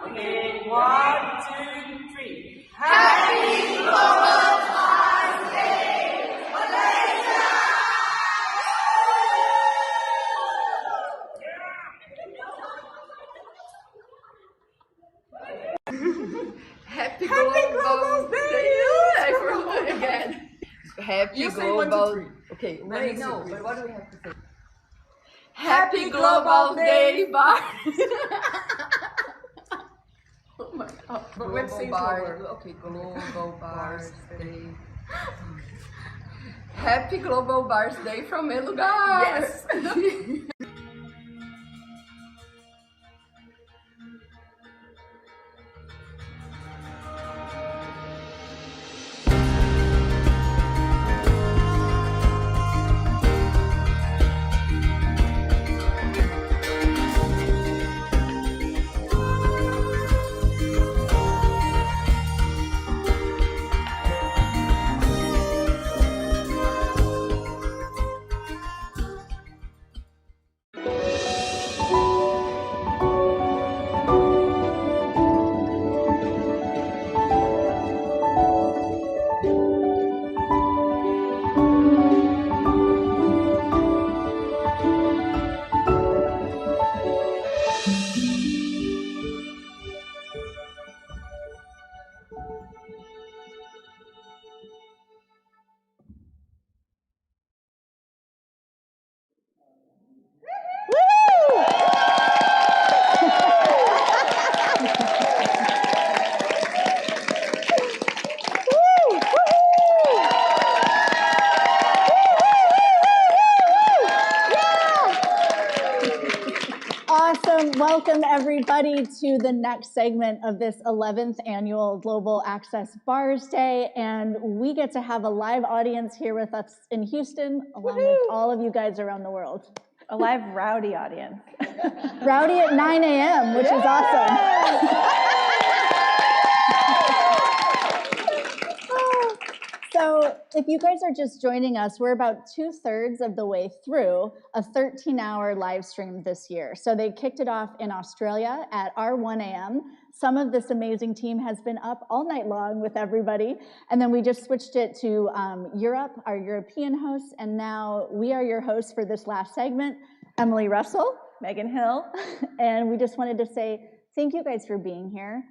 Okay, 1, 2, 3. Happy Global Mars Day, Malaysia! Happy Global Day! Again. Happy You say Global. 1, 2, 3. Okay, Then wait, you no, say but what do we have to say? Happy Global Day, Bars! Oh my god. But let's say Global Bars. slower. Okay, Global Bars Day. Happy Global Bars Day from meu lugar! Yes! Awesome. Welcome, everybody, to the next segment of this 11th Annual Global Access Bars Day. And we get to have a live audience here with us in Houston, along with all of you guys around the world. A live rowdy audience. Rowdy at 9 a.m., which is awesome. So if you guys are just joining us, we're about 2/3 of the way through a 13-hour live stream this year. So they kicked it off in Australia at our 1 a.m. Some of this amazing team has been up all night long with everybody. And then we just switched it to Europe, our European hosts. And now we are your hosts for this last segment, Emily Russell, Megan Hill. and we just wanted to say thank you guys for being here.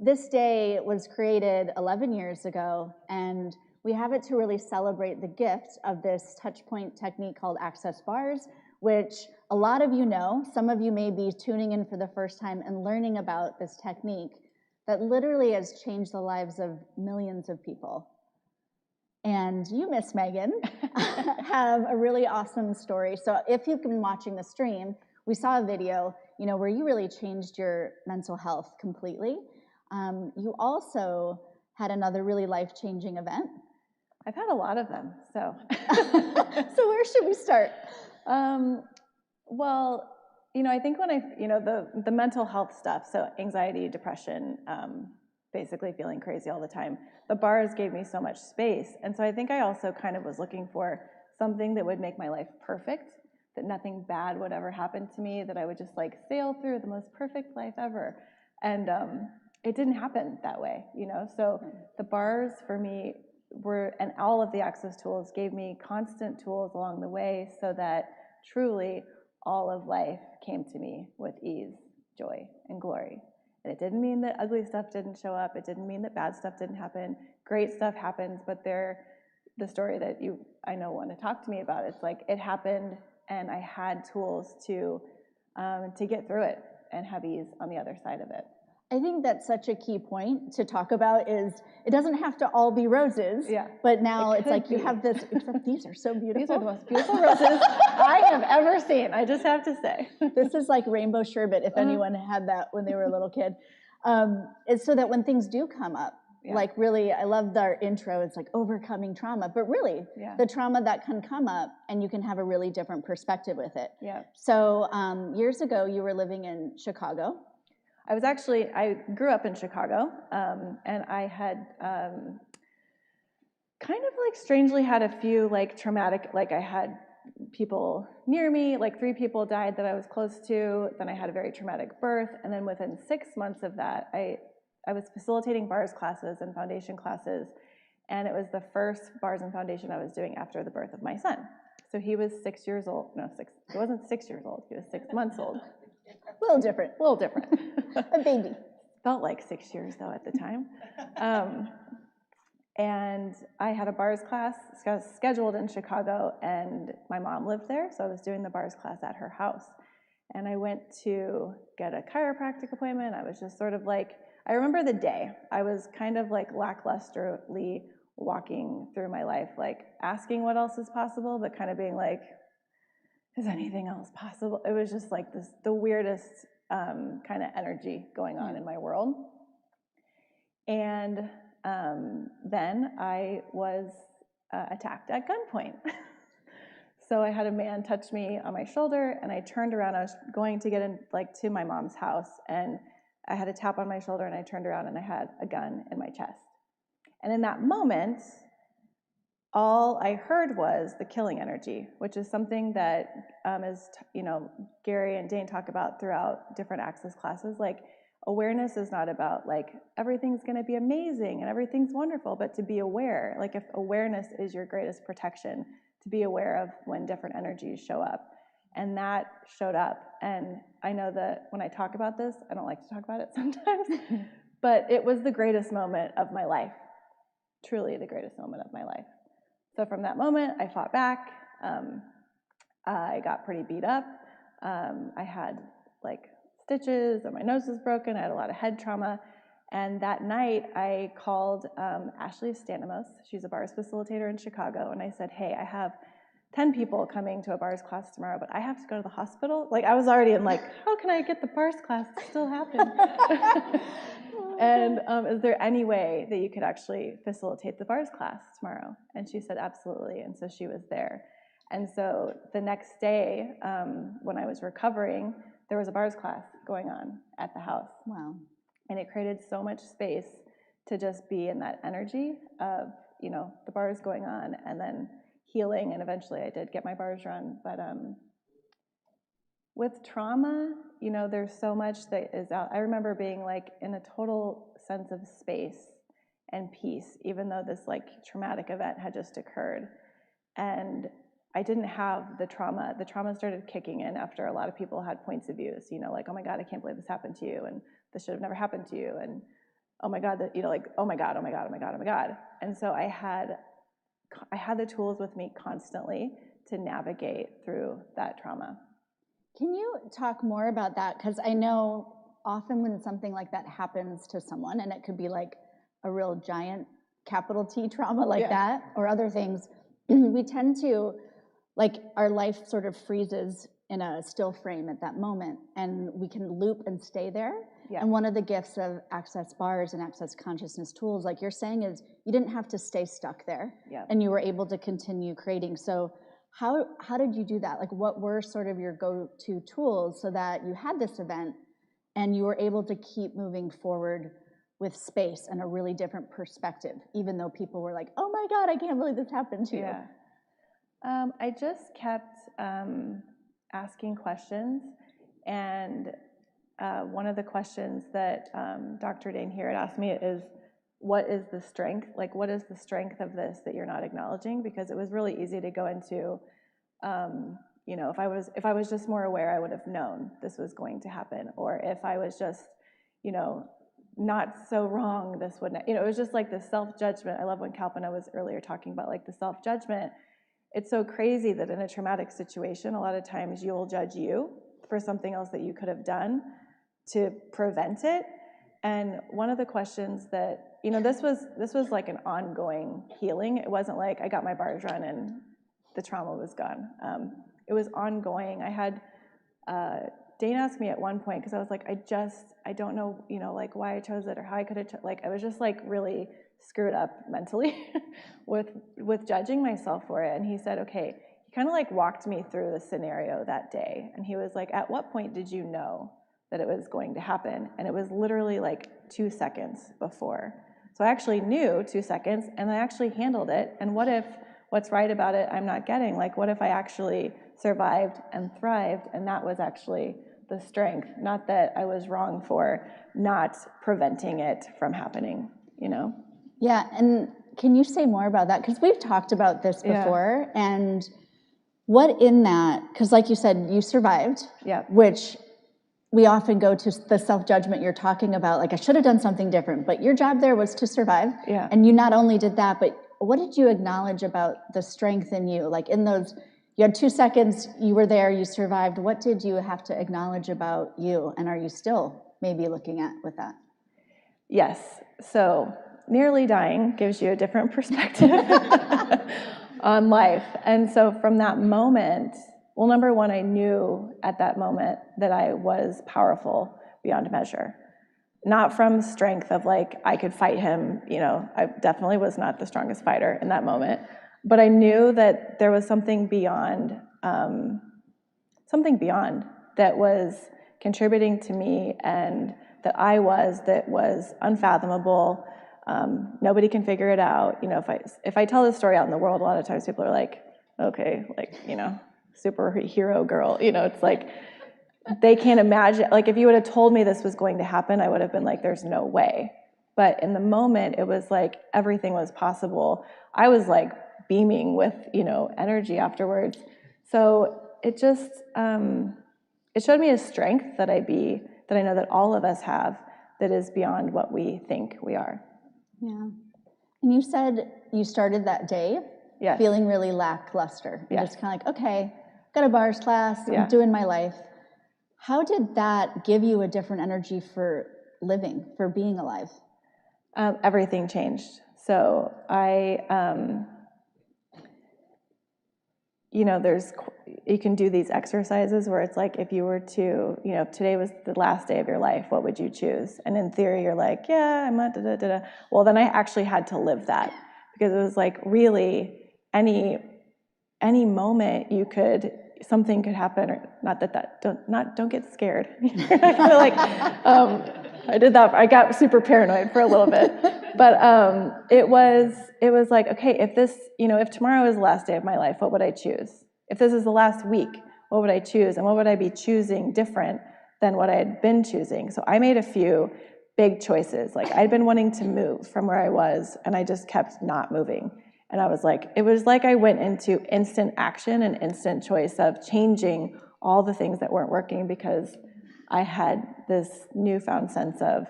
This day was created 11 years ago, and we have it to really celebrate the gift of this touchpoint technique called Access Bars, which a lot of you know. Some of you may be tuning in for the first time and learning about this technique that literally has changed the lives of millions of people. And you, Miss Megan, have a really awesome story. So if you've been watching the stream, we saw a video, where you really changed your mental health completely. You also had another really life-changing event. I've had a lot of them, so. So where should we start? Well, I think when the mental health stuff, so anxiety, depression, basically feeling crazy all the time, the bars gave me so much space. And so I think I also kind of was looking for something that would make my life perfect, that nothing bad would ever happen to me, that I would just like sail through the most perfect life ever. And it didn't happen that way, So the bars for me and all of the access tools gave me constant tools along the way so that truly all of life came to me with ease, joy, and glory. And it didn't mean that ugly stuff didn't show up. It didn't mean that bad stuff didn't happen. Great stuff happens, but the story that I know want to talk to me about, it's like it happened and I had tools to get through it and have ease on the other side of it. I think that's such a key point to talk about is it doesn't have to all be roses, but now it's like you have this, except these are so beautiful. These are the most beautiful roses I have ever seen, I just have to say. This is like rainbow sherbet, if anyone had that when they were a little kid. It's so that when things do come up, like really, I loved our intro, it's like overcoming trauma, but really the trauma that can come up and you can have a really different perspective with it. So years ago, you were living in Chicago. I grew up in Chicago, and I had kind of like strangely had a few like traumatic, like I had people near me, like 3 people died that I was close to, then I had a very traumatic birth, and then within 6 months of that, I was facilitating bars classes and foundation classes, and it was the first bars and foundation I was doing after the birth of my son. So he was 6 years old, he wasn't 6 years old, he was 6 months old. A little different. A baby. Felt like 6 years, though, at the time. And I had a bars class scheduled in Chicago, and my mom lived there, so I was doing the bars class at her house. And I went to get a chiropractic appointment. I was just sort of like, I remember the day. I was kind of like lacklusterly walking through my life, like asking what else is possible, but kind of being like, is anything else possible? It was just like the weirdest kind of energy going on in my world. And then I was attacked at gunpoint. So I had a man touch me on my shoulder, and I turned around. I was going to get in, like, to my mom's house, and I had a tap on my shoulder, and I turned around, and I had a gun in my chest. And in that moment, all I heard was the killing energy, which is something that Gary and Dain talk about throughout different access classes. Like, awareness is not about like everything's going to be amazing and everything's wonderful, but to be aware, like if awareness is your greatest protection, to be aware of when different energies show up. And that showed up. And I know that when I talk about this, I don't like to talk about it sometimes, but it was the greatest moment of my life, truly the greatest moment of my life. So from that moment, I fought back. I got pretty beat up. I had like stitches, and my nose was broken. I had a lot of head trauma. And that night, I called Ashley Stanimos. She's a bars facilitator in Chicago. And I said, hey, I have 10 people coming to a bars class tomorrow, but I have to go to the hospital. Like, I was already in like, how can I get the bars class to still happen? And is there any way that you could actually facilitate the bars class tomorrow? And she said, absolutely. And so she was there. And so the next day, when I was recovering, there was a bars class going on at the house. Wow. And it created so much space to just be in that energy of, the bars going on and then healing. And eventually I did get my bars run. But with trauma, there's so much that is out. I remember being like in a total sense of space and peace, even though this like traumatic event had just occurred. And I didn't have the trauma. The trauma started kicking in after a lot of people had points of views, like, oh my God, I can't believe this happened to you. And this should have never happened to you. And oh my God, like, oh my God, oh my God, oh my God, oh my God. And so I had the tools with me constantly to navigate through that trauma. Can you talk more about that? Because I know often when something like that happens to someone, and it could be like a real giant capital T trauma like that, or other things, we tend to, like, our life sort of freezes in a still frame at that moment, and we can loop and stay there. And one of the gifts of Access Bars and Access Consciousness tools, like you're saying, is you didn't have to stay stuck there, and you were able to continue creating. So How did you do that? Like, what were sort of your go-to tools so that you had this event and you were able to keep moving forward with space and a really different perspective, even though people were like, oh my God, I can't believe this happened to you? Yeah. I just kept asking questions, and one of the questions that Dr. Dain Heer had asked me is, what is the strength? Like, what is the strength of this that you're not acknowledging? Because it was really easy to go into, you know, if I was just more aware, I would have known this was going to happen. Or if I was just, you know, not so wrong, this wouldn't, you know, it was just like the self-judgment. I love when Kalpana was earlier talking about like the self-judgment. It's so crazy that in a traumatic situation, a lot of times you'll judge you for something else that you could have done to prevent it. And one of the questions that, you know, this was like an ongoing healing. It wasn't like I got my bars run and the trauma was gone. It was ongoing. I had Dain asked me at one point, because I was like, I don't know, you know, like why I chose it or how I could have, like, I was just like really screwed up mentally with judging myself for it. And he said, okay, he kind of like walked me through the scenario that day. And he was like, at what point did you know that it was going to happen? And it was literally like 2 seconds before. So I actually knew 2 seconds, and I actually handled it. And what if what's right about it I'm not getting? Like, what if I actually survived and thrived, and that was actually the strength, not that I was wrong for not preventing it from happening, you know? Yeah, and can you say more about that? Because we've talked about this before, and what in that, because like you said, you survived, which we often go to the self-judgment you're talking about, like I should have done something different, but your job there was to survive, and you not only did that, but what did you acknowledge about the strength in you? Like in those, you had 2 seconds, you were there, you survived. What did you have to acknowledge about you, and are you still maybe looking at with that? Yes, so nearly dying gives you a different perspective on life. And so from that moment, well, number one, I knew at that moment that I was powerful beyond measure. Not from strength of like, I could fight him, you know, I definitely was not the strongest fighter in that moment, but I knew that there was something beyond that was contributing to me, and that was unfathomable. Nobody can figure it out. You know, if I tell this story out in the world, a lot of times people are like, okay, like, you know, superhero girl, you know, it's like, they can't imagine, like if you would have told me this was going to happen, I would have been like, there's no way. But in the moment, it was like everything was possible. I was like beaming with, you know, energy afterwards. So it just, it showed me a strength that I know that all of us have, that is beyond what we think we are. Yeah. And you said you started that day feeling really lackluster. You're just kind of like, okay, got a bars class, I'm doing my life. How did that give you a different energy for living, for being alive? Everything changed. So you know, you can do these exercises where it's like, if you were to, you know, today was the last day of your life, what would you choose? And in theory, you're like, yeah, I'm not da-da-da-da. Well, then I actually had to live that, because it was like, really, any moment something could happen, or don't get scared. Like, I did that. I got super paranoid for a little bit, but it was like, okay, if tomorrow is the last day of my life, what would I choose? If this is the last week, what would I choose? And what would I be choosing different than what I had been choosing? So I made a few big choices. Like, I'd been wanting to move from where I was, and I just kept not moving. And it was like I went into instant action and instant choice of changing all the things that weren't working, because I had this newfound sense of,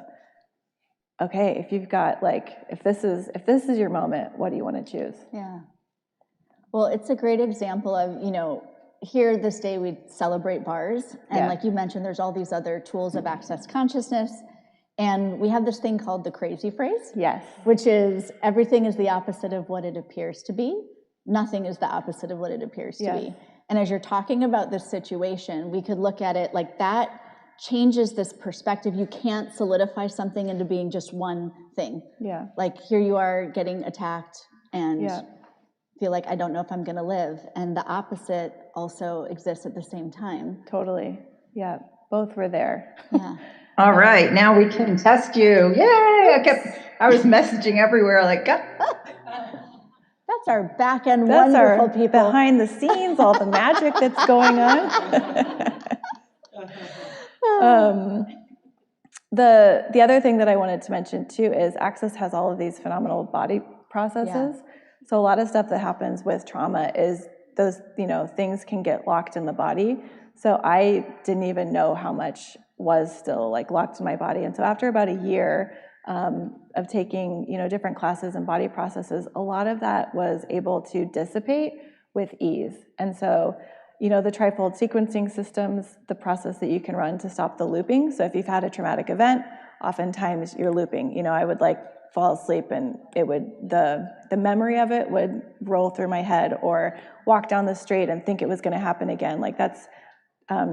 okay, if this is your moment, what do you want to choose? Yeah. Well, it's a great example of, you know, here this day we celebrate bars, and like you mentioned, there's all these other tools of access consciousness. And we have this thing called the crazy phrase, which is everything is the opposite of what it appears to be. Nothing is the opposite of what it appears to be. And as you're talking about this situation, we could look at it like that changes this perspective. You can't solidify something into being just one thing. Like, here you are getting attacked, and feel like I don't know if I'm going to live. And the opposite also exists at the same time. Totally. Yeah, both were there. Yeah. All right, now we can test you. Yay! I was messaging everywhere like, That's our back end That's wonderful our people. behind the scenes, all the magic that's going on. The other thing that I wanted to mention too is Access has all of these phenomenal body processes. Yeah. So a lot of stuff that happens with trauma is those, things can get locked in the body. So I didn't even know how much was still like locked in my body. And so after about a year of taking, different classes and body processes, a lot of that was able to dissipate with ease. And so, the trifold sequencing systems, the process that you can run to stop the looping. So if you've had a traumatic event, oftentimes you're looping. I would fall asleep and it would, the memory of it would roll through my head, or walk down the street and think it was going to happen again. That's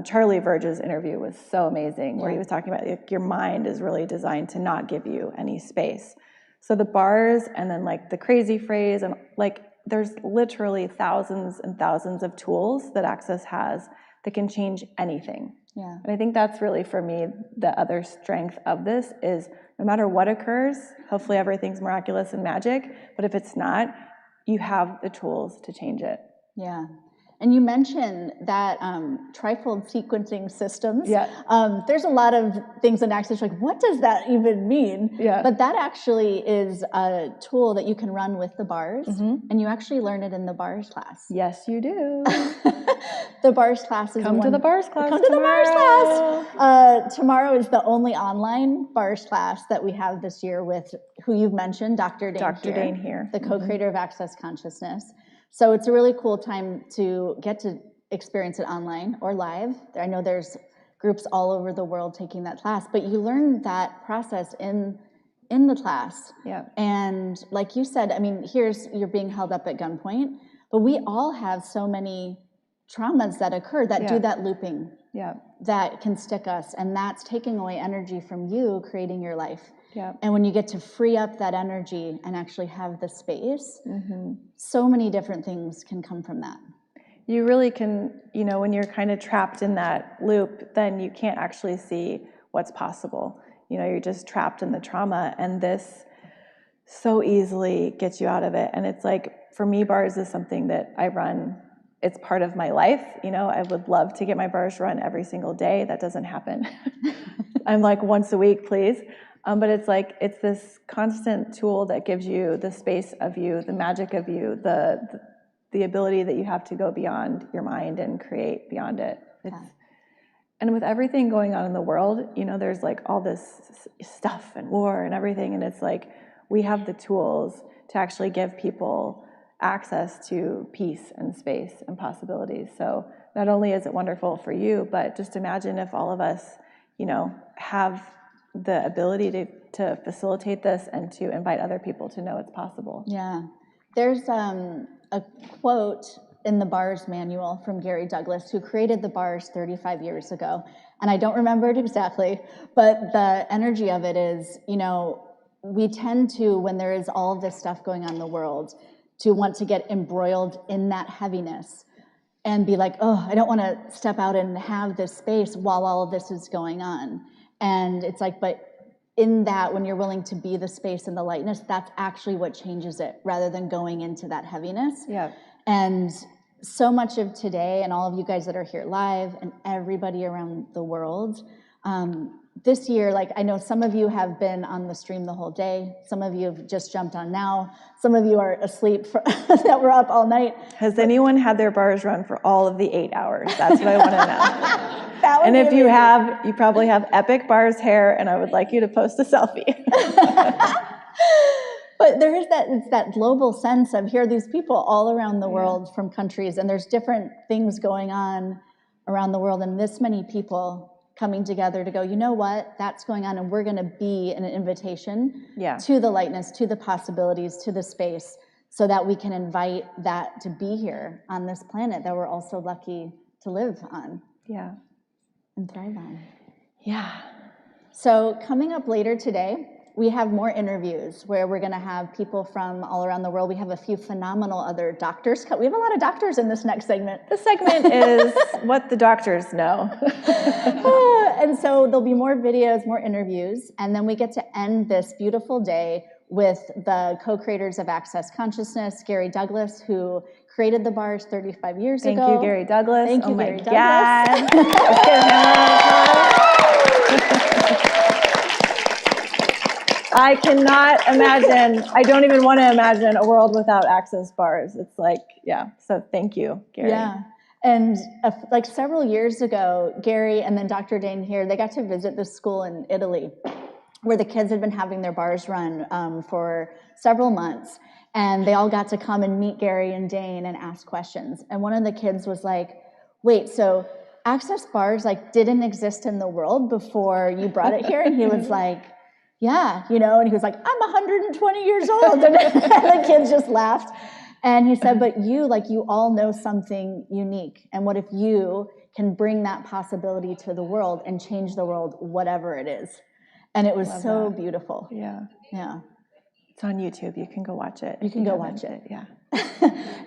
Charlie Verge's interview was so amazing, where he was talking about your mind is really designed to not give you any space. So the bars and then the crazy phrase and there's literally thousands and thousands of tools that Access has that can change anything. Yeah. And I think that's really, for me, the other strength of this is no matter what occurs, hopefully everything's miraculous and magic, but if it's not, you have the tools to change it. Yeah. And you mentioned that trifold sequencing systems. Yeah. There's a lot of things in Access, what does that even mean? Yeah. But that actually is a tool that you can run with the bars, and you actually learn it in the bars class. Yes, you do. The bars class is Come to the bars class. Come to the bars class. Tomorrow is the only online bars class that we have this year with who you've mentioned, Dr. Dain Heer, the co-creator of Access Consciousness. So it's a really cool time to get to experience it online or live. I know there's groups all over the world taking that class, but you learn that process in the class. Yeah. And like you said, you're being held up at gunpoint, but we all have so many traumas that occur that do that looping. Yeah. That can stick us, and that's taking away energy from you creating your life. Yeah. And when you get to free up that energy and actually have the space, so many different things can come from that. You really can, when you're kind of trapped in that loop, then you can't actually see what's possible. You're just trapped in the trauma, and this so easily gets you out of it. And it's for me, bars is something that I run. It's part of my life. I would love to get my bars run every single day. That doesn't happen. I'm once a week, please. But it's this constant tool that gives you the space of you, the magic of you, the ability that you have to go beyond your mind and create beyond it. And with everything going on in the world, there's all this stuff and war and everything, and it's we have the tools to actually give people access to peace and space and possibilities. So not only is it wonderful for you, but just imagine if all of us, have the ability to facilitate this and to invite other people to know it's possible. Yeah. There's a quote in the bars manual from Gary Douglas, who created the bars 35 years ago. And I don't remember it exactly, but the energy of it is, we tend to, when there is all of this stuff going on in the world, to want to get embroiled in that heaviness and be I don't want to step out and have this space while all of this is going on. And it's but in that, when you're willing to be the space and the lightness, that's actually what changes it, rather than going into that heaviness. Yeah. And so much of today, and all of you guys that are here live, and everybody around the world, this year, I know some of you have been on the stream the whole day. Some of you have just jumped on now. Some of you are asleep that were up all night. Has anyone had their bars run for all of the 8 hours? That's what I want to know. And if you have, you probably have epic bars hair, and I would like you to post a selfie. But there is it's that global sense of here are these people all around the world from countries, and there's different things going on around the world, and this many people coming together to go, you know what, that's going on, and we're going to be an invitation to the lightness, to the possibilities, to the space, so that we can invite that to be here on this planet that we're also lucky to live on. Yeah. And thrive on. Yeah. So coming up later today, we have more interviews where we're going to have people from all around the world. We have a few phenomenal other doctors. We have a lot of doctors in this next segment. This segment is what the doctors know. And so there'll be more videos, more interviews, and then we get to end this beautiful day with the co-creators of Access Consciousness, Gary Douglas, who created the bars 35 years ago. Thank you, Gary Douglas. Thank you, oh Gary my God. Douglas. Let's give him a round of applause. I cannot imagine, I don't even want to imagine a world without Access bars. It's like, yeah, so thank you, Gary. Yeah, and like several years ago, Gary and then Dr. Dain Heer, they got to visit this school in Italy where the kids had been having their bars run for several months. And they all got to come and meet Gary and Dain and ask questions. And one of the kids was like, wait, so Access bars like didn't exist in the world before you brought it here? And he was like, yeah, you know, and he was like, I'm 120 years old. And the kids just laughed. And he said, but you, like, you all know something unique. And what if you can bring that possibility to the world and change the world, whatever it is? And it was so beautiful. Yeah. Yeah. It's on YouTube. You can go watch it. You can go watch it. Yeah.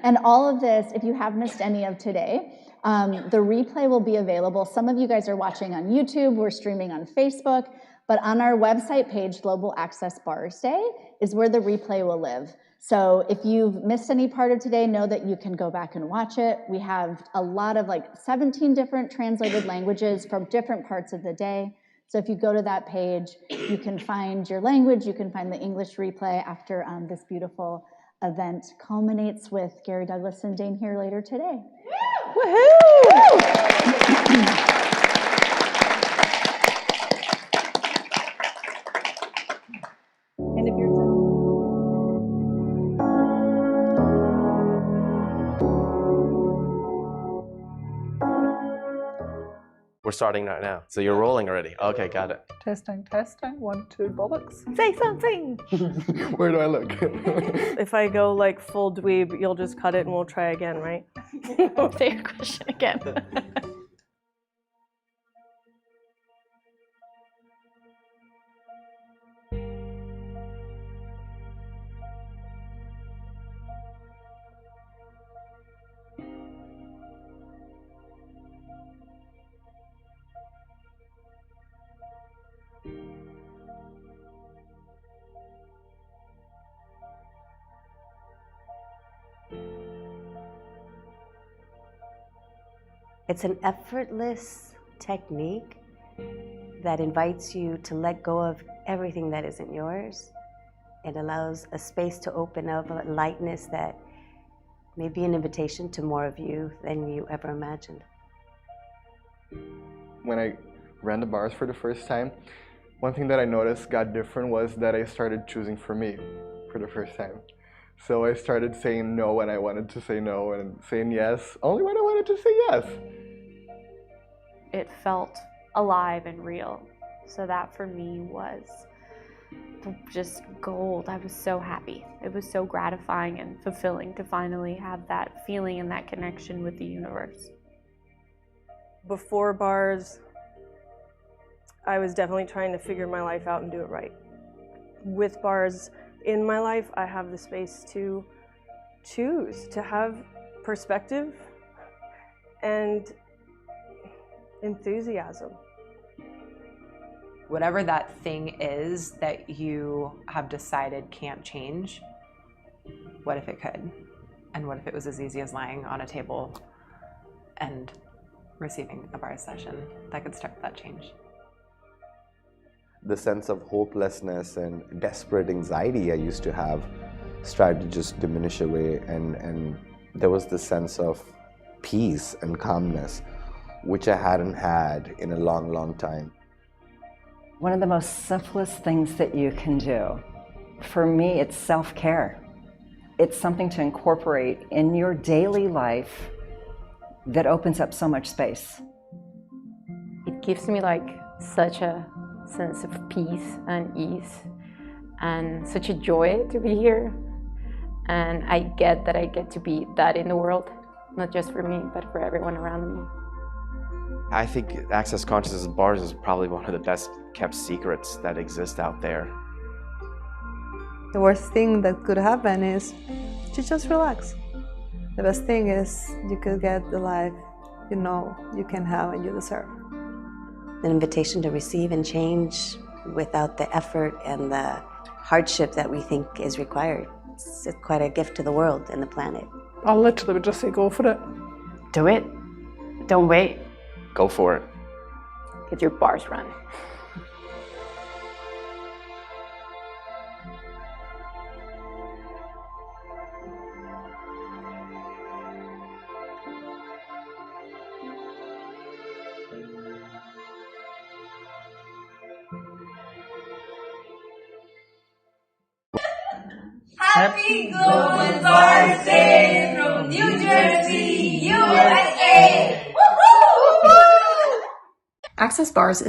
And all of this, if you have missed any of today, the replay will be available. Some of you guys are watching on YouTube. We're streaming on Facebook. But on our website page, Global Access Bars Day, is where the replay will live. So if you've missed any part of today, know that you can go back and watch it. We have a lot of 17 different translated languages from different parts of the day. So if you go to that page, you can find your language, you can find the English replay after this beautiful event culminates with Gary Douglas and Dain Heer later today. Woohoo! And if you're done. We're starting right now. So you're rolling already. Okay, got it. Testing, testing. 1, 2, bollocks. Say something. Where do I look? If I go like full dweeb, you'll just cut it and we'll try again, right? Say your question again. It's an effortless technique that invites you to let go of everything that isn't yours. It allows a space to open up, a lightness that may be an invitation to more of you than you ever imagined. When I ran the bars for the first time, one thing that I noticed got different was that I started choosing for me for the first time. So I started saying no when I wanted to say no and saying yes only when I wanted to say yes. It felt alive and real. So that for me was just gold. I was so happy. It was so gratifying and fulfilling to finally have that feeling and that connection with the universe. Before bars, I was definitely trying to figure my life out and do it right. With bars in my life, I have the space to choose, to have perspective and enthusiasm. Whatever that thing is that you have decided can't change, what if it could? And what if it was as easy as lying on a table and receiving a bar session that could start that change? The sense of hopelessness and desperate anxiety I used to have started to just diminish away, and there was this sense of peace and calmness which I hadn't had in a long, long time. One of the most simplest things that you can do, for me, it's self-care. It's something to incorporate in your daily life that opens up so much space. It gives me such a sense of peace and ease and such a joy to be here. And I get that I get to be that in the world, not just for me, but for everyone around me. I think Access Consciousness bars is probably one of the best kept secrets that exist out there. The worst thing that could happen is to just relax. The best thing is you could get the life you know you can have and you deserve. An invitation to receive and change without the effort and the hardship that we think is required. It's quite a gift to the world and the planet. I literally would just say go for it. Do it. Don't wait. Go for it. Get your bars run. Happy Global Bars Day from New Jersey, USA! Access Bars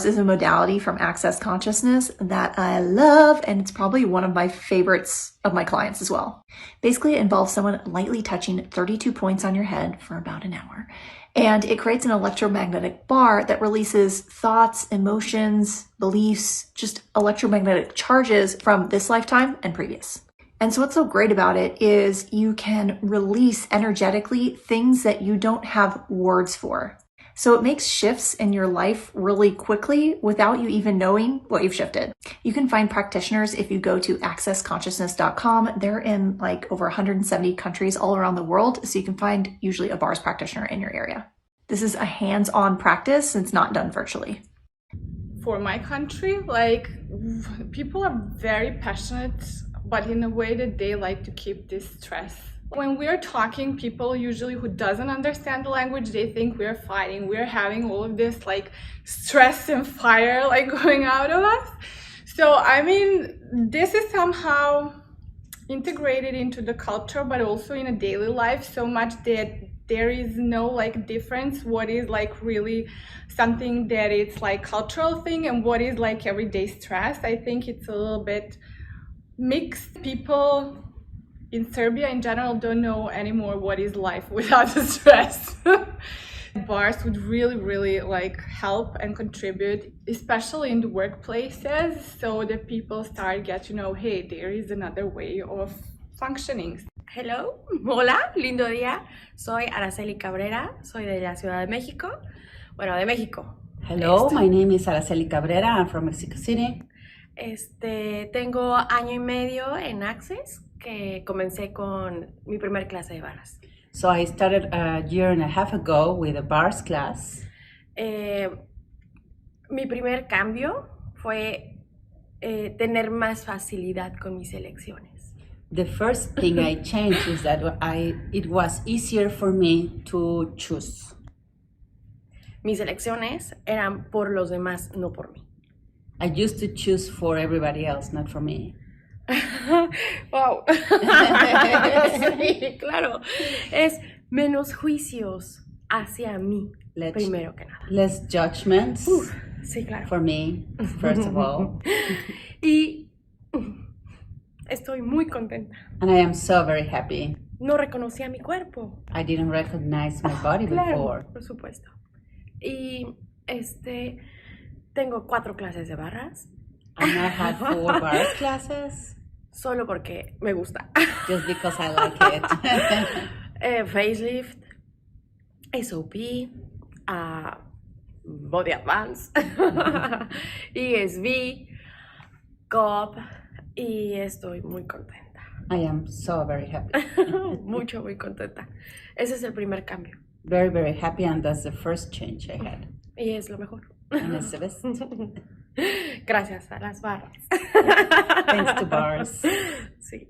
is a modality from Access Consciousness that I love, and it's probably one of my favorites of my clients as well. Basically, it involves someone lightly touching 32 points on your head for about an hour, and it creates an electromagnetic bar that releases thoughts, emotions, beliefs, just electromagnetic charges from this lifetime and previous. And so what's so great about it is you can release energetically things that you don't have words for. So it makes shifts in your life really quickly without you even knowing what you've shifted. You can find practitioners if you go to accessconsciousness.com. They're in like over 170 countries all around the world, so you can find usually a bars practitioner in your area. This is a hands-on practice, and it's not done virtually. For my country, like, people are very passionate, but in a way that they like to keep this stress. When we're talking, people usually who doesn't understand the language, they think we're fighting. We're having all of this like stress and fire like going out of us. So I mean, this is somehow integrated into the culture, but also in a daily life so much that there is no like difference what is like really something that it's like cultural thing and what is like everyday stress. I think it's a little bit mixed. People in Serbia in general don't know anymore what is life without the stress. Bars would really like help and contribute, especially in the workplaces, so that people start get to know, hey, there is another way of functioning. Hello, hola, lindo día. Soy Araceli Cabrera, soy de la Ciudad de México. Bueno, de México. Hello, my name is Araceli Cabrera. I'm from Mexico City. Tengo año y medio en Access, que comencé con mi primer clase de barras. So I started a year and a half ago with a bars class. Mi primer cambio fue tener más facilidad con mis elecciones. The first thing I changed is that it was easier for me to choose. Mis elecciones eran por los demás, no por mí. I used to choose for everybody else, not for me. Wow. Sí, claro. Es menos juicios hacia mí, primero que nada. Less judgments. Sí, claro. For me, first of all. Y estoy muy contenta. And I am so very happy. No reconocía mi cuerpo. I didn't recognize my body before. Por supuesto. Y tengo 4 clases de barras. I now had 4 bar classes. Solo porque me gusta. Just because I like it. Facelift, SOP, Body Advance, ESV, COP, y estoy muy contenta. I am so very happy. Muy contenta. Ese es el primer cambio. Very, very happy, and that's the first change I had. Y es lo mejor. And it's the best. Gracias a las barras. Thanks to bars. Sí.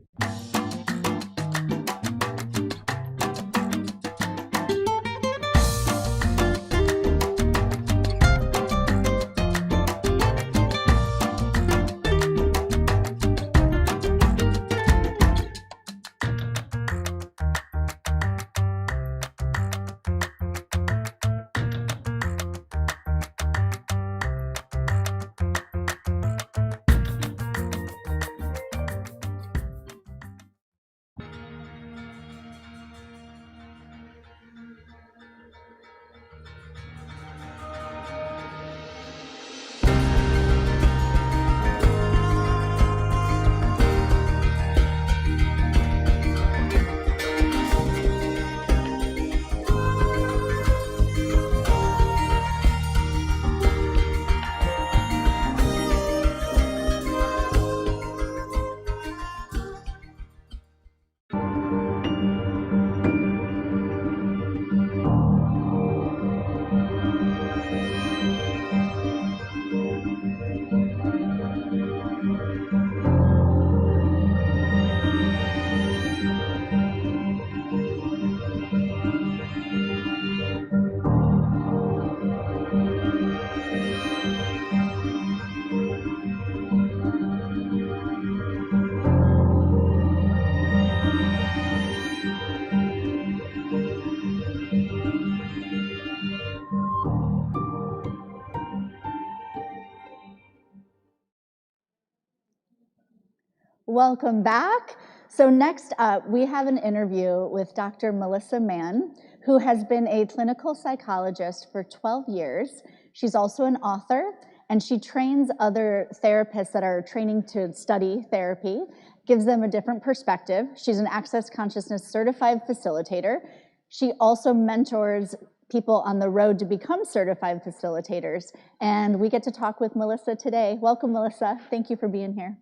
Welcome back. So next up, we have an interview with Dr. Melissa Mann, who has been a clinical psychologist for 12 years. She's also an author, and she trains other therapists that are training to study therapy, gives them a different perspective. She's an Access Consciousness certified facilitator. She also mentors people on the road to become certified facilitators. And we get to talk with Melissa today. Welcome, Melissa. Thank you for being here.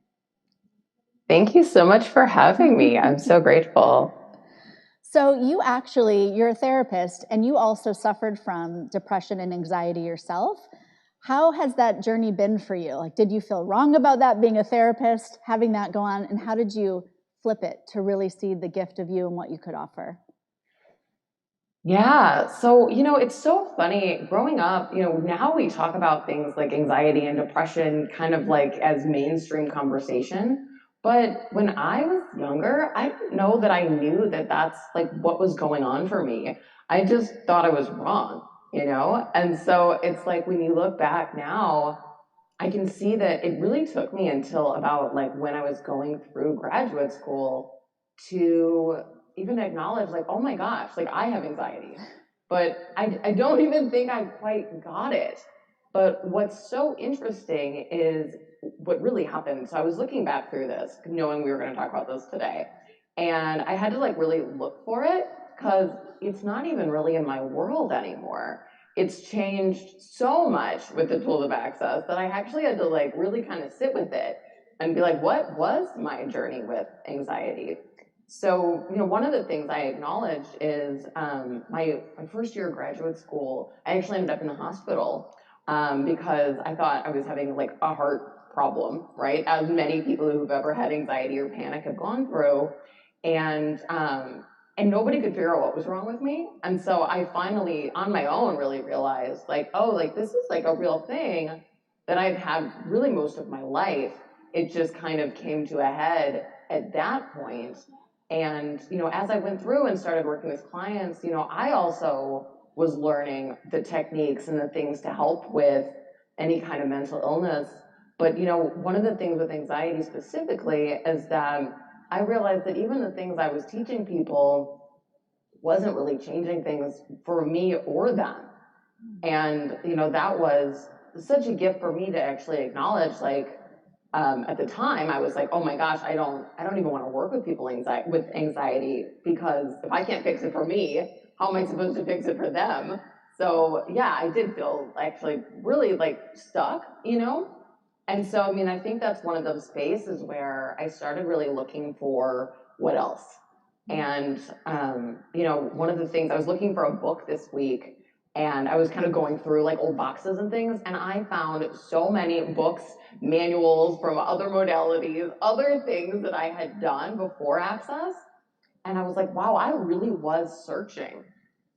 Thank you so much for having me. I'm so grateful. So you're a therapist, and you also suffered from depression and anxiety yourself. How has that journey been for you? Like, did you feel wrong about that, being a therapist, having that go on, and how did you flip it to really see the gift of you and what you could offer? Yeah, so, it's so funny. Growing up, now we talk about things like anxiety and depression kind of like as mainstream conversation. But when I was younger, I didn't know that I knew that that's like what was going on for me. I just thought I was wrong, And so it's like when you look back now, I can see that it really took me until about like when I was going through graduate school to even acknowledge like, oh my gosh, like I have anxiety, but I don't even think I quite got it. But what's so interesting is what really happened. So I was looking back through this, knowing we were going to talk about this today, and I had to like really look for it because it's not even really in my world anymore. It's changed so much with the tools of access that I actually had to like really kind of sit with it and be like, what was my journey with anxiety? So, one of the things I acknowledged is my first year of graduate school, I actually ended up in the hospital because I thought I was having like a heart problem, right? As many people who've ever had anxiety or panic have gone through. And nobody could figure out what was wrong with me. And so I finally, on my own, really realized like, oh, like this is like a real thing that I've had really most of my life. It just kind of came to a head at that point. And, as I went through and started working with clients, I also was learning the techniques and the things to help with any kind of mental illness. But, one of the things with anxiety specifically is that I realized that even the things I was teaching people wasn't really changing things for me or them. And, that was such a gift for me to actually acknowledge, like, at the time, I was like, oh my gosh, I don't even want to work with people with anxiety because if I can't fix it for me, how am I supposed to fix it for them? So yeah, I did feel actually really like stuck, And so, I think that's one of those spaces where I started really looking for what else. And, one of the things, I was looking for a book this week and I was kind of going through like old boxes and things, and I found so many books, manuals from other modalities, other things that I had done before Access. And I was like, wow, I really was searching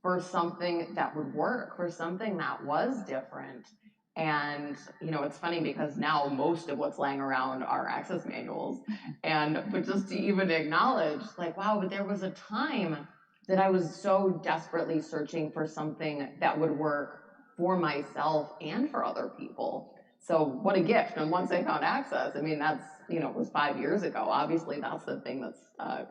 for something that would work, for something that was different. And, it's funny because now most of what's laying around are Access manuals. But just to even acknowledge, like, wow, but there was a time that I was so desperately searching for something that would work for myself and for other people. So what a gift. And once I found Access, that's, it was 5 years ago. Obviously, that's the thing that's stuck.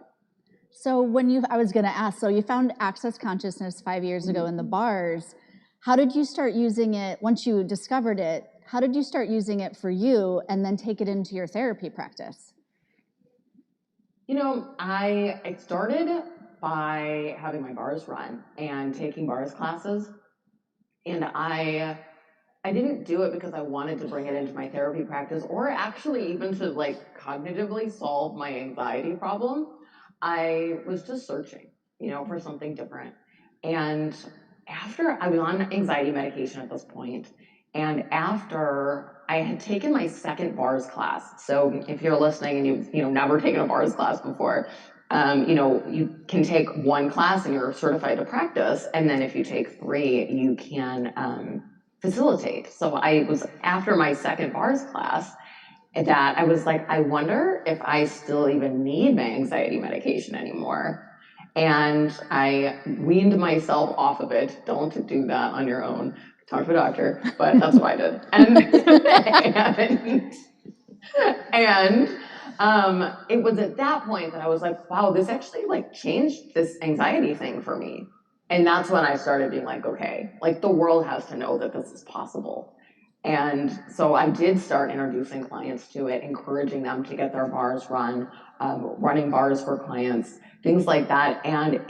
So I was going to ask, so you found Access Consciousness 5 years ago in the bars. How did you start using it once you discovered it? How did you start using it for you and then take it into your therapy practice? I started by having my bars run and taking bars classes. And I didn't do it because I wanted to bring it into my therapy practice or actually even to like cognitively solve my anxiety problem. I was just searching, for something different. And after I was on anxiety medication at this point, and after I had taken my second bars class, so if you're listening and you've never taken a bars class before, you can take one class and you're certified to practice, and then if you take 3, you can facilitate. So I was after my second bars class that I was like, I wonder if I still even need my anxiety medication anymore. And I weaned myself off of it. Don't do that on your own. Talk to a doctor, but that's what I did. And It was at that point that I was like, wow, this actually like changed this anxiety thing for me. And that's when I started being like, okay, like the world has to know that this is possible. And so I did start introducing clients to it, encouraging them to get their bars run, running bars for clients, things like that. And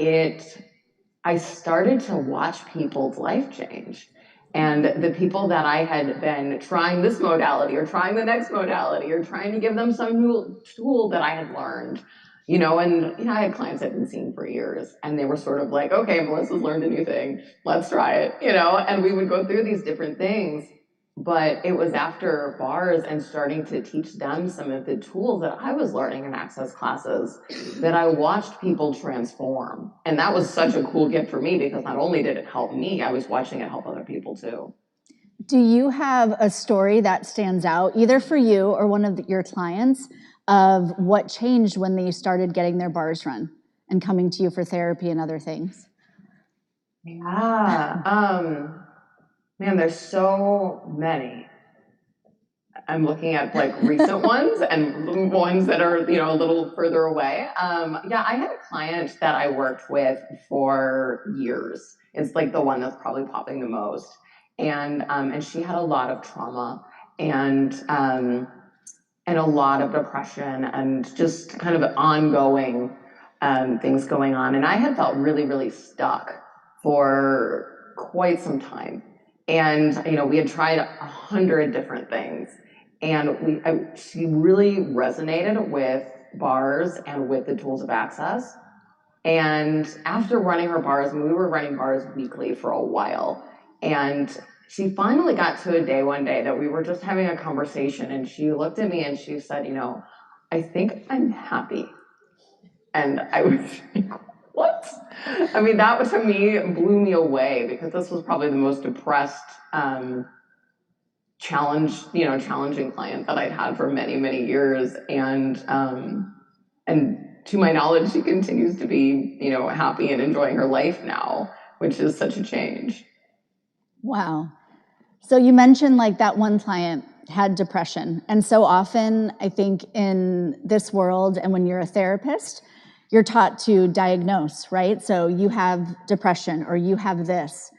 I started to watch people's life change. And the people that I had been trying this modality or trying the next modality or trying to give them some new tool that I had learned, and I had clients I'd been seeing for years, and they were sort of like, okay, Melissa's learned a new thing, let's try it, and we would go through these different things. But it was after bars and starting to teach them some of the tools that I was learning in Access classes that I watched people transform. And that was such a cool gift for me because not only did it help me, I was watching it help other people too. Do you have a story that stands out, either for you or one of your clients, of what changed when they started getting their bars run and coming to you for therapy and other things? Yeah. Man, there's so many. I'm looking at like recent ones and ones that are, a little further away. Yeah, I had a client that I worked with for years. It's like the one that's probably popping the most. And she had a lot of trauma and a lot of depression and just kind of ongoing things going on. And I had felt really, really stuck for quite some time. And, we had tried 100 different things. And she really resonated with bars and with the tools of Access. And after running her bars, we were running bars weekly for a while. And she finally got to a day one day that we were just having a conversation, and she looked at me and she said, I think I'm happy. And I was like, what? I mean, that to me blew me away because this was probably the most depressed, challenging client that I'd had for many, many years. And to my knowledge, she continues to be, happy and enjoying her life now, which is such a change. Wow. So you mentioned like that one client had depression. And so often I think in this world and when you're a therapist, you're taught to diagnose, right? So you have depression or you have this.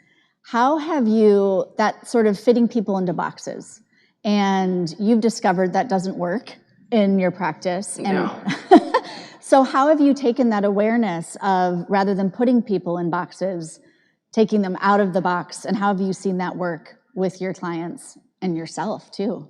How have you, that sort of fitting people into boxes, and you've discovered that doesn't work in your practice. And so how have you taken that awareness of, rather than putting people in boxes, taking them out of the box, and how have you seen that work with your clients and yourself too?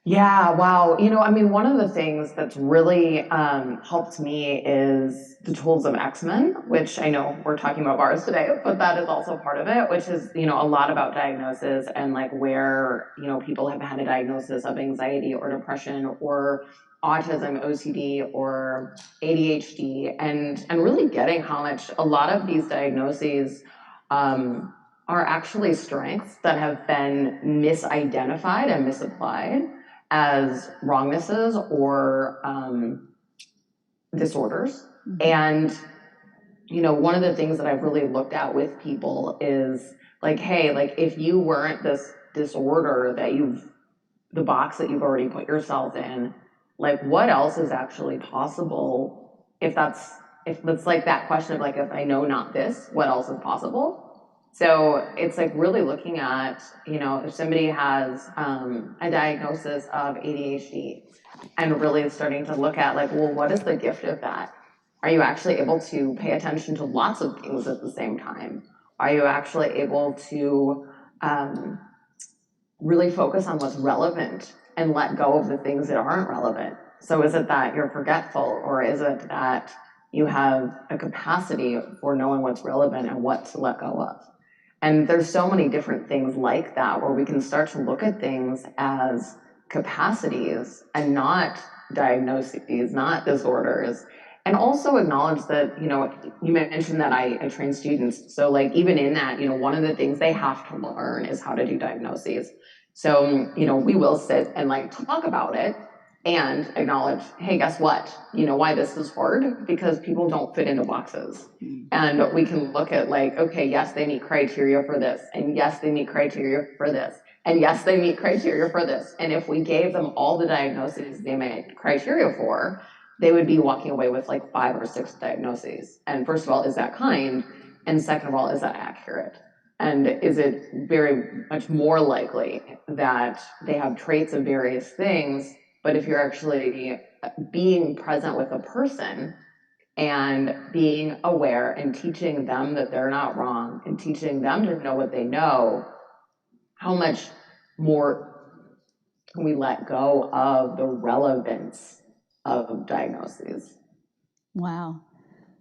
Yeah, wow. One of the things that's really helped me is the tools of X-Men, which I know we're talking about bars today, but that is also part of it, which is, a lot about diagnosis and like where, people have had a diagnosis of anxiety or depression or autism, OCD, or ADHD, and really getting how much a lot of these diagnoses are actually strengths that have been misidentified and misapplied as wrongnesses or disorders. And, one of the things that I've really looked at with people is like, hey, like if you weren't this disorder that the box that you've already put yourself in, like what else is actually possible if it's like that question of like, if I know not this, what else is possible? So it's like really looking at, if somebody has a diagnosis of ADHD and really starting to look at like, well, what is the gift of that? Are you actually able to pay attention to lots of things at the same time? Are you actually able to really focus on what's relevant and let go of the things that aren't relevant? So is it that you're forgetful, or is it that you have a capacity for knowing what's relevant and what to let go of? And there's so many different things like that where we can start to look at things as capacities and not diagnoses, not disorders. And also acknowledge that, you mentioned that I train students. So like even in that, one of the things they have to learn is how to do diagnoses. So, we will sit and like talk about it and acknowledge, hey, guess what? You know why this is hard? Because people don't fit into boxes. And we can look at like, okay, yes, they meet criteria for this. And yes, they meet criteria for this. And yes, they meet criteria for this. And if we gave them all the diagnoses they met criteria for, they would be walking away with like 5 or 6 diagnoses. And first of all, is that kind? And second of all, is that accurate? And is it very much more likely that they have traits of various things, but if you're actually being present with a person and being aware and teaching them that they're not wrong and teaching them to know what they know, how much more can we let go of the relevance of diagnoses? Wow.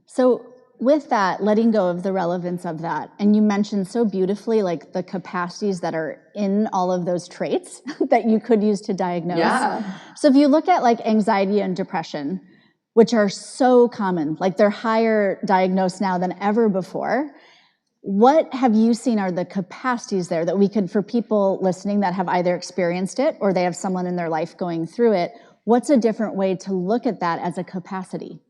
So with that, letting go of the relevance of that, and you mentioned so beautifully like the capacities that are in all of those traits that you could use to diagnose. Yeah. So if you look at like anxiety and depression, which are so common, like they're higher diagnosed now than ever before, what have you seen are the capacities there that we could, for people listening that have either experienced it or they have someone in their life going through it, what's a different way to look at that as a capacity?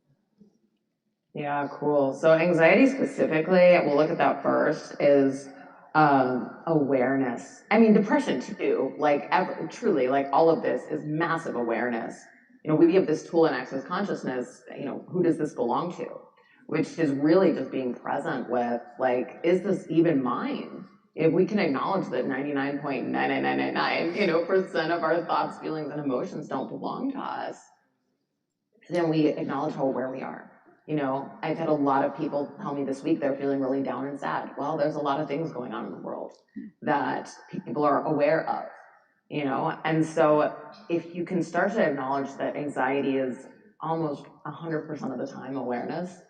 Yeah, cool. So anxiety specifically, we'll look at that first, is awareness. I mean, depression too, like truly, like all of this is massive awareness. You know, we have this tool in Access Consciousness, you know, who does this belong to? Which is really just being present with, like, is this even mine? If we can acknowledge that 99.99999, you know, percent of our thoughts, feelings, and emotions don't belong to us, then we acknowledge how aware we are. You know, I've had a lot of people tell me this week they're feeling really down and sad. Well, there's a lot of things going on in the world that people are aware of, you know? And so if you can start to acknowledge that anxiety is almost 100% of the time awareness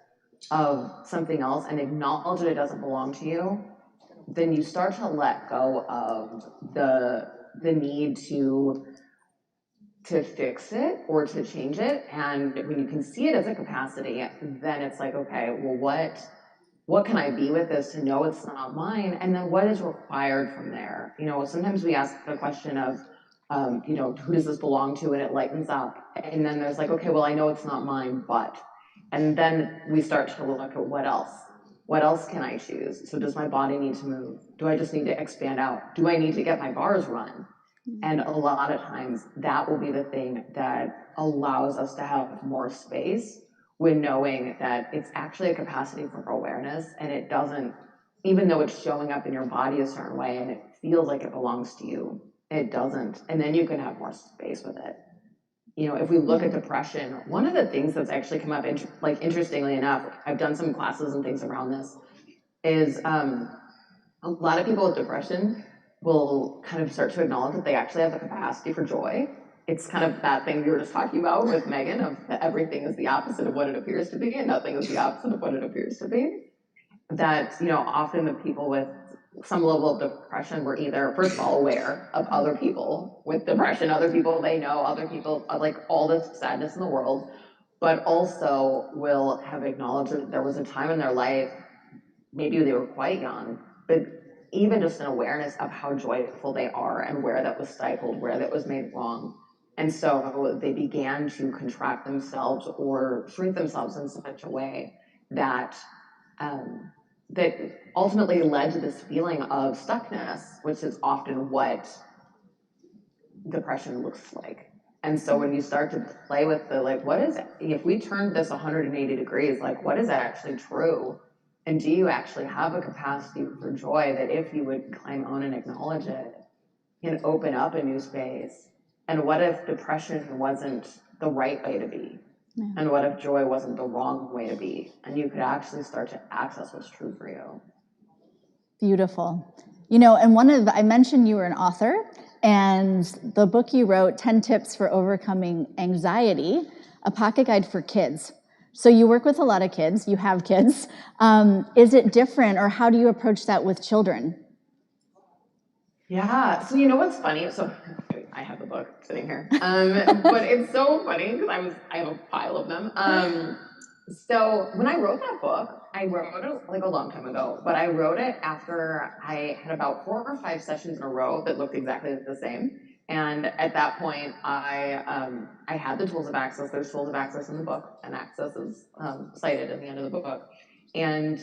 of something else and acknowledge that it doesn't belong to you, then you start to let go of the need to fix it or to change it. And when you can see it as a capacity, then it's like, okay, well, what can I be with this to know it's not mine? And then what is required from there? You know, sometimes we ask the question of, you know, who does this belong to? And it lightens up. And then there's like, okay, well, I know it's not mine, but, and then we start to look at what else? What else can I choose? So does my body need to move? Do I just need to expand out? Do I need to get my bars run? And a lot of times that will be the thing that allows us to have more space when knowing that it's actually a capacity for awareness, and it doesn't, even though it's showing up in your body a certain way and it feels like it belongs to you, it doesn't. And then you can have more space with it. You know, if we look at depression, one of the things that's actually come up, interestingly enough, I've done some classes and things around this, is a lot of people with depression will kind of start to acknowledge that they actually have the capacity for joy. It's kind of that thing you were just talking about with Megan, of that everything is the opposite of what it appears to be and nothing is the opposite of what it appears to be. That, you know, often the people with some level of depression were either, first of all, aware of other people with depression, other people they know, other people, like all this sadness in the world, but also will have acknowledged that there was a time in their life, maybe they were quite young, but even just an awareness of how joyful they are and where that was stifled, where that was made wrong. And so they began to contract themselves or shrink themselves in such a way that that ultimately led to this feeling of stuckness, which is often what depression looks like. And so when you start to play with the, like, what is, if we turned this 180 degrees, like, what is actually true? And do you actually have a capacity for joy that if you would claim, own, and acknowledge it, can open up a new space? And what if depression wasn't the right way to be? Yeah. And what if joy wasn't the wrong way to be? And you could actually start to access what's true for you. Beautiful. You know, and I mentioned you were an author, and the book you wrote, 10 Tips for Overcoming Anxiety, a pocket guide for kids. So you work with a lot of kids, you have kids. Is it different, or how do you approach that with children? Yeah, so you know what's funny? So I have the book sitting here, but it's so funny because I have a pile of them. So when I wrote that book, I wrote it like a long time ago, but I wrote it after I had about 4 or 5 sessions in a row that looked exactly the same. And at that point, I had the tools of access. There's tools of access in the book, and access is cited at the end of the book. And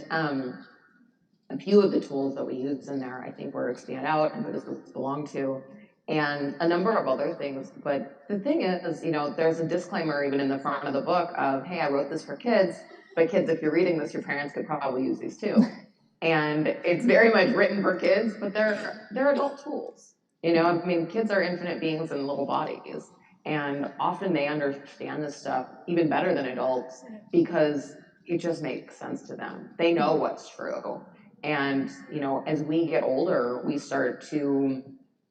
a few of the tools that we use in there, I think, where it stand out and who does this belong to, and a number of other things. But the thing is, there's a disclaimer even in the front of the book of, hey, I wrote this for kids, but kids, if you're reading this, your parents could probably use these too. And it's very much written for kids, but they're adult tools. Kids are infinite beings in little bodies, and often they understand this stuff even better than adults because it just makes sense to them. They know what's true. And, as we get older, we start to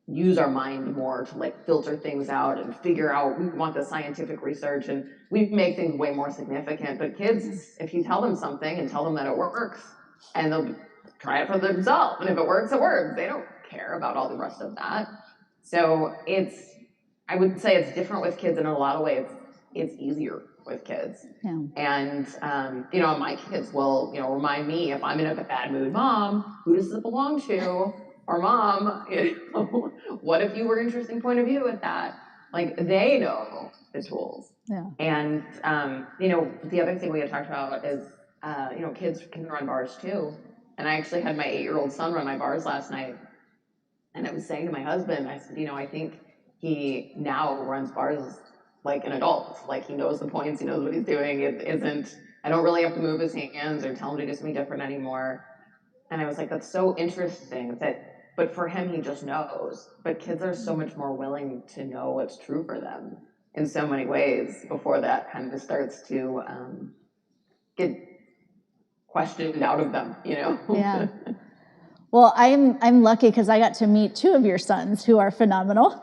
use our mind more to like filter things out and figure out, we want the scientific research, and we make things way more significant. But kids, if you tell them something and tell them that it works, and they'll try it for themselves, and if it works, it works. They don't care about all the rest of that. So I would say it's different with kids in a lot of ways. It's easier with kids. Yeah. And, my kids will, remind me if I'm in a bad mood, Mom, who does it belong to? Or Mom, what if you were an interesting point of view with that? Like, they know the tools. Yeah. And, the other thing we had talked about is, kids can run bars too. And I actually had my 8-year-old son run my bars last night. And I was saying to my husband, I said, I think he now runs bars like an adult. Like, he knows the points, he knows what he's doing. I don't really have to move his hands or tell him to do something different anymore. And I was like, that's so interesting but for him, he just knows. But kids are so much more willing to know what's true for them in so many ways before that kind of starts to get questioned out of them, Yeah. Well, I'm lucky because I got to meet 2 of your sons who are phenomenal.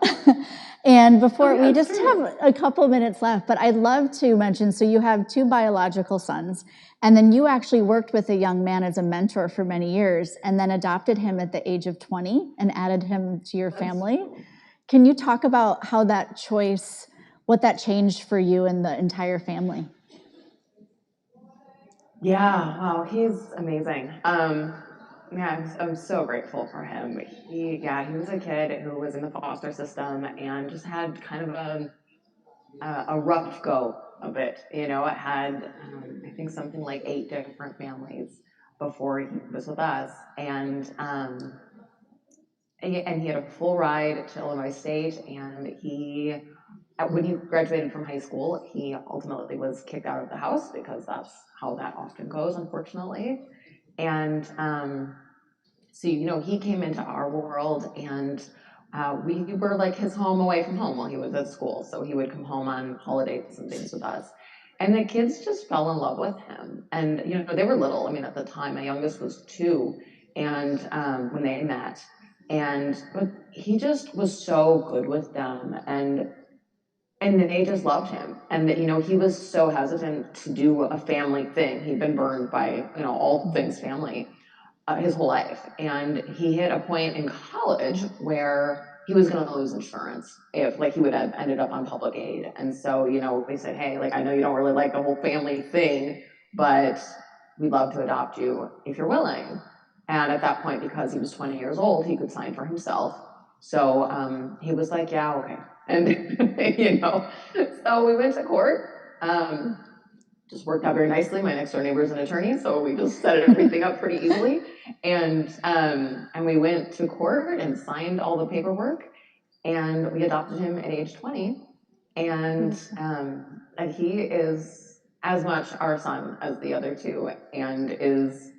And before we just have a couple minutes left, but I'd love to mention, so you have 2 biological sons, and then you actually worked with a young man as a mentor for many years, and then adopted him at the age of 20 and added him to your family. Can you talk about how that choice, what that changed for you and the entire family? Yeah, wow, he's amazing. I'm so grateful for him. He was a kid who was in the foster system and just had kind of a rough go of it. It had, I think, something like 8 different families before he was with us. And he had a full ride to Illinois State, and when he graduated from high school, he ultimately was kicked out of the house because that's how that often goes, unfortunately. And so, he came into our world, and we were like his home away from home while he was at school. So he would come home on holidays and things with us. And the kids just fell in love with him. And, they were little. At the time, my youngest was 2, and when they met. But he just was so good with them. And they just loved him. And, he was so hesitant to do a family thing. He'd been burned by, all things family his whole life. And he hit a point in college where he was going to lose insurance if, he would have ended up on public aid. And so, we said, hey, I know you don't really like the whole family thing, but we'd love to adopt you if you're willing. And at that point, because he was 20 years old, he could sign for himself. So he was like, yeah, okay. And, so we went to court. Just worked out very nicely. My next door neighbor is an attorney, so we just set everything up pretty easily. And we went to court and signed all the paperwork, and we adopted him at age 20. And he is as much our son as the other 2, and is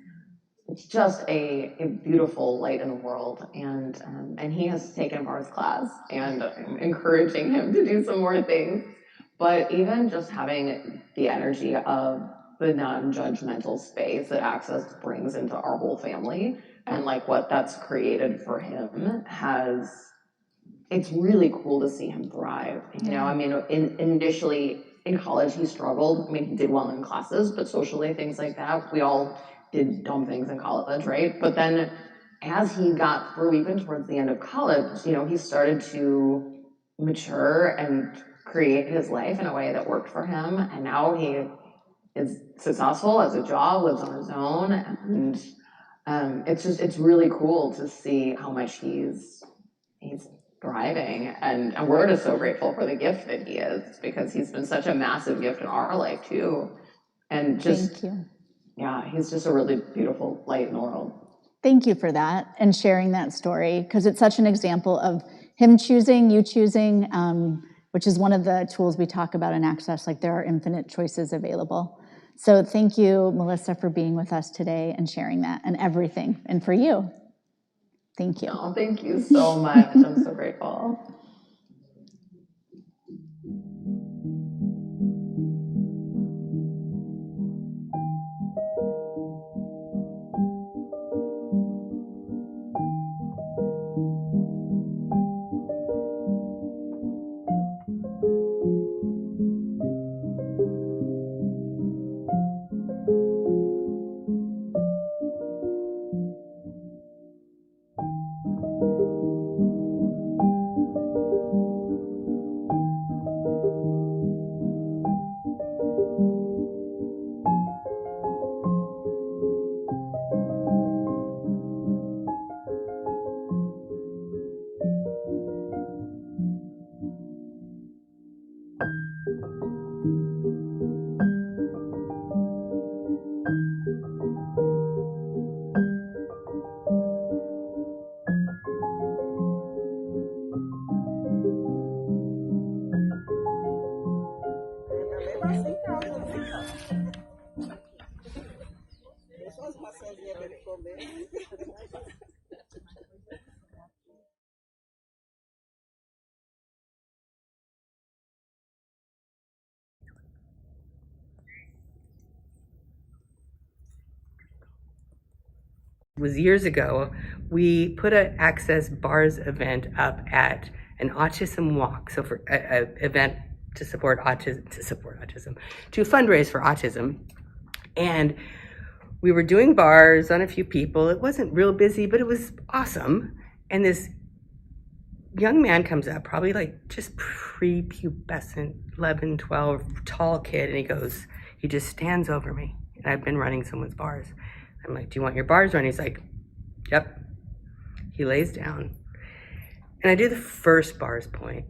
just a beautiful light in the world. And he has taken Bar's class, and I'm encouraging him to do some more things. But even just having the energy of the non-judgmental space that Access brings into our whole family, and what that's created for him, it's really cool to see him thrive. Initially in college he struggled. He did well in classes, but socially, things like that, we all did dumb things in college, right? But then as he got through, even towards the end of college, he started to mature and create his life in a way that worked for him. And now he is successful, has a job, lives on his own. And it's really cool to see how much he's thriving. And we're just so grateful for the gift that he is, because he's been such a massive gift in our life too. And just, Thank you. Yeah, he's just a really beautiful light in the world. Thank you for that and sharing that story, because it's such an example of him choosing, you choosing, which is one of the tools we talk about in Access, like there are infinite choices available. So thank you, Melissa, for being with us today and sharing that and everything. And for you, thank you. Oh, thank you so much. I'm so grateful. Was years ago, we put an Access Bars event up at an autism walk. So for an event to support autism, to fundraise for autism. And we were doing bars on a few people. It wasn't real busy, but it was awesome. And this young man comes up, probably like just prepubescent, 11, 12, tall kid. And he just stands over me. And I've been running someone's bars. I'm like, do you want your bars run? He's like, yep. He lays down. And I do the first bars point.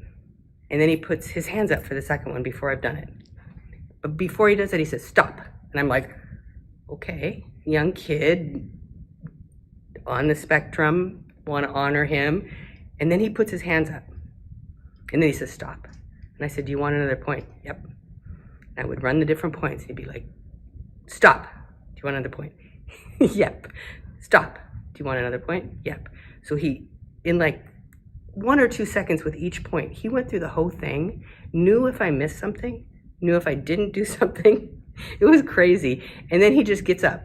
And then he puts his hands up for the second one before I've done it. But before he does it, he says, stop. And I'm like, okay, young kid on the spectrum, want to honor him. And then he puts his hands up. And then he says, stop. And I said, do you want another point? Yep. And I would run the different points. He'd be like, stop. Do you want another point? Yep. Stop. Do you want another point? Yep. So he, in like 1 or 2 seconds with each point, he went through the whole thing, knew if I missed something, knew if I didn't do something. It was crazy. And then he just gets up.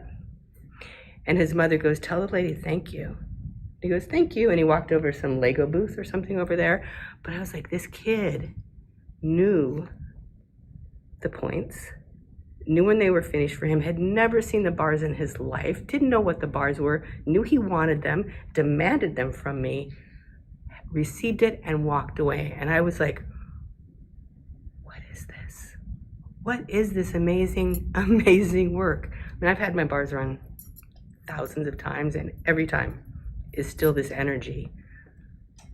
And his mother goes, tell the lady thank you. He goes, thank you. And he walked over to some Lego booth or something over there. But I was like, this kid knew the points, knew when they were finished for him, had never seen the bars in his life, didn't know what the bars were, knew he wanted them, demanded them from me, received it, and walked away. And I was like, what is this? What is this amazing, amazing work? I mean, I've had my bars run thousands of times, and every time is still this energy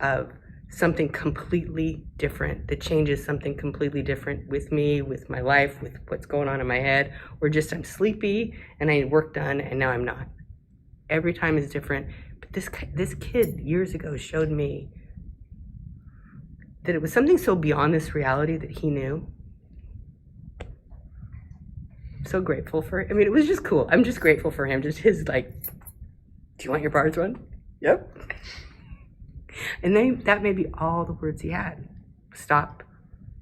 of something completely different that changes something completely different with me, with my life, with what's going on in my head, or just I'm sleepy and I need work done and now I'm not. Every time is different. But this kid years ago showed me that it was something so beyond this reality that he knew. So grateful for it. I mean, it was just cool. I'm just grateful for him. Just his like, do you want your bars run? Yep. And that may be all the words he had. Stop.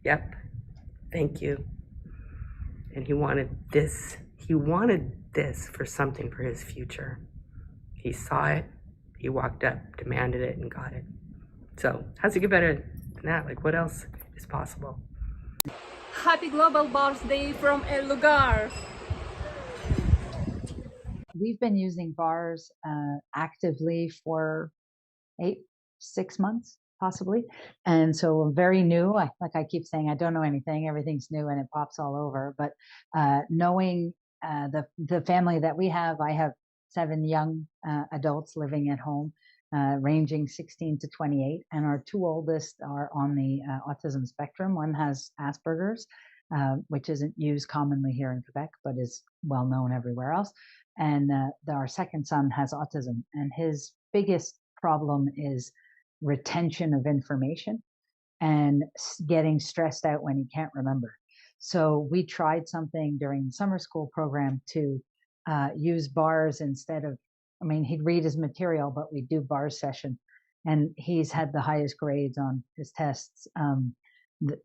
Yep. Thank you. And he wanted this. He wanted this for something for his future. He saw it. He walked up, demanded it, and got it. So how's it get better than that? Like, what else is possible? Happy Global Bars Day from El Lugar. We've been using bars actively for 6 months, possibly. And so I'm very new. Like I keep saying, I don't know anything. Everything's new and it pops all over. But knowing the family that we have, I have 7 young adults living at home, ranging 16 to 28. And our 2 oldest are on the autism spectrum. One has Asperger's, which isn't used commonly here in Quebec, but is well known everywhere else. And our second son has autism, and his biggest problem is retention of information and getting stressed out when he can't remember. So we tried something during the summer school program to use bars instead of, I mean, he'd read his material, but we'd do bars session. And he's had the highest grades on his tests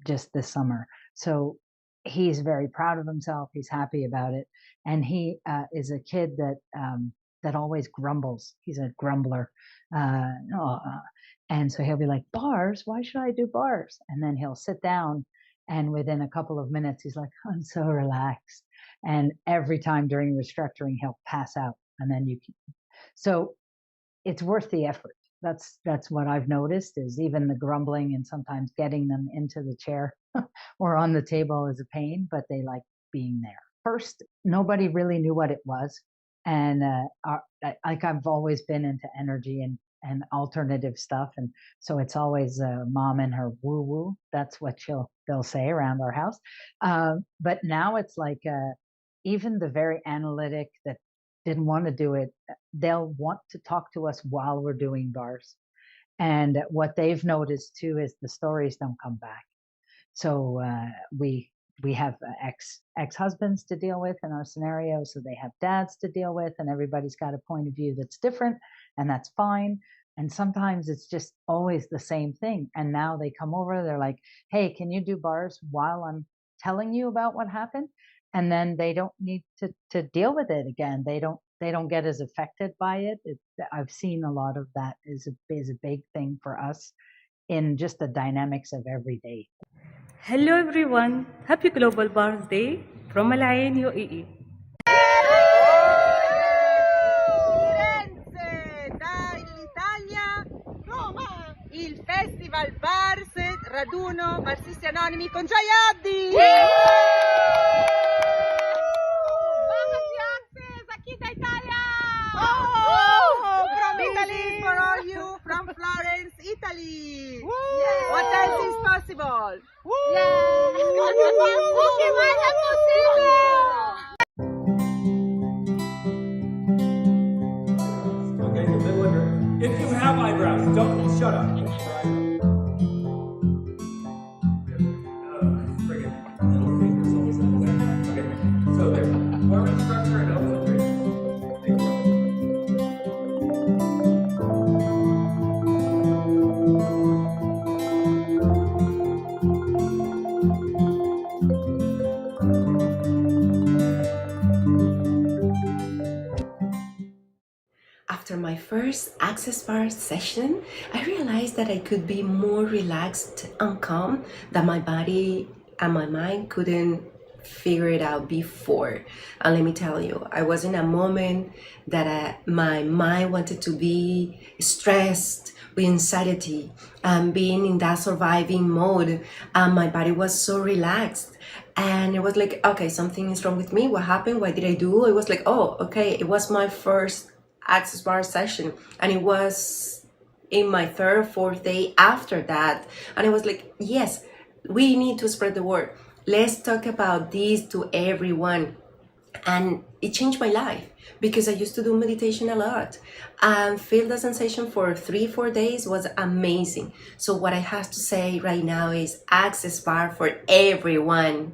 just this summer. So he's very proud of himself. He's happy about it. And he is a kid that always grumbles. He's a grumbler. And so he'll be like, bars? Why should I do bars? And then he'll sit down, and within a couple of minutes, he's like, I'm so relaxed. And every time during restructuring, he'll pass out. And then so it's worth the effort. That's what I've noticed, is even the grumbling and sometimes getting them into the chair or on the table is a pain, but they like being there. First, nobody really knew what it was. And like I've always been into energy and alternative stuff. And so it's always mom and her woo-woo. That's what they'll say around our house. But now it's like even the very analytic that didn't want to do it, they'll want to talk to us while we're doing bars. And what they've noticed too is the stories don't come back. So we have ex-husbands to deal with in our scenario, so they have dads to deal with, and everybody's got a point of view that's different, and that's fine. And sometimes it's just always the same thing. And now they come over, they're like, hey, can you do bars while I'm telling you about what happened? And then they don't need to deal with it again. They don't get as affected by it. I've seen a lot of that is a big thing for us in just the dynamics of every day. Hello everyone, happy Global Bars Day from Malayan, UAE. Roma, il Festival Bars, raduno barsisti anonimi con Gioia Abdi! Bahagia Access, aquí da Italia! From Italy for all you, from Florence, Italy! What else is possible? ¿Qué más es posible? Okay, the middle of your, if you have eyebrows, don't shut up. Little fingers always in the way. Okay, so there. Form structure and output rate. After my first Access Bar session, I realized that I could be more relaxed and calm, that my body and my mind couldn't figure it out before. And let me tell you, I was in a moment that my mind wanted to be stressed with anxiety and being in that surviving mode, and my body was so relaxed. And it was like, okay, something is wrong with me. What happened? What did I do? It was like, oh, okay, it was my first Access Bar session, and it was in my third or fourth day after that, and it was like, yes, we need to spread the word. Let's talk about this to everyone. And it changed my life, because I used to do meditation a lot and feel the sensation for 3-4 days was amazing. So what I have to say right now is Access Bar for everyone.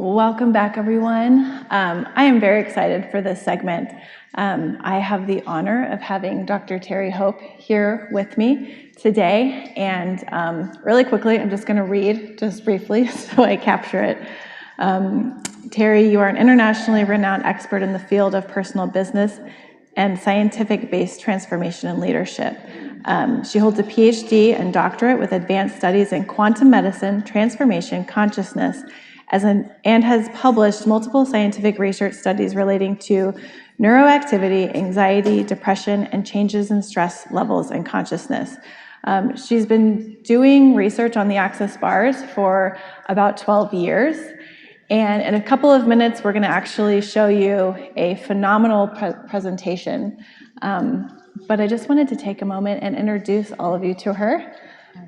Welcome back, everyone. I am very excited for this segment. I have the honor of having Dr. Terry Hope here with me today. And really quickly, I'm just going to read just briefly so I capture it. Terry, you are an internationally renowned expert in the field of personal business and scientific-based transformation and leadership. She holds a PhD and doctorate with advanced studies in quantum medicine, transformation, consciousness, and has published multiple scientific research studies relating to neuroactivity, anxiety, depression, and changes in stress levels and consciousness. She's been doing research on the access bars for about 12 years. And in a couple of minutes, we're going to actually show you a phenomenal presentation. But I just wanted to take a moment and introduce all of you to her,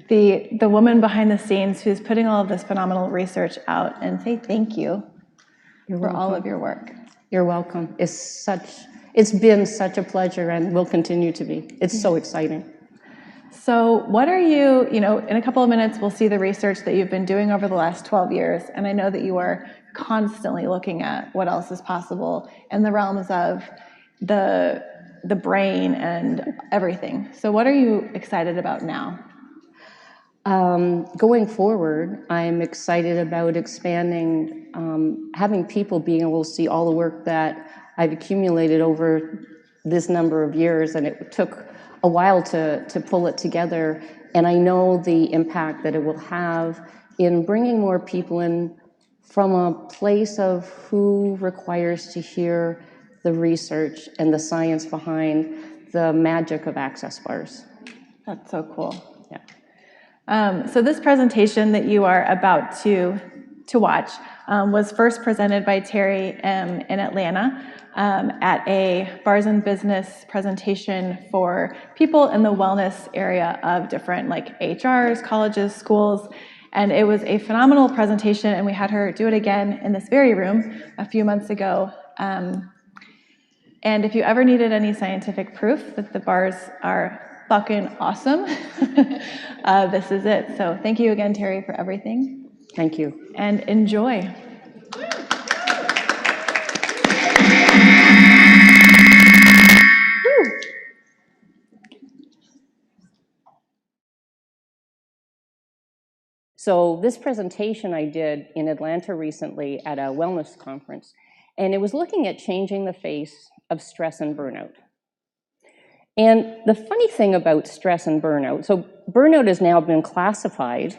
the woman behind the scenes who's putting all of this phenomenal research out, and say thank you for all of your work. You're welcome. It's been such a pleasure and will continue to be. It's so exciting. So what are you, in a couple of minutes, we'll see the research that you've been doing over the last 12 years, and I know that you are constantly looking at what else is possible in the realms of the brain and everything. So what are you excited about now? Going forward, I'm excited about expanding, having people being able to see all the work that I've accumulated over this number of years, and it took a while to pull it together. And I know the impact that it will have in bringing more people in from a place of who requires to hear the research and the science behind the magic of access bars. That's so cool. Yeah. So this presentation that you are about to watch was first presented by Terry in Atlanta at a Bars and Business presentation for people in the wellness area of different HRs, colleges, schools. And it was a phenomenal presentation, and we had her do it again in this very room a few months ago. And if you ever needed any scientific proof that the bars are fucking awesome, this is it. So thank you again, Terry, for everything. Thank you. And enjoy. So this presentation I did in Atlanta recently at a wellness conference, and it was looking at changing the face of stress and burnout. And the funny thing about stress and burnout, so burnout has now been classified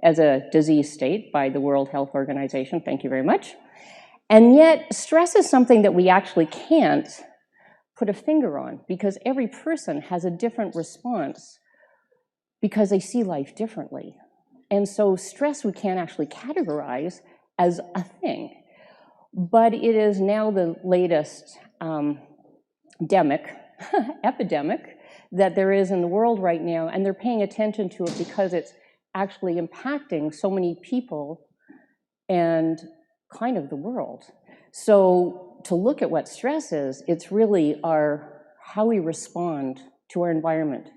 as a disease state by the World Health Organization, thank you very much. And yet stress is something that we actually can't put a finger on because every person has a different response because they see life differently. And so stress we can't actually categorize as a thing. But it is now the latest epidemic that there is in the world right now, and they're paying attention to it because it's actually impacting so many people and kind of the world. So to look at what stress is, it's really how we respond to our environment,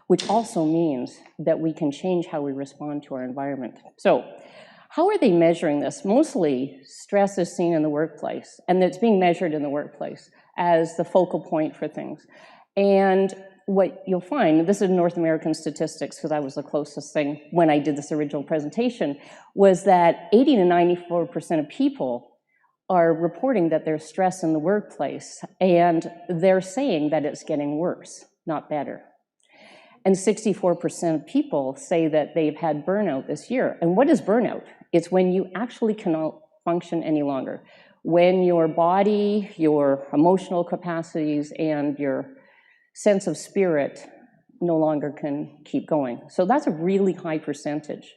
which also means that we can change how we respond to our environment. So how are they measuring this? Mostly stress is seen in the workplace, and it's being measured in the workplace as the focal point for things. And what you'll find, this is North American statistics because that was the closest thing when I did this original presentation, was that 80 to 94% of people are reporting that there's stress in the workplace, and they're saying that it's getting worse, not better. And 64% of people say that they've had burnout this year. And what is burnout? It's when you actually cannot function any longer. When your body, your emotional capacities, and your sense of spirit no longer can keep going. So that's a really high percentage.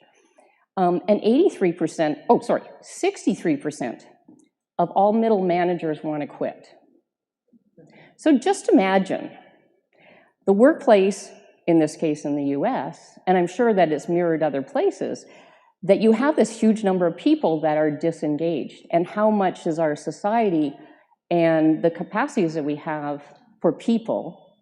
And 63% of all middle managers want to quit. So just imagine the workplace, in this case in the US, and I'm sure that it's mirrored other places, that you have this huge number of people that are disengaged, and how much is our society and the capacities that we have for people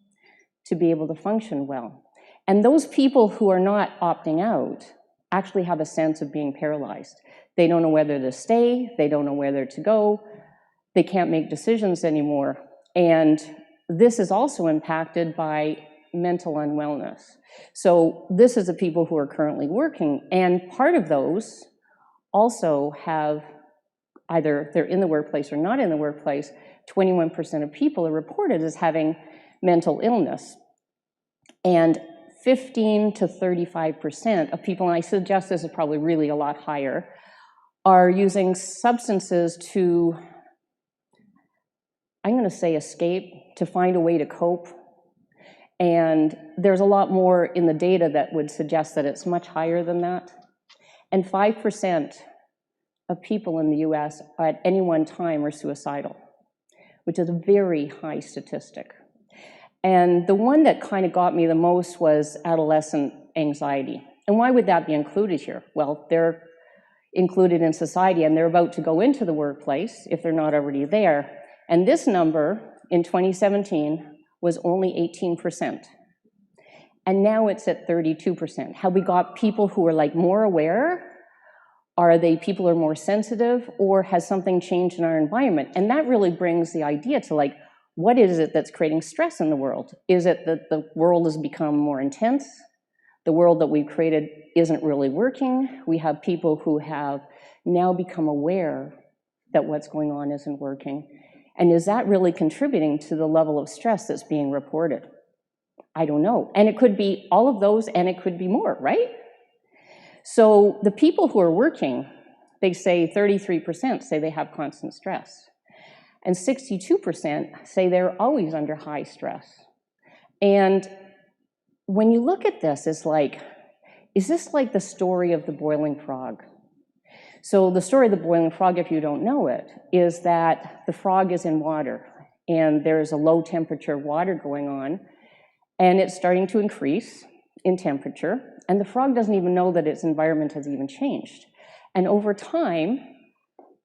to be able to function well. And those people who are not opting out actually have a sense of being paralyzed. They don't know whether to stay, they don't know whether to go, they can't make decisions anymore. And this is also impacted by mental unwellness. So this is the people who are currently working, and part of those also have, either they're in the workplace or not in the workplace, 21% of people are reported as having mental illness. And 15 to 35% of people, and I suggest this is probably really a lot higher, are using substances to, I'm going to say escape, to find a way to cope. And there's a lot more in the data that would suggest that it's much higher than that. And 5% of people in the US at any one time are suicidal, which is a very high statistic. And the one that kind of got me the most was adolescent anxiety. And why would that be included here? Well, they're included in society and they're about to go into the workplace if they're not already there. And this number in 2017 was only 18%. And now it's at 32%. Have we got people who are like more aware? Are they people who are more sensitive, or has something changed in our environment? And that really brings the idea to like, what is it that's creating stress in the world? Is it that the world has become more intense? The world that we've created isn't really working. We have people who have now become aware that what's going on isn't working. And is that really contributing to the level of stress that's being reported? I don't know. And it could be all of those, and it could be more, right? So the people who are working, they say 33% say they have constant stress. And 62% say they're always under high stress. And when you look at this, it's like, is this like the story of the boiling frog? So the story of the boiling frog, if you don't know it, is that the frog is in water, and there's a low temperature water going on, and it's starting to increase in temperature, and the frog doesn't even know that its environment has even changed. And over time,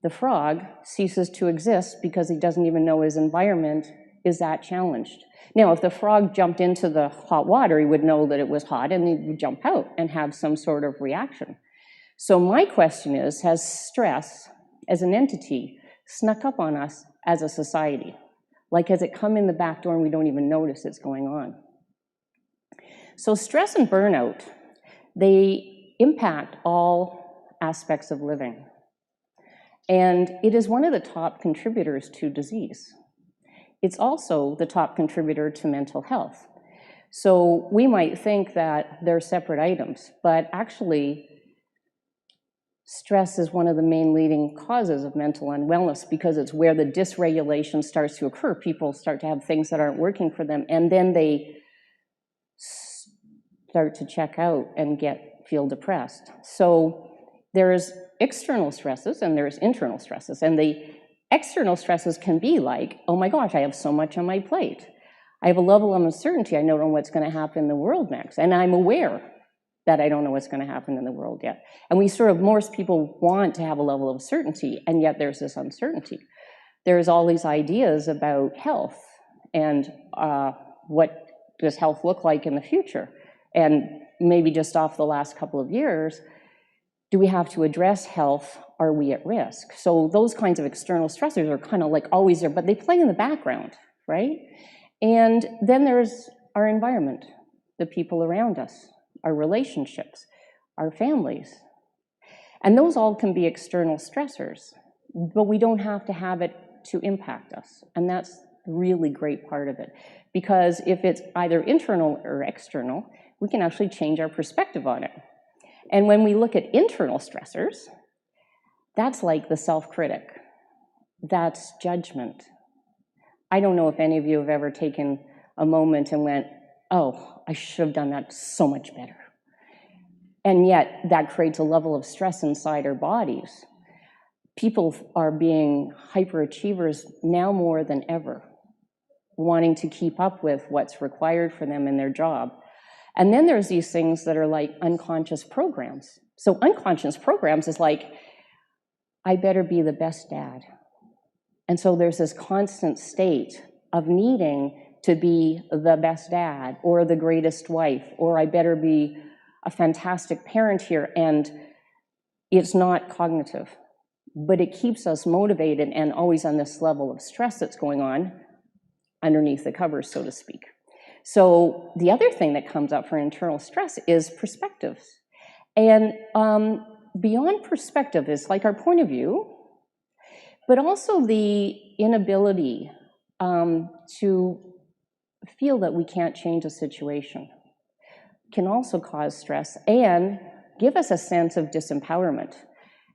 the frog ceases to exist because he doesn't even know his environment is that challenged. Now, if the frog jumped into the hot water, he would know that it was hot, and he would jump out and have some sort of reaction. So my question is, has stress as an entity snuck up on us as a society? Like, has it come in the back door and we don't even notice it's going on? So stress and burnout, they impact all aspects of living. And it is one of the top contributors to disease. It's also the top contributor to mental health. So we might think that they're separate items, but actually, stress is one of the main leading causes of mental unwellness because it's where the dysregulation starts to occur. People start to have things that aren't working for them, and then they start to check out and feel depressed. So there's external stresses and there's internal stresses. And the external stresses can be like, oh my gosh, I have so much on my plate. I have a level of uncertainty. I don't know what's going to happen in the world next. And I'm aware that I don't know what's going to happen in the world yet. And most people want to have a level of certainty, and yet there's this uncertainty. There's all these ideas about health and what does health look like in the future. And maybe just off the last couple of years, do we have to address health? Are we at risk? So those kinds of external stressors are kind of like always there, but they play in the background, right? And then there's our environment, the people around us, our relationships, our families. And those all can be external stressors, but we don't have to have it to impact us. And that's the really great part of it. because if it's either internal or external, we can actually change our perspective on it. And when we look at internal stressors, that's like the self-critic. That's judgment. I don't know if any of you have ever taken a moment and went, oh, I should have done that so much better. And yet that creates a level of stress inside our bodies. People are being hyperachievers now more than ever, wanting to keep up with what's required for them in their job. And then there's these things that are like unconscious programs. So unconscious programs is like, I better be the best dad. And so there's this constant state of needing to be the best dad or the greatest wife, or I better be a fantastic parent here. And it's not cognitive, but it keeps us motivated and always on this level of stress that's going on underneath the covers, so to speak. So the other thing that comes up for internal stress is perspectives. And beyond perspective is like our point of view, but also the inability to feel that we can't change a situation can also cause stress and give us a sense of disempowerment.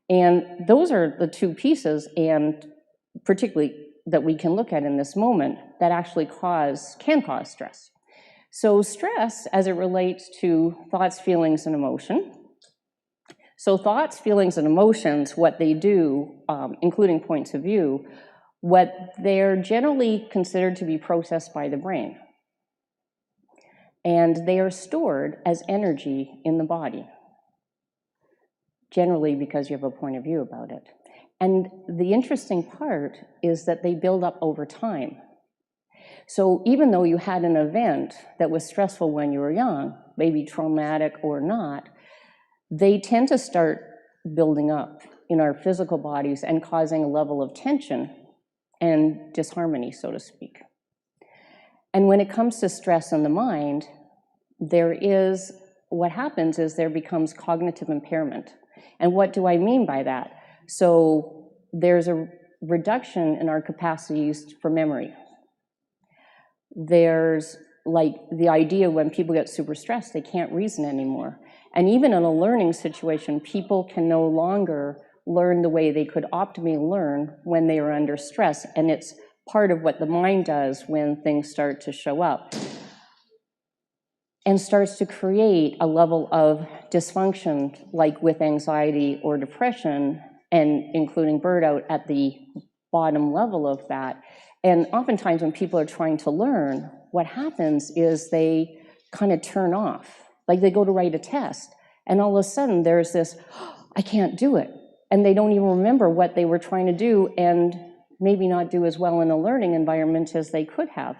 And those are the two pieces, and particularly that we can look at in this moment, that actually can cause stress. So stress as it relates to thoughts, feelings, and emotion. So thoughts, feelings, and emotions, what they do, including points of view, what they're generally considered to be processed by the brain. And they are stored as energy in the body, generally because you have a point of view about it. And the interesting part is that they build up over time. So even though you had an event that was stressful when you were young, maybe traumatic or not, they tend to start building up in our physical bodies and causing a level of tension and disharmony, so to speak. And when it comes to stress in the mind, what happens is there becomes cognitive impairment. And what do I mean by that? So there's a reduction in our capacities for memory. There's like the idea when people get super stressed, they can't reason anymore. And even in a learning situation, people can no longer learn the way they could optimally learn when they are under stress. And it's part of what the mind does when things start to show up, and starts to create a level of dysfunction, like with anxiety or depression, and including burnout at the bottom level of that. And oftentimes when people are trying to learn, what happens is they kind of turn off. Like they go to write a test, and all of a sudden there's this, I can't do it. And they don't even remember what they were trying to do, and maybe not do as well in a learning environment as they could have.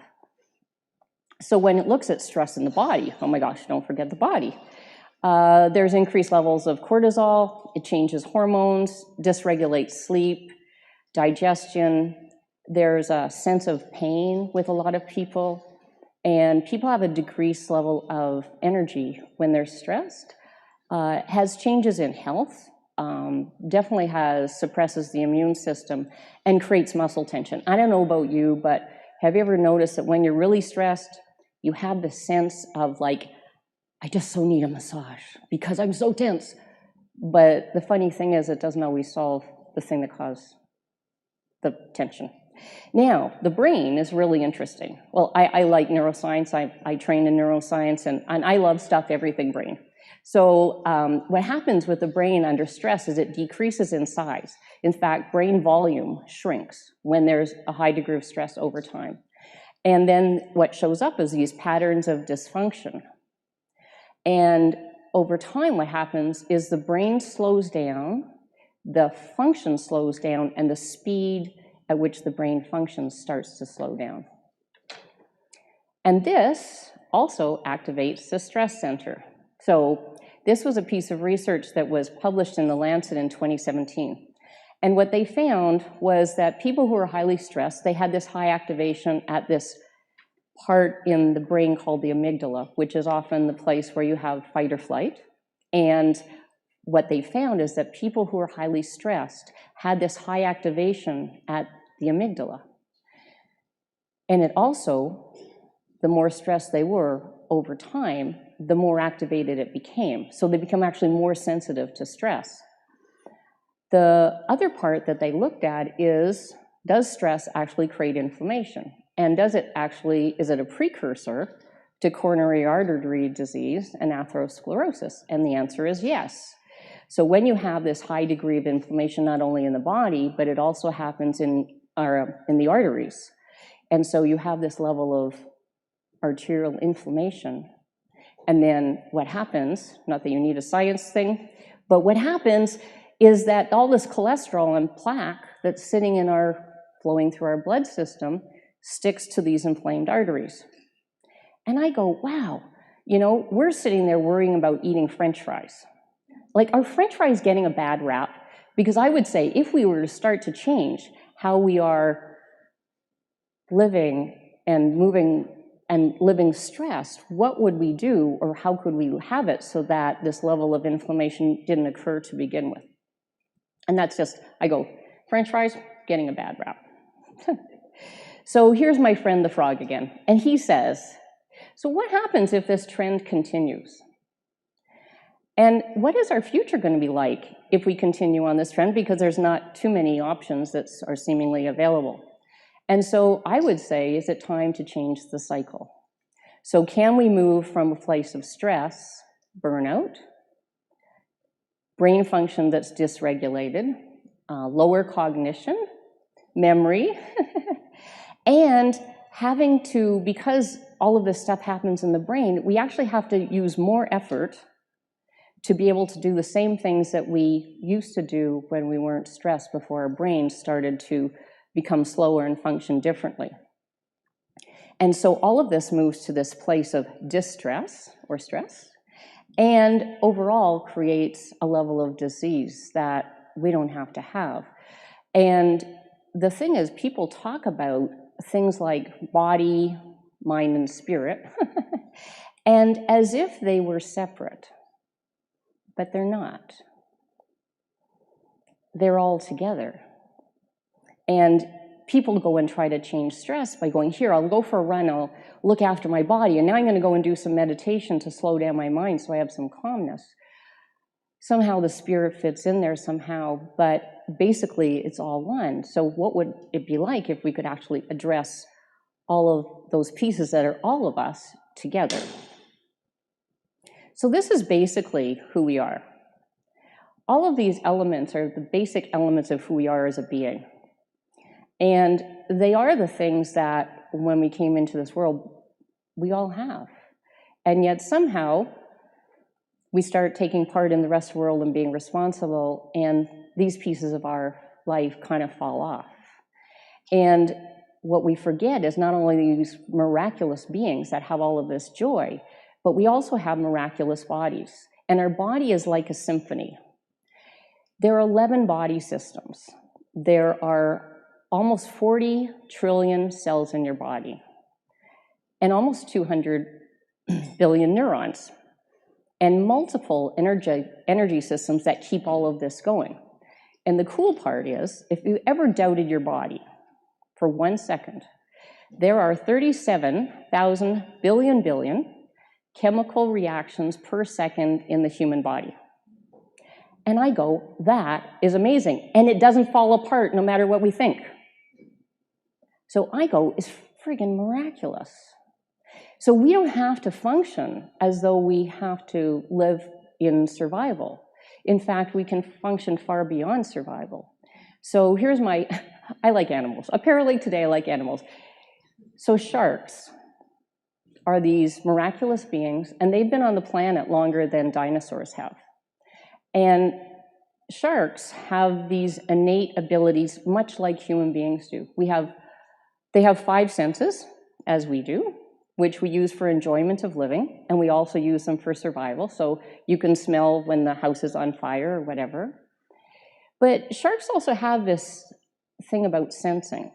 So when it looks at stress in the body, oh my gosh, don't forget the body. There's increased levels of cortisol, it changes hormones, dysregulates sleep, digestion. There's a sense of pain with a lot of people, and people have a decreased level of energy when they're stressed. Has changes in health, definitely suppresses the immune system and creates muscle tension. I don't know about you, but have you ever noticed that when you're really stressed, you have the sense of like, I just so need a massage because I'm so tense. But the funny thing is it doesn't always solve the thing that caused the tension. Now, the brain is really interesting. Well, I like neuroscience. I trained in neuroscience, and I love stuff, everything brain. So what happens with the brain under stress is it decreases in size. In fact, brain volume shrinks when there's a high degree of stress over time. And then what shows up is these patterns of dysfunction. And over time, what happens is the brain slows down, the function slows down, and the speed at which the brain functions starts to slow down. And this also activates the stress center. So this was a piece of research that was published in The Lancet in 2017. And what they found was that people who were highly stressed, they had this high activation at this part in the brain called the amygdala, which is often the place where you have fight or flight. And what they found is that people who were highly stressed had this high activation at the amygdala. And it also the more stressed they were over time, the more activated it became. So they become actually more sensitive to stress. The other part that they looked at is, does stress actually create inflammation? And is it a precursor to coronary artery disease and atherosclerosis? And the answer is yes. So when you have this high degree of inflammation, not only in the body, but it also happens in the arteries. And so you have this level of arterial inflammation. And then what happens, not that you need a science thing, but what happens is that all this cholesterol and plaque that's flowing through our blood system sticks to these inflamed arteries. And I go, wow, we're sitting there worrying about eating French fries. Like, are French fries getting a bad rap? Because I would say if we were to start to change how we are living and moving and living stressed, what would we do, or how could we have it so that this level of inflammation didn't occur to begin with? And that's just, I go, French fries, getting a bad rap. So here's my friend the frog again, and he says, so what happens if this trend continues? And what is our future going to be like if we continue on this trend? Because there's not too many options that are seemingly available. And so I would say, is it time to change the cycle? So can we move from a place of stress, burnout, brain function that's dysregulated, lower cognition, memory, and having to, because all of this stuff happens in the brain, we actually have to use more effort to be able to do the same things that we used to do when we weren't stressed, before our brains started to become slower and function differently. And so all of this moves to this place of distress or stress, and overall creates a level of disease that we don't have to have. And the thing is, people talk about things like body, mind, and spirit, and as if they were separate, but they're not. They're all together. And people go and try to change stress by going, here, I'll go for a run, I'll look after my body, and now I'm going to go and do some meditation to slow down my mind so I have some calmness. Somehow the spirit fits in there somehow, but basically it's all one. So what would it be like if we could actually address all of those pieces that are all of us together? So this is basically who we are. All of these elements are the basic elements of who we are as a being. And they are the things that, when we came into this world, we all have. And yet somehow, we start taking part in the rest of the world and being responsible, and these pieces of our life kind of fall off. And what we forget is not only these miraculous beings that have all of this joy, but we also have miraculous bodies. And our body is like a symphony. There are 11 body systems. There are almost 40 trillion cells in your body, and almost 200 billion neurons, and multiple energy systems that keep all of this going. And the cool part is, if you ever doubted your body for 1 second, there are 37,000 billion chemical reactions per second in the human body. And I go, that is amazing. And it doesn't fall apart no matter what we think. So I go, it's friggin' miraculous. So we don't have to function as though we have to live in survival. In fact, we can function far beyond survival. So here's I like animals. Apparently today I like animals. So sharks are these miraculous beings, and they've been on the planet longer than dinosaurs have. And sharks have these innate abilities, much like human beings do. They have 5 senses, as we do, which we use for enjoyment of living, and we also use them for survival. So you can smell when the house is on fire or whatever. But sharks also have this thing about sensing.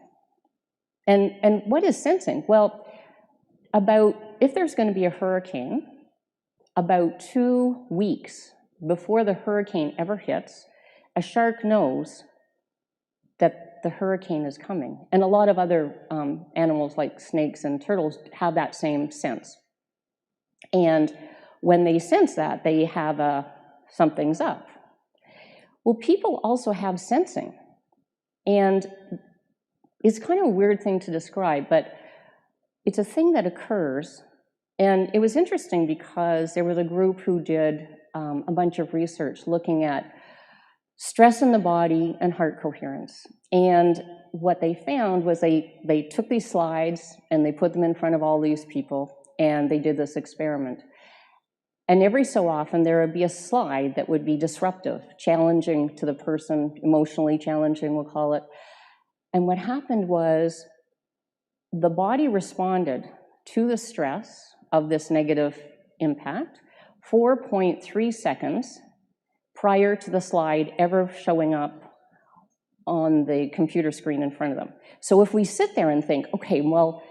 And what is sensing? Well, if there's going to be a hurricane, about 2 weeks before the hurricane ever hits, a shark knows that the hurricane is coming. And a lot of other animals like snakes and turtles have that same sense. And when they sense that, they have a something's up. Well, people also have sensing. And it's kind of a weird thing to describe, but it's a thing that occurs. And it was interesting because there was a group who did a bunch of research looking at stress in the body and heart coherence. And what they found was they took these slides and they put them in front of all these people, and they did this experiment. And every so often there would be a slide that would be disruptive, challenging to the person, emotionally challenging, we'll call it. And what happened was the body responded to the stress of this negative impact 4.3 seconds prior to the slide ever showing up on the computer screen in front of them. So if we sit there and think, okay, well,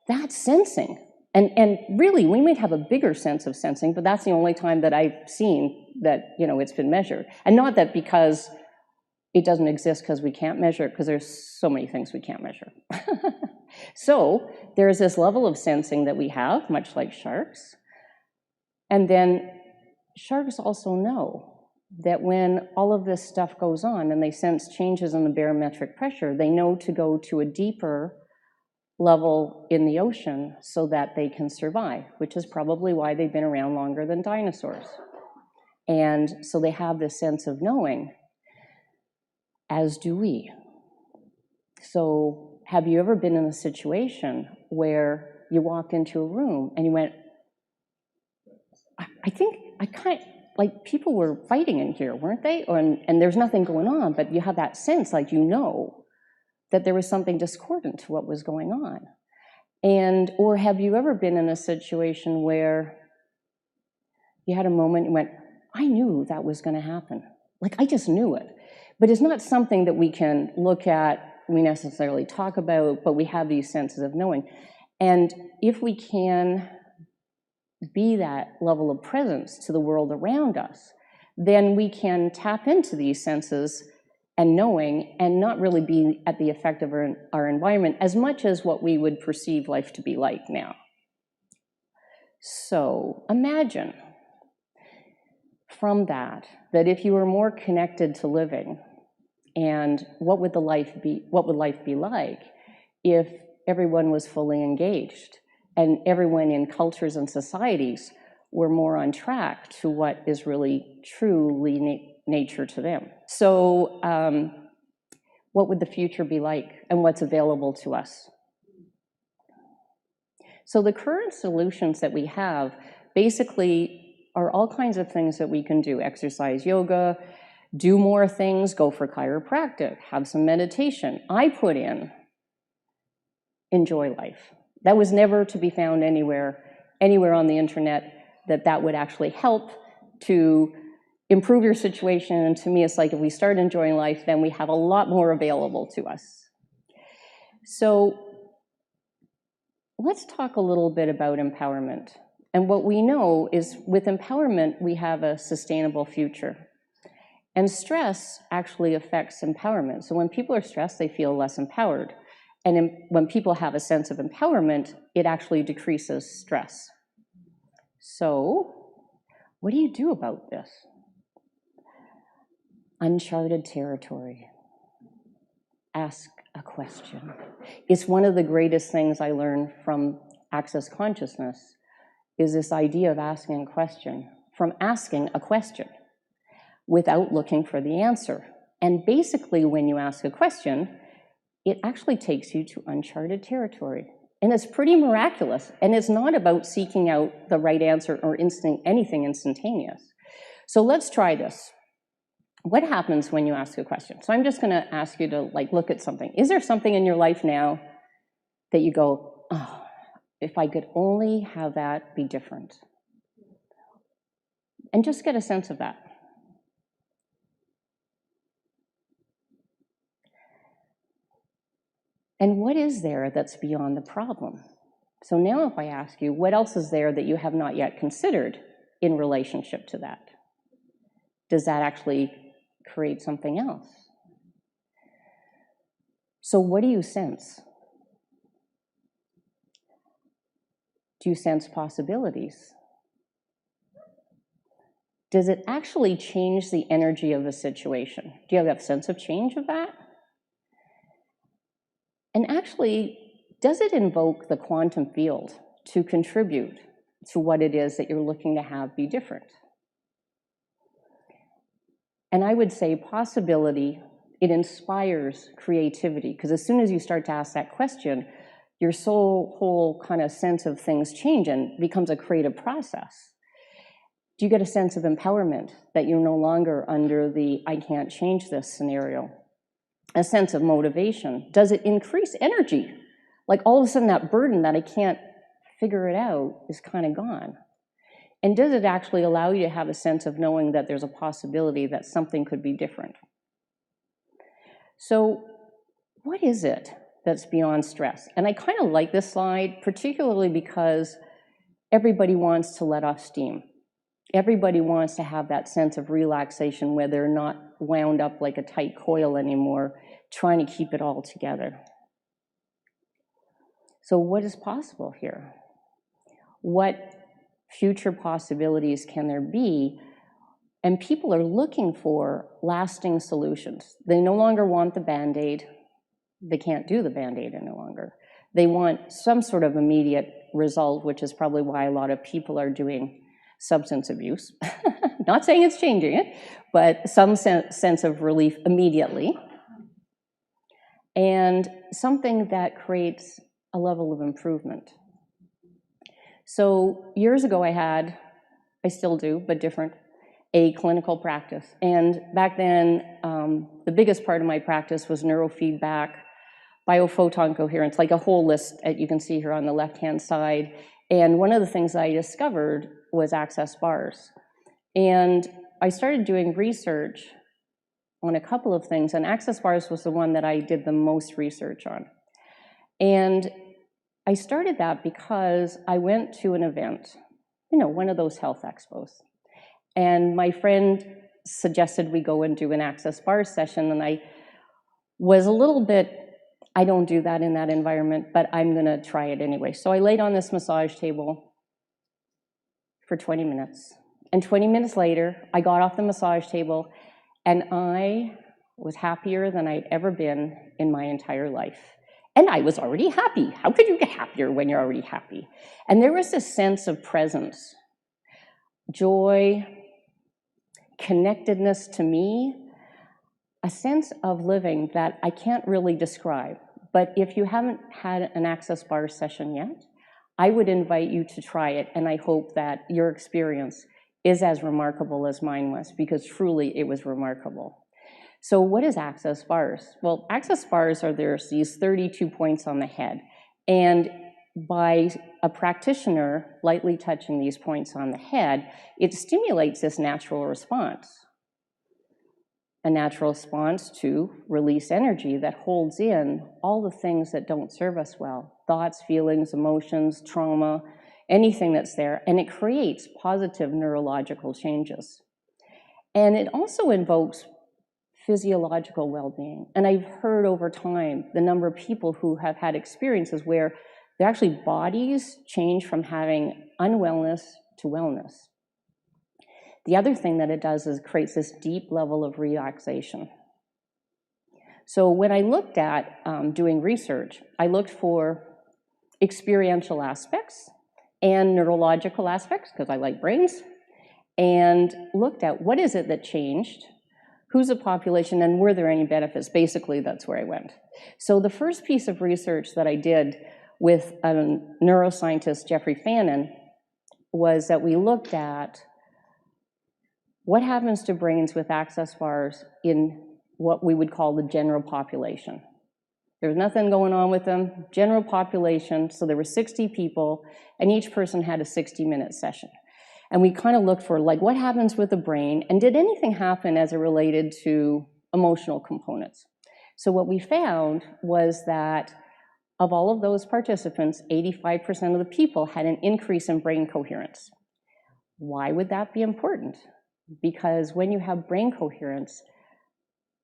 that's sensing. And really, we might have a bigger sense of sensing, but that's the only time that I've seen that, you know, it's been measured. And not that because it doesn't exist because we can't measure it, because there's so many things we can't measure. So there's this level of sensing that we have, much like sharks. And then sharks also know that when all of this stuff goes on and they sense changes in the barometric pressure, they know to go to a deeper level in the ocean so that they can survive, which is probably why they've been around longer than dinosaurs. And so they have this sense of knowing, as do we. So have you ever been in a situation where you walked into a room and you went, I think I kind of, like people were fighting in here, weren't they? And there's nothing going on, but you have that sense, like you know, that there was something discordant to what was going on. And, or have you ever been in a situation where you had a moment and went, I knew that was going to happen. Like, I just knew it. But it's not something that we can look at, we necessarily talk about, but we have these senses of knowing. And if we can be that level of presence to the world around us, then we can tap into these senses and knowing, and not really be at the effect of our environment as much as what we would perceive life to be like now. So imagine from that if you were more connected to living, and what would life be like if everyone was fully engaged and everyone in cultures and societies were more on track to what is really truly nature to them. So what would the future be like, and what's available to us? So the current solutions that we have basically are all kinds of things that we can do. Exercise, yoga, do more things, go for chiropractic, have some meditation. I put in enjoy life. That was never to be found anywhere on the internet that would actually help to improve your situation. And to me, it's like if we start enjoying life, then we have a lot more available to us. So let's talk a little bit about empowerment. And what we know is with empowerment, we have a sustainable future. And stress actually affects empowerment. So when people are stressed, they feel less empowered. And when people have a sense of empowerment, it actually decreases stress. So what do you do about this? Uncharted territory. Ask a question. It's one of the greatest things I learned from Access Consciousness, is this idea of asking a question, from asking a question without looking for the answer. And basically, when you ask a question, it actually takes you to uncharted territory. And it's pretty miraculous. And it's not about seeking out the right answer or anything instantaneous. So let's try this. What happens when you ask a question? So I'm just going to ask you to look at something. Is there something in your life now that you go, oh, if I could only have that be different? And just get a sense of that. And what is there that's beyond the problem? So now if I ask you, what else is there that you have not yet considered in relationship to that? Does that actually create something else? So what do you sense? Do you sense possibilities? Does it actually change the energy of a situation? Do you have that sense of change of that? And actually, does it invoke the quantum field to contribute to what it is that you're looking to have be different? And I would say possibility, it inspires creativity, because as soon as you start to ask that question, your whole kind of sense of things change and becomes a creative process. Do you get a sense of empowerment that you're no longer under the I can't change this scenario? A sense of motivation. Does it increase energy? Like all of a sudden that burden that I can't figure it out is kind of gone. And does it actually allow you to have a sense of knowing that there's a possibility that something could be different? So what is it that's beyond stress? And I kind of like this slide, particularly because everybody wants to let off steam. Everybody wants to have that sense of relaxation where they're not wound up like a tight coil anymore, trying to keep it all together. So what is possible here? What future possibilities can there be? And people are looking for lasting solutions. They no longer want the Band-Aid. They can't do the Band-Aid any longer. They want some sort of immediate result, which is probably why a lot of people are doing substance abuse. Not saying it's changing it, but some sense of relief immediately. And something that creates a level of improvement. So years ago I still do, but different, a clinical practice. And back then, the biggest part of my practice was neurofeedback, biophoton coherence, like a whole list that you can see here on the left-hand side. And one of the things I discovered was access bars. And I started doing research on a couple of things, and access bars was the one that I did the most research on. And I started that because I went to an event, one of those health expos. And my friend suggested we go and do an access bar session, and I was a little bit, I don't do that in that environment, but I'm gonna try it anyway. So I laid on this massage table for 20 minutes. And 20 minutes later, I got off the massage table, and I was happier than I'd ever been in my entire life. And I was already happy. How could you get happier when you're already happy? And there was this sense of presence, joy, connectedness to me, a sense of living that I can't really describe. But if you haven't had an access bar session yet, I would invite you to try it, and I hope that your experience is as remarkable as mine was, because truly it was remarkable. So what is access bars? Well, access bars are there's these 32 points on the head, and by a practitioner lightly touching these points on the head, it stimulates this natural response. A natural response to release energy that holds in all the things that don't serve us well, thoughts, feelings, emotions, trauma, anything that's there, and it creates positive neurological changes. And it also invokes physiological well-being. And I've heard over time the number of people who have had experiences where their actually bodies change from having unwellness to wellness. The other thing that it does is creates this deep level of relaxation. So when I looked at doing research, I looked for experiential aspects and neurological aspects, because I like brains, and looked at what is it that changed, who's the population, and were there any benefits? Basically, that's where I went. So the first piece of research that I did with a neuroscientist, Jeffrey Fannin, was that we looked at what happens to brains with access bars in what we would call the general population. There was nothing going on with them, general population, so there were 60 people, and each person had a 60-minute session. And we kind of looked for, like, what happens with the brain, and did anything happen as it related to emotional components? So what we found was that of all of those participants, 85% of the people had an increase in brain coherence. Why would that be important? Because when you have brain coherence,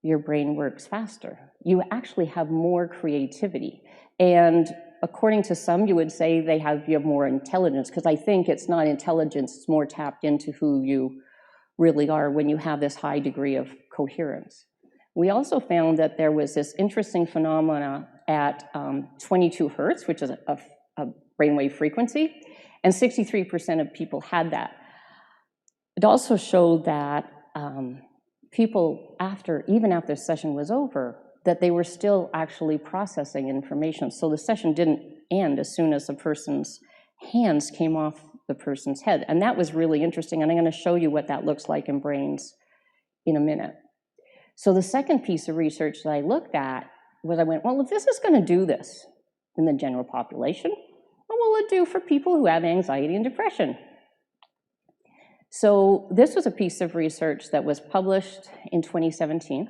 your brain works faster. You actually have more creativity. And according to some, you would say you have more intelligence, because I think it's not intelligence, it's more tapped into who you really are when you have this high degree of coherence. We also found that there was this interesting phenomena at 22 hertz, which is a brainwave frequency, and 63% of people had that. It also showed that people, even after the session was over, that they were still actually processing information. So the session didn't end as soon as the person's hands came off the person's head. And that was really interesting, and I'm going to show you what that looks like in brains in a minute. So the second piece of research that I looked at was, I went, well, if this is going to do this in the general population, what will it do for people who have anxiety and depression? So this was a piece of research that was published in 2017,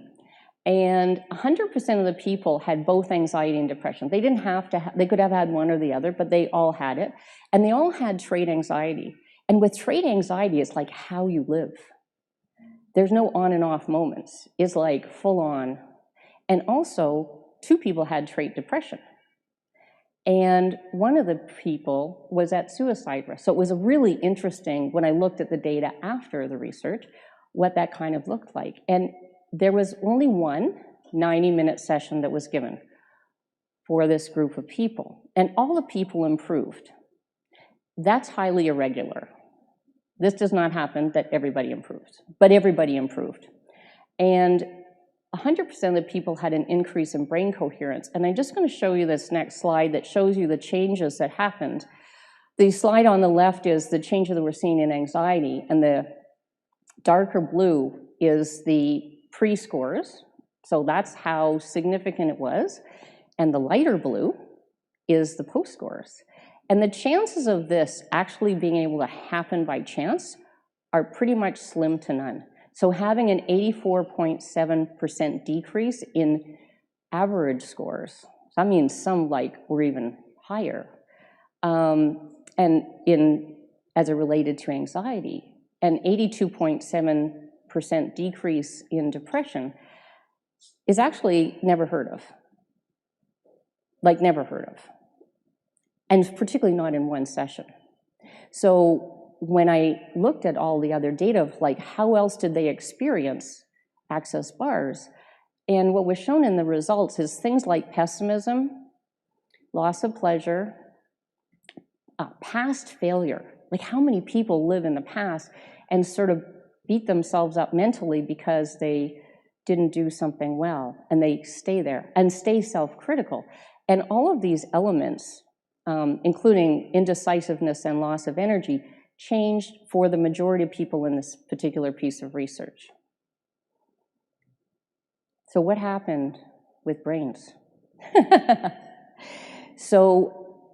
and 100% of the people had both anxiety and depression. They didn't have to, they could have had one or the other, but they all had it, and they all had trait anxiety. And with trait anxiety, it's like how you live. There's no on and off moments. It's like full on. And also, 2 people had trait depression. And one of the people was at suicide risk. So it was really interesting when I looked at the data after the research, what that kind of looked like. And there was only one 90-minute session that was given for this group of people. And all the people improved. That's highly irregular. This does not happen that everybody improves, but everybody improved. And 100% of the people had an increase in brain coherence. And I'm just going to show you this next slide that shows you the changes that happened. The slide on the left is the changes that we're seeing in anxiety, and the darker blue is the pre-scores. So that's how significant it was. And the lighter blue is the post-scores. And the chances of this actually being able to happen by chance are pretty much slim to none. So having an 84.7% decrease in average scores, that means some were even higher, and as it related to anxiety, an 82.7% decrease in depression is actually never heard of. Never heard of. And particularly not in one session. So when I looked at all the other data of how else did they experience access bars, and what was shown in the results is things like pessimism, loss of pleasure, past failure. How many people live in the past and sort of beat themselves up mentally because they didn't do something well, and they stay there and stay self-critical. And all of these elements, including indecisiveness and loss of energy, changed for the majority of people in this particular piece of research. So what happened with brains? So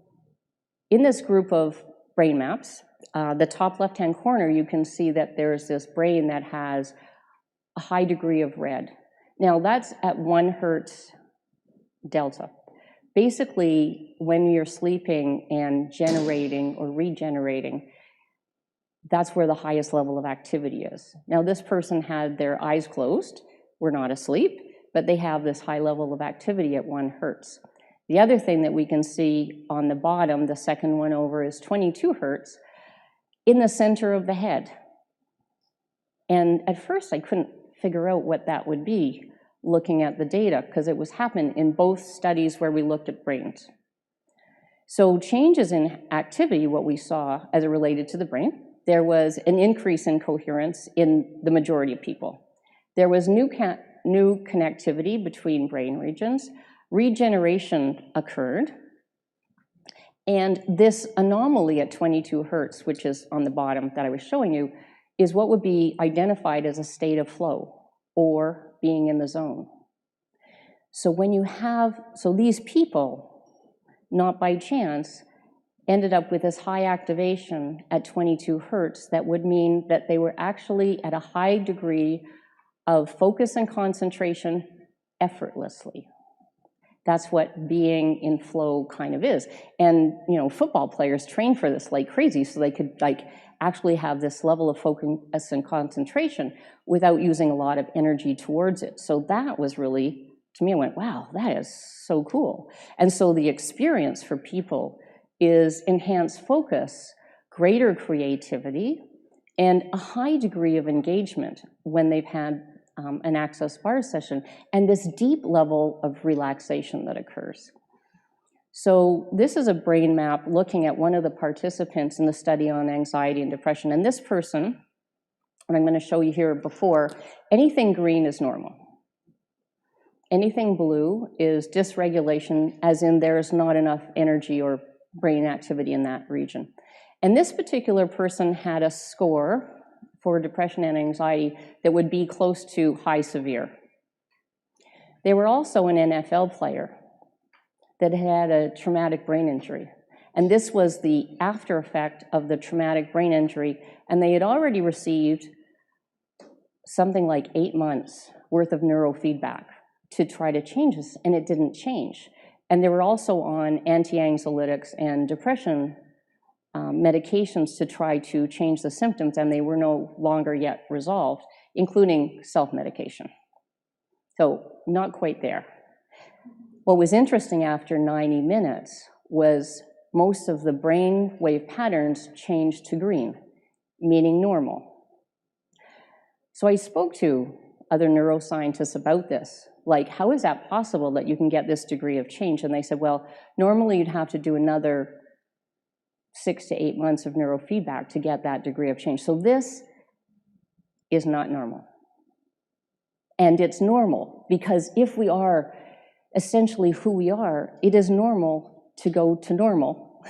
in this group of brain maps, the top left-hand corner, you can see that there's this brain that has a high degree of red. Now that's at 1 hertz delta. Basically, when you're sleeping and generating or regenerating, that's where the highest level of activity is. Now, this person had their eyes closed, were not asleep, but they have this high level of activity at 1 hertz. The other thing that we can see on the bottom, the second one over, is 22 hertz in the center of the head. And at first, I couldn't figure out what that would be looking at the data, because it was happening in both studies where we looked at brains. So changes in activity, what we saw as it related to the brain, there was an increase in coherence in the majority of people. There was new connectivity between brain regions, regeneration occurred, and this anomaly at 22 hertz, which is on the bottom that I was showing you, is what would be identified as a state of flow or being in the zone. So when you have, so these people, not by chance, ended up with this high activation at 22 hertz, that would mean that they were actually at a high degree of focus and concentration effortlessly. That's what being in flow kind of is. And, you know, football players train for this like crazy so they could like actually have this level of focus and concentration without using a lot of energy towards it. So that was really, to me, I went, wow, that is so cool. And so the experience for people is enhanced focus, greater creativity, and a high degree of engagement when they've had an Access Bars session, and this deep level of relaxation that occurs. So this is a brain map looking at one of the participants in the study on anxiety and depression. And this person, and I'm going to show you here before, anything green is normal. Anything blue is dysregulation, as in there's not enough energy or brain activity in that region. And this particular person had a score for depression and anxiety that would be close to high severe. They were also an NFL player that had a traumatic brain injury. And this was the after effect of the traumatic brain injury, and they had already received something like 8 months worth of neurofeedback to try to change this, and it didn't change. And they were also on anti-anxiolytics and depression medications to try to change the symptoms, and they were no longer yet resolved, including self-medication. So not quite there. What was interesting after 90 minutes was most of the brain wave patterns changed to green, meaning normal. So I spoke to other neuroscientists about this, like, how is that possible that you can get this degree of change? And they said, well, normally you'd have to do another 6 to 8 months of neurofeedback to get that degree of change. So this is not normal. And it's normal because if we are essentially who we are, it is normal to go to normal,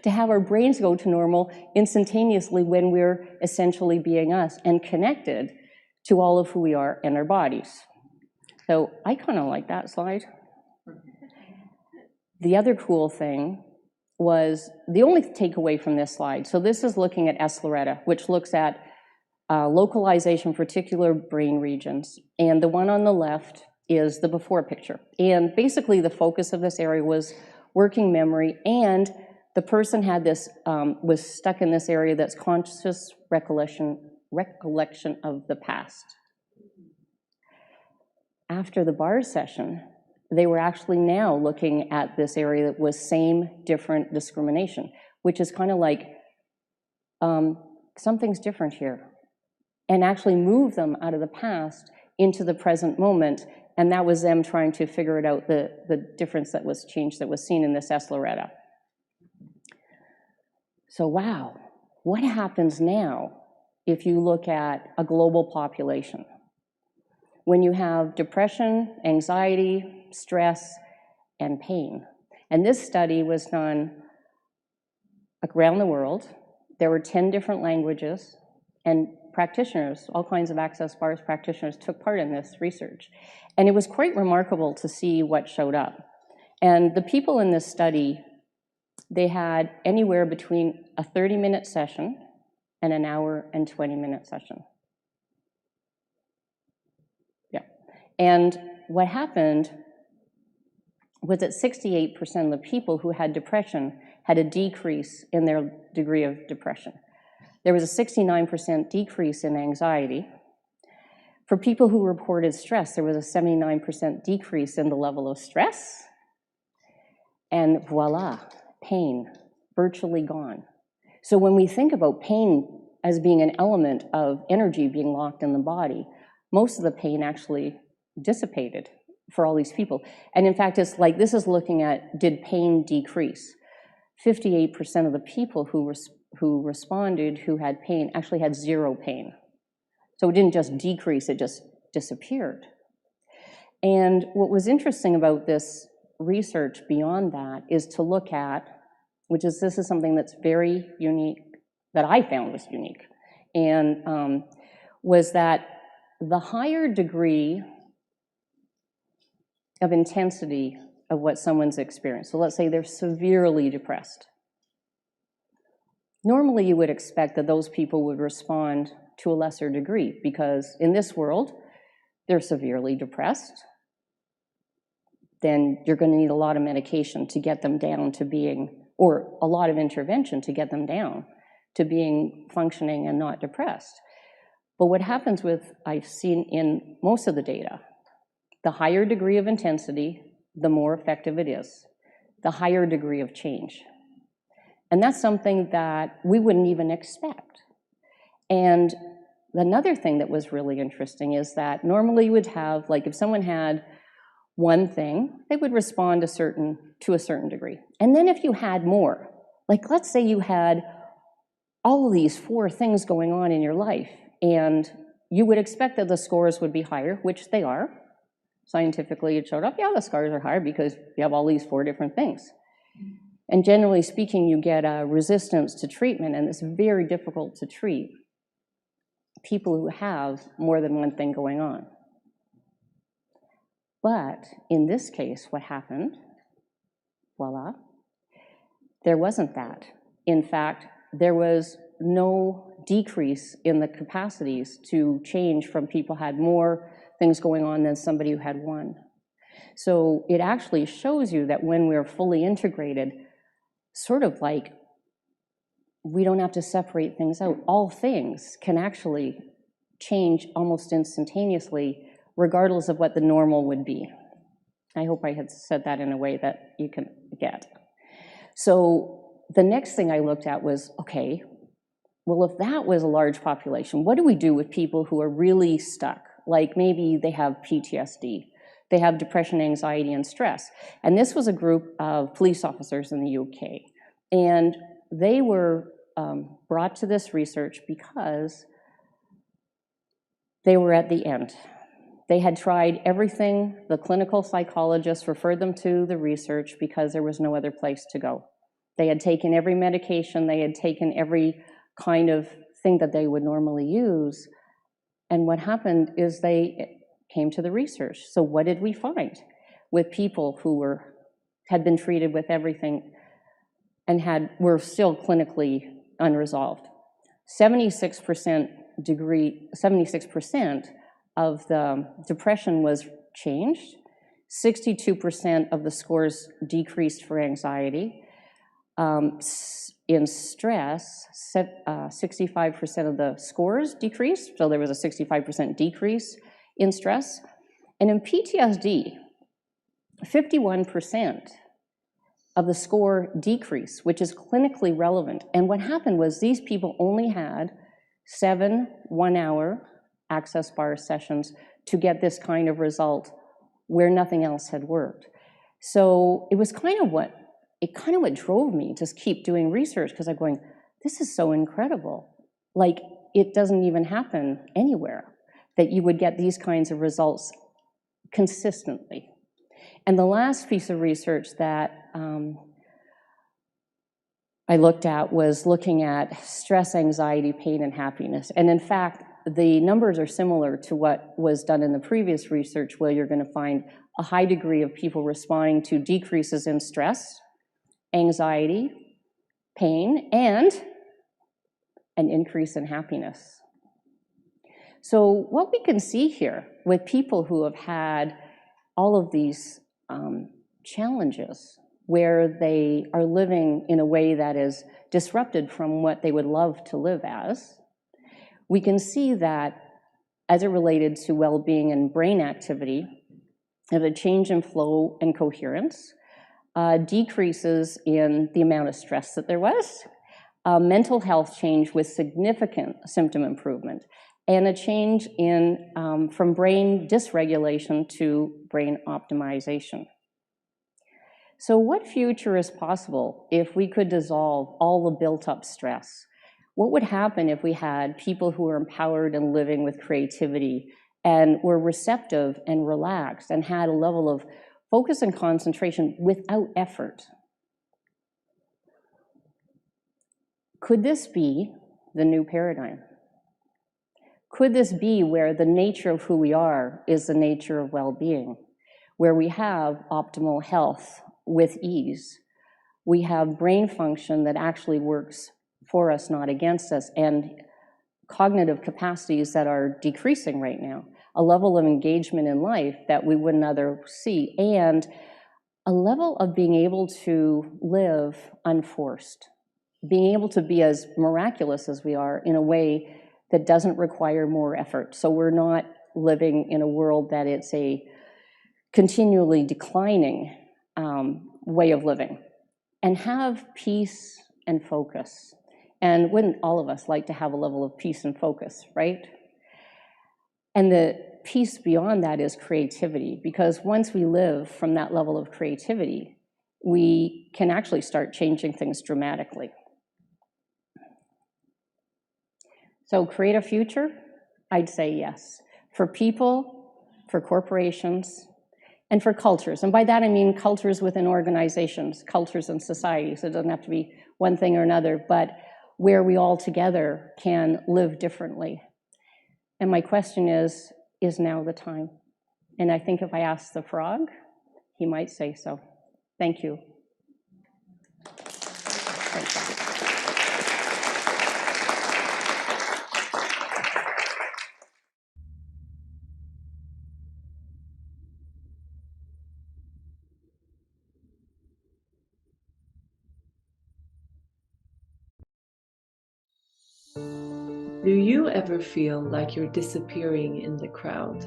to have our brains go to normal instantaneously when we're essentially being us and connected to all of who we are and our bodies. So I kind of like that slide. The other cool thing was the only takeaway from this slide. So this is looking at S-Loretta, which looks at localization, particular brain regions. And the one on the left is the before picture. And basically the focus of this area was working memory, and the person had this, was stuck in this area that's conscious recollection of the past. After the bars session, they were actually now looking at this area that was same, different discrimination, which is kind of like something's different here, and actually move them out of the past into the present moment. And that was them trying to figure it out, the difference that was changed, that was seen in this S-Loretta. So wow, what happens now if you look at a global population? When you have depression, anxiety, stress, and pain. And this study was done around the world. There were 10 different languages, and practitioners, all kinds of Access Bars practitioners took part in this research. And it was quite remarkable to see what showed up. And the people in this study, they had anywhere between a 30-minute session and an hour and 20-minute session. Yeah. And what happened was that 68% of the people who had depression had a decrease in their degree of depression. There was a 69% decrease in anxiety. For people who reported stress, there was a 79% decrease in the level of stress. And voila, pain, virtually gone. So when we think about pain as being an element of energy being locked in the body, most of the pain actually dissipated for all these people. And in fact, it's like, this is looking at, did pain decrease? 58% of the people who responded who had pain actually had zero pain. So it didn't just decrease, it just disappeared. And what was interesting about this research beyond that is to look at, this is something that's very unique, that I found was unique, and was that the higher degree of intensity of what someone's experienced. So let's say they're severely depressed. Normally you would expect that those people would respond to a lesser degree, because in this world, they're severely depressed. then you're going to need a lot of medication to get them down to being, or a lot of intervention to get them down to being functioning and not depressed. But what happens with, I've seen in most of the data, the higher degree of intensity, the more effective it is, the higher degree of change. And that's something that we wouldn't even expect. And another thing that was really interesting is that normally you would have, like if someone had one thing, they would respond to a certain degree. And then if you had more, like let's say you had all of these 4 things going on in your life, and you would expect that the scores would be higher, which they are. Scientifically, it showed up, yeah, the scores are higher because you have all these 4 different things. And generally speaking, you get a resistance to treatment, and it's very difficult to treat people who have more than one thing going on. But in this case, what happened, voila, there wasn't that. In fact, there was no decrease in the capacities to change from people who had more things going on than somebody who had one. So it actually shows you that when we're fully integrated, sort of like we don't have to separate things out. All things can actually change almost instantaneously, regardless of what the normal would be. I hope I had said that in a way that you can get. So the next thing I looked at was, okay, well, if that was a large population, what do we do with people who are really stuck? Like maybe they have PTSD, they have depression, anxiety, and stress. And this was a group of police officers in the UK. And they were brought to this research because they were at the end. They had tried everything. The clinical psychologists referred them to the research because there was no other place to go. They had taken every medication, they had taken every kind of thing that they would normally use. And what happened is they came to the research. So what did we find with people who had been treated with everything and were still clinically unresolved? 76% of the depression was changed. 62% of the scores decreased for anxiety. In stress, 65% of the scores decreased, so there was a 65% decrease in stress. And in PTSD, 51% of the score decreased, which is clinically relevant. And what happened was these people only had 7 one-hour access bar sessions to get this kind of result where nothing else had worked. So it was kind of what drove me to keep doing research, because I'm going, this is so incredible. Like, it doesn't even happen anywhere that you would get these kinds of results consistently. And the last piece of research that I looked at was looking at stress, anxiety, pain, and happiness. And in fact, the numbers are similar to what was done in the previous research, where you're going to find a high degree of people responding to decreases in stress, anxiety, pain, and an increase in happiness. So what we can see here with people who have had all of these challenges, where they are living in a way that is disrupted from what they would love to live as, we can see that as it related to well-being and brain activity, there's a change in flow and coherence, decreases in the amount of stress that there was, mental health change with significant symptom improvement, and a change in from brain dysregulation to brain optimization. So what future is possible if we could dissolve all the built-up stress? What would happen if we had people who were empowered and living with creativity and were receptive and relaxed and had a level of focus and concentration without effort? Could this be the new paradigm? Could this be where the nature of who we are is the nature of well-being, where we have optimal health with ease? We have brain function that actually works for us, not against us, and cognitive capacities that are decreasing right now a level of engagement in life that we wouldn't otherwise see, and a level of being able to live unforced, being able to be as miraculous as we are in a way that doesn't require more effort. So we're not living in a world that it's a continually declining way of living, and have peace and focus. And wouldn't all of us like to have a level of peace and focus, right? And the piece beyond that is creativity, because once we live from that level of creativity, we can actually start changing things dramatically. So create a future? I'd say yes. For people, for corporations, and for cultures. And by that I mean cultures within organizations, cultures in societies. It doesn't have to be one thing or another, but where we all together can live differently. And my question is now the time? And I think if I asked the frog, he might say so. Thank you. Do you ever feel like you're disappearing in the crowd?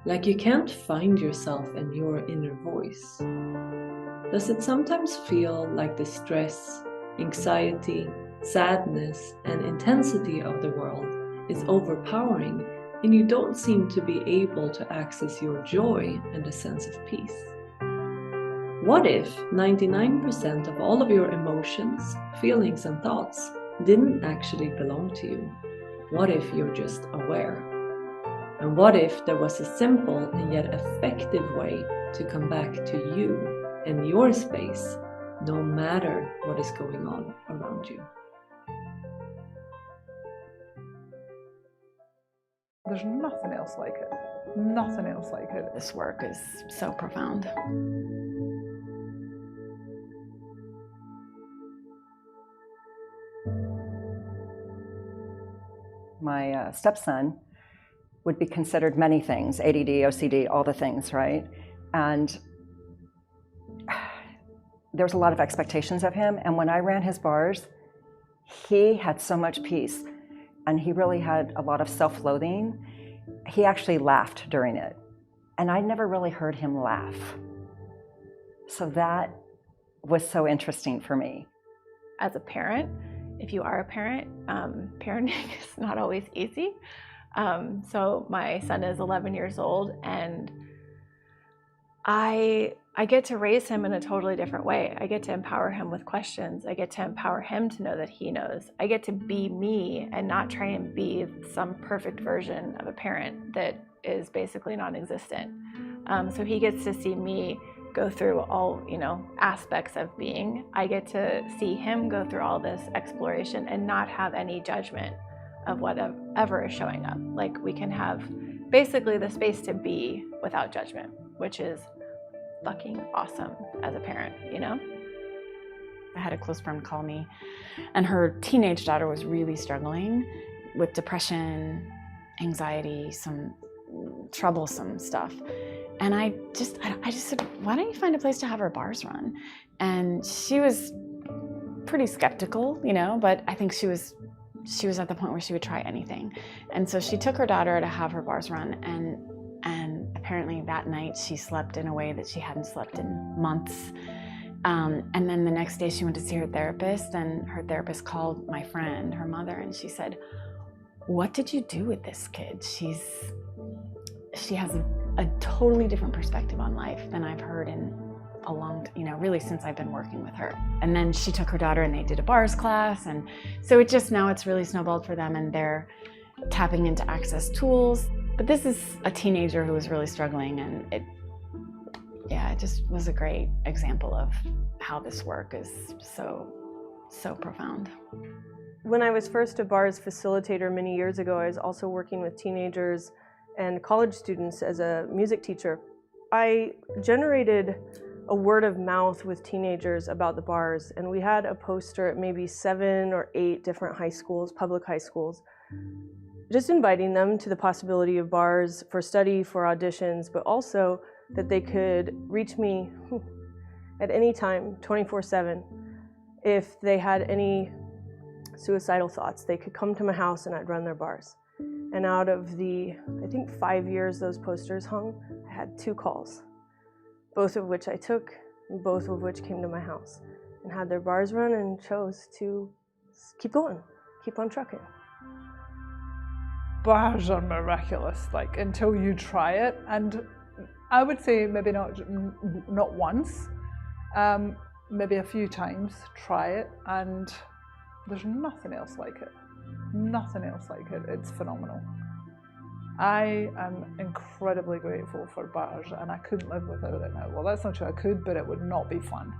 Like you can't find yourself and your inner voice? Does it sometimes feel like the stress, anxiety, sadness, and intensity of the world is overpowering and you don't seem to be able to access your joy and a sense of peace? What if 99% of all of your emotions, feelings, and thoughts didn't actually belong to you? What if you're just aware? And what if there was a simple and yet effective way to come back to you and your space, no matter what is going on around you? There's nothing else like it. Nothing else like it. This work is so profound. My stepson would be considered many things, ADD, OCD, all the things, right? And there was a lot of expectations of him. And when I ran his bars, he had so much peace and he really had a lot of self-loathing. He actually laughed during it. And I never really heard him laugh. So that was so interesting for me. As a parent, if you are a parent, parenting is not always easy. So my son is 11 years old and I get to raise him in a totally different way. I get to empower him with questions. I get to empower him to know that he knows. I get to be me and not try and be some perfect version of a parent that is basically non-existent. So he gets to see me go through all, aspects of being. I get to see him go through all this exploration and not have any judgment of whatever is showing up. Like, we can have basically the space to be without judgment, which is fucking awesome as a parent, I had a close friend call me, and her teenage daughter was really struggling with depression, anxiety, some troublesome stuff. And I just said, why don't you find a place to have her bars run? And she was pretty skeptical, but I think she was at the point where she would try anything. And so she took her daughter to have her bars run, and apparently that night she slept in a way that she hadn't slept in months. And then the next day she went to see her therapist, and her therapist called my friend, her mother, and she said, what did you do with this kid? She has a totally different perspective on life than I've heard in a long, really since I've been working with her. And then she took her daughter and they did a bars class. And so now it's really snowballed for them, and they're tapping into Access tools. But this is a teenager who was really struggling, and it just was a great example of how this work is so profound. When I was first a bars facilitator many years ago, I was also working with teenagers and college students as a music teacher. I generated a word of mouth with teenagers about the bars, and we had a poster at maybe 7 or 8 different high schools, public high schools. just inviting them to the possibility of bars for study, for auditions, but also that they could reach me at any time, 24/7. If they had any suicidal thoughts, they could come to my house and I'd run their bars. And out of the, I think, 5 years those posters hung, I had 2 calls, both of which I took, and both of which came to my house and had their bars run and chose to keep going, keep on trucking. Bars are miraculous, like, until you try it. And I would say maybe not once, maybe a few times, try it, and there's nothing else like it. Nothing else like it. It's phenomenal. I am incredibly grateful for bars, and I couldn't live without it now. Well, that's not true, I could, but it would not be fun.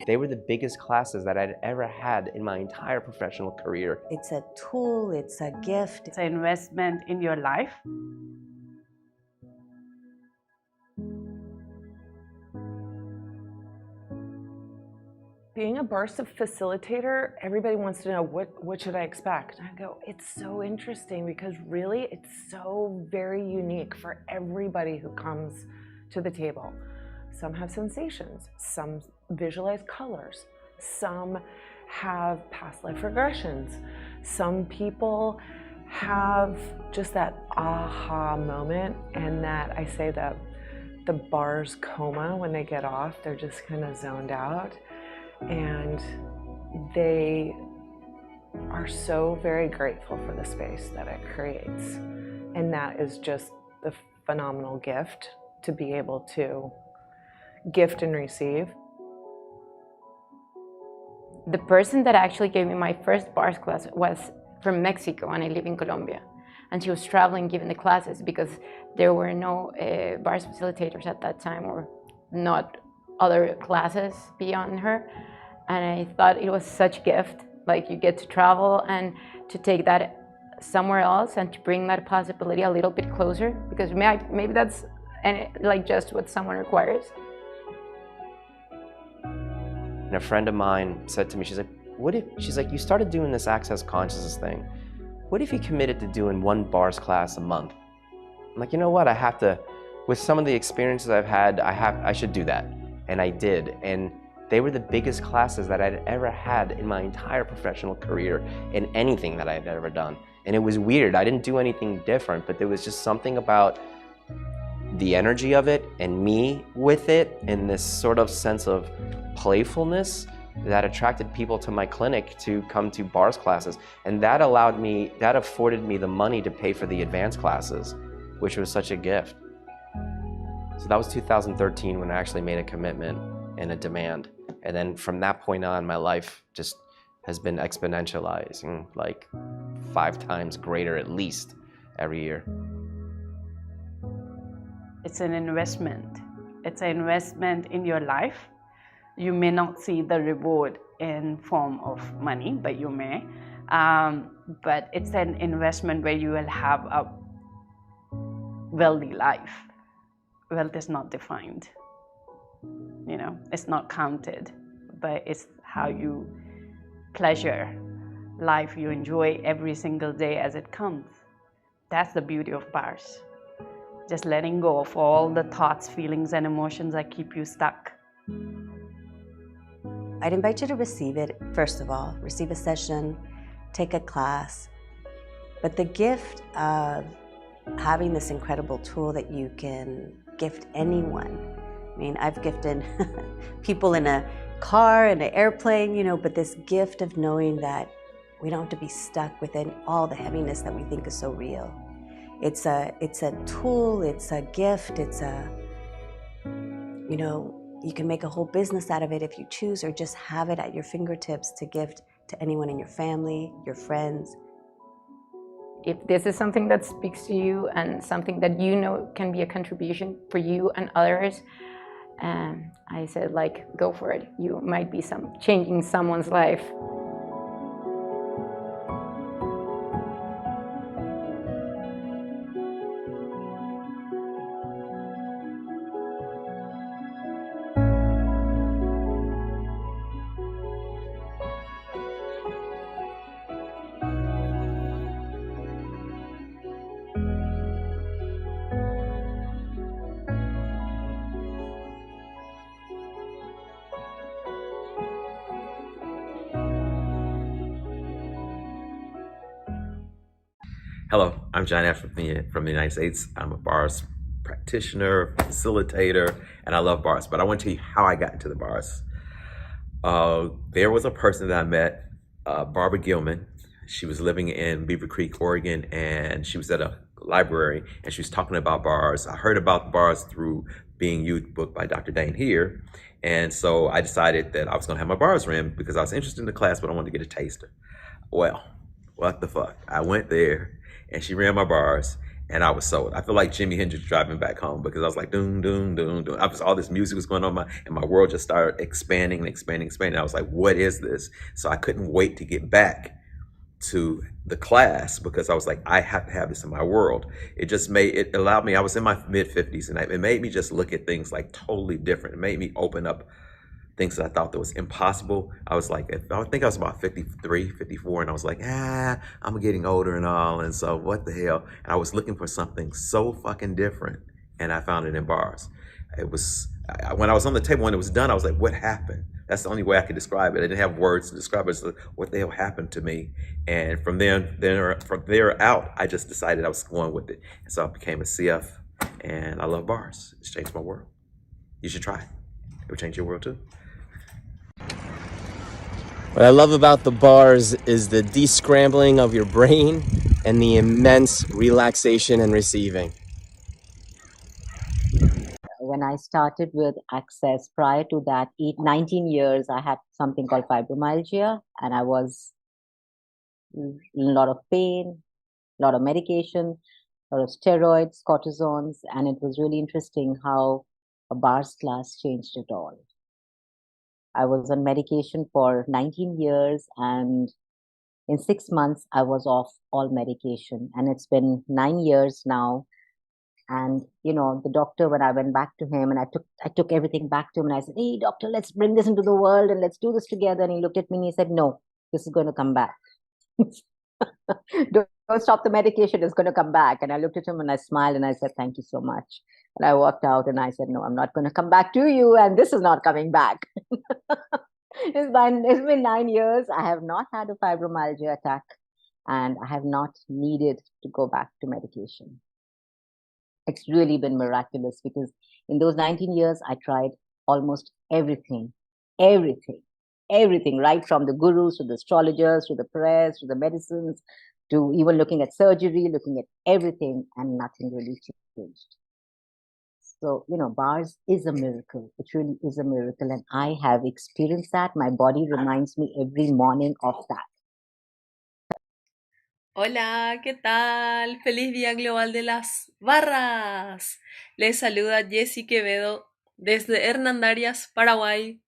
They were the biggest classes that I'd ever had in my entire professional career. It's a tool, it's a gift. It's an investment in your life. Being a bars facilitator, everybody wants to know, what should I expect? I go, it's so interesting because really it's so very unique for everybody who comes to the table. Some have sensations, some visualize colors, some have past life regressions, some people have just that aha moment, and that I say that the bars coma, when they get off, they're just kind of zoned out. And they are so very grateful for the space that it creates. And that is just the phenomenal gift, to be able to gift and receive. The person that actually gave me my first bars class was from Mexico, and I live in Colombia. And she was traveling giving the classes because there were no bars facilitators at that time, or not other classes beyond her. And I thought it was such a gift, like you get to travel and to take that somewhere else and to bring that possibility a little bit closer, because maybe that's like just what someone requires. And a friend of mine said to me, she's like, you started doing this access consciousness thing. What if you committed to doing 1 bars class a month? I'm like, you know what, I have to, with some of the experiences I've had, I should do that. And I did. And they were the biggest classes that I'd ever had in my entire professional career in anything that I'd ever done. And it was weird. I didn't do anything different, but there was just something about the energy of it and me with it, and this sort of sense of playfulness that attracted people to my clinic to come to bars classes. And that afforded me the money to pay for the advanced classes, which was such a gift. So that was 2013 when I actually made a commitment and a demand. And then from that point on, my life just has been exponentializing, like 5 times greater at least every year. It's an investment. It's an investment in your life. You may not see the reward in form of money, but you may. But it's an investment where you will have a wealthy life. Wealth is not defined. You know, it's not counted, but it's how you pleasure life. You enjoy every single day as it comes. That's the beauty of bars. Just letting go of all the thoughts, feelings, and emotions that keep you stuck. I'd invite you to receive it, first of all. Receive a session, take a class. But the gift of having this incredible tool that you can gift anyone. I mean, I've gifted people in a car, in an airplane, you know, but this gift of knowing that we don't have to be stuck within all the heaviness that we think is so real. It's a tool, it's a gift, it's a, you know, You can make a whole business out of it if you choose, or just have it at your fingertips to gift to anyone in your family, your friends. If this is something that speaks to you and something that you know can be a contribution for you and others, I said, like, go for it. You might be changing someone's life. Hello, I'm Dain Heer from the United States. I'm a bars practitioner, facilitator, and I love bars. But I want to tell you how I got into the bars. There was a person that I met, Barbara Gilman. She was living in Beaver Creek, Oregon, and she was at a library, and she was talking about bars. I heard about the bars through Being Youth book by Dr. Dain Heer, and so I decided that I was going to have my bars ran because I was interested in the class, but I wanted to get a taster. Well, what the fuck? I went there, and she ran my bars, and I was sold. I feel like Jimi Hendrix driving back home because I was like, doom, doom, doom, doom. All this music was going on, and my world just started expanding and expanding, expanding. I was like, what is this? So I couldn't wait to get back to the class because I was like, I have to have this in my world. It allowed me, I was in my mid-50s, and it made me just look at things like totally different. It made me open up things that I thought that was impossible. I was like, I think I was about 53, 54, and I was like, I'm getting older and all, and so what the hell? And I was looking for something so fucking different, and I found it in bars. It was, when I was on the table, when it was done, I was like, what happened? That's the only way I could describe it. I didn't have words to describe it. So what the hell happened to me? And from there out, I just decided I was going with it. And so I became a CF, and I love bars. It's changed my world. You should try it. It will change your world too. What I love about the bars is the descrambling of your brain and the immense relaxation and receiving. When I started with Access, prior to that, 19 years, I had something called fibromyalgia, and I was in a lot of pain, a lot of medication, a lot of steroids, cortisons, and it was really interesting how a bars class changed it all. I was on medication for 19 years, and in 6 months, I was off all medication. And it's been 9 years now. And, you know, the doctor, when I went back to him, and I took everything back to him, and I said, hey, doctor, let's bring this into the world, and let's do this together. And he looked at me and he said, no, this is going to come back. Don't stop the medication, it's going to come back. And I looked at him and I smiled and I said, thank you so much. And I walked out and I said, no, I'm not going to come back to you, and this is not coming back. It's been 9 years. I have not had a fibromyalgia attack, and I have not needed to go back to medication. It's really been miraculous because in those 19 years, I tried almost everything, right from the gurus to the astrologers, to the prayers, to the medicines, to even looking at surgery, looking at everything, and nothing really changed. So, you know, bars is a miracle. It really is a miracle. And I have experienced that. My body reminds me every morning of that. Hola, ¿qué tal? Feliz Día Global de las Barras. Les saluda Jessie Quevedo desde Hernandarias, Paraguay.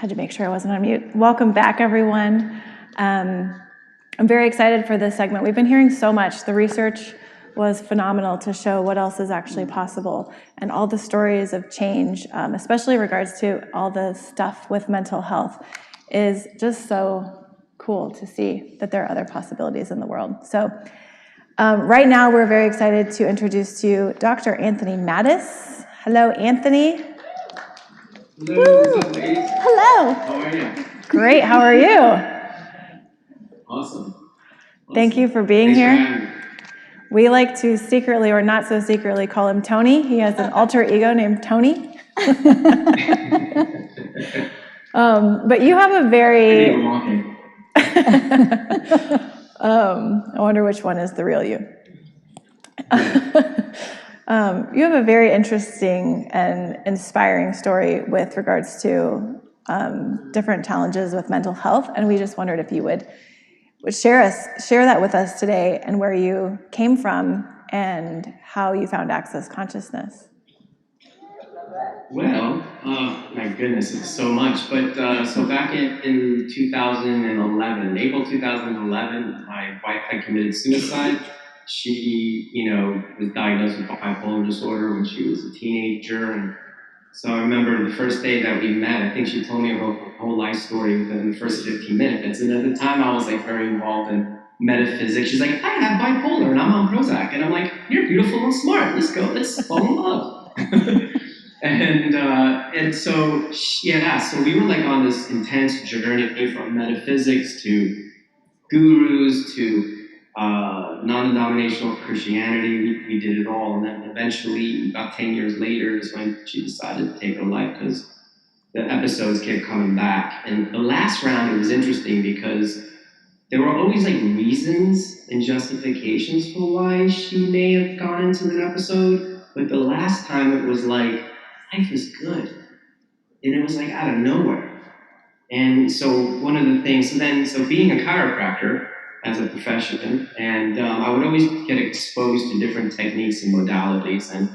Had to make sure I wasn't on mute. Welcome back, everyone. I'm very excited for this segment. We've been hearing so much. The research was phenomenal to show what else is actually possible, and all the stories of change, especially in regards to all the stuff with mental health, is just so cool to see that there are other possibilities in the world. So right now we're very excited to introduce to you Dr. Anthony Mattis. Hello, Anthony. Hello, what's up, ladies? Hello. How are you? Great, how are you? Awesome. Thank you for being Thanks for here. having me. We like to secretly, or not so secretly, call him Tony. He has an alter ego named Tony. But you have a very... I wonder which one is the real you. You have a very interesting and inspiring story with regards to different challenges with mental health, and we just wondered if you would share that with us today, and where you came from and how you found Access Consciousness. Well, my goodness, it's so much. But so back in 2011, April 2011, my wife had committed suicide. She, was diagnosed with bipolar disorder when she was a teenager. And so I remember the first day that we met, I think she told me about her whole life story within the first 15 minutes. And at the time, I was like very involved in metaphysics. She's like, I have bipolar and I'm on Prozac. And I'm like, you're beautiful and smart. Let's go. Let's fall in love. And so, so we were like on this intense journey from metaphysics to gurus to non-denominational Christianity. We did it all. And then eventually, about 10 years later, is when she decided to take her life because the episodes kept coming back. And the last round, it was interesting because there were always like reasons and justifications for why she may have gone into an episode. But the last time it was like, life is good. And it was like out of nowhere. And so one of the things, so being a chiropractor as a profession, and I would always get exposed to different techniques and modalities. And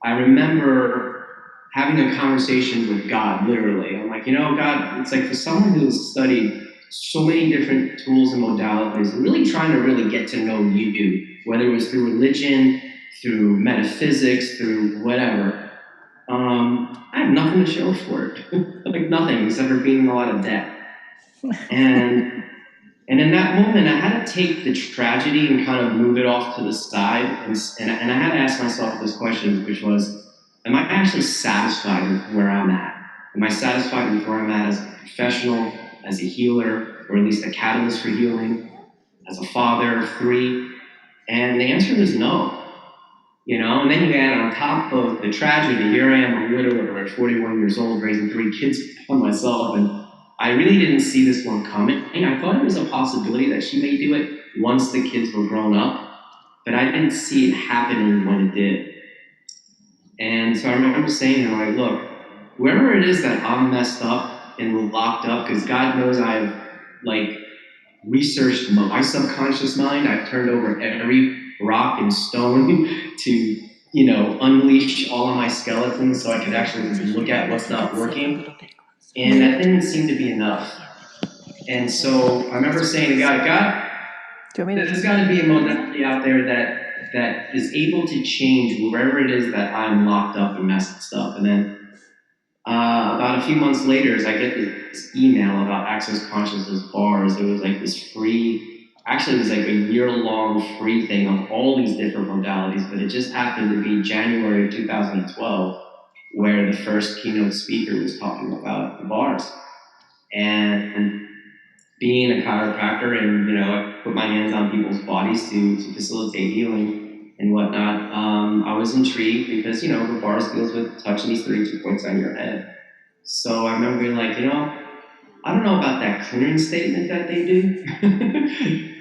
I remember having a conversation with God, literally. I'm like, God, it's like for someone who's studied so many different tools and modalities, really trying to really get to know you, whether it was through religion, through metaphysics, through whatever. I have nothing to show for it. Like nothing, except for being in a lot of debt. And in that moment, I had to take the tragedy and kind of move it off to the side. And I had to ask myself this question, which was, am I actually satisfied with where I'm at? Am I satisfied with where I'm at as a professional, as a healer, or at least a catalyst for healing, as a father of 3? And the answer is no. And then you add on top of the tragedy, here I am, a widower at 41 years old, raising 3 kids by myself, and I really didn't see this one coming. And I thought it was a possibility that she may do it once the kids were grown up, but I didn't see it happening when it did. And so I remember saying to her, like, look, wherever it is that I'm messed up and locked up, because God knows I've, researched my subconscious mind. I've turned over every rock and stone to, unleash all of my skeletons so I could actually look at what's not working. And that didn't seem to be enough. And so I remember saying to God, there's got to be a modality out there that is able to change wherever it is that I'm locked up and messed up. And then about a few months later, as I get this email about Access Consciousness bars, it was like this free, actually it was like a year-long free thing of all these different modalities, but it just happened to be January 2012, where the first keynote speaker was talking about the bars. And being a chiropractor and, I put my hands on people's bodies to facilitate healing and whatnot, I was intrigued because, the bars deals with touching these 32 points on your head. So I remember being like, I don't know about that clearing statement that they do,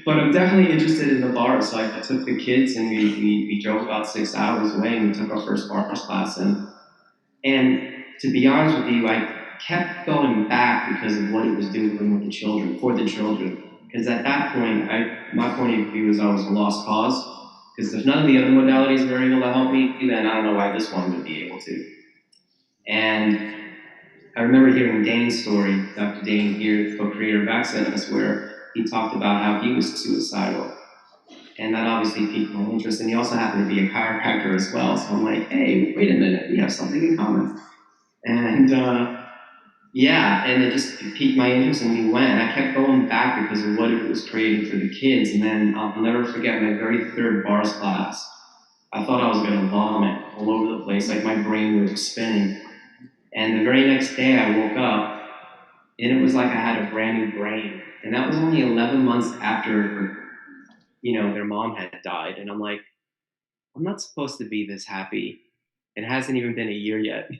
but I'm definitely interested in the bars. So I took the kids and we drove about 6 hours away and we took our first bars class. And to be honest with you, I kept going back because of what it was doing with the children, for the children. Because at that point, my point of view is I was a lost cause. Because if none of the other modalities were able to help me, then I don't know why this one would be able to. And I remember hearing Dain's story, Dr. Dain Heer, co-creator of Access, where he talked about how he was suicidal. And that obviously piqued my interest. And he also happened to be a chiropractor as well. So I'm like, hey, wait a minute, we have something in common. And yeah, and it just piqued my interest and we went. And I kept going back because of what it was creating for the kids. And then I'll never forget my very third bars class. I thought I was going to vomit all over the place, like my brain was spinning. And the very next day I woke up and it was like I had a brand new brain. And that was only 11 months after, their mom had died. And I'm like, I'm not supposed to be this happy. It hasn't even been a year yet.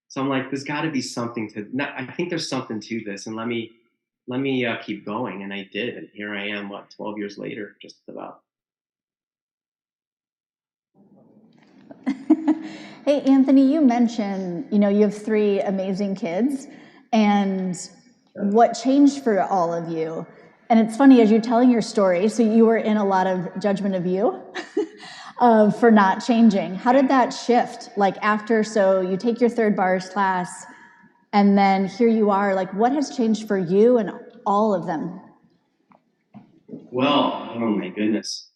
So I'm like, there's got to be something to. I think there's something to this, and let me keep going. And I did, and here I am. 12 years later, just about. Hey, Anthony, you mentioned you have 3 amazing kids, and what changed for all of you? And it's funny as you're telling your story. So you were in a lot of judgment of you. For not changing. How did that shift? Like after, so you take your third bars class and then here you are, like what has changed for you and all of them? Well, oh my goodness,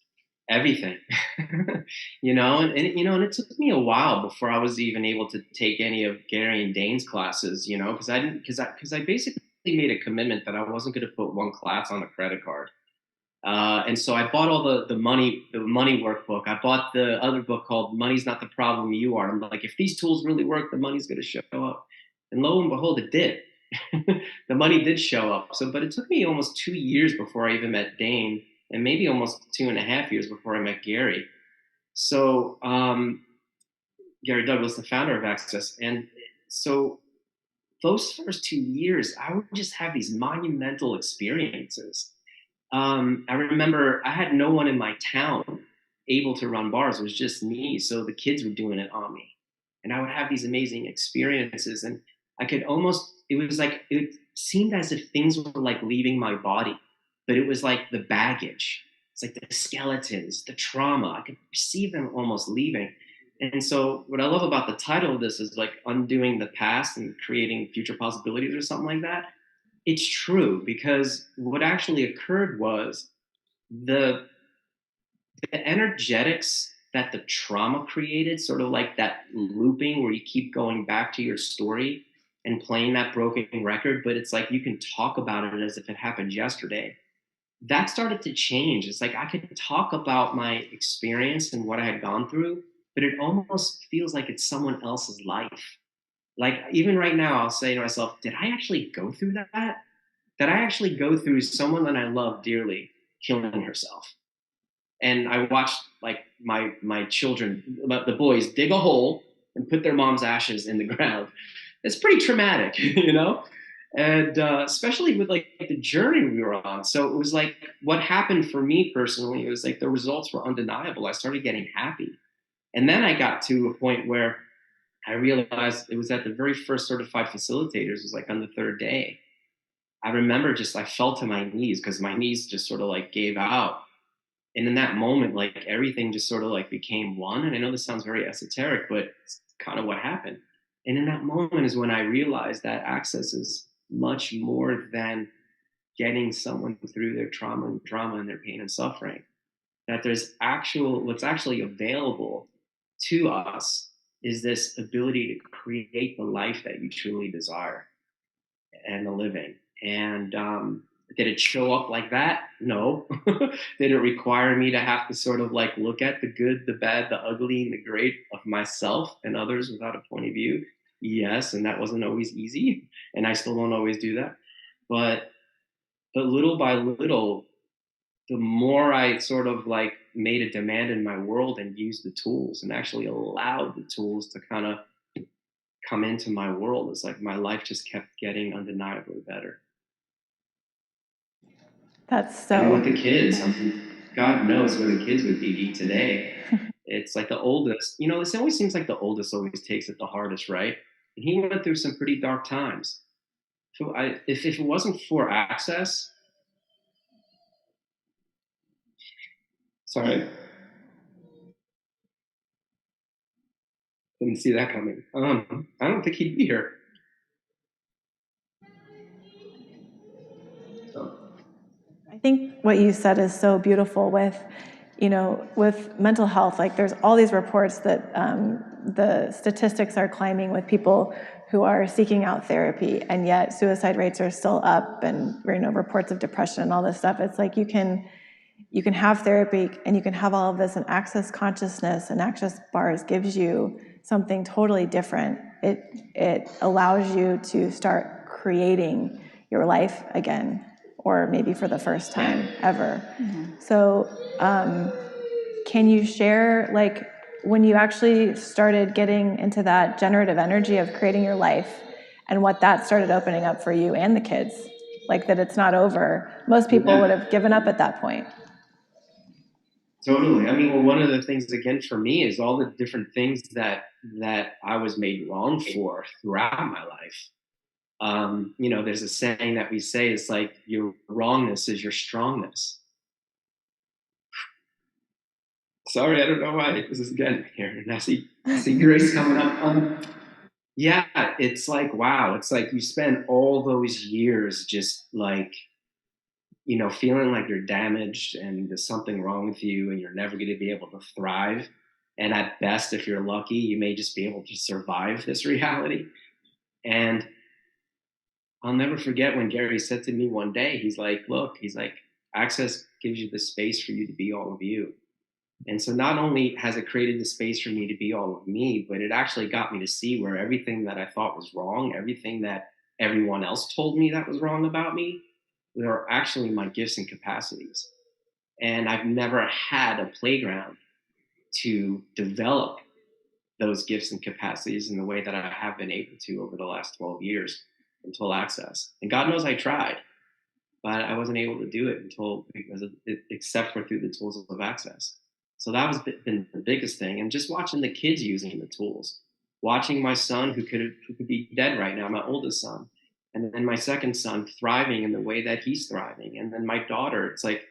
everything, and it took me a while before I was even able to take any of Gary and Dane's classes, because I basically made a commitment that I wasn't going to put one class on a credit card. And so I bought all the money workbook. I bought the other book called Money's Not the Problem, You Are. I'm like, if these tools really work, the money's going to show up. And lo and behold, it did. The money did show up. But it took me almost 2 years before I even met Dain, and maybe almost 2.5 years before I met Gary. So Gary Douglas, the founder of Access. And so those first 2 years, I would just have these monumental experiences. I remember I had no one in my town able to run bars. It was just me. So the kids were doing it on me. And I would have these amazing experiences. And I could it seemed as if things were like leaving my body, but it was like the baggage. It's like the skeletons, the trauma. I could perceive them almost leaving. And so what I love about the title of this is like undoing the past and creating future possibilities or something like that. It's true, because what actually occurred was the energetics that the trauma created, sort of like that looping where you keep going back to your story and playing that broken record, but it's like you can talk about it as if it happened yesterday. That started to change. It's like I could talk about my experience and what I had gone through, but it almost feels like it's someone else's life. Like even right now, I'll say to myself, did I actually go through that? Did I actually go through someone that I love dearly killing herself? And I watched like my children, the boys, dig a hole and put their mom's ashes in the ground. It's pretty traumatic, and especially with like the journey we were on. So it was like what happened for me personally. It was like the results were undeniable. I started getting happy, and then I got to a point where I realized it was at the very first certified facilitators. It was like on the third day. I remember I fell to my knees because my knees just sort of like gave out. And in that moment, like everything just sort of like became one. And I know this sounds very esoteric, but it's kind of what happened. And in that moment is when I realized that access is much more than getting someone through their trauma and their pain and suffering. That what's actually available to us is this ability to create the life that you truly desire and the living. And did it show up like that? No. Did it require me to have to sort of like look at the good, the bad, the ugly, and the great of myself and others without a point of view? Yes, and that wasn't always easy, and I still don't always do that. But little by little, the more I sort of like made a demand in my world and used the tools and actually allowed the tools to kind of come into my world, it's like my life just kept getting undeniably better. That's so. And with the kids, God knows where the kids would be today. It's like the oldest, this always seems like the oldest always takes it the hardest, right? And he went through some pretty dark times. So if it wasn't for access, sorry, didn't see that coming. I don't think he'd be here. think what you said is so beautiful with, with mental health. Like there's all these reports that the statistics are climbing with people who are seeking out therapy, and yet suicide rates are still up, and reports of depression and all this stuff. It's like you can have therapy and you can have all of this, and Access Consciousness and Access Bars gives you something totally different. It allows you to start creating your life again, or maybe for the first time ever. So can you share, like, when you actually started getting into that generative energy of creating your life and what that started opening up for you and the kids, like that it's not over? Most people would have given up at that point. Totally. I mean, well, one of the things, again, for me is all the different things that I was made wrong for throughout my life. There's a saying that we say, it's like, your wrongness is your strongness. Sorry, I don't know why this is again here. And I see Grace coming up. Yeah, it's like, wow. It's like you spend all those years just like, feeling like you're damaged and there's something wrong with you and you're never going to be able to thrive. And at best, if you're lucky, you may just be able to survive this reality. And I'll never forget when Gary said to me one day, he's like, look, Access gives you the space for you to be all of you. And so not only has it created the space for me to be all of me, but it actually got me to see where everything that I thought was wrong, everything that everyone else told me that was wrong about me, were actually my gifts and capacities. And I've never had a playground to develop those gifts and capacities in the way that I have been able to over the last 12 years until Access. And God knows I tried, but I wasn't able to do it except for through the tools of Access. So that was been the biggest thing. And just watching the kids using the tools, watching my son who could be dead right now, my oldest son, and then my second son thriving in the way that he's thriving. And then my daughter, it's like,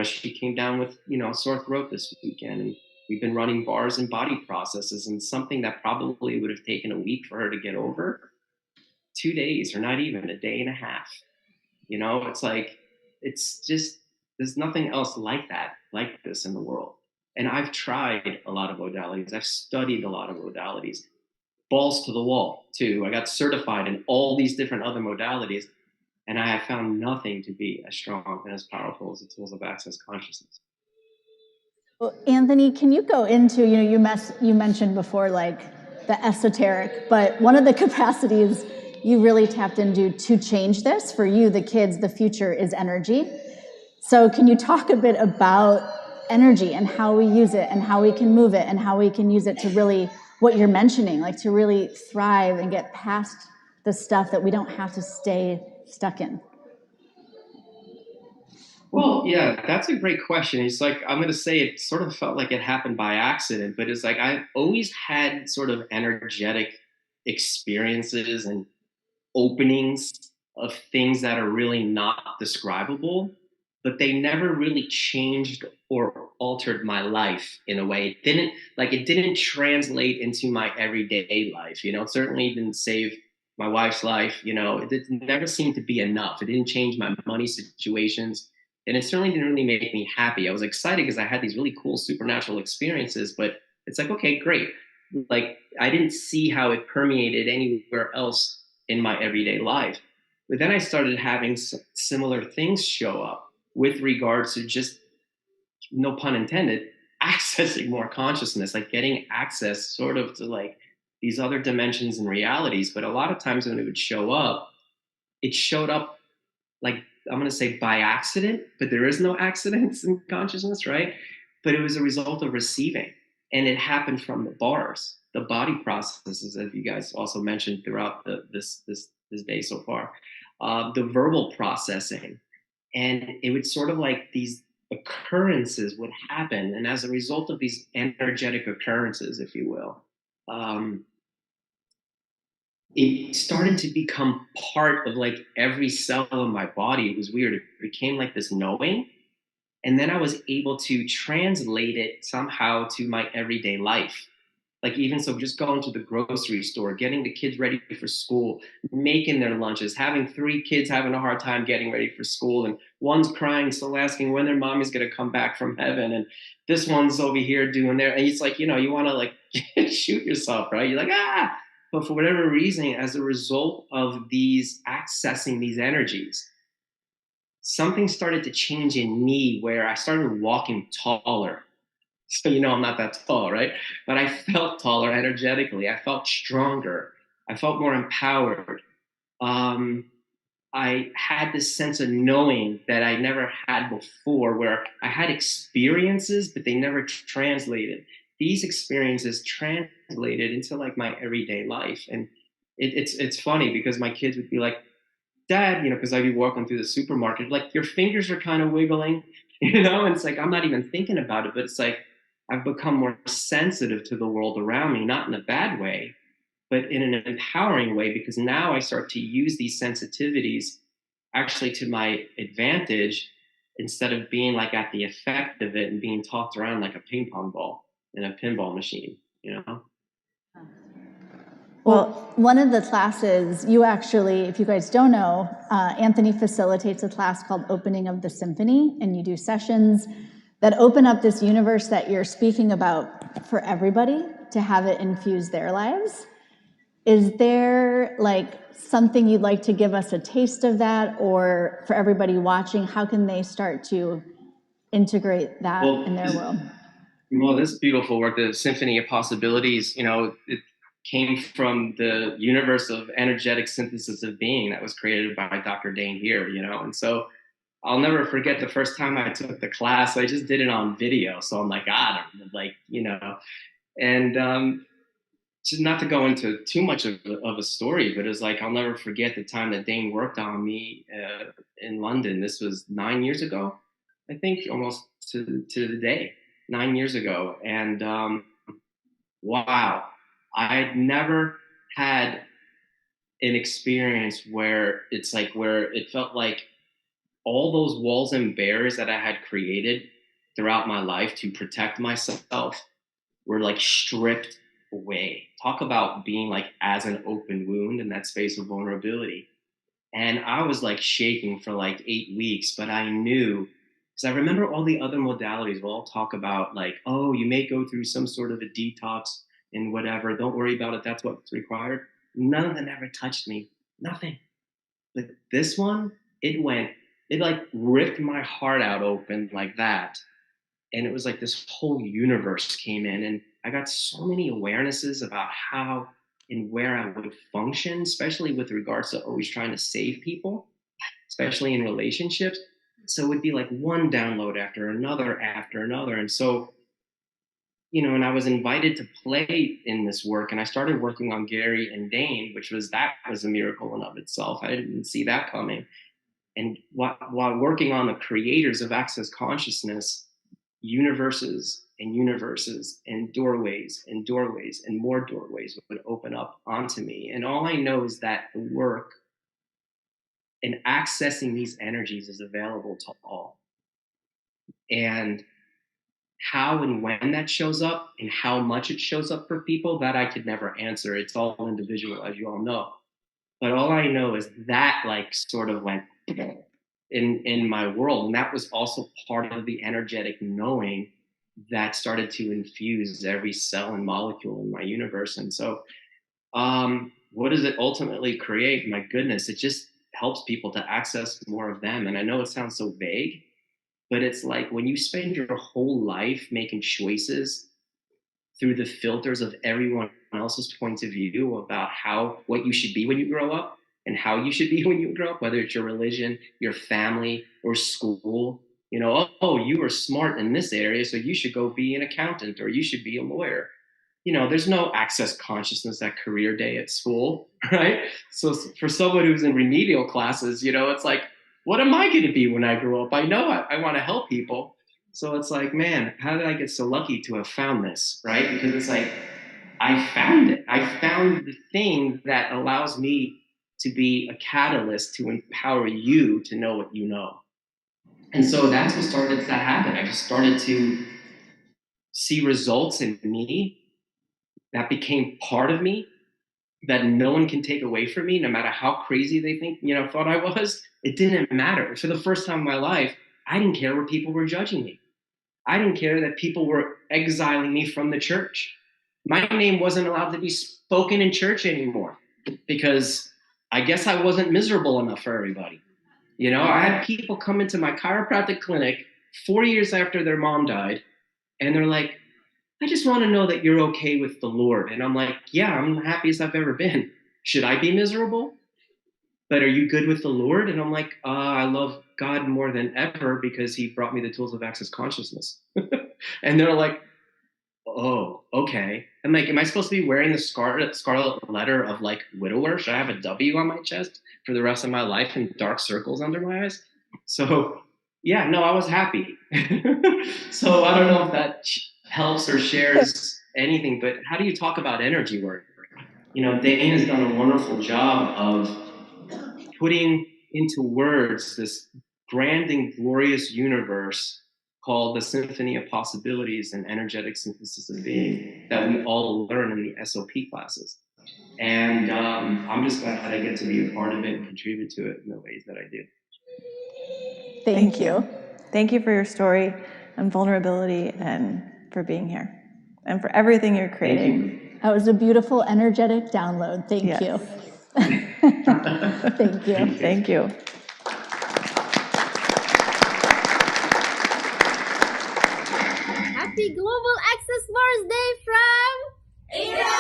she came down with, sore throat this weekend, and we've been running bars and body processes, and something that probably would have taken a week for her to get over, 2 days, or not even a day and a half. It's like, it's just, there's nothing else like this in the world. And I've tried a lot of modalities. I've studied a lot of modalities. Balls to the wall, too. I got certified in all these different other modalities, and I have found nothing to be as strong and as powerful as the tools of Access Consciousness. Well, Anthony, can you go into, you mentioned before, like, the esoteric, but one of the capacities you really tapped into to change this, for you, the kids, the future is energy. So can you talk a bit about energy and how we use it and how we can move it and how we can use it to really, what you're mentioning, like to really thrive and get past the stuff that we don't have to stay stuck in? Well, yeah, that's a great question. It's like, I'm going to say it sort of felt like it happened by accident, but it's like I've always had sort of energetic experiences and openings of things that are really not describable, but they never really changed or altered my life in a way. It didn't translate into my everyday life. It certainly didn't save my wife's life. It never seemed to be enough. It didn't change my money situations. And it certainly didn't really make me happy. I was excited because I had these really cool supernatural experiences, but it's like, okay, great. Like, I didn't see how it permeated anywhere else in my everyday life. But then I started having similar things show up with regards to just, no pun intended, accessing more consciousness, like getting access sort of to like these other dimensions and realities. But a lot of times when it would show up, it showed up like, I'm going to say by accident, but there is no accidents in consciousness, right? But it was a result of receiving. And it happened from the bars, the body processes, as you guys also mentioned throughout this day so far, the verbal processing. And it would sort of like these occurrences would happen. And as a result of these energetic occurrences, if you will, it started to become part of like every cell in my body. It was weird. It became like this knowing. And then I was able to translate it somehow to my everyday life. Like even so, just going to the grocery store, getting the kids ready for school, making their lunches, having 3 kids having a hard time getting ready for school, and one's crying, still asking when their mommy's gonna come back from heaven, and this one's over here doing their, and it's like, you know, you want to like shoot yourself, right? You're like, ah, but for whatever reason, as a result of these accessing these energies, something started to change in me where I started walking taller. So, you know, I'm not that tall, right? But I felt taller energetically. I felt stronger. I felt more empowered. Um, I had this sense of knowing that I never had before, where I had experiences, but they never translated. These experiences translated into like my everyday life. And it's funny because my kids would be like, Dad, you know, because I'd be walking through the supermarket, like your fingers are kind of wiggling, you know, and it's like I'm not even thinking about it, but it's like I've become more sensitive to the world around me, not in a bad way, but in an empowering way, because now I start to use these sensitivities actually to my advantage instead of being like at the effect of it and being tossed around like a ping pong ball in a pinball machine, you know? Well, one of the classes, you actually, if you guys don't know, Anthony facilitates a class called Opening of the Symphony, and you do sessions that open up this universe that you're speaking about for everybody to have it infuse their lives. Is there like something you'd like to give us a taste of that, or for everybody watching, how can they start to integrate that in their world? Well, this beautiful work, the Symphony of Possibilities, you know, it came from the universe of energetic synthesis of being that was created by Dr. Dain Heer, you know, and so I'll never forget the first time I took the class. I just did it on video, so I'm like, like, you know, and just not to go into too much of a story, but it's like I'll never forget the time that Dain worked on me in London. This was 9 years ago, I think, almost to the day, 9 years ago, and wow, I'd never had an experience where it's like where it felt like all those walls and barriers that I had created throughout my life to protect myself were like stripped away. Talk about being like as an open wound in that space of vulnerability. And I was like shaking for like 8 weeks, but I knew, because I remember all the other modalities will all talk about like, oh, you may go through some sort of a detox and whatever. Don't worry about it. That's what's required. None of them ever touched me. Nothing. But this one, it like ripped my heart out open like that. And it was like this whole universe came in, and I got so many awarenesses about how and where I would function, especially with regards to always trying to save people, especially in relationships. So it would be like one download after another after another. And so, you know, and I was invited to play in this work, and I started working on Gary and Dain, which was a miracle in of itself. I didn't see that coming. And while working on the creators of Access Consciousness, universes and universes and doorways and doorways and more doorways would open up onto me. And all I know is that the work and accessing these energies is available to all. And how and when that shows up and how much it shows up for people, that I could never answer. It's all individual, as you all know. But all I know is that like sort of went in my world. And that was also part of the energetic knowing that started to infuse every cell and molecule in my universe. And so what does it ultimately create? My goodness, it just helps people to access more of them. And I know it sounds so vague, but it's like when you spend your whole life making choices through the filters of everyone else's point of view about what you should be when you grow up and how you should be when you grow up, whether it's your religion, your family, or school. You know, oh, you are smart in this area, so you should go be an accountant or you should be a lawyer. You know, there's no access consciousness at career day at school, right? So for someone who's in remedial classes, you know, it's like, what am I going to be when I grow up? I know I want to help people. So it's like, man, how did I get so lucky to have found this, right? Because it's like, I found it. I found the thing that allows me to be a catalyst to empower you to know what you know. And so that's what started to happen. I just started to see results in me that became part of me that no one can take away from me, no matter how crazy they think, thought I was. It didn't matter. For the first time in my life, I didn't care where people were judging me. I didn't care that people were exiling me from the church. My name wasn't allowed to be spoken in church anymore because I guess I wasn't miserable enough for everybody. I had people come into my chiropractic clinic 4 years after their mom died, and they're like, I just want to know that you're okay with the Lord. And I'm like, yeah, I'm the happiest I've ever been. Should I be miserable? But are you good with the Lord? And I'm like, I love God more than ever because he brought me the tools of access consciousness. And they're like, oh, okay. I'm like, am I supposed to be wearing the scarlet letter of like widower? Should I have a W on my chest for the rest of my life and dark circles under my eyes? So yeah, no, I was happy. So I don't know if that helps or shares anything, but how do you talk about energy work? Dain has done a wonderful job of putting into words this grand and glorious universe called the Symphony of Possibilities and Energetic Synthesis of Being that we all learn in the SOP classes. And I'm just glad that I get to be a part of it and contribute to it in the ways that I do. Thank you. Thank you for your story and vulnerability and for being here and for everything you're creating. Thank you. That was a beautiful, energetic download. Thank you. Thank you. Thank you. Happy Global Access Bars Day from Iran!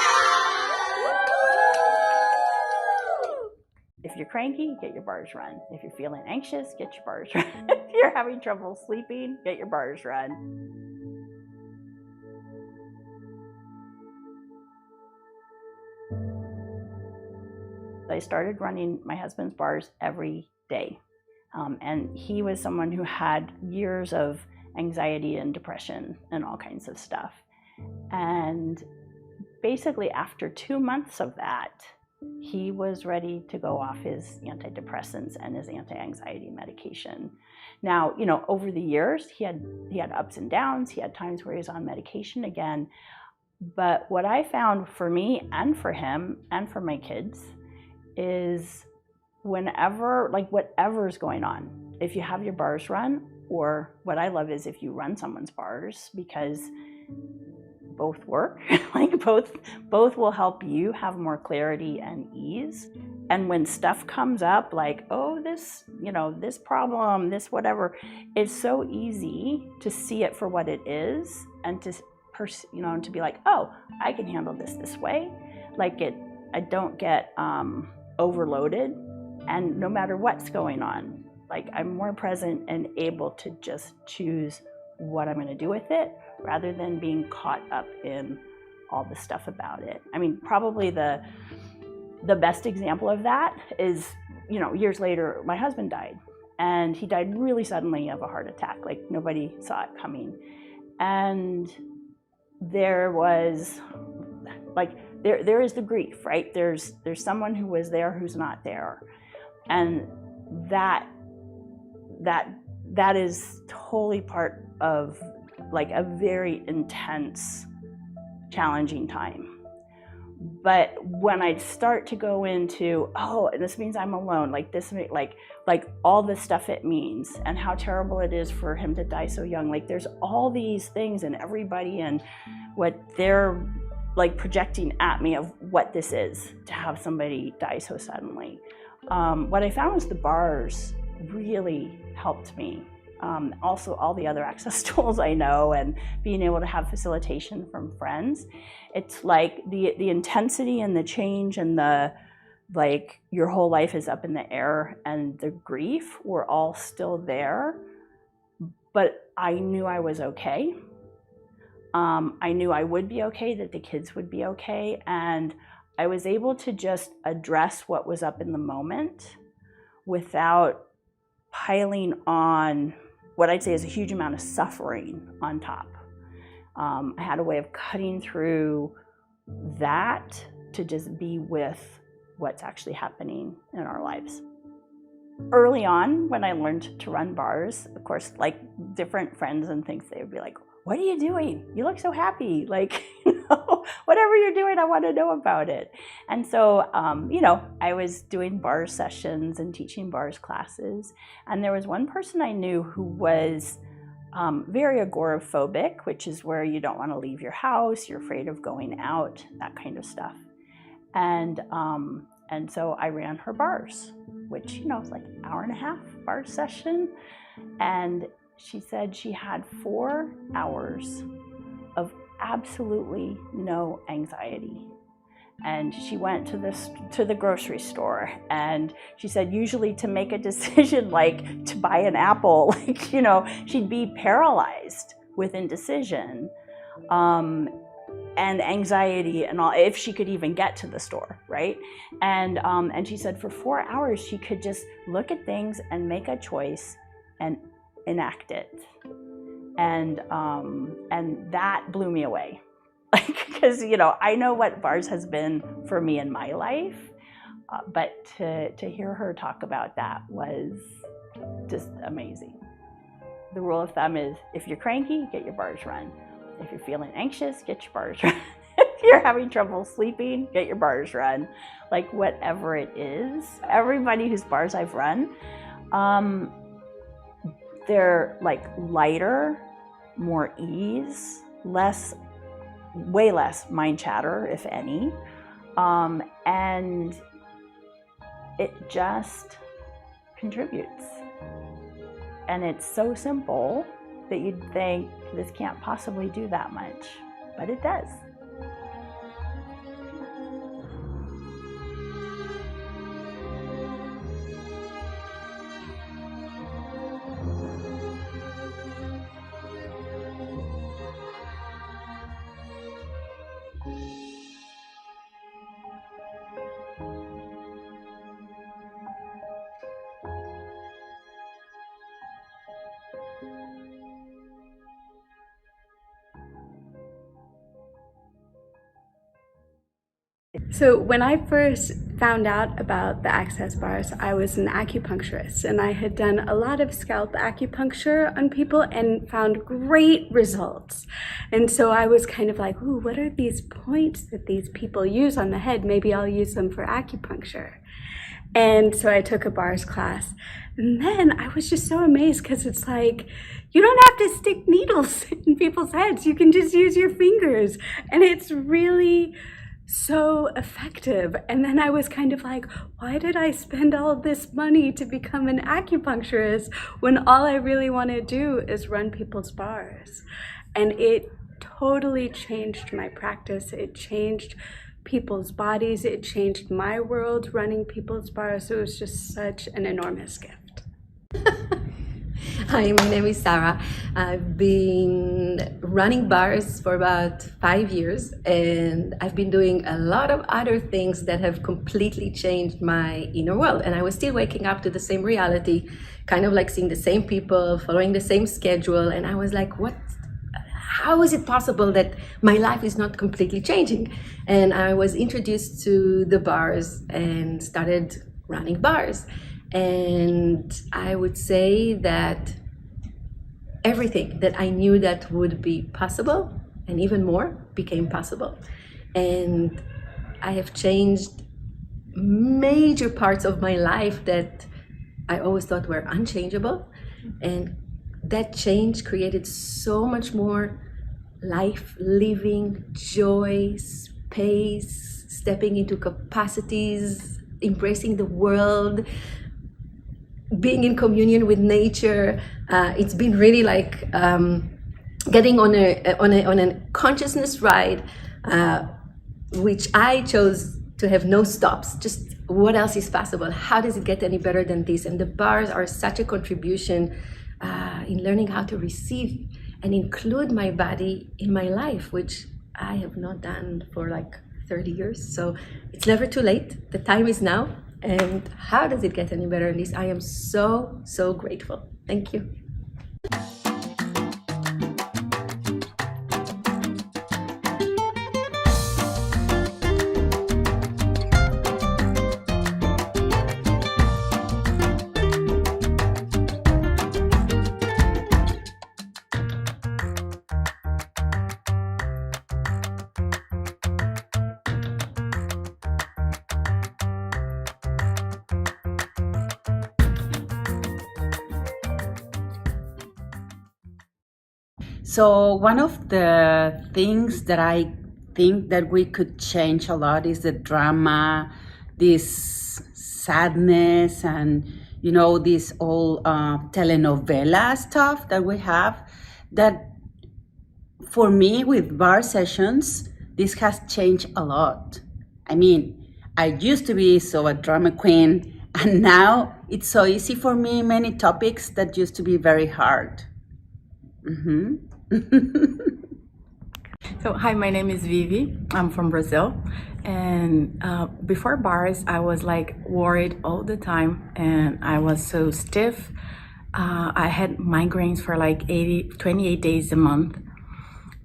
If you're cranky, get your bars run. If you're feeling anxious, get your bars run. If you're having trouble sleeping, get your bars run. I started running my husband's bars every day. And he was someone who had years of anxiety and depression and all kinds of stuff. And basically after 2 months of that, he was ready to go off his antidepressants and his anti-anxiety medication. Now, over the years, he had ups and downs. He had times where he was on medication again. But what I found for me and for him and for my kids is whenever, whatever's going on, if you have your bars run, or what I love is if you run someone's bars, because both work, both will help you have more clarity and ease. And when stuff comes up like, oh, this problem, this whatever, it's so easy to see it for what it is and to be like, oh, I can handle this way. I don't get overloaded, and no matter what's going on, I'm more present and able to just choose what I'm going to do with it rather than being caught up in all the stuff about it. I mean, probably the best example of that is, years later, my husband died, and he died really suddenly of a heart attack. Nobody saw it coming. And there was there is the grief, right? There's someone who was there who's not there. And that is totally part of a very intense, challenging time. But when I start to go into, oh, and this means I'm alone, all the stuff it means and how terrible it is for him to die so young, there's all these things and everybody and what they're projecting at me of what this is to have somebody die so suddenly. What I found was the bars really helped me. Also all the other access tools I know and being able to have facilitation from friends. It's the intensity and the change and the your whole life is up in the air and the grief were all still there, but I knew I was okay. I knew I would be okay, that the kids would be okay, and I was able to just address what was up in the moment without piling on what I'd say is a huge amount of suffering on top. I had a way of cutting through that to just be with what's actually happening in our lives. Early on, when I learned to run bars, of course, different friends and things, they would be like, what are you doing? You look so happy. know, whatever you're doing, I want to know about it. And so, you know, I was doing bars sessions and teaching bars classes. And there was one person I knew who was very agoraphobic, which is where you don't want to leave your house, you're afraid of going out, that kind of stuff. And so I ran her bars, which, you know, was like an hour and a half bar session. And she said she had 4 hours of absolutely no anxiety. And she went to the grocery store, and she said usually to make a decision like to buy an apple, like, you know, she'd be paralyzed with indecision and anxiety and all, if she could even get to the store, right? And she said for 4 hours she could just look at things and make a choice and enact it. And that blew me away. Like, because, you know, I know what bars has been for me in my life, but to hear her talk about that was just amazing. The rule of thumb is if you're cranky, get your bars run. If you're feeling anxious, get your bars run. If you're having trouble sleeping, get your bars run. Like, whatever it is. Everybody whose bars I've run, they're like lighter, more ease, way less mind chatter, if any, and it just contributes. And it's so simple that you'd think this can't possibly do that much, but it does. So when I first found out about the Access bars, I was an acupuncturist, and I had done a lot of scalp acupuncture on people and found great results. And so I was kind of like, ooh, what are these points that these people use on the head? Maybe I'll use them for acupuncture. And so I took a bars class. And then I was just so amazed because it's like, you don't have to stick needles in people's heads. You can just use your fingers. And it's really so effective. And then I was kind of like, why did I spend all this money to become an acupuncturist when all I really want to do is run people's bars? And it totally changed my practice. It changed people's bodies. It changed my world running people's bars. So it was just such an enormous gift. Hi, my name is Sarah. I've been running bars for about 5 years, and I've been doing a lot of other things that have completely changed my inner world. And I was still waking up to the same reality, kind of like seeing the same people, following the same schedule. And I was like, how is it possible that my life is not completely changing? And I was introduced to the bars and started running bars. And I would say that everything that I knew that would be possible and even more became possible. And I have changed major parts of my life that I always thought were unchangeable. And that change created so much more life, living, joy, space, stepping into capacities, embracing the world, being in communion with nature. It's been really like getting on a consciousness ride, which I chose to have no stops. Just what else is possible? How does it get any better than this? And the bars are such a contribution in learning how to receive and include my body in my life, which I have not done for like 30 years. So it's never too late. The time is now. And how does it get any better than this? I am so, so grateful. Thank you. So one of the things that I think that we could change a lot is the drama, this sadness, and this all telenovela stuff that we have. That for me, with bar sessions, this has changed a lot. I mean, I used to be so a drama queen, and now it's so easy for me. Many topics that used to be very hard. So, hi, my name is Vivi. I'm from Brazil. And before bars, I was like worried all the time and I was so stiff. I had migraines for like 28 days a month.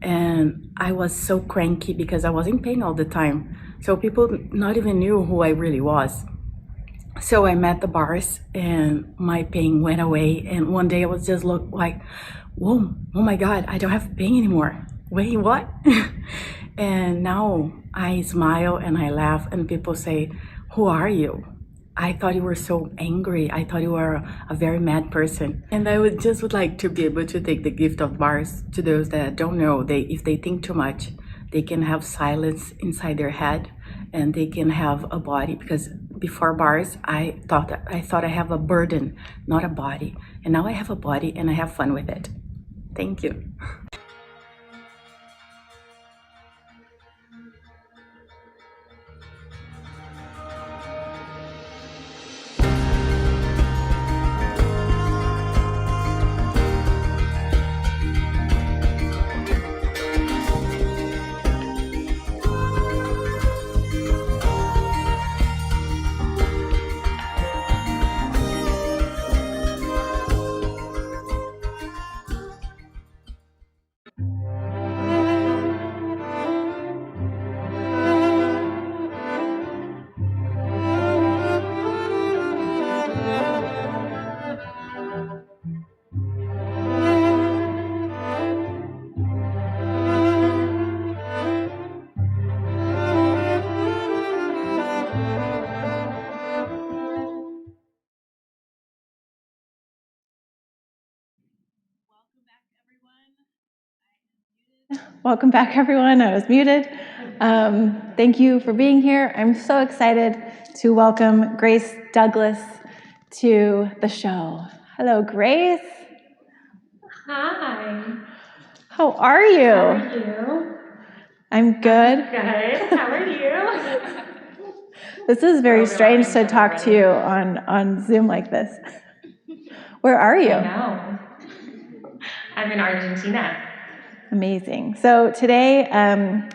And I was so cranky because I was in pain all the time. So people not even knew who I really was. So I met the bars and my pain went away. And one day I was just like, whoa, oh my God, I don't have pain anymore. Wait, what? And now I smile and I laugh and people say, who are you? I thought you were so angry. I thought you were a very mad person. And I would like to be able to take the gift of bars to those that don't know. If they think too much, they can have silence inside their head and they can have a body. Because before bars, I thought I have a burden, not a body. And now I have a body and I have fun with it. Thank you. Welcome back, everyone. I was muted. Thank you for being here. I'm so excited to welcome Grace Douglas to the show. Hello, Grace. Hi. How are you? How are you? I'm good. Good. How are you? This is very strange to talk to you on Zoom like this. Where are you? I know. I'm in Argentina. Amazing. So today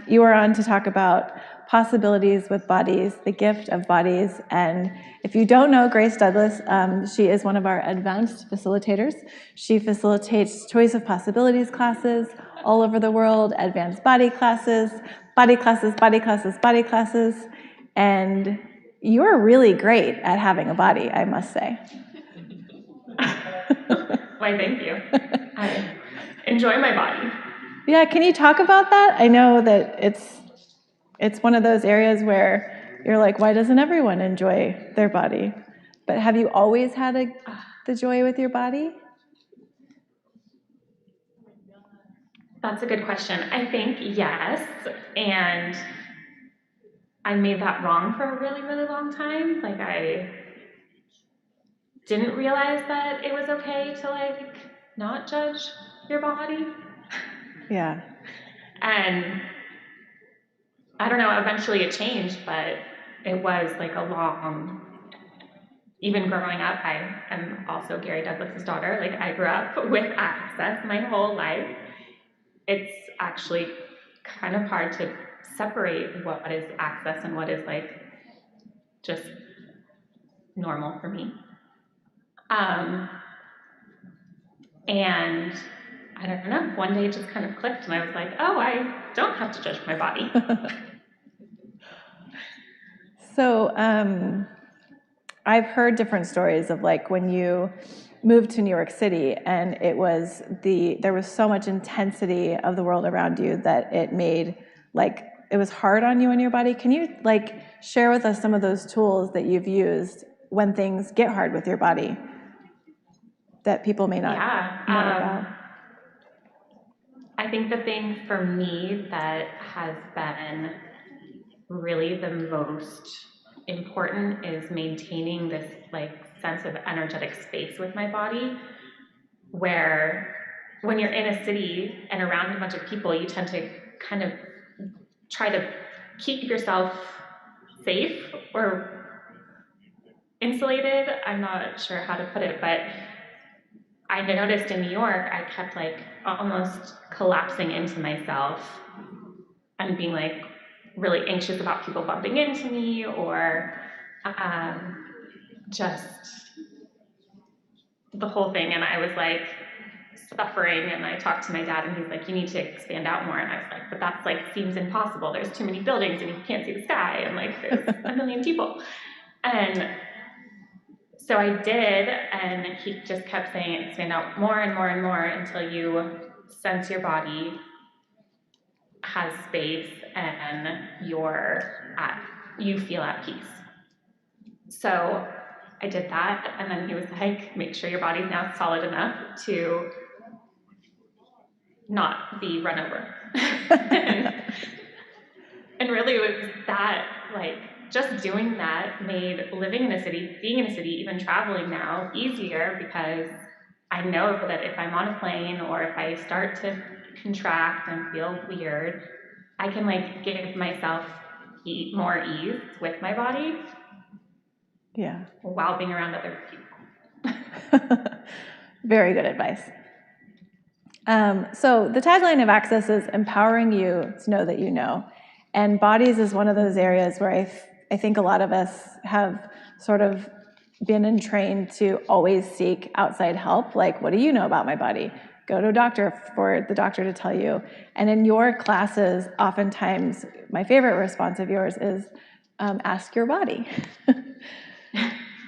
you are on to talk about possibilities with bodies, the gift of bodies. And if you don't know Grace Douglas, she is one of our advanced facilitators. She facilitates Choice of Possibilities classes all over the world, advanced body classes, body classes, body classes, body classes. And you're really great at having a body, I must say. Why, thank you. I enjoy my body. Yeah, can you talk about that? I know that it's one of those areas where you're like, why doesn't everyone enjoy their body? But have you always had the joy with your body? That's a good question. I think yes, and I made that wrong for a really, really long time. Like I didn't realize that it was okay to like not judge your body. Yeah. And I don't know, eventually it changed, but it was like a long, even growing up, I am also Gary Douglas's daughter. Like I grew up with access my whole life. It's actually kind of hard to separate what is access and what is like just normal for me. And I don't know, one day it just kind of clicked and I was like, oh, I don't have to judge my body. So I've heard different stories of like when you moved to New York City and there was so much intensity of the world around you that it made like it was hard on you and your body. Can you like share with us some of those tools that you've used when things get hard with your body that people may not know about? I think the thing for me that has been really the most important is maintaining this like sense of energetic space with my body, where when you're in a city and around a bunch of people, you tend to kind of try to keep yourself safe or insulated. I'm not sure how to put it, but I noticed in New York, I kept like almost collapsing into myself and being like really anxious about people bumping into me, or just the whole thing. And I was like suffering, and I talked to my dad, and he's like, you need to expand out more. And I was like, but that's like seems impossible. There's too many buildings and you can't see the sky, and like there's a million people. And so I did, and he just kept saying expand out more and more and more until you sense your body has space and you feel at peace. So I did that, and then he was like, make sure your body's now solid enough to not be run over. And really it was that, like, just doing that made living in a city, being in a city, even traveling now, easier, because I know that if I'm on a plane or if I start to contract and feel weird, I can like give myself more ease with my body. Yeah. While being around other people. Very good advice. So the tagline of Access is empowering you to know that you know. And bodies is one of those areas where I think a lot of us have sort of been entrained to always seek outside help. Like, what do you know about my body? Go to a doctor for the doctor to tell you. And in your classes, oftentimes, my favorite response of yours is, ask your body.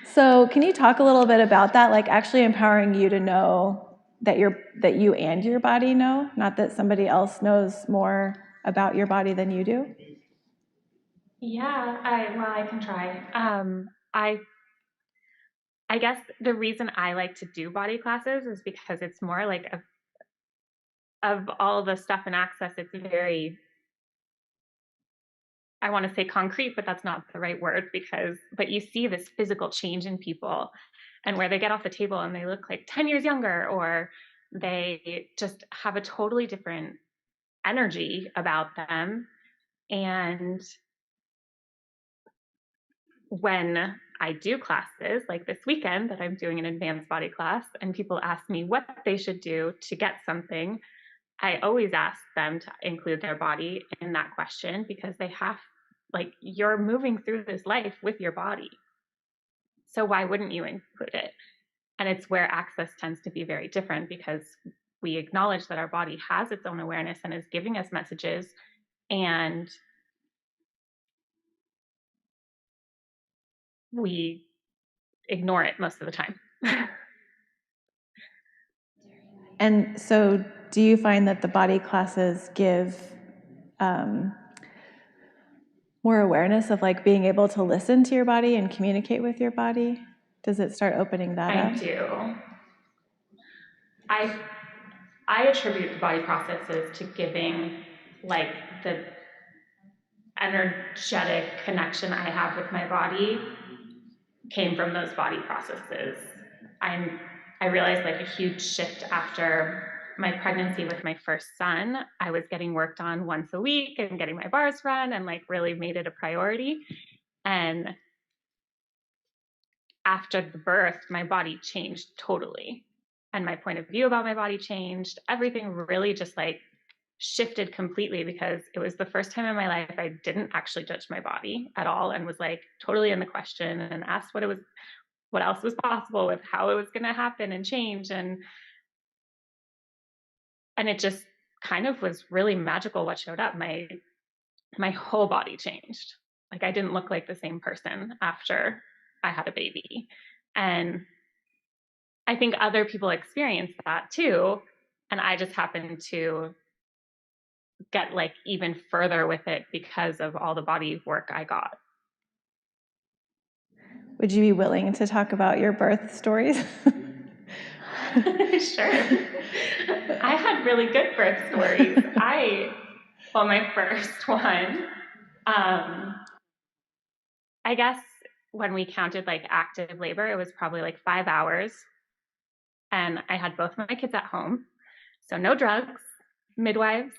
So can you talk a little bit about that, like actually empowering you to know that you and your body know, not that somebody else knows more about your body than you do? Yeah, I can try. I guess the reason I like to do body classes is because it's more like of all the stuff in Access, it's very, I want to say concrete, but that's not the right word, but you see this physical change in people, and where they get off the table and they look like 10 years younger, or they just have a totally different energy about them. And when I do classes, like this weekend that I'm doing an advanced body class, and people ask me what they should do to get something, I always ask them to include their body in that question, because they have, like, you're moving through this life with your body. So why wouldn't you include it? And it's where Access tends to be very different, because we acknowledge that our body has its own awareness and is giving us messages, and we ignore it most of the time. And so do you find that the body classes give more awareness of like being able to listen to your body and communicate with your body? Does it start opening that up? I do. I attribute the body processes to giving, like, the energetic connection I have with my body came from those body processes. I realized like a huge shift after my pregnancy with my first son. I was getting worked on once a week and getting my bars run, and like really made it a priority. And after the birth, my body changed totally. And my point of view about my body changed. Everything really just like shifted completely, because it was the first time in my life I didn't actually judge my body at all, and was like totally in the question and asked what else was possible with how it was going to happen and change. And it just kind of was really magical what showed up. My whole body changed. Like, I didn't look like the same person after I had a baby. And I think other people experience that too. And I just happened to get like even further with it because of all the body work I got. Would you be willing to talk about your birth stories? Sure. I had really good birth stories. My first one, I guess when we counted like active labor, it was probably like 5 hours. And I had both my kids at home. So no drugs, midwives.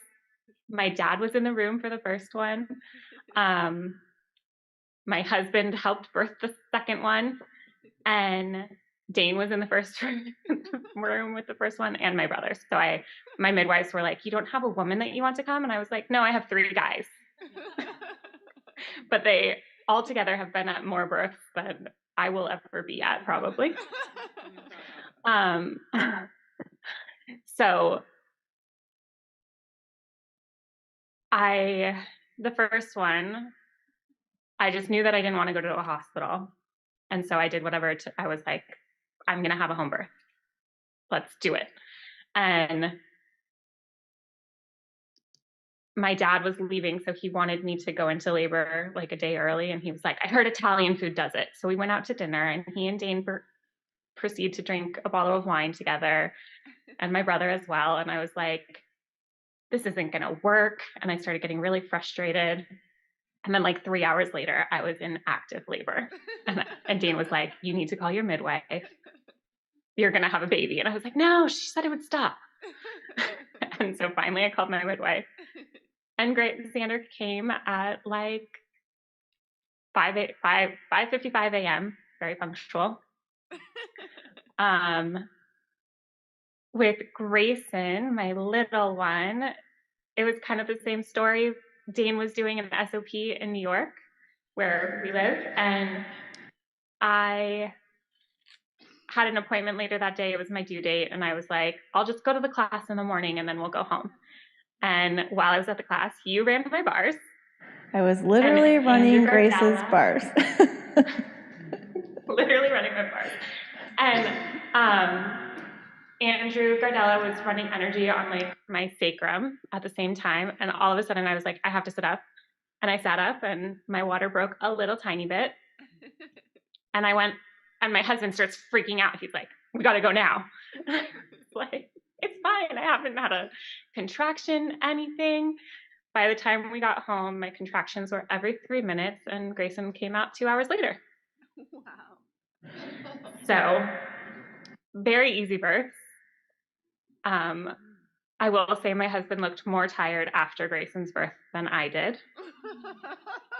My dad was in the room for the first one. My husband helped birth the second one. And Dain was in the first room with the first one, and my brothers. So my midwives were like, "You don't have a woman that you want to come?" And I was like, "No, I have 3 guys." But they all together have been at more births than I will ever be at, probably. So the first one, I just knew that I didn't want to go to a hospital. And so I did whatever I was like, I'm going to have a home birth. Let's do it. And my dad was leaving, so he wanted me to go into labor like a day early. And he was like, I heard Italian food does it. So we went out to dinner, and he and Dain proceed to drink a bottle of wine together, and my brother as well. And I was like, this isn't going to work. And I started getting really frustrated. And then like 3 hours later, I was in active labor. And Dain was like, you need to call your midwife. You're going to have a baby. And I was like, no, she said it would stop. And so finally I called my midwife. And Xander came at like 5:55 a.m., very punctual. With Grayson, my little one, it was kind of the same story. Dain was doing an SOP in New York, where we live, and I had an appointment later that day. It was my due date, and I was like, I'll just go to the class in the morning, and then we'll go home. And while I was at the class, you ran my bars. I was literally running Grace's bars. Literally running my bars. And Andrew Gardella was running energy on like my sacrum at the same time. And all of a sudden I was like, I have to sit up. And I sat up, and my water broke a little tiny bit. And I went, and my husband starts freaking out. He's like, we got to go now. Like, it's fine. I haven't had a contraction, anything. By the time we got home, my contractions were every 3 minutes, and Grayson came out 2 hours later. Wow. So, very easy birth. I will say my husband looked more tired after Grayson's birth than I did.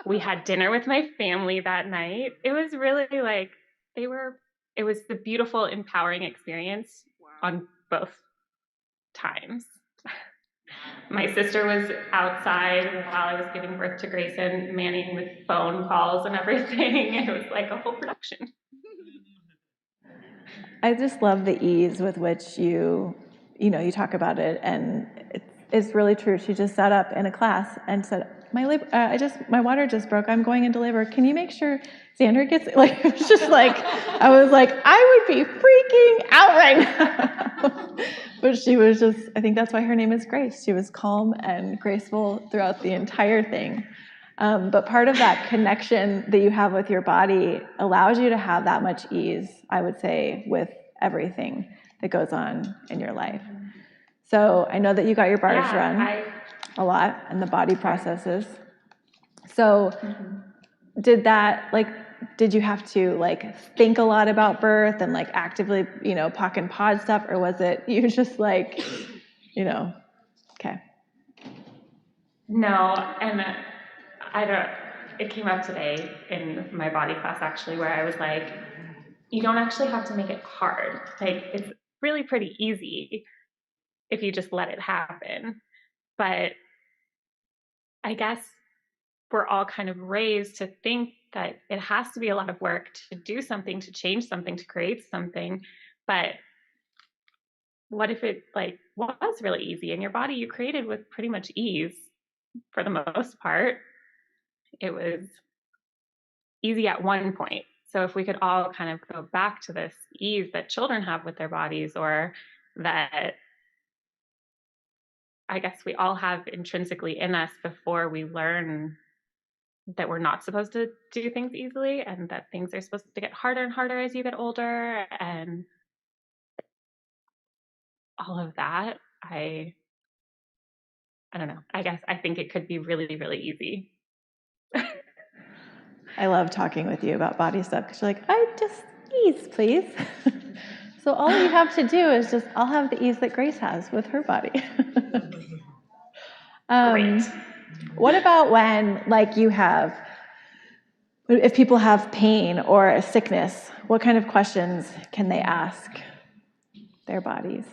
We had dinner with my family that night. It was really like, it was the beautiful, empowering experience on both times. My sister was outside while I was giving birth to Grayson, manning with phone calls and everything. It was like a whole production. I just love the ease with which you talk about it, and it's really true. She just sat up in a class and said, my water just broke. I'm going into labor. Can you make sure Xander gets it? Like, it was just like, I was like, I would be freaking out right now. But she was just, I think that's why her name is Grace. She was calm and graceful throughout the entire thing. But part of that connection that you have with your body allows you to have that much ease, I would say, with everything that goes on in your life. So I know that you got your bars run a lot, and the body processes. So did you have to like think a lot about birth and like actively, POC and POD stuff, or was it you just like, okay? No, and it came up today in my body class actually, where I was like, you don't actually have to make it hard. Like, it's really pretty easy if you just let it happen. But I guess we're all kind of raised to think that it has to be a lot of work to do something, to change something, to create something. But what if it like was really easy, and your body you created with pretty much ease for the most part? It was easy at one point. So if we could all kind of go back to this ease that children have with their bodies, or that I guess we all have intrinsically in us before we learn that we're not supposed to do things easily, and that things are supposed to get harder and harder as you get older. And all of that, I don't know. I think it could be really, really easy. I love talking with you about body stuff because you're like, I just ease, please. So all you have to do is just, I'll have the ease that Grace has with her body. Great. What about when, like, if people have pain or a sickness, what kind of questions can they ask their bodies?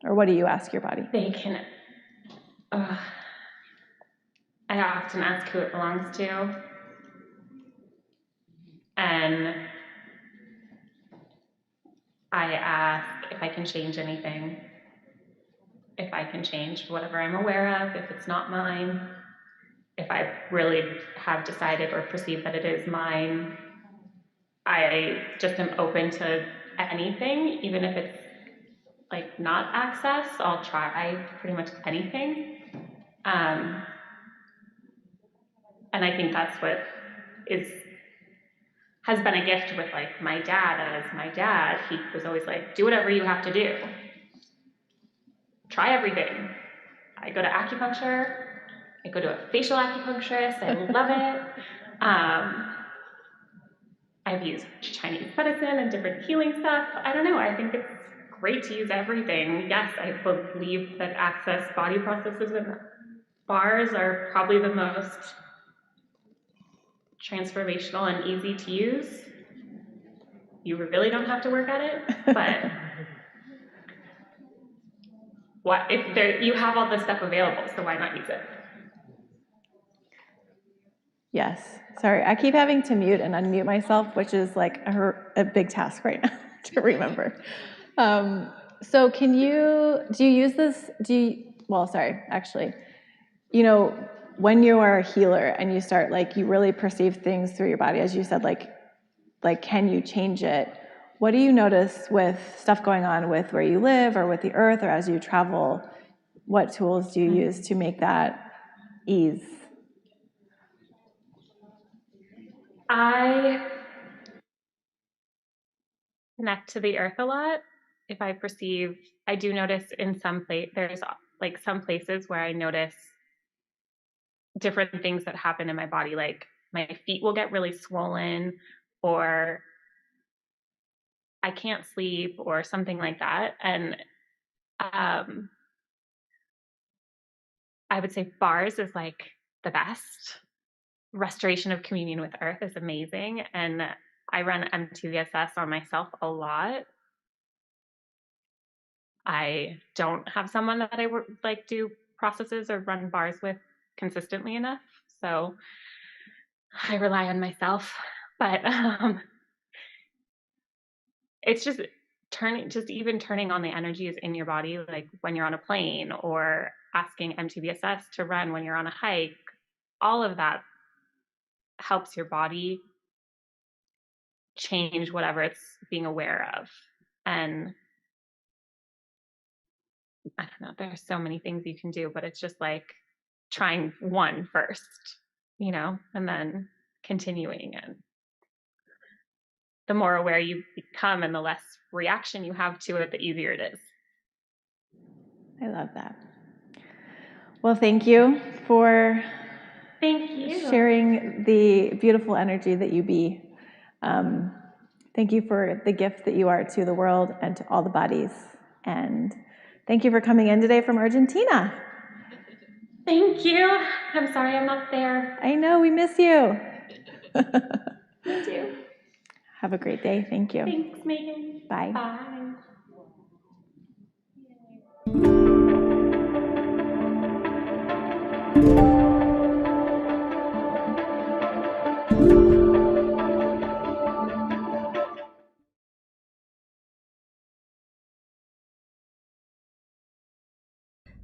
Or what do you ask your body? They can, I often ask who it belongs to. And I ask if I can change anything, if I can change whatever I'm aware of, if it's not mine, if I really have decided or perceive that it is mine. I just am open to anything, even if it's like not access, I'll try pretty much anything. And I think that's what has been a gift with like my dad. As my dad, he was always like, do whatever you have to do. Try everything. I go to acupuncture. I go to a facial acupuncturist. I love it. I've used Chinese medicine and different healing stuff. I don't know. I think it's great to use everything. Yes, I believe that access body processes and bars are probably the most transformational and easy to use. You really don't have to work at it, but you have all this stuff available, so why not use it? Yes. Sorry, I keep having to mute and unmute myself, which is like a big task right now to remember. So do you use this, actually, when you are a healer and you start, like, you really perceive things through your body, as you said, like, can you change it? What do you notice with stuff going on with where you live or with the earth or as you travel? What tools do you use to make that ease? I connect to the earth a lot. If I perceive, I do notice in there's like some places where I notice different things that happen in my body, like my feet will get really swollen, or I can't sleep, or something like that. And I would say bars is like the best. Restoration of communion with earth is amazing, and I run MTVSS on myself a lot. I don't have someone that I like do processes or run bars with consistently enough, so I rely on myself. But it's just turning on the energies in your body, like when you're on a plane or asking MTVSS to run when you're on a hike. All of that helps your body change whatever it's being aware of. And I don't know, there's so many things you can do, but it's just like trying one first, and then continuing. And the more aware you become and the less reaction you have to it, the easier it is. I love that. Well, thank you for sharing the beautiful energy that you be. Thank you for the gift that you are to the world and to all the bodies. And thank you for coming in today from Argentina. Thank you. I'm sorry I'm not there. I know, we miss you. Me too. Have a great day. Thank you. Thanks, Megan. Bye. Bye.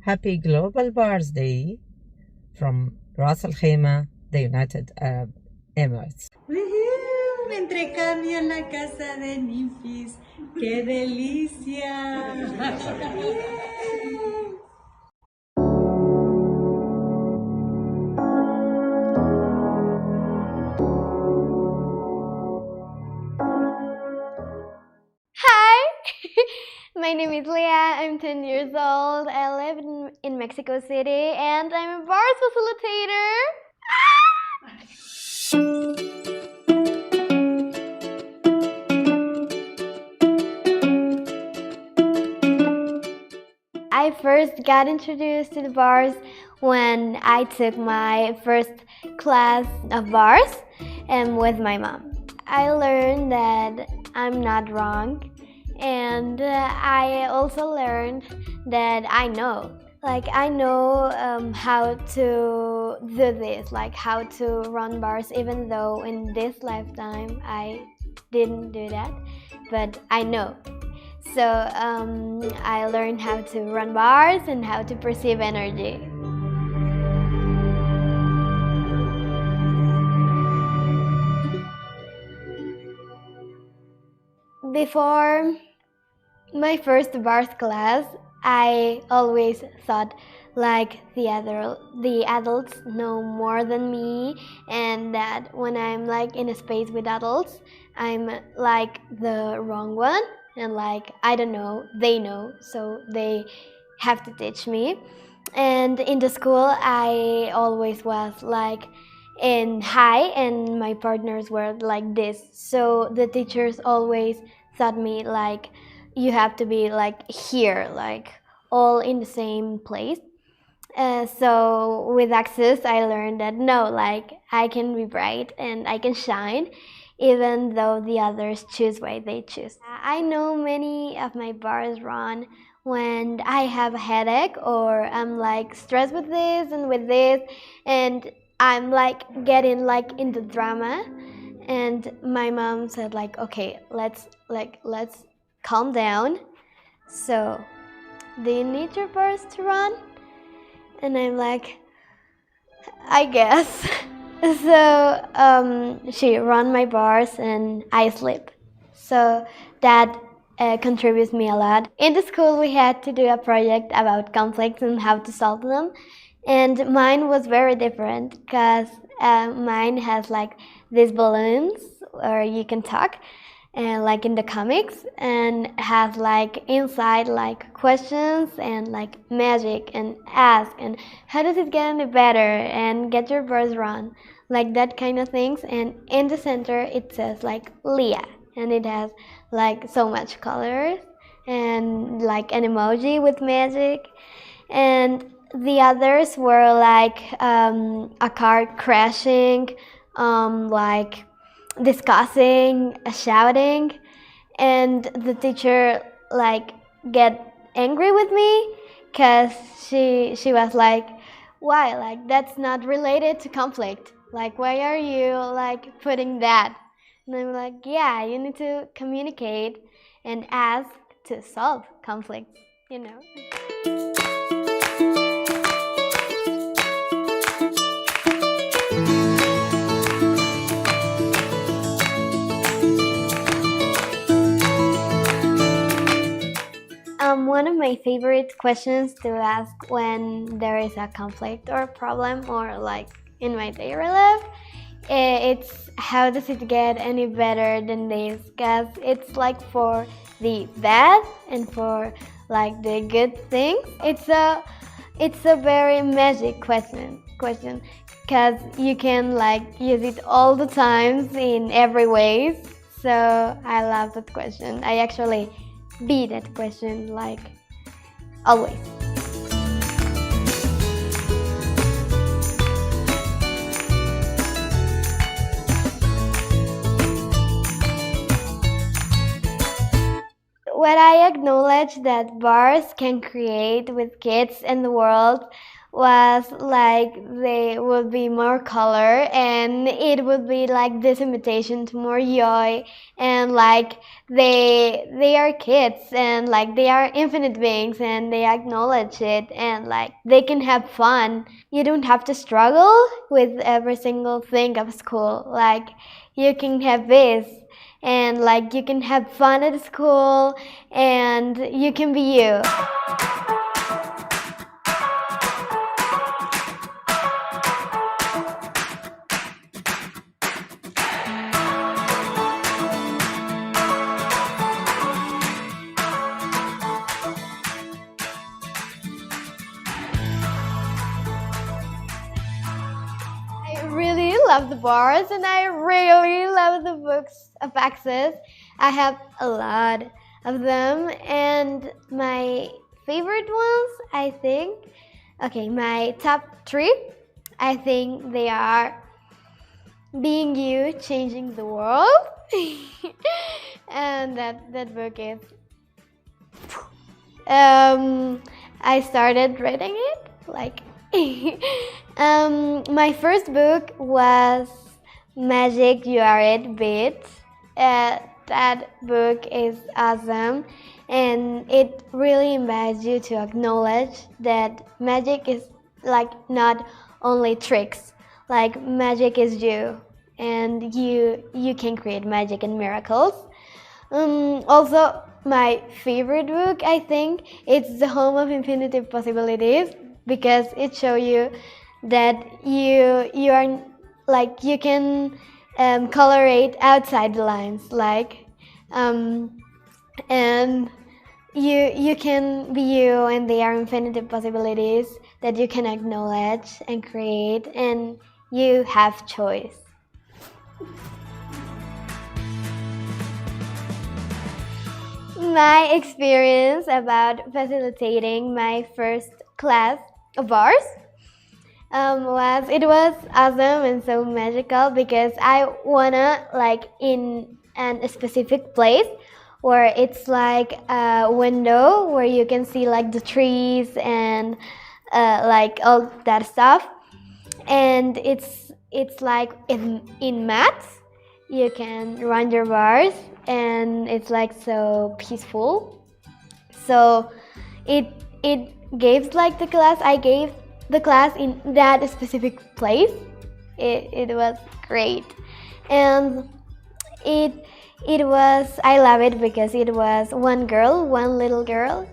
Happy Global Bars Day from Ras Al Khaimah, the United Arab Emirates. Me entrecambio en la casa de Nimfis. ¡Qué delicia! Hi! my name is Leah. I'm 10 years old. I live in Mexico City and I'm a bars facilitator. I first got introduced to the bars when I took my first class of bars and with my mom. I learned that I'm not wrong, and I also learned that I know. Like, I know how to do this, like how to run bars, even though in this lifetime I didn't do that, but I know. So I learned how to run bars and how to perceive energy. Before my first bars class, I always thought like the adults know more than me, and that when I'm like in a space with adults, I'm like the wrong one, and like I don't know, they know, so they have to teach me. And in the school, I always was like in high, and my partners were like this, so the teachers always taught me like you have to be like here, like all in the same place. So with Access, I learned that no, like I can be bright and I can shine, even though the others choose what they choose. I know many of my bars run when I have a headache or I'm like stressed with this and with this, and I'm like getting like into drama. And my mom said like, okay, let's calm down. So, do you need your bars to run? And I'm like, I guess. So she run my bars and I sleep. So that contributes me a lot. In the school, we had to do a project about conflicts and how to solve them. And mine was very different because mine has like these balloons where you can talk, and like in the comics, and has like inside like questions and like magic and ask and how does it get any better and get your bars run, like that kind of things. And in the center it says like Leah, and it has like so much colors and like an emoji with magic. And the others were like a car crashing, like discussing, shouting, and the teacher like get angry with me because she was like, why, like that's not related to conflict, like why are you like putting that? And I'm like, yeah, you need to communicate and ask to solve conflicts, you know. One of my favorite questions to ask when there is a conflict or a problem, or like in my daily life, it's how does it get any better than this? Because it's like for the bad and for like the good things. It's a very magic question because you can like use it all the times in every ways. So I love that question. I actually be that question like always. What I acknowledge that bars can create with kids in the world was like they would be more color, and it would be like this invitation to more joy, and like they are kids, and like they are infinite beings, and they acknowledge it, and like they can have fun. You don't have to struggle with every single thing of school. Like you can have this, and like you can have fun at school, and you can be you. love the bars and I really love the books of Access. I have a lot of them, and my favorite ones, I think, okay, my top 3, I think they are Being You, Changing the World, and that book is, I started reading it, like, my first book was Magic You Are It Beat. That book is awesome, and it really invites you to acknowledge that magic is like not only tricks, like magic is you, and you can create magic and miracles. Also, my favorite book, I think, it's The Home of Infinite Possibilities, because it shows you that you are like you can colorate outside the lines, like and you can be you, and there are infinite possibilities that you can acknowledge and create, and you have choice. My experience about facilitating my first class of bars was awesome and so magical, because I wanna like in a specific place where it's like a window where you can see like the trees and like all that stuff, and it's like in mats you can run your bars, and it's like so peaceful. So it gave like the class, I gave the class in that specific place. It was great, and it was, I love it because it was one little girl.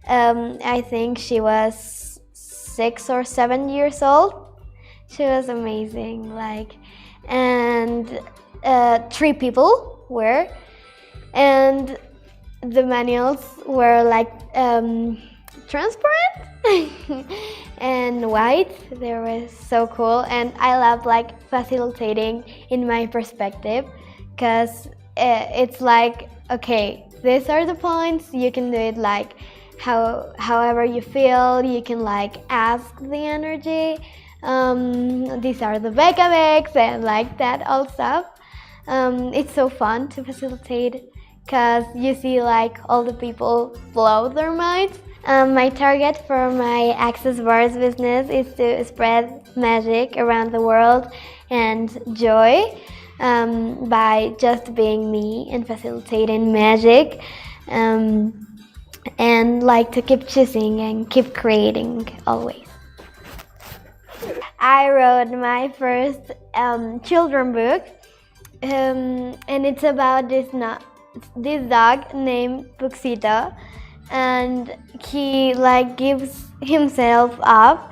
I think she was 6 or 7 years old. She was amazing, like, and 3 people were, and the manuals were like transparent and white. They were so cool, and I love like facilitating in my perspective, because it's like, okay, these are the points, you can do it like however you feel, you can like ask the energy, these are the mechanics and like that all stuff. It's so fun to facilitate, because you see like all the people blow their minds. My target for my Access Bars business is to spread magic around the world and joy by just being me and facilitating magic, and like to keep choosing and keep creating always. I wrote my first children book, and it's about this dog named Puxito, and he like gives himself up,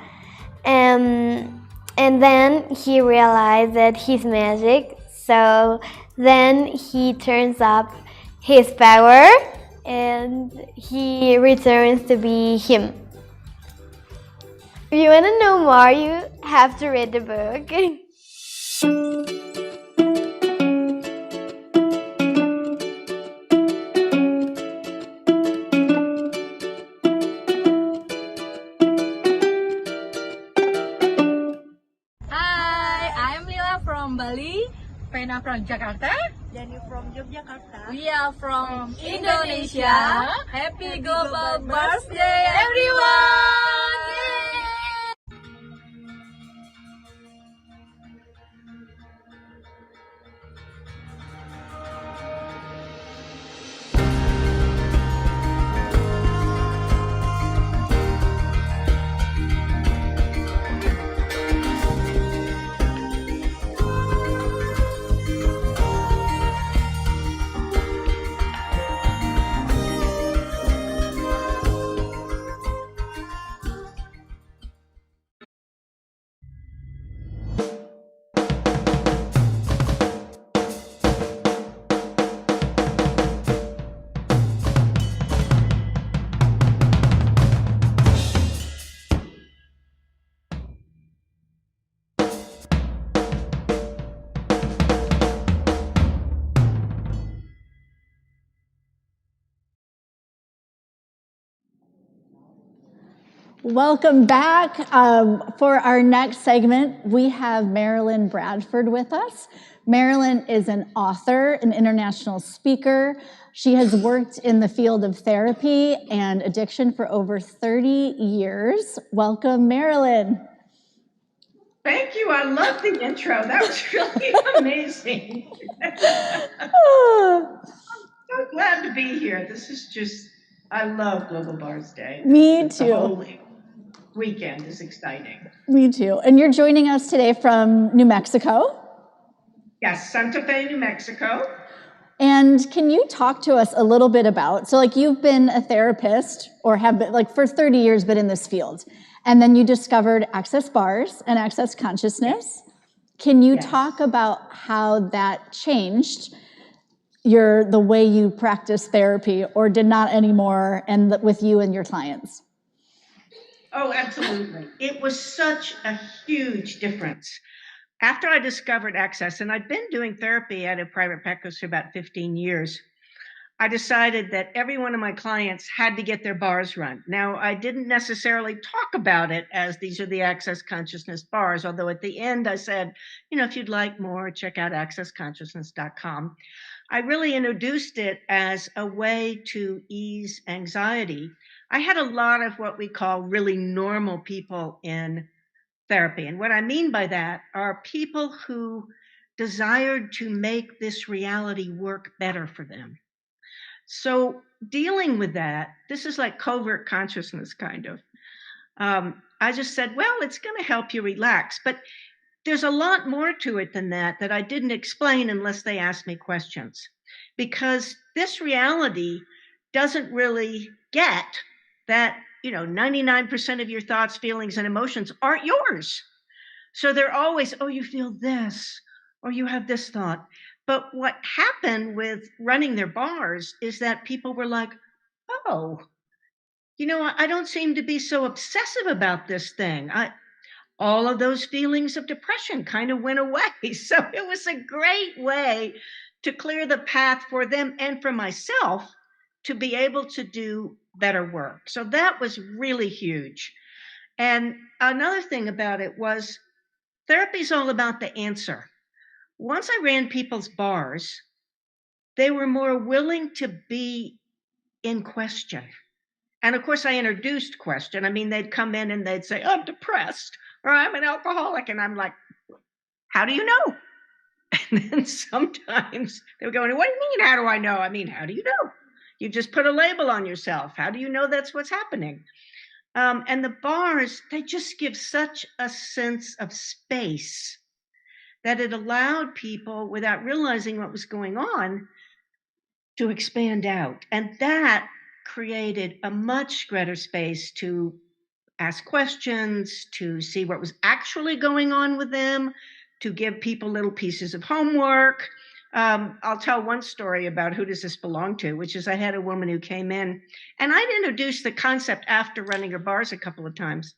and then he realized that he's magic, so then he turns up his power and he returns to be him. If you want to know more, you have to read the book. Hi, I'm Lila from Bali, Pena from Jakarta, Jenny from Yogyakarta. we are from Indonesia. Happy Global Birthday, everyone! Yay! Welcome back. For our next segment, we have Marilyn Bradford with us. Marilyn is an author, an international speaker. She has worked in the field of therapy and addiction for over 30 years. Welcome, Marilyn. Thank you. I love the intro. That was really amazing. I'm so glad to be here. This is just, I love Global Bars Day. Me The whole too. weekend is exciting. Me too. And you're joining us today from New Mexico. Yes, Santa Fe, New Mexico. And can you talk to us a little bit about, so like you've been a therapist or have been like for 30 years been in this field, and then you discovered Access Bars and Access Consciousness. Can you talk about how that changed the way you practice therapy or did not anymore and with you and your clients? Oh, absolutely. It was such a huge difference. After I discovered Access, and I'd been doing therapy at a private practice for about 15 years, I decided that every one of my clients had to get their bars run. Now, I didn't necessarily talk about it as these are the Access Consciousness bars, although at the end I said, if you'd like more, check out accessconsciousness.com. I really introduced it as a way to ease anxiety. I had a lot of what we call really normal people in therapy. And what I mean by that are people who desired to make this reality work better for them. So dealing with that, this is like covert consciousness kind of. I just said, well, it's going to help you relax. But there's a lot more to it than that I didn't explain unless they asked me questions. Because this reality doesn't really get that, 99% of your thoughts, feelings, and emotions aren't yours. So they're always, oh, you feel this, or you have this thought. But what happened with running their bars is that people were like, oh, I don't seem to be so obsessive about this thing. All of those feelings of depression kind of went away. So it was a great way to clear the path for them and for myself to be able to do better work. So that was really huge. And another thing about it was therapy is all about the answer. Once I ran people's bars, they were more willing to be in question. And of course, I introduced question. I mean, they'd come in and they'd say, I'm depressed, or I'm an alcoholic. And I'm like, how do you know? And then sometimes they would go, what do you mean, how do I know? I mean, how do you know? You just put a label on yourself. How do you know that's what's happening? And the bars, they just give such a sense of space that it allowed people, without realizing what was going on, to expand out. And that created a much greater space to ask questions, to see what was actually going on with them, to give people little pieces of homework. I'll tell one story about who does this belong to, which is I had a woman who came in, and I'd introduced the concept after running her bars a couple of times.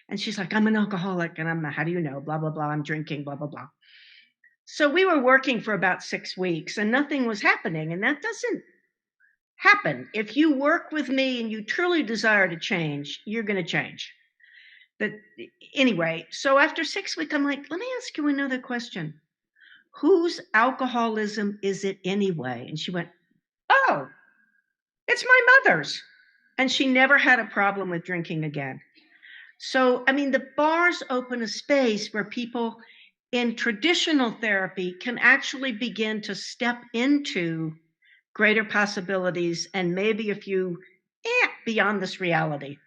And she's like, I'm an alcoholic, and I'm, how do you know? Blah, blah, blah, I'm drinking, blah, blah, blah. So we were working for about 6 weeks, and nothing was happening, and that doesn't happen. If you work with me and you truly desire to change, you're going to change. But anyway, so after 6 weeks, I'm like, let me ask you another question. Whose alcoholism is it anyway? And she went, oh, it's my mother's. And she never had a problem with drinking again. So, I mean, the bars open a space where people in traditional therapy can actually begin to step into greater possibilities and maybe a few beyond this reality.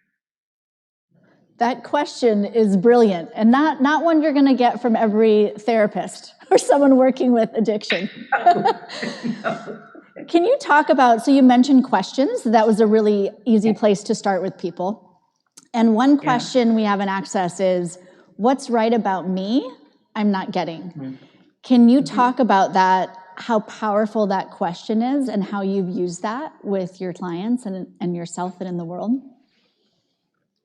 That question is brilliant and not one you're going to get from every therapist or someone working with addiction. No. Can you talk about, so you mentioned questions, that was a really easy place to start with people. And one question we have in Access is, what's right about me I'm not getting? Can you talk about that, how powerful that question is and how you've used that with your clients and yourself and in the world?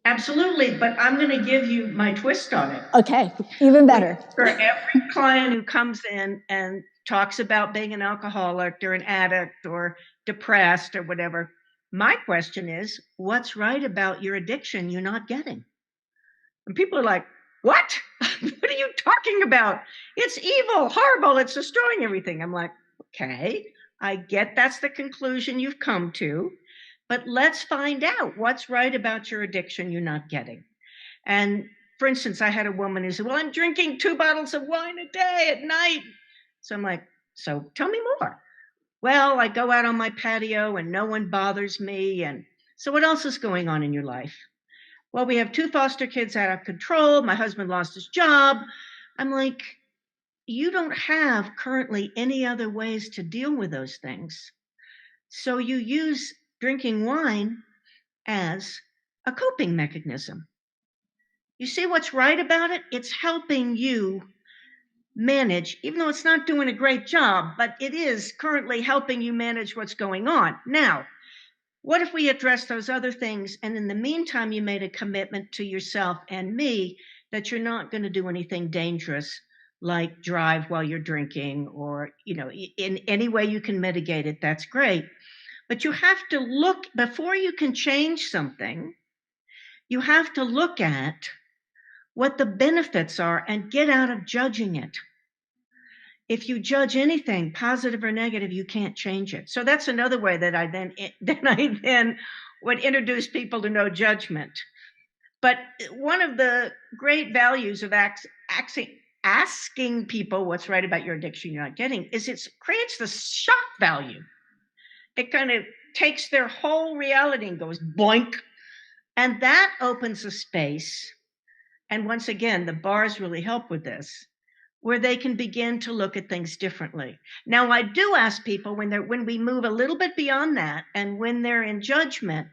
Absolutely, but I'm going to give you my twist on it. Okay, even better. For every client who comes in and talks about being an alcoholic or an addict or depressed or whatever, My question is, what's right about your addiction you're not getting? And people are like, what? What are you talking about? It's evil, horrible, it's destroying everything. I'm like, okay, I get that's the conclusion you've come to, but let's find out what's right about your addiction you're not getting. And for instance, I had a woman who said, well, I'm drinking 2 bottles of wine a day at night. So I'm like, so tell me more. Well, I go out on my patio and no one bothers me. And so what else is going on in your life? Well, we have 2 foster kids out of control. My husband lost his job. I'm like, you don't have currently any other ways to deal with those things. So you use drinking wine as a coping mechanism. You see what's right about it? It's helping you manage, even though it's not doing a great job, but it is currently helping you manage what's going on. Now, what if we address those other things, and in the meantime, you made a commitment to yourself and me that you're not going to do anything dangerous, like drive while you're drinking, or, in any way you can mitigate it, that's great. But you have to look, before you can change something, you have to look at what the benefits are and get out of judging it. If you judge anything, positive or negative, you can't change it. So that's another way that I then would introduce people to no judgment. But one of the great values of asking people what's right about your addiction you're not getting is it creates the shock value. It kind of takes their whole reality and goes boink. And that opens a space. And once again, the bars really help with this, where they can begin to look at things differently. Now, I do ask people when we move a little bit beyond that, and when they're in judgment,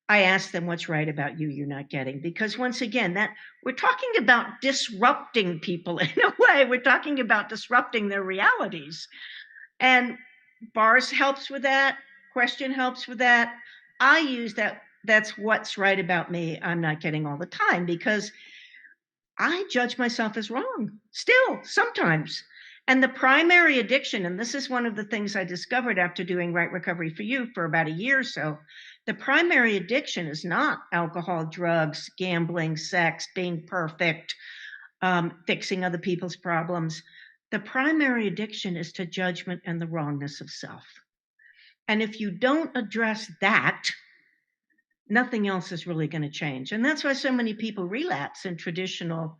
I ask them what's right about you you're not getting. Because once again, that we're talking about disrupting people in a way. We're talking about disrupting their realities. And bars helps with that. Question helps with that. I use that. That's what's right about me I'm not getting all the time, because I judge myself as wrong still sometimes. And the primary addiction, and this is one of the things I discovered after doing Right Recovery for You for about a year or so, the primary addiction is not alcohol, drugs, gambling, sex, being perfect, fixing other people's problems. The primary addiction is to judgment and the wrongness of self. And if you don't address that, nothing else is really going to change. And that's why so many people relapse in traditional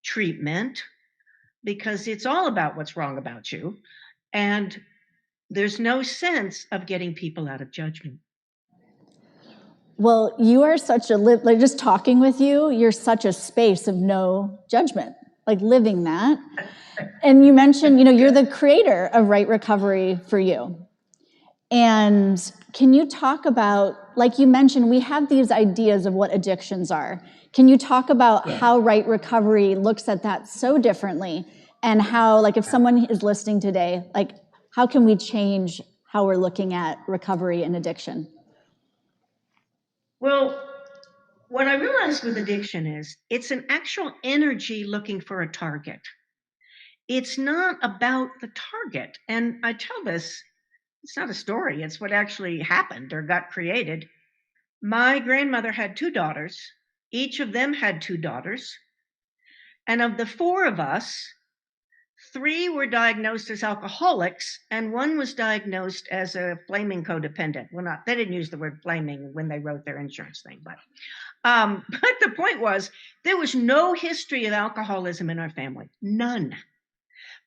treatment, because it's all about what's wrong about you. And there's no sense of getting people out of judgment. Well, you are such a, like just talking with you, you're such a space of no judgment, like living that. And you mentioned, you're the creator of Right Recovery for You. And can you talk about, like you mentioned, we have these ideas of what addictions are. Can you talk about how Right Recovery looks at that so differently, and how, like, if someone is listening today, like, how can we change how we're looking at recovery and addiction? Well, what I realized with addiction is it's an actual energy looking for a target. It's not about the target. And I tell this, it's not a story, it's what actually happened or got created. My grandmother had 2 daughters. Each of them had 2 daughters. And of the 4 of us, 3 were diagnosed as alcoholics, and 1 was diagnosed as a flaming codependent. Well, they didn't use the word flaming when they wrote their insurance thing, but the point was, there was no history of alcoholism in our family, none.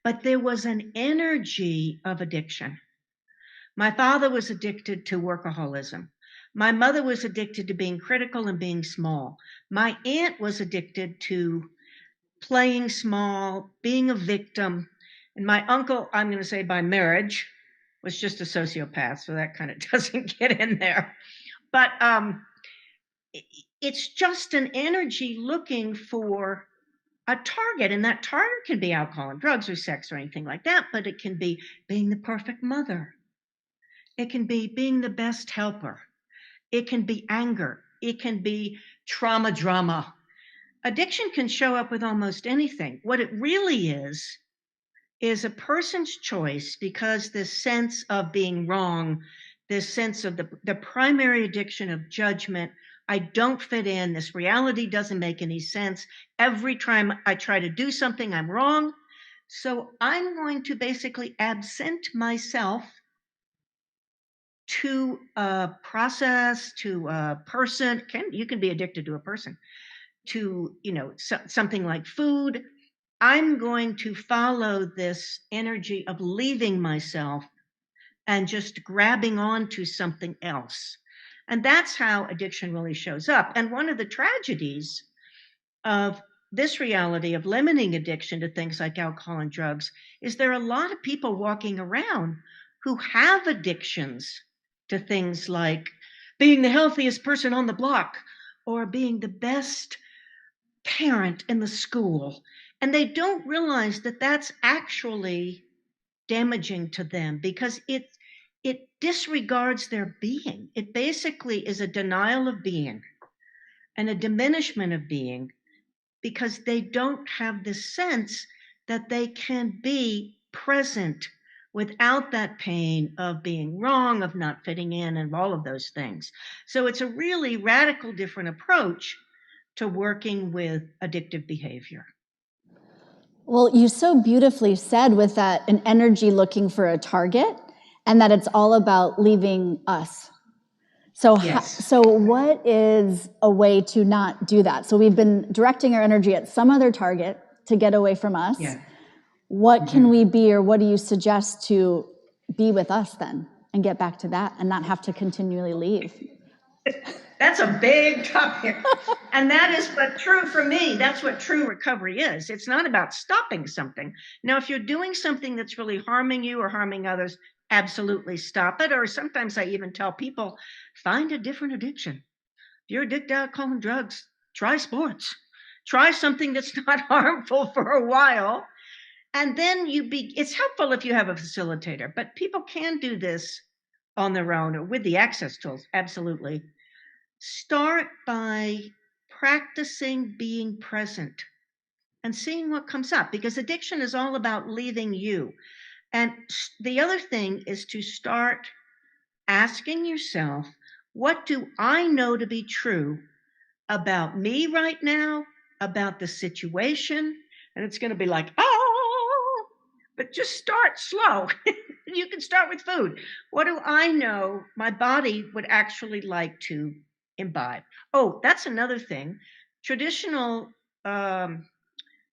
But there was an energy of addiction. My father was addicted to workaholism. My mother was addicted to being critical and being small. My aunt was addicted to playing small, being a victim. And my uncle, I'm going to say by marriage, was just a sociopath, so that kind of doesn't get in there. But it's just an energy looking for a target, and that target can be alcohol and drugs or sex or anything like that, but it can be being the perfect mother. It can be being the best helper. It can be anger. It can be trauma drama. Addiction can show up with almost anything. What it really is a person's choice, because this sense of being wrong this sense of the primary addiction of judgment. I don't fit in. This reality doesn't make any sense. Every time I try to do something, I'm wrong. So I'm going to basically absent myself to a process, to a person. You can be addicted to a person, to something like food. I'm going to follow this energy of leaving myself and just grabbing onto something else. And that's how addiction really shows up. And one of the tragedies of this reality of limiting addiction to things like alcohol and drugs is there are a lot of people walking around who have addictions to things like being the healthiest person on the block or being the best parent in the school. And they don't realize that that's actually damaging to them because it disregards their being. It basically is a denial of being and a diminishment of being because they don't have this sense that they can be present without that pain of being wrong, of not fitting in, and all of those things. So it's a really radical different approach to working with addictive behavior. Well, you so beautifully said with that an energy looking for a target and that it's all about leaving us. So, Yes. So what is a way to not do that? So we've been directing our energy at some other target to get away from us. Yeah. What can we be, or what do you suggest to be with us then and get back to that and not have to continually leave? That's a big topic. And that is what true for me, that's what true recovery is. It's not about stopping something. Now, if you're doing something that's really harming you or harming others, absolutely stop it. Or sometimes I even tell people, find a different addiction. If you're addicted to alcohol and drugs, try sports. Try something that's not harmful for a while. And then it's helpful if you have a facilitator, but people can do this on their own or with the access tools, absolutely. Start by practicing being present and seeing what comes up, because addiction is all about leaving you. And the other thing is to start asking yourself, what do I know to be true about me right now, about the situation? And it's going to be like, oh, but just start slow. You can start with food. What do I know my body would actually like to imbibe? Oh, that's another thing. Traditional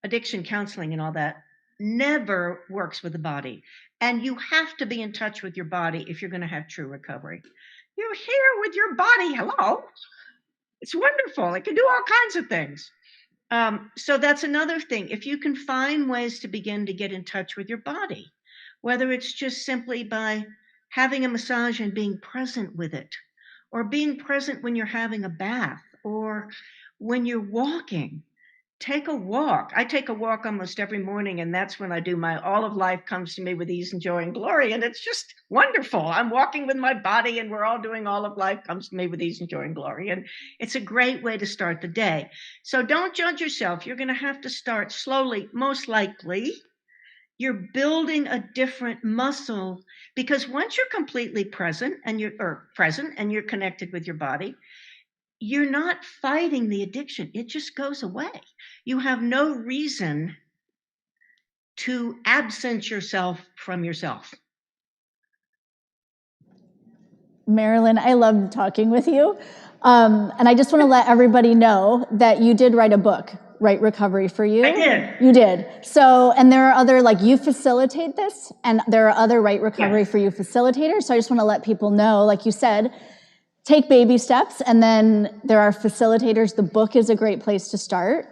addiction counseling and all that never works with the body. And you have to be in touch with your body if you're going to have true recovery. You're here with your body. Hello. It's wonderful. It can do all kinds of things. So that's another thing. If you can find ways to begin to get in touch with your body, whether it's just simply by having a massage and being present with it, or being present when you're having a bath, or when you're walking, take a walk. I take a walk almost every morning, and that's when I do my all of life comes to me with ease and joy and glory. And it's just wonderful. I'm walking with my body, and we're all doing all of life comes to me with ease and joy and glory. And it's a great way to start the day. So don't judge yourself. You're going to have to start slowly, most likely. You're building a different muscle, because once you're completely present and you're connected with your body, you're not fighting the addiction. It just goes away. You have no reason to absent yourself from yourself. Marilyn, I loved talking with you. And I just want to let everybody know that you did write a book, Right Recovery for You. I did. You did. So, and there are other, like, you facilitate this, and there are other Right Recovery for You facilitators. So I just want to let people know, like you said, take baby steps, and then there are facilitators. The book is a great place to start.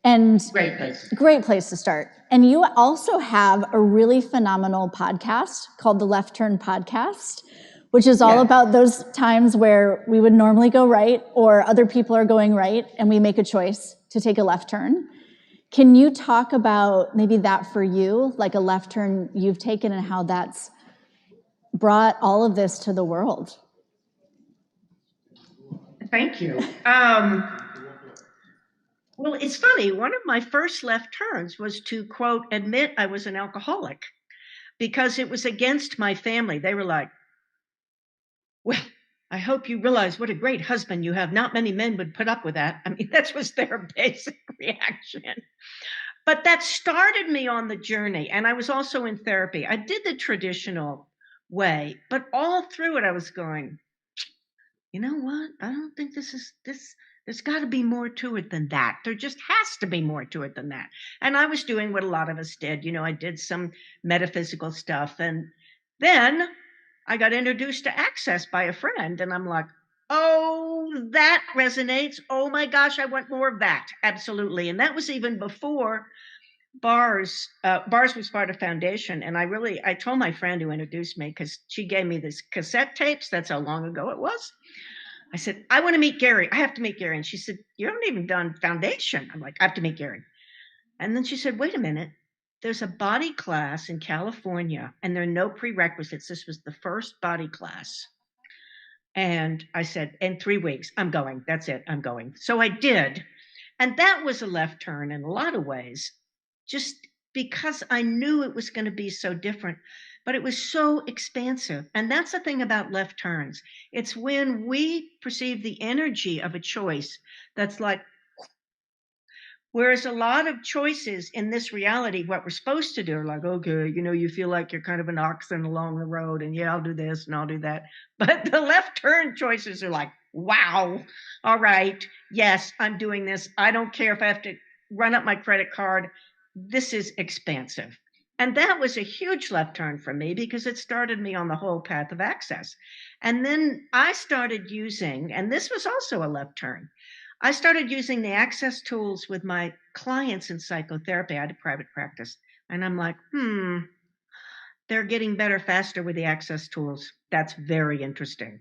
And great place to start. And you also have a really phenomenal podcast called the Left Turn Podcast, which is all about those times where we would normally go right, or other people are going right, and we make a choice to take a left turn. Can you talk about maybe that for you, like a left turn you've taken and how that's brought all of this to the world? Thank you. Well, it's funny. One of my first left turns was to, quote, admit I was an alcoholic, because it was against my family. They were like, I hope you realize what a great husband you have. Not many men would put up with that. I mean, that was their basic reaction. But that started me on the journey. And I was also in therapy. I did the traditional way, but all through it, I was going, you know what? I don't think this. There's got to be more to it than that. There just has to be more to it than that. And I was doing what a lot of us did. You know, I did some metaphysical stuff. And then I got introduced to Access by a friend. And I'm like, oh, that resonates. Oh my gosh, I want more of that. Absolutely. And that was even before Bars. Bars was part of Foundation. And I told my friend who introduced me, because she gave me this cassette tapes. That's how long ago it was. I said, I want to meet Gary. I have to meet Gary. And she said, you haven't even done Foundation. I'm like, I have to meet Gary. And then she said, wait a minute. There's a body class in California, and there are no prerequisites. This was the first body class. And I said, in 3 weeks, I'm going. That's it. I'm going. So I did. And that was a left turn in a lot of ways, just because I knew it was going to be so different. But it was so expansive. And that's the thing about left turns. It's when we perceive the energy of a choice that's like, whereas a lot of choices in this reality, what we're supposed to do are like, okay, you know, you feel like you're kind of an oxen along the road, and yeah, I'll do this and I'll do that. But the left turn choices are like, wow, all right, yes, I'm doing this. I don't care if I have to run up my credit card. This is expansive. And that was a huge left turn for me, because it started me on the whole path of Access. And then I started using, and this was also a left turn, I started using the Access tools with my clients in psychotherapy. I had a private practice. And I'm like, they're getting better faster with the Access tools. That's very interesting.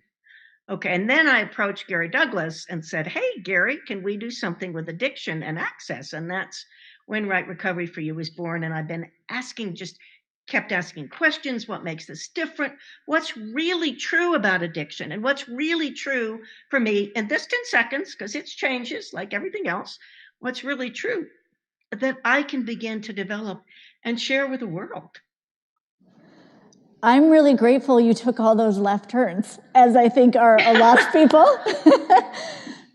Okay, and then I approached Gary Douglas and said, hey, Gary, can we do something with addiction and Access? And that's when Right Recovery for You was born. And I've been kept asking questions. What makes this different? What's really true about addiction? And what's really true for me in this 10 seconds, because it changes like everything else, what's really true that I can begin to develop and share with the world. I'm really grateful you took all those left turns, as I think are a lot of people.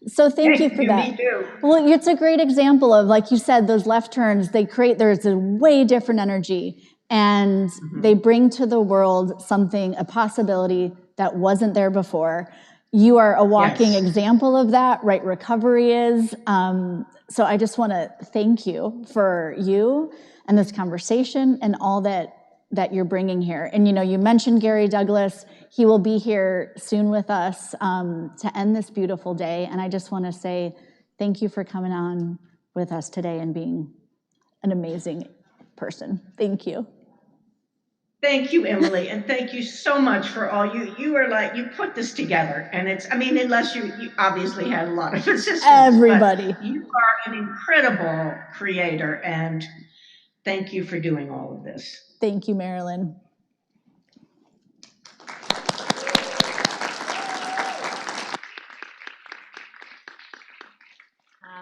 So thank you for that. Me too. Well, it's a great example of, like you said, those left turns, there's a way different energy, and they bring to the world a possibility that wasn't there before. You are a walking example of that, Right Recovery is. So I just want to thank you for you and this conversation and all that you're bringing here. And you mentioned Gary Douglas. He will be here soon with us to end this beautiful day. And I just want to say thank you for coming on with us today and being an amazing person. Thank you. Thank you, Emily, and thank you so much for all you are like, you put this together, and unless you obviously had a lot of assistance. Everybody. You are an incredible creator, and thank you for doing all of this. Thank you, Marilyn.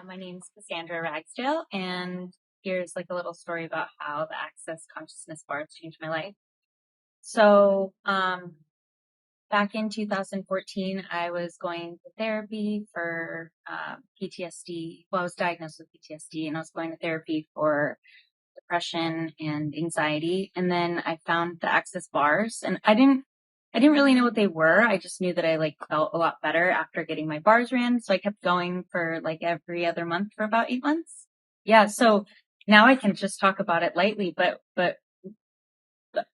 My name's Cassandra Ragsdale, and here's like a little story about how the Access Consciousness bars changed my life. So, back in 2014, I was going to therapy for PTSD. Well, I was diagnosed with PTSD, and I was going to therapy for depression and anxiety. And then I found the Access bars, and I didn't really know what they were. I just knew that I felt a lot better after getting my bars ran. So I kept going for every other month for about 8 months. Yeah. So now I can just talk about it lightly, but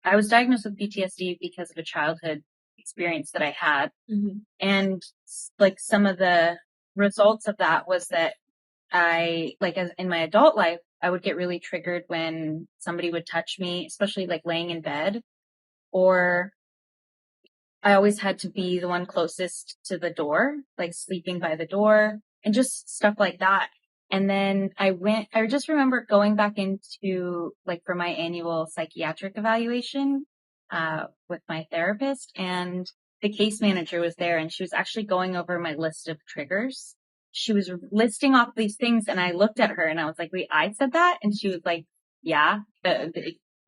I was diagnosed with PTSD because of a childhood experience that I had. Mm-hmm. And some of the results of that was that as in my adult life, I would get really triggered when somebody would touch me, especially laying in bed, or I always had to be the one closest to the door, sleeping by the door, and just stuff like that. And then I just remember going back into for my annual psychiatric evaluation, with my therapist, and the case manager was there, and she was actually going over my list of triggers. She was listing off these things, and I looked at her and I was like, wait, I said that? And she was like, yeah,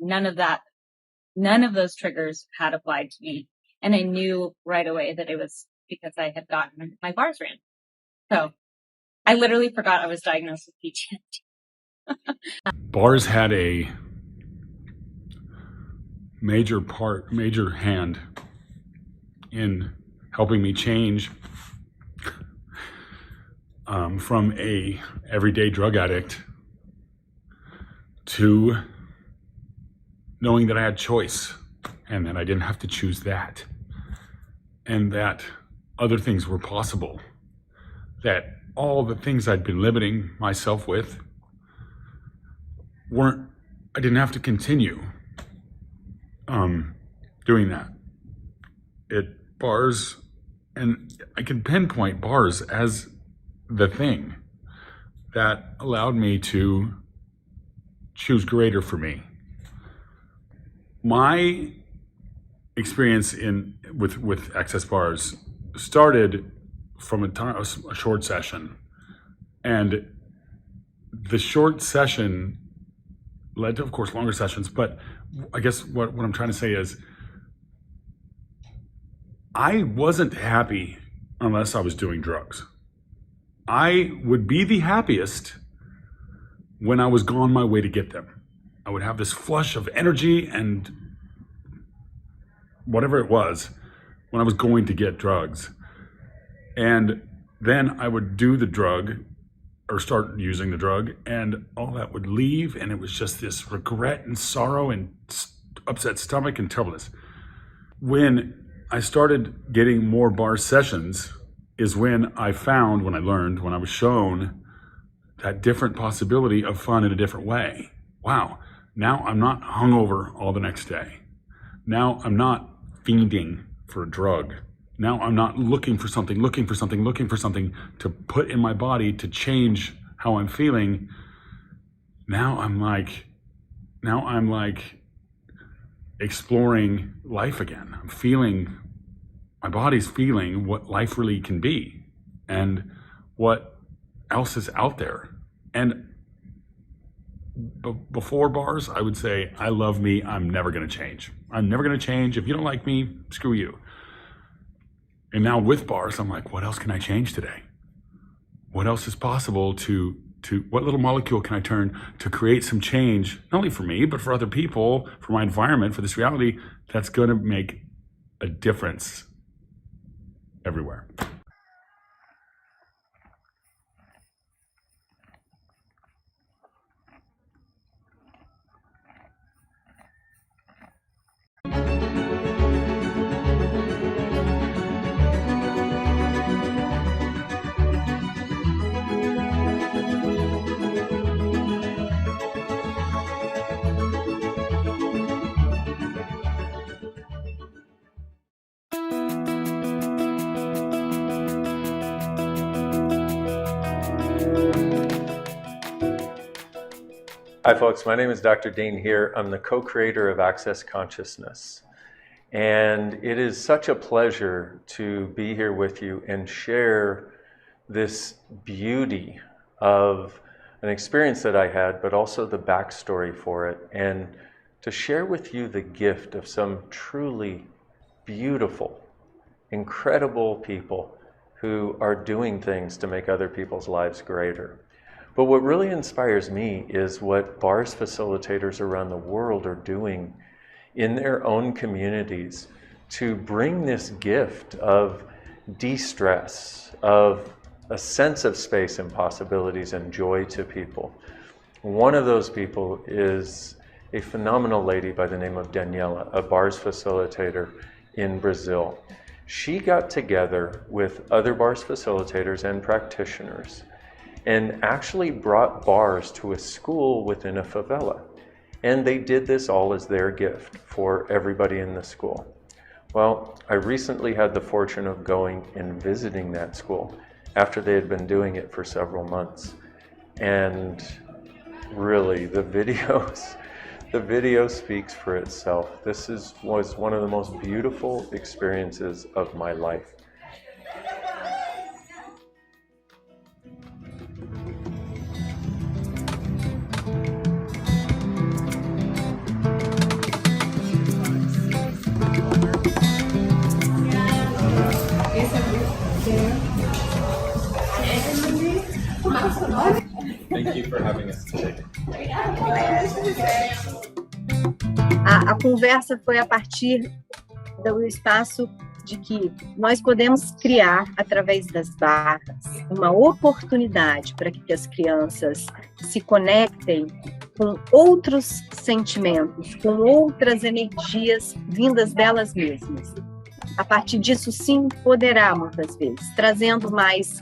none of those triggers had applied to me. And I knew right away that it was because I had gotten my bars ran. So I literally forgot I was diagnosed with PTSD. Bars had a major hand in helping me change from a everyday drug addict to knowing that I had choice and that I didn't have to choose that, and that other things were possible, that all the things I'd been limiting myself with I didn't have to continue doing that. Bars, and I can pinpoint bars as the thing that allowed me to choose greater for me. My experience with Access Bars started from a short session, and the short session led to, of course, longer sessions. But I guess what I'm trying to say is, I wasn't happy unless I was doing drugs. I would be the happiest when I was on my way to get them. I would have this flush of energy and whatever it was when I was going to get drugs. And then I would do the drug or start using the drug, and all that would leave, and it was just this regret and sorrow and upset stomach and terribleness. When I started getting more bar sessions is when I was shown that different possibility of fun in a different way. Wow, now I'm not hungover all the next day. Now I'm not fiending for a drug. Now I'm not looking for something to put in my body to change how I'm feeling. Now I'm like exploring life again. My body's feeling what life really can be and what else is out there. And before bars, I would say, I love me, I'm never gonna change. I'm never gonna change. If you don't like me, screw you. And now with bars, I'm like, what else can I change today? What else is possible what little molecule can I turn to create some change, not only for me, but for other people, for my environment, for this reality that's gonna make a difference everywhere. Hi folks, my name is Dr. Dain Heer. I'm the co-creator of Access Consciousness. And it is such a pleasure to be here with you and share this beauty of an experience that I had, but also the backstory for it, and to share with you the gift of some truly beautiful, incredible people who are doing things to make other people's lives greater. But what really inspires me is what bars facilitators around the world are doing in their own communities to bring this gift of de-stress, of a sense of space and possibilities and joy to people. One of those people is a phenomenal lady by the name of Daniela, a bars facilitator in Brazil. She got together with other bars facilitators and practitioners and actually brought bars to a school within a favela. And they did this all as their gift for everybody in the school. Well, I recently had the fortune of going and visiting that school after they had been doing it for several months. And really, the video speaks for itself. This was one of the most beautiful experiences of my life. Thank you for having us today. A conversa foi a partir do espaço de que nós podemos criar, através das barras, uma oportunidade para que as crianças se conectem com outros sentimentos, com outras energias vindas delas mesmas. A partir disso, se empoderar muitas vezes, trazendo mais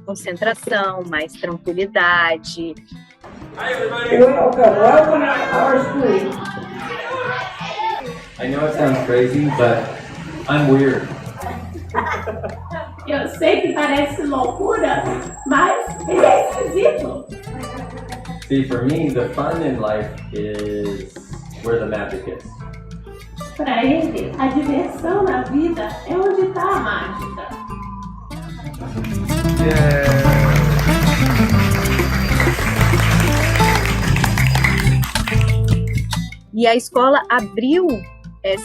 concentração, mais tranquilidade. Hi everybody. Welcome to our school. I know it sounds crazy, but I'm weird. Eu sei que parece loucura, mas é esquisito. See, for me, the fun in life is where the magic is. Para ele, a diversão na vida é onde está a mágica. E a escola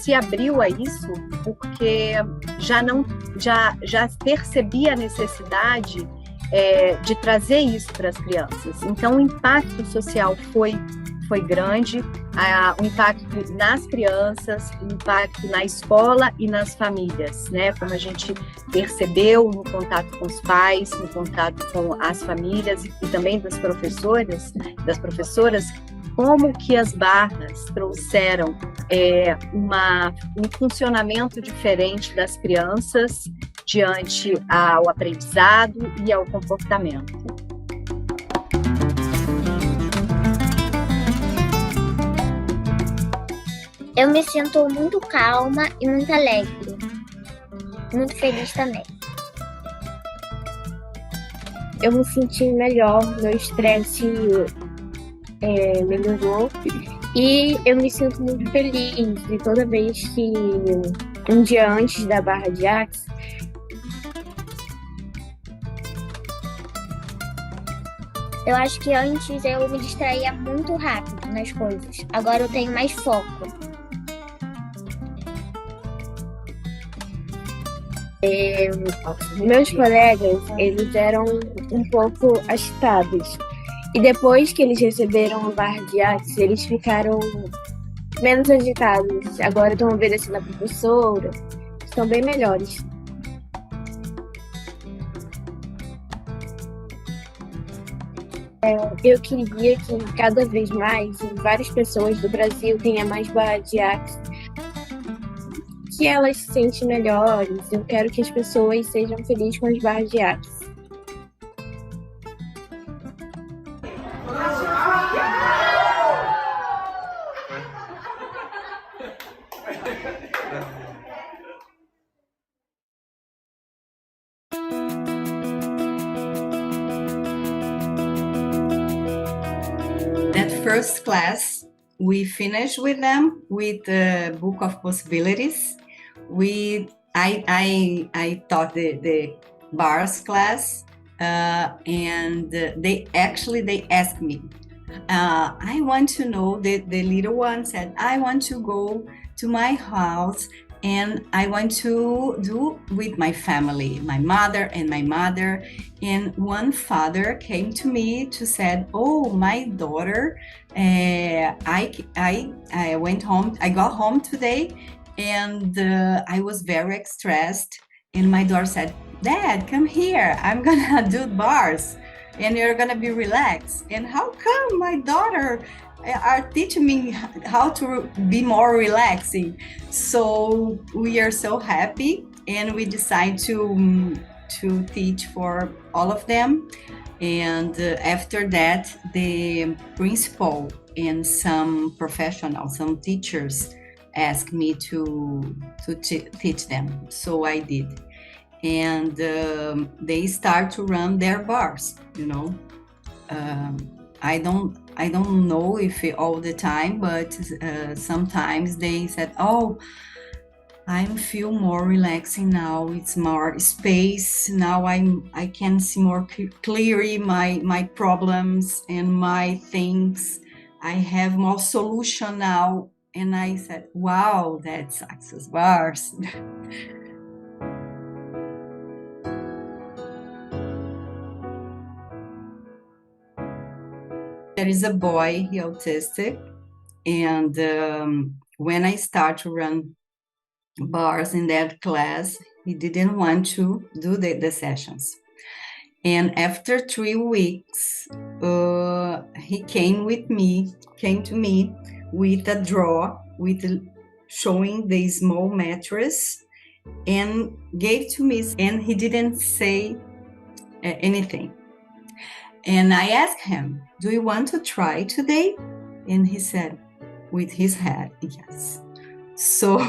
se abriu a isso porque já percebia a necessidade de trazer isso para as crianças. Então, o impacto social foi grande, o impacto nas crianças, o impacto na escola e nas famílias, né? Como a gente percebeu no contato com os pais, no contato com as famílias e também das professoras, como que as barras trouxeram um funcionamento diferente das crianças diante ao aprendizado e ao comportamento. Eu me sinto muito calma e muito alegre, muito feliz também. Eu me senti melhor, meu estresse melhorou e eu me sinto muito feliz. E toda vez que um dia antes da barra de Axe, eu acho que antes eu me distraía muito rápido nas coisas. Agora eu tenho mais foco. Meus colegas, eles eram um pouco agitados. E depois que eles receberam a barra de Axe, eles ficaram menos agitados. Agora estão obedecendo a professora, estão bem melhores. Eu queria que cada vez mais várias pessoas do Brasil tenham mais barra de Axe, que elas se sentem melhores. Eu quero que as pessoas sejam felizes com as barras de Axe. That first class, we finished with them with the Book of Possibilities. I taught the bars class, and they asked me. I want to know, the little one said, I want to go to my house and I want to do with my family, my mother. And one father came to me to said, oh, my daughter, I went home, I got home today and I was very stressed. And my daughter said, Dad, come here, I'm gonna do bars and you're gonna be relaxed. And how come my daughter are teaching me how to be more relaxing? So we are so happy, and we decide to teach for all of them. And after that, the principal and some professionals, some teachers asked me to teach them. So I did. And they start to run their bars, you know. I don't know if all the time, but sometimes they said, oh, I feel more relaxing now. It's more space. Now I can see more clearly my problems and my things. I have more solution now. And I said, wow, that's Access Bars. There is a boy, he autistic, and when I start to run bars in that class, he didn't want to do the sessions. And after 3 weeks, he came to me with a draw, showing the small mattress, and gave to me, and he didn't say anything. And I asked him, do you want to try today? And he said, with his head, yes. So,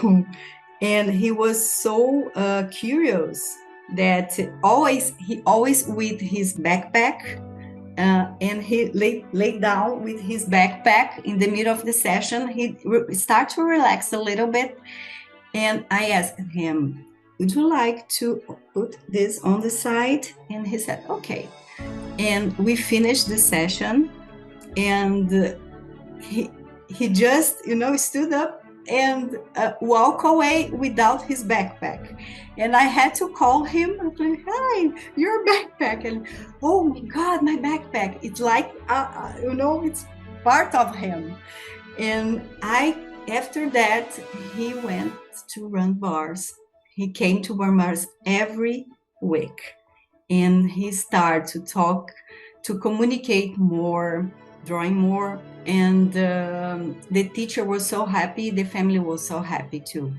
and he was so curious that he always with his backpack, and he lay down with his backpack in the middle of the session. He start to relax a little bit, and I asked him, would you like to put this on the side? And he said, okay. And we finished the session, and he just, stood up and walk away without his backpack. And I had to call him. I was like, hi, your backpack. And oh my God, my backpack. It's like, it's part of him. And after that, he went to run bars. He came to run bars every week. And he started to talk, to communicate more, drawing more. And the teacher was so happy, the family was so happy too.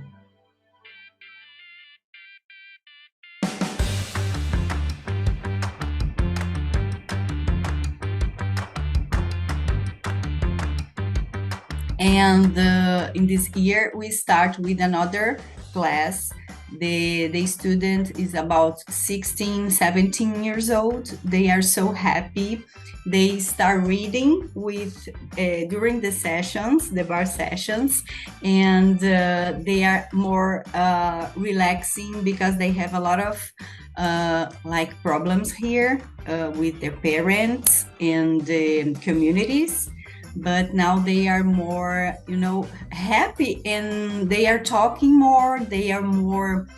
And in this year, we start with another class. The student is about 16, 17 years old. They are so happy. They start reading during the sessions, the bar sessions, and they are more relaxing because they have a lot of problems here with their parents and the communities. But now they are more, happy, and they are talking more. They are more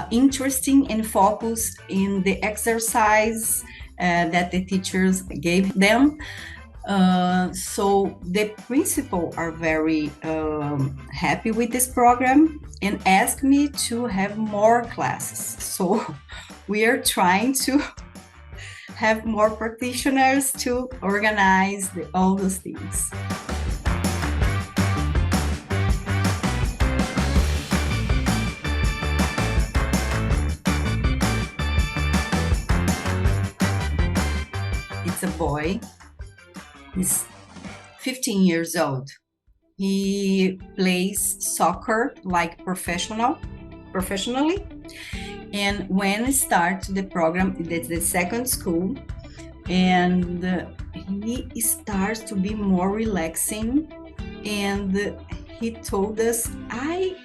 interesting and focused in the exercise that the teachers gave them. So the principal are very happy with this program and ask me to have more classes. So we are trying to have more practitioners to organize all those things. It's a boy. He's 15 years old. He plays soccer professionally. And when I start the program, it's the second school, and he starts to be more relaxing. And he told us, I'm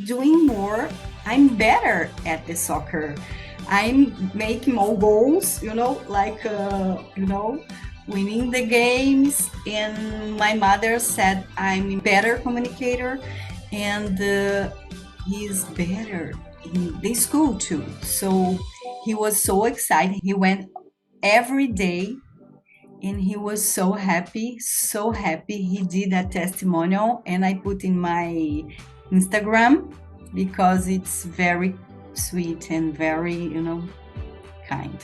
doing more. I'm better at the soccer. I'm making more goals, winning the games. And my mother said I'm a better communicator, and he's better in the school too. So he was so excited. He went every day, and he was so happy, so happy. He did a testimonial, and I put in my Instagram because it's very sweet and very, kind.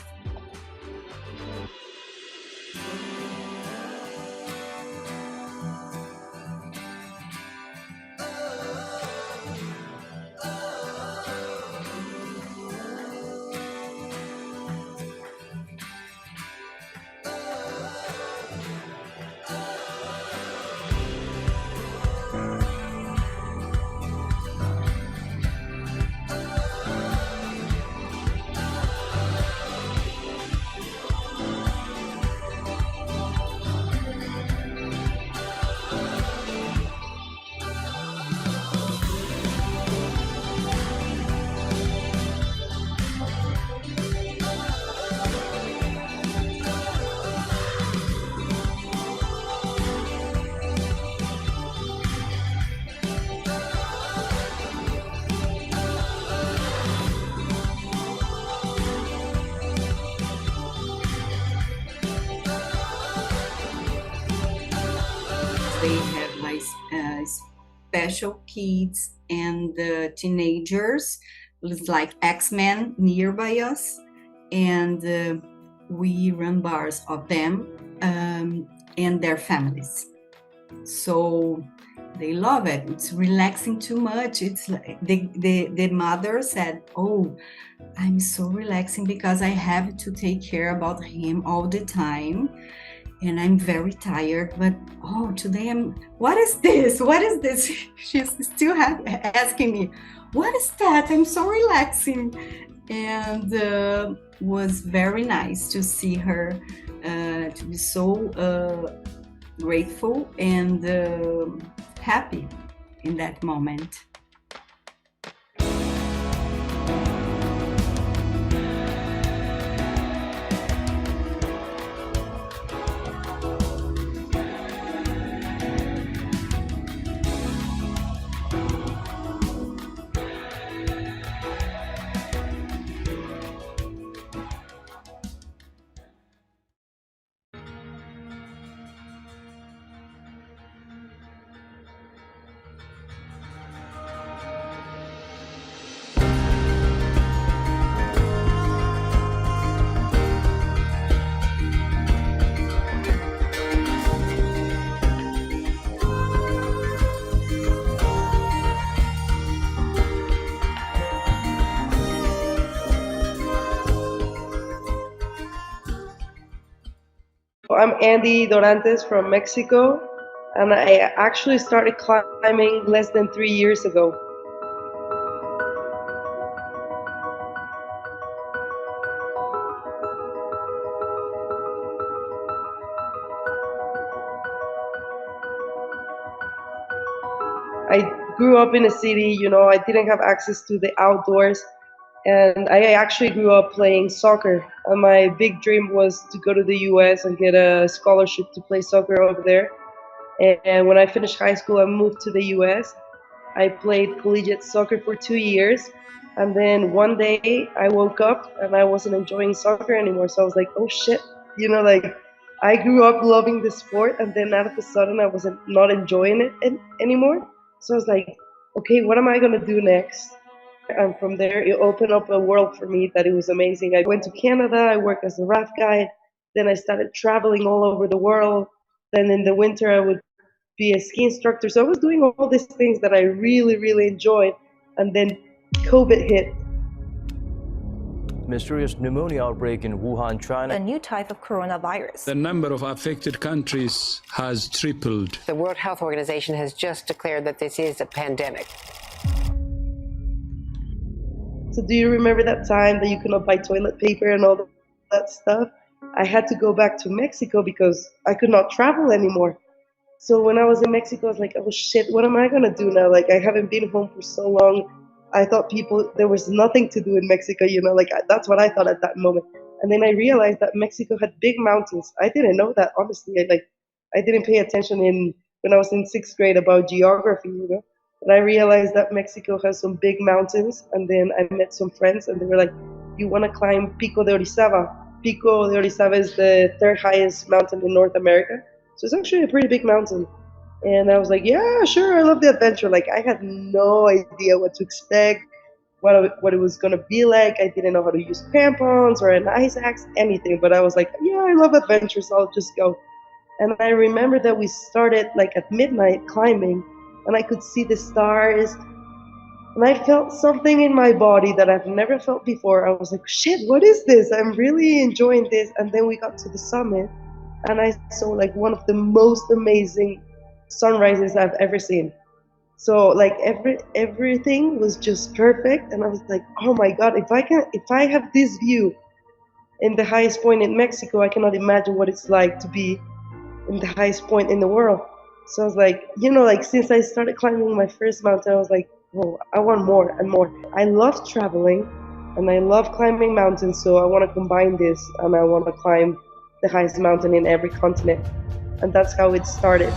they have like special kids and teenagers, it's like X-Men nearby us, and we run bars of them and their families. So they love it. It's relaxing too much. It's like the mother said, "Oh, I'm so relaxing because I have to take care about him all the time, and I'm very tired. But oh, today what is this? What is this?" She's still asking me, "What is that? I'm so relaxing." And was very nice to see her to be so grateful and happy in that moment. I'm Andy Dorantes from Mexico, and I actually started climbing less than 3 years ago. I grew up in a city, I didn't have access to the outdoors, and I actually grew up playing soccer. And my big dream was to go to the US and get a scholarship to play soccer over there. And when I finished high school, I moved to the US. I played collegiate soccer for 2 years. And then one day I woke up and I wasn't enjoying soccer anymore. So I was like, oh shit, I grew up loving the sport, and then all of a sudden I wasn't not enjoying it anymore. So I was like, okay, what am I gonna do next? And from there, it opened up a world for me that it was amazing. I went to Canada, I worked as a raft guide, then I started traveling all over the world. Then in the winter, I would be a ski instructor. So I was doing all these things that I really, really enjoyed. And then COVID hit. Mysterious pneumonia outbreak in Wuhan, China. A new type of coronavirus. The number of affected countries has tripled. The World Health Organization has just declared that this is a pandemic. So do you remember that time that you could not buy toilet paper and all that stuff? I had to go back to Mexico because I could not travel anymore. So when I was in Mexico, I was like, oh shit, what am I gonna do now? I haven't been home for so long. I thought there was nothing to do in Mexico, that's what I thought at that moment. And then I realized that Mexico had big mountains. I didn't know that, honestly. I didn't pay attention when I was in 6th grade about geography, But I realized that Mexico has some big mountains, and then I met some friends, and they were like, you want to climb Pico de Orizaba? Pico de Orizaba is the 3rd highest mountain in North America. So it's actually a pretty big mountain. And I was like, yeah, sure, I love the adventure. I had no idea what to expect, what it was going to be like. I didn't know how to use crampons or an ice axe, anything. But I was like, yeah, I love adventures, I'll just go. And I remember that we started at midnight climbing, and I could see the stars, and I felt something in my body that I've never felt before. I was like, shit, what is this? I'm really enjoying this. And then we got to the summit, and I saw one of the most amazing sunrises I've ever seen. So everything was just perfect, and I was like, oh my God, if I have this view in the highest point in Mexico, I cannot imagine what it's like to be in the highest point in the world. So I was like, since I started climbing my first mountain, I was like, oh, I want more and more. I love traveling and I love climbing mountains, so I want to combine this, and I want to climb the highest mountain in every continent. And that's how it started.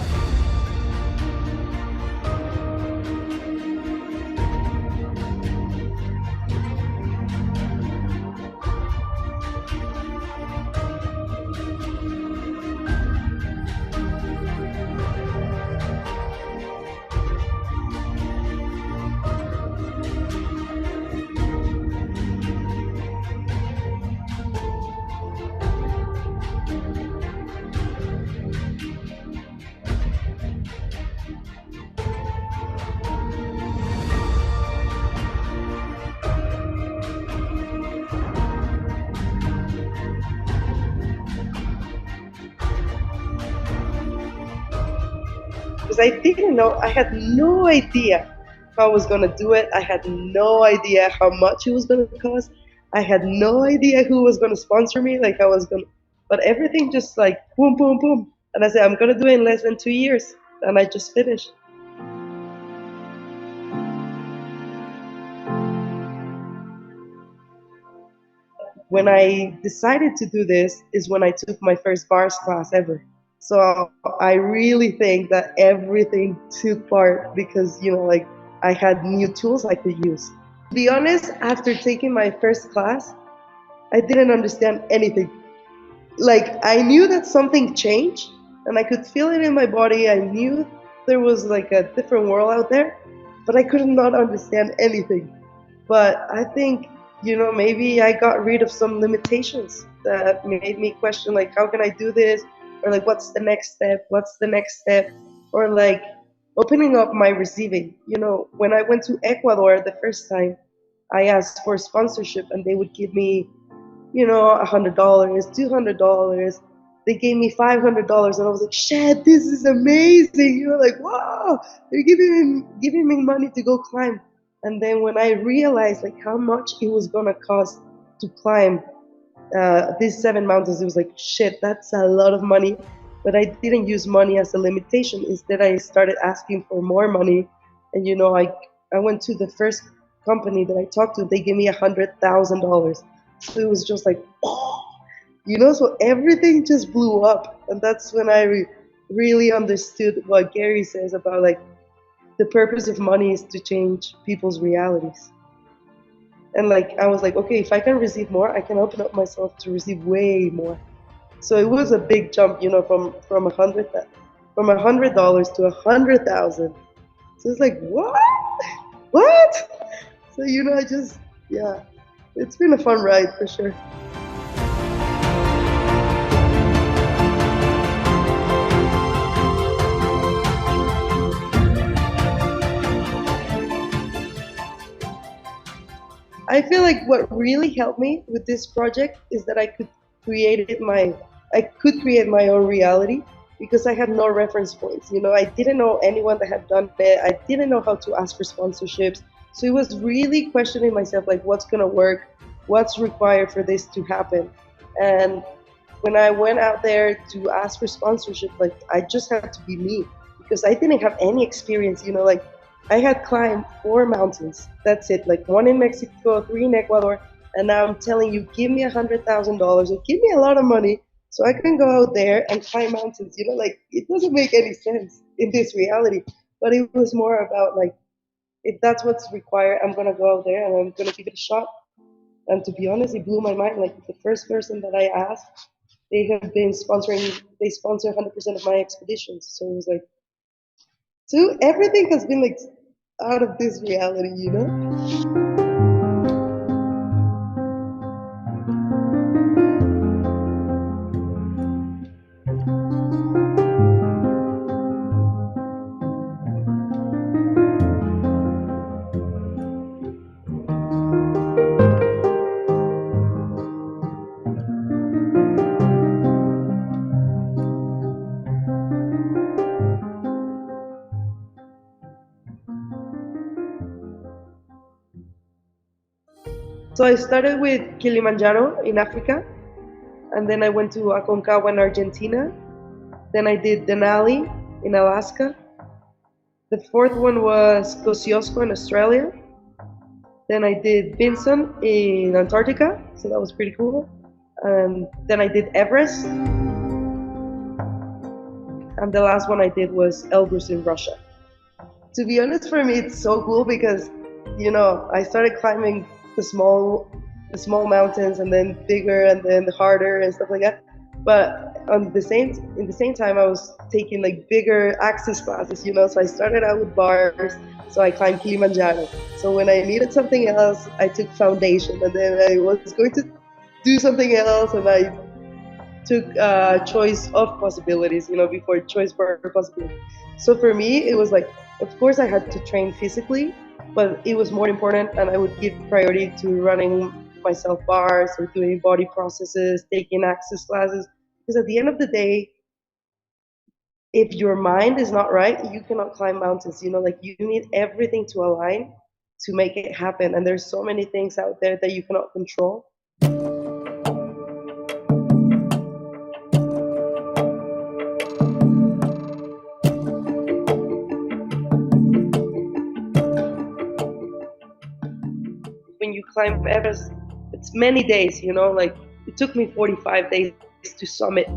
because I didn't know. I had no idea how I was gonna do it. I had no idea how much it was gonna cost. I had no idea who was gonna sponsor me. Like I was gonna, but everything just like boom, boom, boom. And I said I'm gonna do it in less than 2 years, and I just finished. When I decided to do this is when I took my first bars class ever. So I really think that everything took part because, like I had new tools I could use. To be honest, after taking my first class, I didn't understand anything. Like I knew that something changed and I could feel it in my body. I knew there was like a different world out there, but I could not understand anything. But I think, maybe I got rid of some limitations that made me question, like, how can I do this? Or, like, what's the next step? What's the next step? Or, like, opening up my receiving. When I went to Ecuador the first time, I asked for sponsorship and they would give me, $100, $200. They gave me $500 and I was like, shit, this is amazing. Like, wow, they're giving me money to go climb. And then when I realized like how much it was gonna cost to climb these 7 mountains, it was like, shit, that's a lot of money. But I didn't use money as a limitation. Instead, I started asking for more money. And I went to the first company that I talked to. They gave me $100,000. So it was just like, oh, so everything just blew up. And that's when I really understood what Gary says about like the purpose of money is to change people's realities. And like I was like, okay, if I can receive more, I can open up myself to receive way more. So it was a big jump, from $100 to 100,000. So it's like, what? So I just, yeah, it's been a fun ride for sure. I feel like what really helped me with this project is that I could create my own reality because I had no reference points. I didn't know anyone that had done it. I didn't know how to ask for sponsorships. So it was really questioning myself, like what's gonna work, what's required for this to happen. And when I went out there to ask for sponsorship, like I just had to be me because I didn't have any experience. Like I had climbed 4 mountains. That's it. Like one in Mexico, 3 in Ecuador, and now I'm telling you, give me $100,000 or give me a lot of money so I can go out there and climb mountains. Like it doesn't make any sense in this reality. But it was more about like, if that's what's required, I'm gonna go out there and I'm gonna give it a shot. And to be honest, it blew my mind. Like the first person that I asked, they sponsor 100% of my expeditions. So it was like, so everything has been like out of this reality. So I started with Kilimanjaro in Africa, and then I went to Aconcagua in Argentina. Then I did Denali in Alaska. The fourth one was Kosciuszko in Australia. Then I did Vinson in Antarctica, so that was pretty cool. And then I did Everest. And the last one I did was Elbrus in Russia. To be honest, for me, it's so cool because, I started climbing the small mountains and then bigger and then harder and stuff like that. But in the same time, I was taking like bigger access classes, So I started out with bars, so I climbed Kilimanjaro. So when I needed something else, I took foundation, and then I was going to do something else, and I took choice of possibilities, before choice for possibility. So for me, it was like, of course, I had to train physically, but it was more important, and I would give priority to running myself bars or doing body processes, taking access classes, because at the end of the day, if your mind is not right, you cannot climb mountains. Like you need everything to align to make it happen. And there's so many things out there that you cannot control. When you climb Everest, it's many days, like it took me 45 days to summit.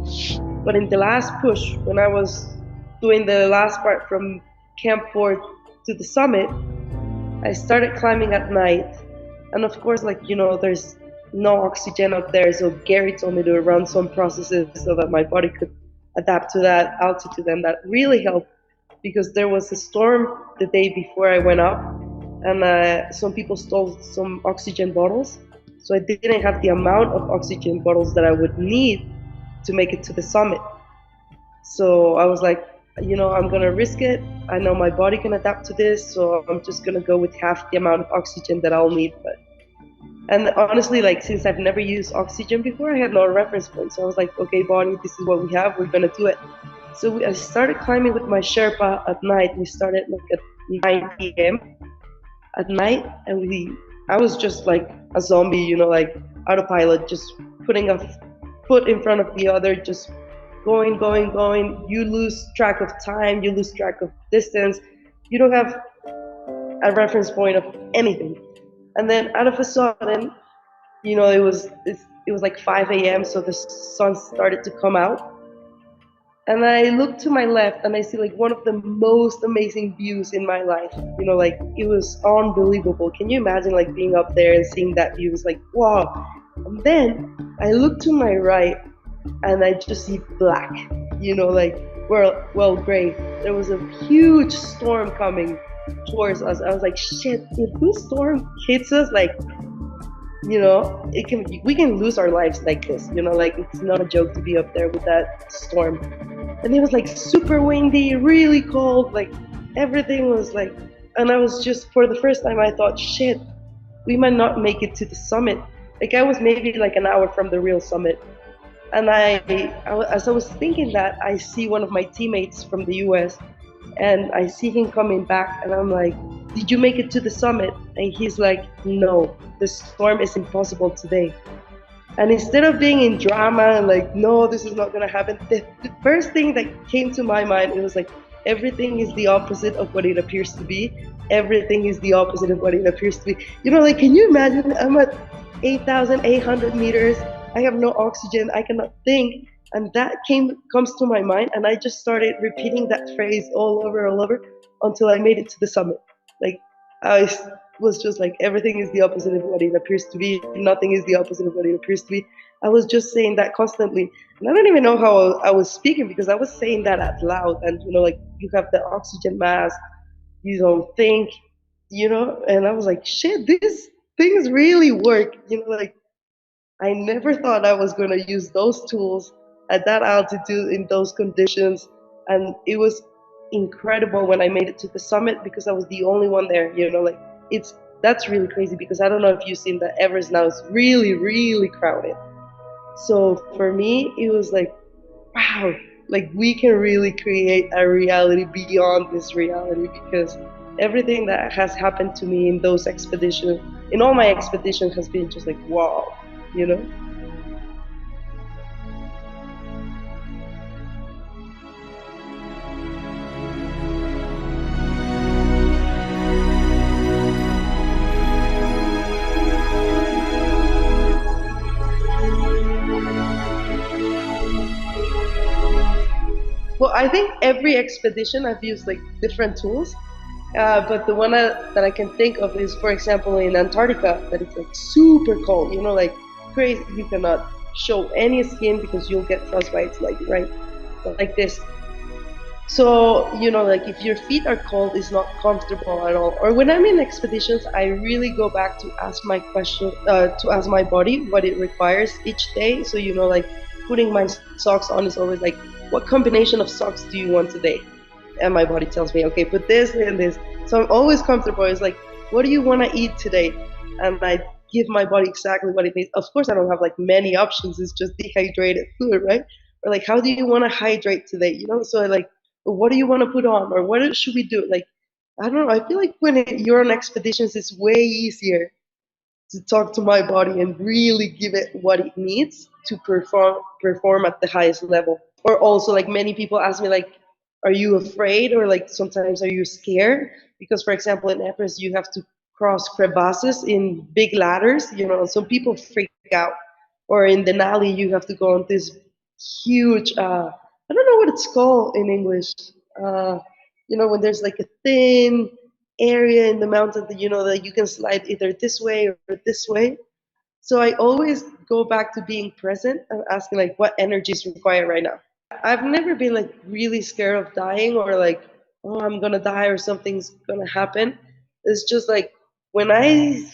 But in the last push, when I was doing the last part from Camp 4 to the summit, I started climbing at night. And of course, like, there's no oxygen up there. So Gary told me to run some processes so that my body could adapt to that altitude. And that really helped because there was a storm the day before I went up. And some people stole some oxygen bottles. So I didn't have the amount of oxygen bottles that I would need to make it to the summit. So I was like, I'm gonna risk it. I know my body can adapt to this, so I'm just gonna go with half the amount of oxygen that I'll need. And honestly, like since I've never used oxygen before, I had no reference point. So I was like, okay, body, this is what we have. We're gonna do it. So I started climbing with my Sherpa at night. We started like at 9 p.m. at night, and I was just like a zombie, like autopilot, just putting a foot in front of the other, just going, going, going. You lose track of time, you lose track of distance. You don't have a reference point of anything. And then out of a sudden, it was like 5 a.m., so the sun started to come out. And I look to my left and I see like one of the most amazing views in my life. Like it was unbelievable. Can you imagine like being up there and seeing that view? It was like, wow. And then I look to my right and I just see black, like, well, gray. There was a huge storm coming towards us. I was like, shit, if this storm hits us, like, we can lose our lives like this, like it's not a joke to be up there with that storm. And it was like super windy, really cold, like everything was like, and I was just, for the first time, I thought, shit, we might not make it to the summit. Like I was maybe like an hour from the real summit. And as I was thinking that, I see one of my teammates from the US and I see him coming back and I'm like, did you make it to the summit? And he's like, no, the storm is impossible today. And instead of being in drama and like, no, this is not gonna happen, the first thing that came to my mind, it was like, everything is the opposite of what it appears to be. Everything is the opposite of what it appears to be. Like, can you imagine? I'm at 8,800 meters. I have no oxygen. I cannot think. And that comes to my mind. And I just started repeating that phrase all over until I made it to the summit. Like, I was just like, everything is the opposite of what it appears to be. Nothing is the opposite of what it appears to be. I was just saying that constantly. And I don't even know how I was speaking because I was saying that out loud. And, like, you have the oxygen mask, you don't think, and I was like, shit, these things really work. Like, I never thought I was going to use those tools at that altitude in those conditions. And it was incredible when I made it to the summit because I was the only one there, like that's really crazy because I don't know if you've seen that Everest now is really, really crowded. So for me, it was like, wow, like we can really create a reality beyond this reality because everything that has happened to me in those expeditions, in all my expeditions, has been just like, wow, Well, I think every expedition I've used like different tools, but the one that I can think of is, for example, in Antarctica, that it's like super cold, like crazy. You cannot show any skin because you'll get frostbites, like right, like this. So, like if your feet are cold, it's not comfortable at all. Or when I'm in expeditions, I really go back to ask to ask my body what it requires each day. So, like putting my socks on is always like, what combination of socks do you want today? And my body tells me, okay, put this and this. So I'm always comfortable. It's like, what do you want to eat today? And I give my body exactly what it needs. Of course, I don't have like many options. It's just dehydrated food, right? Or like, how do you want to hydrate today? So like, what do you want to put on, or what should we do? Like, I don't know. I feel like when you're on expeditions, it's way easier to talk to my body and really give it what it needs to perform at the highest level. Or also, like, many people ask me, like, are you afraid, or like sometimes are you scared? Because, for example, in Everest you have to cross crevasses in big ladders, some people freak out. Or in Denali you have to go on this huge, I don't know what it's called in English, uh, when there's like a thin area in the mountain that that you can slide either this way or this way. So I always go back to being present and asking, like, what energy is required right now. I've never been like really scared of dying, or like, oh, I'm gonna die or something's gonna happen. It's just like when I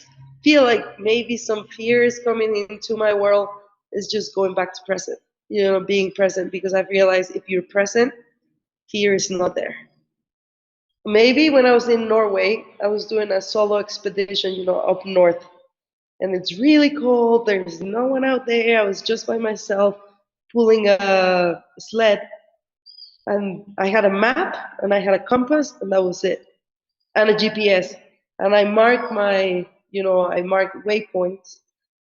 feel like maybe some fear is coming into my world, it's just going back to present, being present, because I've realized if you're present, fear is not there. Maybe when I was in Norway, I was doing a solo expedition, up north, and it's really cold. There's no one out there. I was just by myself pulling a sled, and I had a map and I had a compass, and that was it, and a GPS. And I marked I marked waypoints,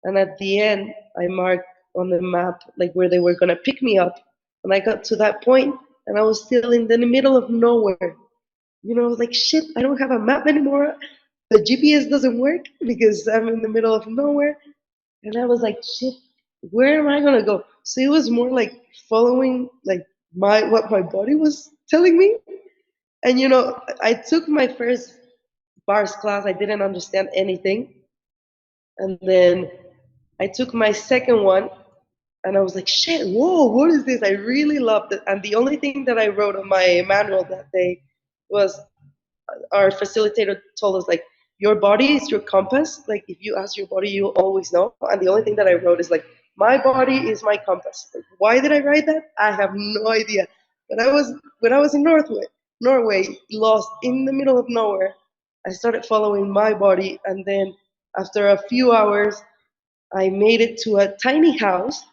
and at the end, I marked on the map like where they were gonna pick me up. And I got to that point, and I was still in the middle of nowhere. Like, shit, I don't have a map anymore. The GPS doesn't work because I'm in the middle of nowhere. And I was like, shit, where am I gonna go? So it was more like following like what my body was telling me. And I took my first bars class, I didn't understand anything. And then I took my second one, and I was like, shit, whoa, what is this? I really loved it. And the only thing that I wrote on my manual that day was, our facilitator told us, like, your body is your compass. Like, if you ask your body, you'll always know. And the only thing that I wrote is like, my body is my compass. Like, why did I write that? I have no idea. But when I was in Norway, lost in the middle of nowhere, I started following my body, and then after a few hours, I made it to a tiny house,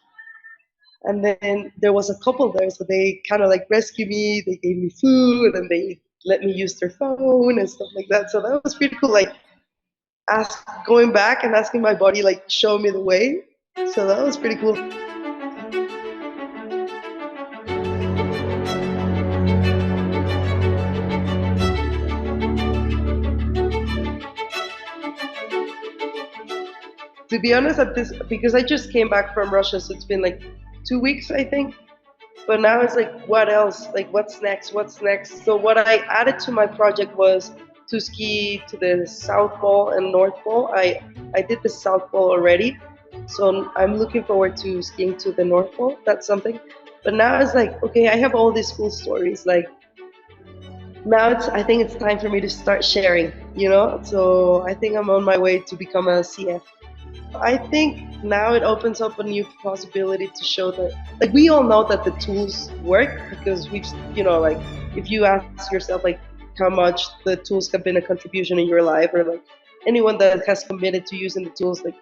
and then there was a couple there, so they kind of like rescued me. They gave me food, and they let me use their phone and stuff like that. So that was pretty cool. Like, going back and asking my body, like, show me the way. So that was pretty cool. To be honest, because I just came back from Russia, so it's been like 2 weeks, I think. But now it's like, what else? Like, what's next? What's next? So what I added to my project was to ski to the South Pole and North Pole. I did the South Pole already, so I'm looking forward to skiing to the North Pole. That's something. But now it's like, okay, I have all these cool stories. Like, now I think it's time for me to start sharing, So I think I'm on my way to become a CF. I think now it opens up a new possibility to show that, like, we all know that the tools work, because we've, like, if you ask yourself, like, how much the tools have been a contribution in your life, or like anyone that has committed to using the tools, like,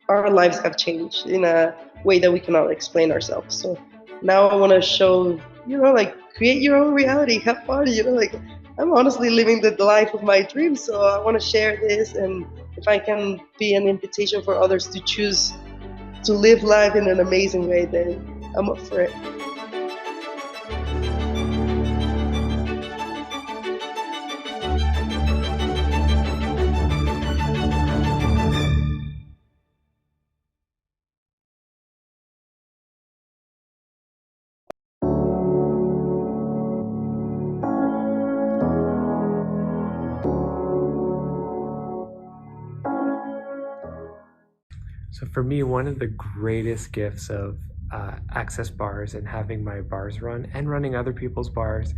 our lives have changed in a way that we cannot explain ourselves. So now I want to show, like, create your own reality, have fun, like, I'm honestly living the life of my dreams. So I want to share this, and if I can be an invitation for others to choose to live life in an amazing way, then I'm up for it. So for me, one of the greatest gifts of Access bars and having my bars run and running other people's bars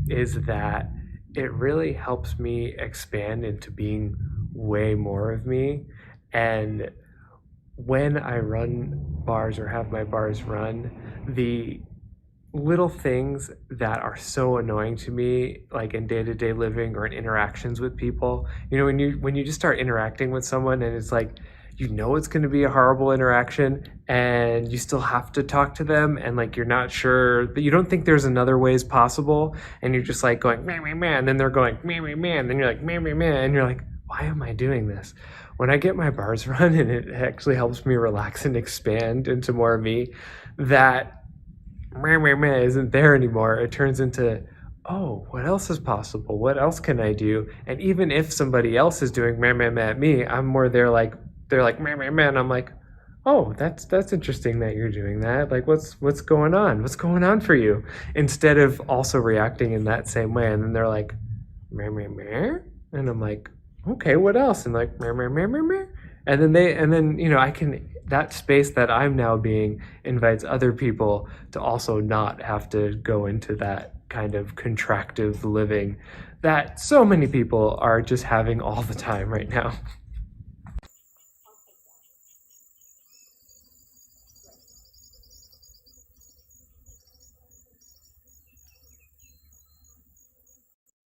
is that it really helps me expand into being way more of me. And when I run bars or have my bars run, the little things that are so annoying to me, like in day-to-day living or in interactions with people, when you just start interacting with someone and it's like you know it's going to be a horrible interaction, and you still have to talk to them, and like you're not sure, but you don't think there's another ways possible, and you're just like going meh, meh, meh, and then they're going meh, meh, meh, and then you're like meh, meh, meh, and you're like, why am I doing this? When I get my bars run and it actually helps me relax and expand into more of me, that meh, meh, meh isn't there anymore. It turns into, oh, what else is possible? What else can I do? And even if somebody else is doing meh, meh, meh at me, I'm more there like, they're like meh, meh, meh, and I'm like, oh, that's interesting that you're doing that. Like, what's going on? What's going on for you? Instead of also reacting in that same way. And then they're like, meh, meh, meh, and I'm like, okay, what else? And like meh, meh, meh, meh, meh. And then you know, I can, that space that I'm now being invites other people to also not have to go into that kind of contractive living that so many people are just having all the time right now.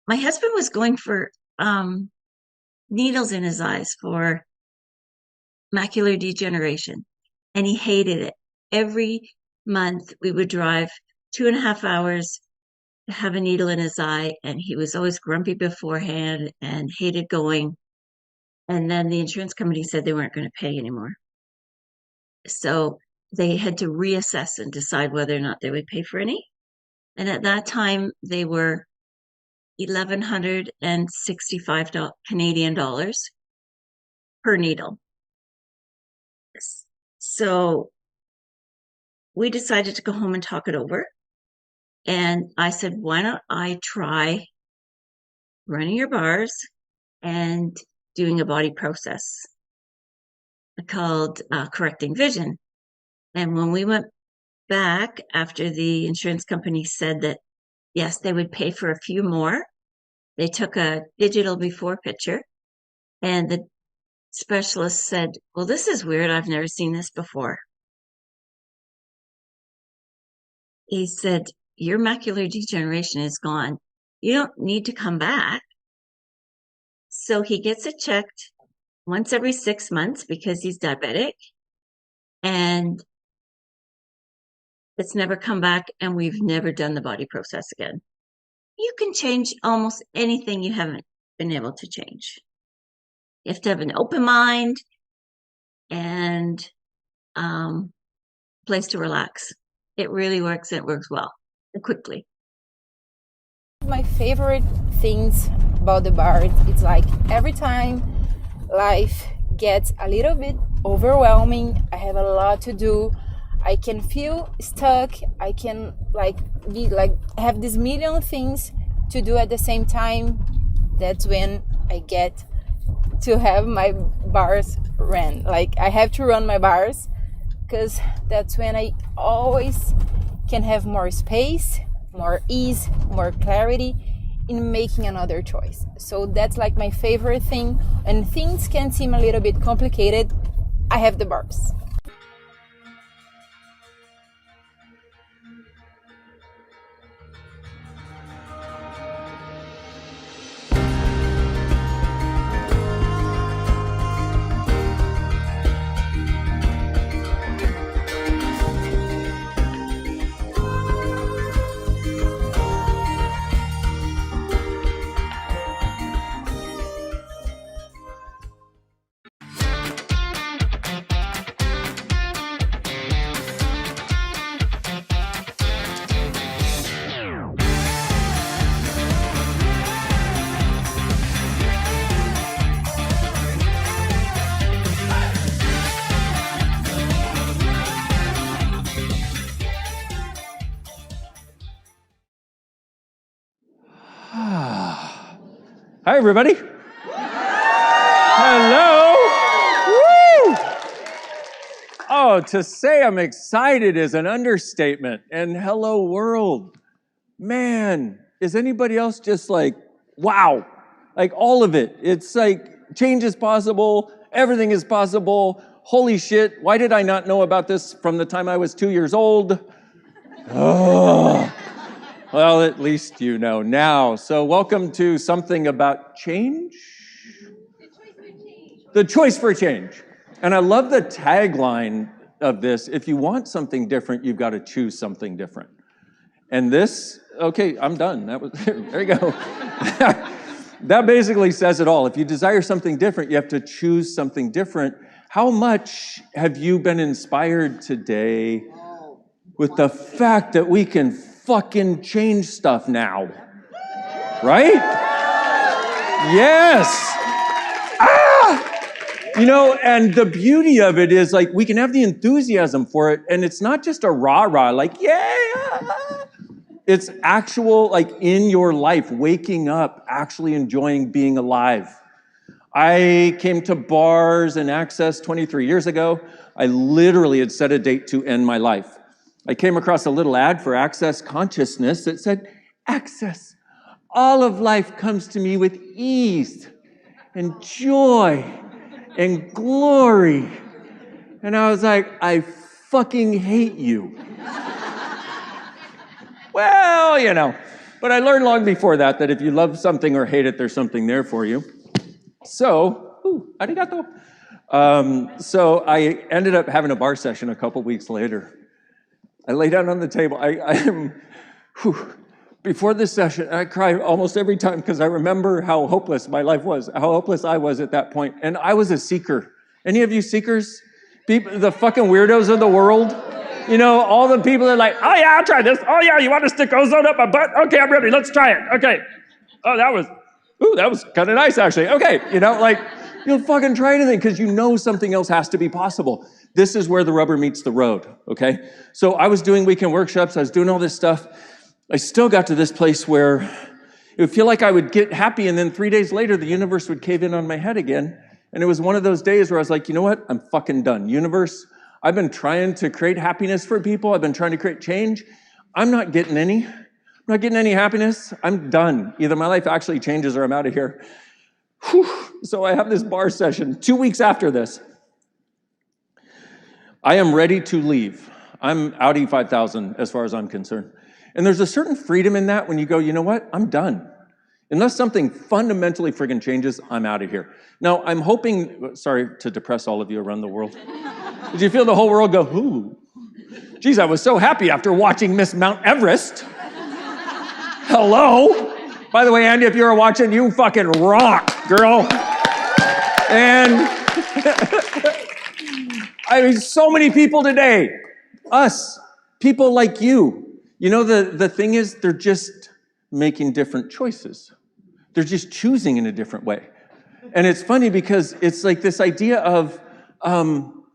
My husband was going for needles in his eyes for macular degeneration, and he hated it. Every month we would drive 2.5 hours to have a needle in his eye, and he was always grumpy beforehand and hated going. And then the insurance company said they weren't going to pay anymore. So they had to reassess and decide whether or not they would pay for any. And at that time, they were 1,165 Canadian dollars per needle. So we decided to go home and talk it over. And I said, why don't I try running your bars and doing a body process called correcting vision. And when we went back after the insurance company said that, yes, they would pay for a few more, they took a digital before picture, and the specialist said, well, this is weird. I've never seen this before. He said, your macular degeneration is gone. You don't need to come back. So he gets it checked once every 6 months because he's diabetic, and it's never come back, and we've never done the body process again. You can change almost anything you haven't been able to change. You have to have an open mind and place to relax. It really works, and it works well and quickly. My favorite things about the bar, it's like every time life gets a little bit overwhelming, I have a lot to do, I can feel stuck, I can have these million things to do at the same time. That's when I get to have my bars ran. Like, I have to run my bars because that's when I always can have more space, more ease, more clarity in making another choice. So that's like my favorite thing. And things can seem a little bit complicated, I have the bars. Hi, everybody. Hello. Woo! Oh, to say I'm excited is an understatement. And hello, world. Man, is anybody else just like, wow, like all of it? It's like change is possible. Everything is possible. Holy shit. Why did I not know about this from the time I was 2 years old? Oh. Well, at least you know now. So welcome to something about change. The choice for change. And I love the tagline of this. If you want something different, you've got to choose something different. And this, okay, I'm done. That was, there you go. That basically says it all. If you desire something different, you have to choose something different. How much have you been inspired today with the fact that we can fucking change stuff now? Right? Yes. You know, and the beauty of it is like we can have the enthusiasm for it, and it's not just a rah-rah, like, yeah. It's actual, like in your life, waking up, actually enjoying being alive. I came to bars and Access 23 years ago. I literally had set a date to end my life. I came across a little ad for Access Consciousness that said, Access, all of life comes to me with ease and joy and glory. And I was like, I fucking hate you. Well, you know, but I learned long before that if you love something or hate it, there's something there for you. So, arigato. So I ended up having a bar session a couple weeks later. I lay down on the table. Before this session, I cry almost every time because I remember how hopeless my life was, how hopeless I was at that point. And I was a seeker. Any of you seekers? The fucking weirdos of the world? You know, all the people that are like, oh yeah, I'll try this. Oh yeah, you want to stick ozone up my butt? Okay, I'm ready. Let's try it. Okay. Oh, that was kind of nice actually. Okay, you know, like you'll fucking try anything because you know something else has to be possible. This is where the rubber meets the road, okay? So I was doing weekend workshops. I was doing all this stuff. I still got to this place where it would feel like I would get happy and then 3 days later, the universe would cave in on my head again. And it was one of those days where I was like, you know what? I'm fucking done. Universe, I've been trying to create happiness for people. I've been trying to create change. I'm not getting any. I'm not getting any happiness. I'm done. Either my life actually changes or I'm out of here. Whew. So I have this bar session 2 weeks after this. I am ready to leave. I'm Audi 5000 as far as I'm concerned. And there's a certain freedom in that when you go, you know what? I'm done. Unless something fundamentally friggin' changes, I'm out of here. Now, I'm hoping, sorry to depress all of you around the world. Did you feel the whole world go, ooh? Geez, I was so happy after watching Miss Mount Everest. Hello? By the way, Andy, if you're watching, you fucking rock, girl. And I mean, so many people today, us, people like you. You know, the thing is, they're just making different choices. They're just choosing in a different way. And it's funny because it's like this idea of, I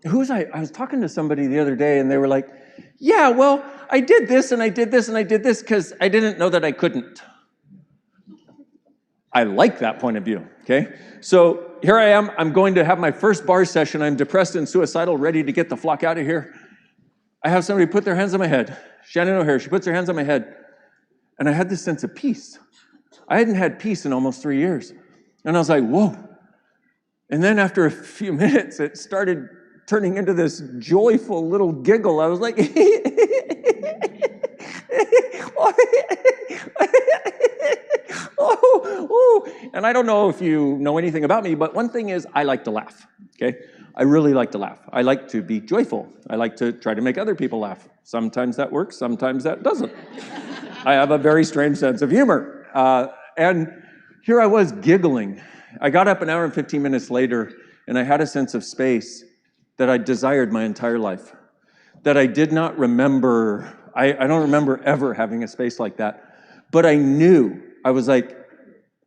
was talking to somebody the other day and they were like, yeah, well, I did this and I did this and I did this because I didn't know that I couldn't. I like that point of view, okay? So here I am, I'm going to have my first bar session. I'm depressed and suicidal, ready to get the flock out of here. I have somebody put their hands on my head. Shannon O'Hare, she puts her hands on my head. And I had this sense of peace. I hadn't had peace in almost 3 years. And I was like, whoa. And then after a few minutes, it started turning into this joyful little giggle. I was like, and I don't know if you know anything about me, but one thing is I like to laugh, okay? I really like to laugh. I like to be joyful. I like to try to make other people laugh. Sometimes that works, sometimes that doesn't. I have a very strange sense of humor. And here I was giggling. I got up an hour and 15 minutes later, and I had a sense of space that I desired my entire life, that I did not remember. I don't remember ever having a space like that. But I knew, I was like,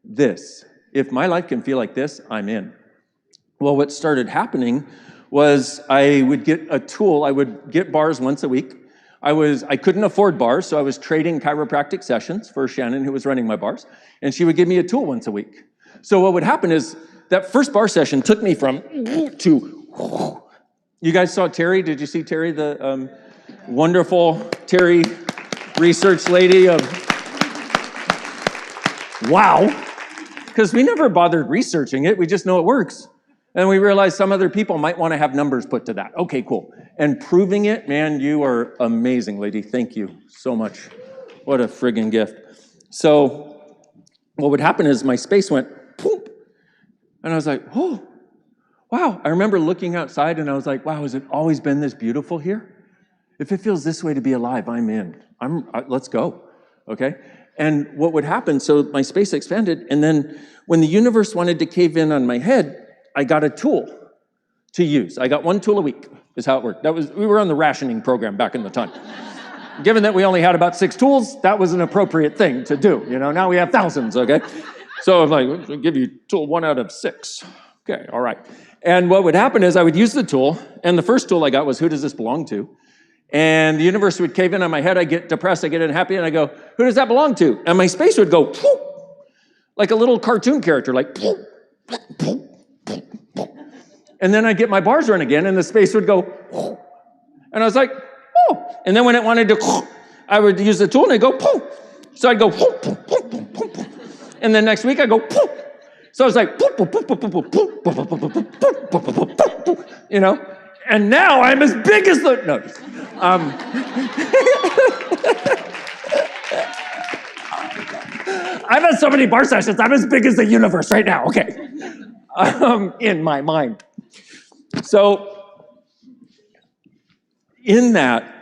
this. If my life can feel like this, I'm in. Well, what started happening was I would get a tool. I would get bars once a week. I couldn't afford bars, so I was trading chiropractic sessions for Shannon, who was running my bars, and she would give me a tool once a week. So what would happen is that first bar session took me from to. You guys saw Terry? Did you see Terry, the wonderful Terry research lady of wow? Because we never bothered researching it. We just know it works. And we realized some other people might want to have numbers put to that. Okay, cool. And proving it, man, you are amazing, lady. Thank you so much. What a friggin' gift. So what would happen is my space went, poop. And I was like, oh, wow, I remember looking outside and I was like, wow, has it always been this beautiful here? If it feels this way to be alive, I'm in. Let's go, okay? And what would happen, so my space expanded, and then when the universe wanted to cave in on my head, I got a tool to use. I got one tool a week, is how it worked. We were on the rationing program back in the time. Given that we only had about 6 tools, that was an appropriate thing to do. Now we have thousands, okay? So I'm like, I'll give you tool 1 out of 6. Okay, all right. And what would happen is I would use the tool, and the first tool I got was, who does this belong to? And the universe would cave in on my head, I get depressed, I get unhappy, and I go, who does that belong to? And my space would go, poof, like a little cartoon character, like, poof, poof, poof, poof. And then I'd get my bars run again, and the space would go, poof. And I was like, oh. And then when it wanted to, poof, I would use the tool, and it'd go, poof. So I'd go, poof, poof, poof, poof, poof, poof. And then next week, I'd go, poof. So I was like, poof, poof, poof, poof, poof, poof, poof, poof, poof, poof, poof, poof, poof, poof, poof, and now I'm as big as the, no. I've had so many bar sessions, I'm as big as the universe right now, okay. In my mind. So, in that,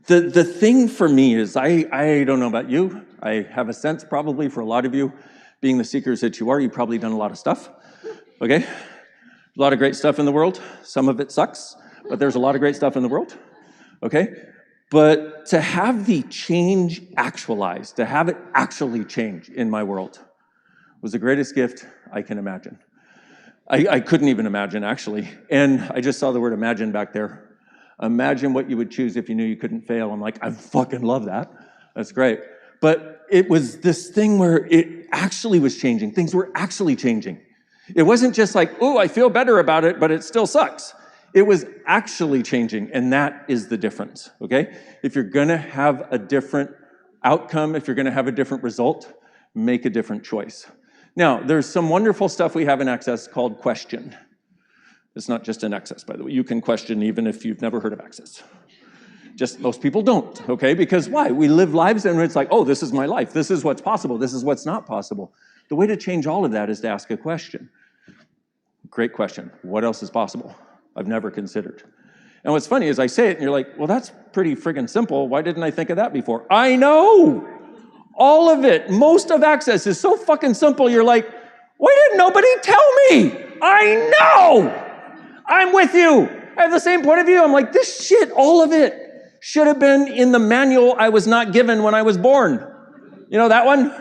the thing for me is, I don't know about you, I have a sense probably for a lot of you, being the seekers that you are, you've probably done a lot of stuff, okay? A lot of great stuff in the world. Some of it sucks, but there's a lot of great stuff in the world, okay? But to have the change actualized, to have it actually change in my world was the greatest gift I can imagine. I couldn't even imagine, actually. And I just saw the word imagine back there. Imagine what you would choose if you knew you couldn't fail. I'm like, I fucking love that. That's great. But it was this thing where it actually was changing. Things were actually changing. It wasn't just like, oh, I feel better about it, but it still sucks. It was actually changing, and that is the difference, okay? If you're gonna have a different outcome, if you're gonna have a different result, make a different choice. Now, there's some wonderful stuff we have in Access called question. It's not just in Access, by the way. You can question even if you've never heard of Access. Just most people don't, okay? Because why? We live lives and it's like, oh, this is my life. This is what's possible. This is what's not possible. The way to change all of that is to ask a question. Great question. What else is possible? I've never considered. And what's funny is I say it and you're like, well, that's pretty friggin' simple. Why didn't I think of that before? I know! All of it, most of Access is so fucking simple. You're like, why didn't nobody tell me? I know! I'm with you. I have the same point of view. I'm like, this shit, all of it, should have been in the manual I was not given when I was born. You know that one?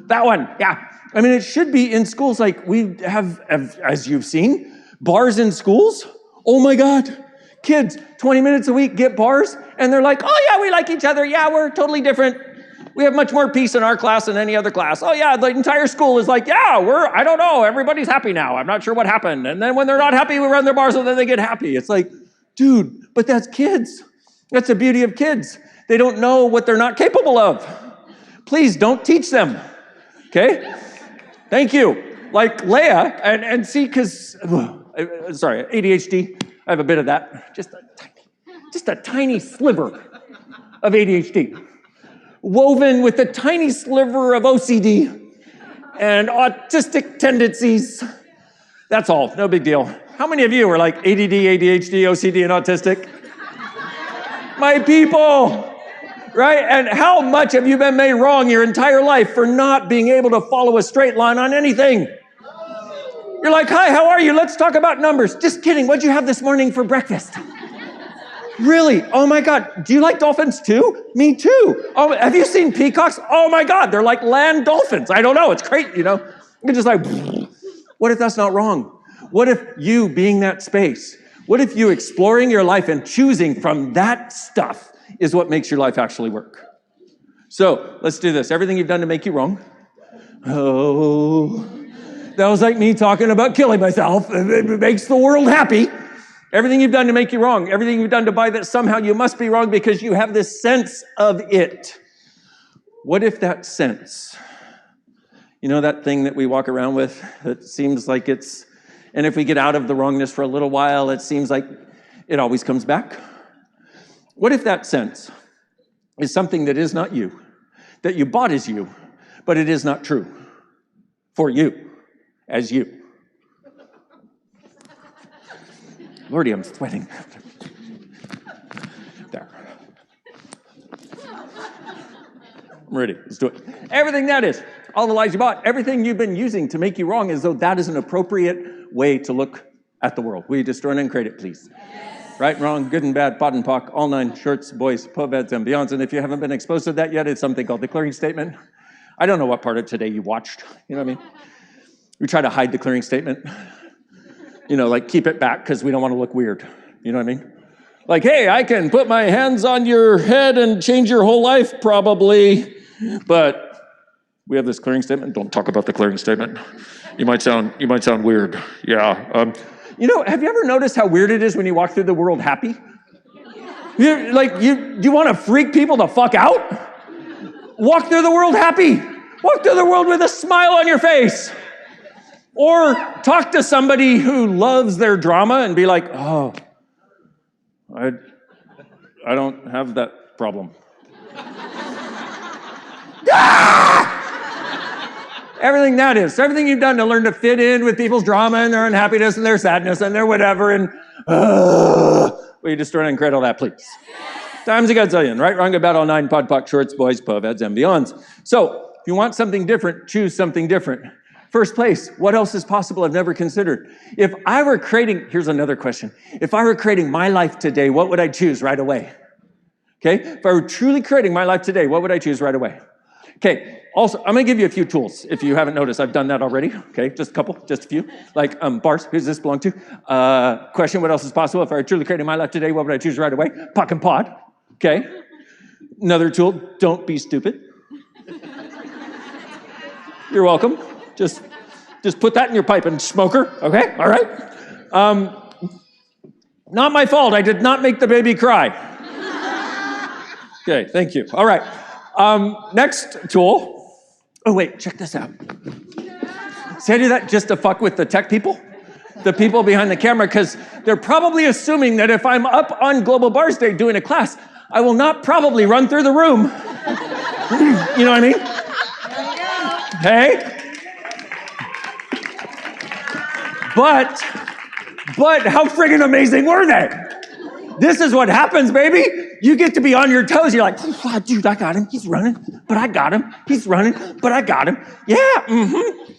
That one, yeah. I mean, it should be in schools. Like we have, as you've seen, bars in schools. Oh my God. Kids, 20 minutes a week get bars, and they're like, oh yeah, we like each other. Yeah, we're totally different. We have much more peace in our class than any other class. Oh yeah, the entire school is like, yeah, I don't know, everybody's happy now. I'm not sure what happened. And then when they're not happy, we run their bars and then they get happy. It's like, dude, but that's kids. That's the beauty of kids. They don't know what they're not capable of. Please don't teach them, okay? Thank you. Like Leia, and see, because, sorry, ADHD, I have a bit of that. Just a tiny sliver of ADHD. Woven with a tiny sliver of OCD and autistic tendencies. That's all, no big deal. How many of you are like ADD, ADHD, OCD, and autistic? My people, right? And how much have you been made wrong your entire life for not being able to follow a straight line on anything? You're like, hi, how are you? Let's talk about numbers. Just kidding, what'd you have this morning for breakfast? Really? Oh my God. Do you like dolphins too? Me too. Oh, have you seen peacocks? Oh my God. They're like land dolphins. I don't know. It's great, you know. You're just like, what if that's not wrong? What if you being that space? What if you exploring your life and choosing from that stuff is what makes your life actually work? So let's do this. Everything you've done to make you wrong. Oh, that was like me talking about killing myself. It makes the world happy. Everything you've done to make you wrong, everything you've done to buy that somehow you must be wrong because you have this sense of it. What if that sense, you know that thing that we walk around with that seems like it's, and if we get out of the wrongness for a little while, it seems like it always comes back? What if that sense is something that is not you, that you bought as you, but it is not true for you, as you? Lordy, I'm sweating. There. I'm ready. Let's do it. Everything that is, all the lies you bought, everything you've been using to make you wrong as though that is an appropriate way to look at the world. Will you destroy and create it, please? Yes. Right, wrong, good and bad, pot and pock, all nine, shorts, boys, poveds, and beyonds. And if you haven't been exposed to that yet, it's something called the clearing statement. I don't know what part of today you watched. You know what I mean? We try to hide the clearing statement. You know, like keep it back because we don't want to look weird. You know what I mean? Like, hey, I can put my hands on your head and change your whole life, probably. But we have this clearing statement. Don't talk about the clearing statement. You might sound weird. Yeah. You know, have you ever noticed how weird it is when you walk through the world happy? Do you want to freak people the fuck out? Walk through the world happy. Walk through the world with a smile on your face. Or talk to somebody who loves their drama and be like, oh, I don't have that problem. Everything that is, everything you've done to learn to fit in with people's drama and their unhappiness and their sadness and their whatever, and will you destroy and create all that, please? Times a gazillion, right, wrong, about all nine, pod, poc, shorts, boys, poveds, and beyonds. So, if you want something different, choose something different. First place, what else is possible I've never considered? If I were creating, here's another question. If I were creating my life today, what would I choose right away? Okay, if I were truly creating my life today, what would I choose right away? Okay, also, I'm gonna give you a few tools. If you haven't noticed, I've done that already. Okay, just a couple, just a few. Like bars, who does this belong to? Question, what else is possible? If I were truly creating my life today, what would I choose right away? Puck and pod, okay? Another tool, don't be stupid. You're welcome. Just put that in your pipe and smoker, okay? All right? Not my fault, I did not make the baby cry. Okay, thank you. All right. Next tool. Oh, wait, check this out. See, I do that just to fuck with the tech people, the people behind the camera, because they're probably assuming that if I'm up on Global Bars Day doing a class, I will not probably run through the room. You know what I mean? Hey? But how friggin' amazing were they? This is what happens, baby. You get to be on your toes. You're like, oh, dude, I got him. He's running, but I got him. He's running, but I got him. Yeah, mm-hmm.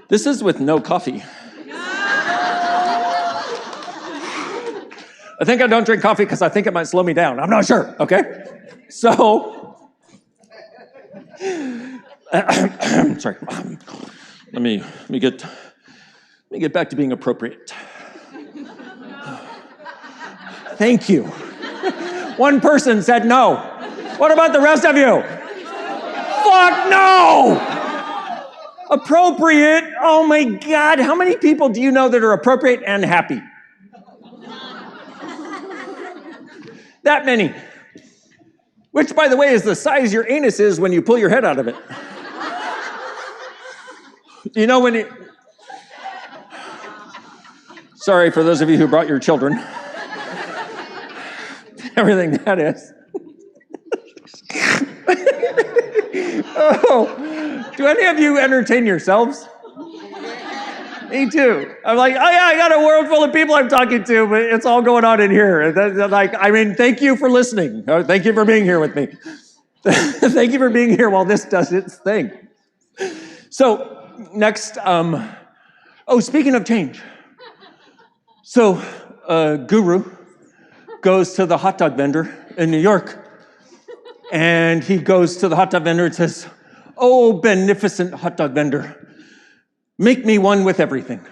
This is with no coffee. I think I don't drink coffee because I think it might slow me down. I'm not sure, okay? So, sorry. Let me get back to being appropriate. Thank you. One person said no. What about the rest of you? Fuck no! Appropriate? Oh my God. How many people do you know that are appropriate and happy? That many. Which, by the way, is the size your anus is when you pull your head out of it. You know when you... Sorry for those of you who brought your children. Everything that is. Oh, do any of you entertain yourselves? Me too. I'm like, oh yeah, I got a world full of people I'm talking to, but it's all going on in here. Thank you for listening. Thank you for being here with me. Thank you for being here while this does its thing. So, next, speaking of change. So, Guru goes to the hot dog vendor in New York, and he goes to the hot dog vendor and says, "Oh, beneficent hot dog vendor, make me one with everything."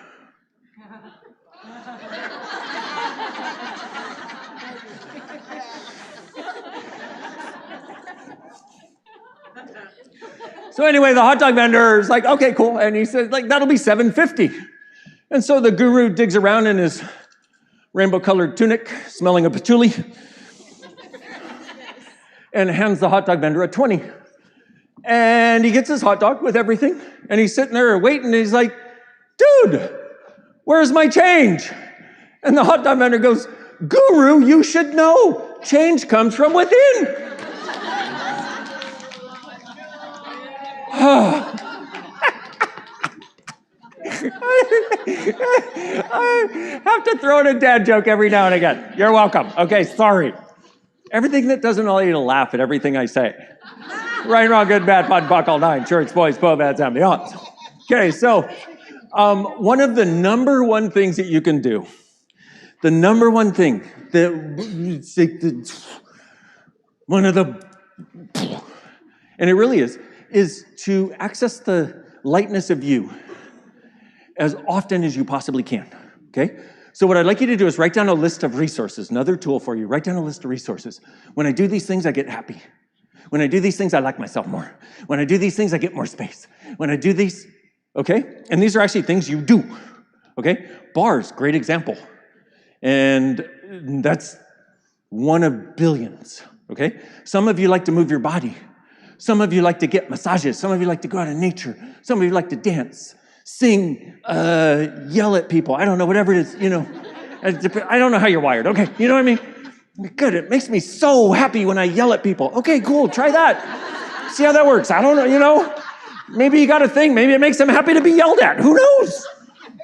So anyway, the hot dog vendor is like, okay, cool. And he says, that'll be $7.50. And so the guru digs around in his rainbow-colored tunic, smelling of patchouli, and hands the hot dog vendor a 20. And he gets his hot dog with everything, and he's sitting there waiting, and he's like, dude, where's my change? And the hot dog vendor goes, Guru, you should know. Change comes from within. I have to throw in a dad joke every now and again. You're welcome. Okay, sorry. Everything that doesn't allow you to laugh at everything I say. Right, wrong, good, bad, fun, buckle, nine, shirts, boys, povads, and beyond. Okay, so one of the number one things that you can do, the number one thing that one of the, and it really is to access the lightness of you as often as you possibly can, okay? So what I'd like you to do is write down a list of resources, another tool for you, write down a list of resources. When I do these things, I get happy. When I do these things, I like myself more. When I do these things, I get more space. When I do these, okay? And these are actually things you do, okay? Bars, great example. And that's one of billions, okay? Some of you like to move your body. Some of you like to get massages. Some of you like to go out in nature. Some of you like to dance, sing, yell at people. I don't know, whatever it is, you know. I don't know how you're wired, okay? You know what I mean? Good, it makes me so happy when I yell at people. Okay, cool, try that. See how that works. I don't know, you know. Maybe you got a thing. Maybe it makes them happy to be yelled at. Who knows?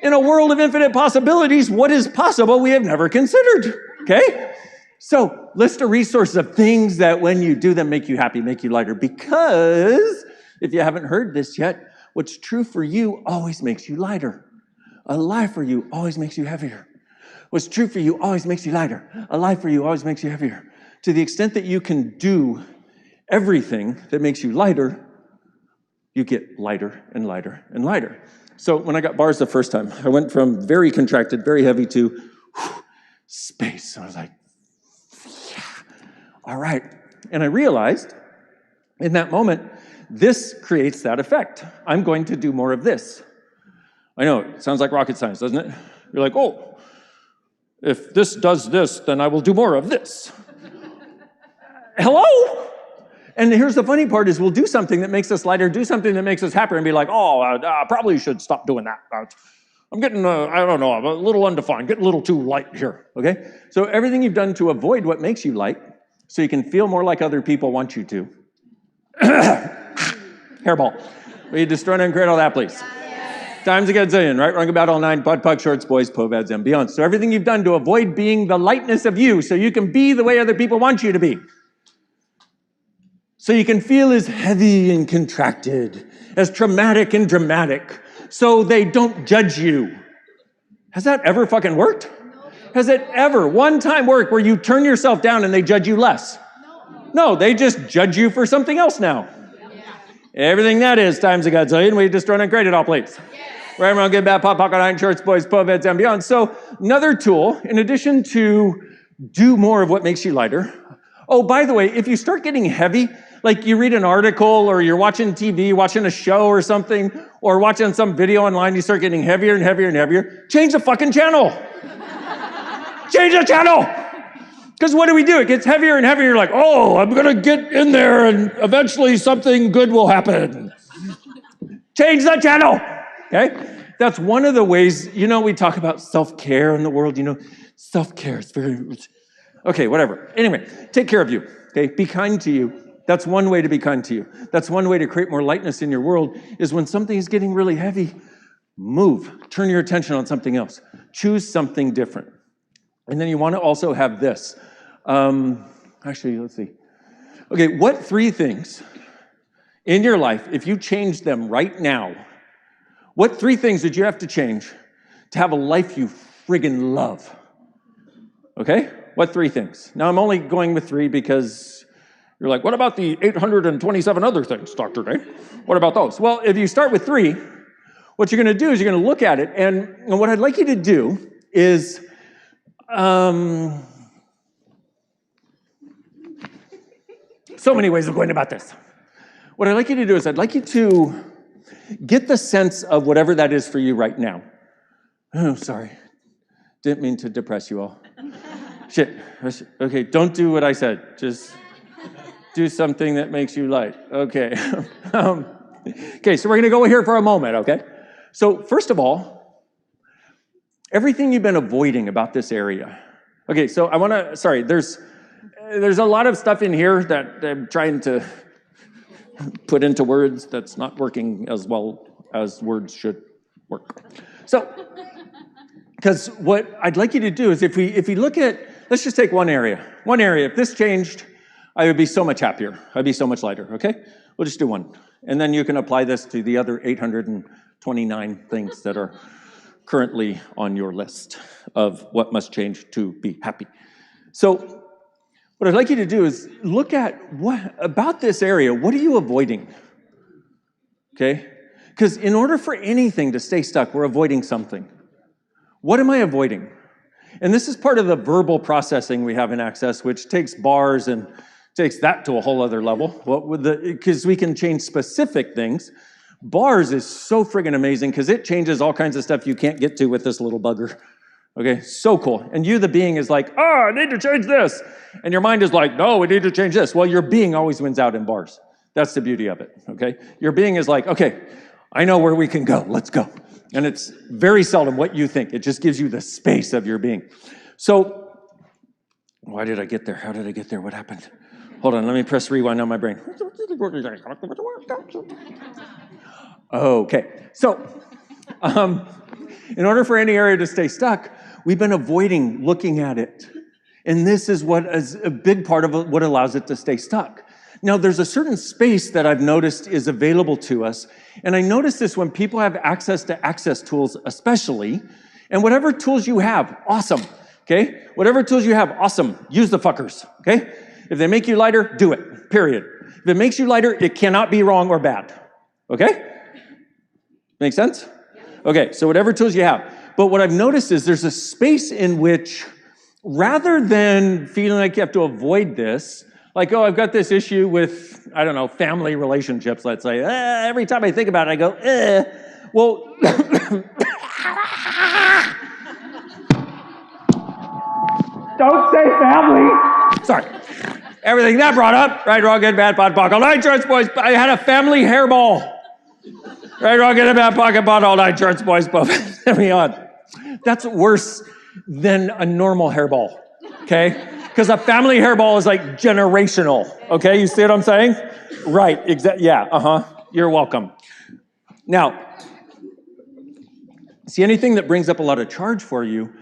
In a world of infinite possibilities, what is possible we have never considered, okay? So, list of resources of things that when you do them make you happy, make you lighter. Because, if you haven't heard this yet, what's true for you always makes you lighter. A lie for you always makes you heavier. What's true for you always makes you lighter. A lie for you always makes you heavier. To the extent that you can do everything that makes you lighter, you get lighter and lighter and lighter. So when I got bars the first time, I went from very contracted, very heavy to space. I was like, yeah, all right. And I realized in that moment, this creates that effect. I'm going to do more of this. I know, it sounds like rocket science, doesn't it? You're like, oh, if this does this, then I will do more of this. Hello? And here's the funny part is we'll do something that makes us lighter, do something that makes us happier, and be like, oh, I probably should stop doing that. I'm getting, I don't know, I'm a little undefined, getting a little too light here, okay? So everything you've done to avoid what makes you light, so you can feel more like other people want you to. Hairball. Will you destroy and create all that, please? Times a gazillion, right? Wrong about all nine, butt, puck, shorts, boys, povads, and beyond. So everything you've done to avoid being the lightness of you, so you can be the way other people want you to be. So you can feel as heavy and contracted, as traumatic and dramatic, so they don't judge you. Has that ever fucking worked? Has it ever one time worked where you turn yourself down and they judge you less? No, they just judge you for something else now. Everything that is times a godzillion, we destroy and create it all, please. Right, around, good, bad, pop, pocket, iron, shorts, boys, povads, and beyond. So another tool, in addition to do more of what makes you lighter. Oh, by the way, if you start getting heavy, like you read an article or you're watching TV, watching a show or something, or watching some video online, you start getting heavier and heavier and heavier, change the fucking channel. Change the channel. Because what do? It gets heavier and heavier. You're like, oh, I'm going to get in there and eventually something good will happen. Change the channel. Okay? That's one of the ways, you know, we talk about self-care in the world, you know, self-care is very, okay, whatever. Anyway, take care of you, okay? Be kind to you. That's one way to be kind to you. That's one way to create more lightness in your world is when something is getting really heavy, move, turn your attention on something else. Choose something different. And then you want to also have this. Actually, let's see. Okay, what 3 things in your life, if you change them right now, what 3 things did you have to change to have a life you friggin' love? Okay? What 3 things? Now, I'm only going with 3 because you're like, what about the 827 other things, Dr. Dain? What about those? Well, if you start with 3, what you're going to do is you're going to look at it, and what I'd like you to do is, so many ways of going about this. What I'd like you to do is I'd like you to get the sense of whatever that is for you right now. Oh, sorry. Didn't mean to depress you all. Shit. Okay, don't do what I said. Just do something that makes you light. Okay. Okay, so we're going to go here for a moment, okay? So first of all, everything you've been avoiding about this area. Okay, so I want to, sorry, there's a lot of stuff in here that I'm trying to put into words that's not working as well as words should work. So because what I'd like you to do is if we look at, let's just take one area. One area, if this changed, I would be so much happier. I'd be so much lighter, okay? We'll just do one. And then you can apply this to the other 829 things that are currently on your list of what must change to be happy. So what I'd like you to do is look at what about this area, what are you avoiding? Okay? Because in order for anything to stay stuck, we're avoiding something. What am I avoiding? And this is part of the verbal processing we have in Access, which takes bars and takes that to a whole other level. Because we can change specific things. Bars is so friggin' amazing because it changes all kinds of stuff you can't get to with this little bugger. Okay, so cool. And you, the being, is like, oh, I need to change this. And your mind is like, no, we need to change this. Well, your being always wins out in bars. That's the beauty of it, okay? Your being is like, okay, I know where we can go, let's go. And it's very seldom what you think. It just gives you the space of your being. So, why did I get there? How did I get there? What happened? Hold on, let me press rewind on my brain. Okay, so, in order for any area to stay stuck, we've been avoiding looking at it. And this is what is a big part of what allows it to stay stuck. Now, there's a certain space that I've noticed is available to us. And I notice this when people have access to Access tools, especially. And whatever tools you have, awesome, okay? Whatever tools you have, awesome. Use the fuckers, okay? If they make you lighter, do it, period. If it makes you lighter, it cannot be wrong or bad, okay? Make sense? Okay, so whatever tools you have. But what I've noticed is there's a space in which, rather than feeling like you have to avoid this, like, oh, I've got this issue with, I don't know, family relationships, let's say. Every time I think about it, I go, Well, don't say family. Sorry. Everything that brought up, right, wrong, good, bad, pot, pocket, all night, church boys. I had a family hairball. Right, wrong, good, bad, pocket, pot, all night, church boys. Every on. That's worse than a normal hairball, okay? Because a family hairball is like generational, okay? You see what I'm saying? Right, yeah, you're welcome. Now, see, anything that brings up a lot of charge for you,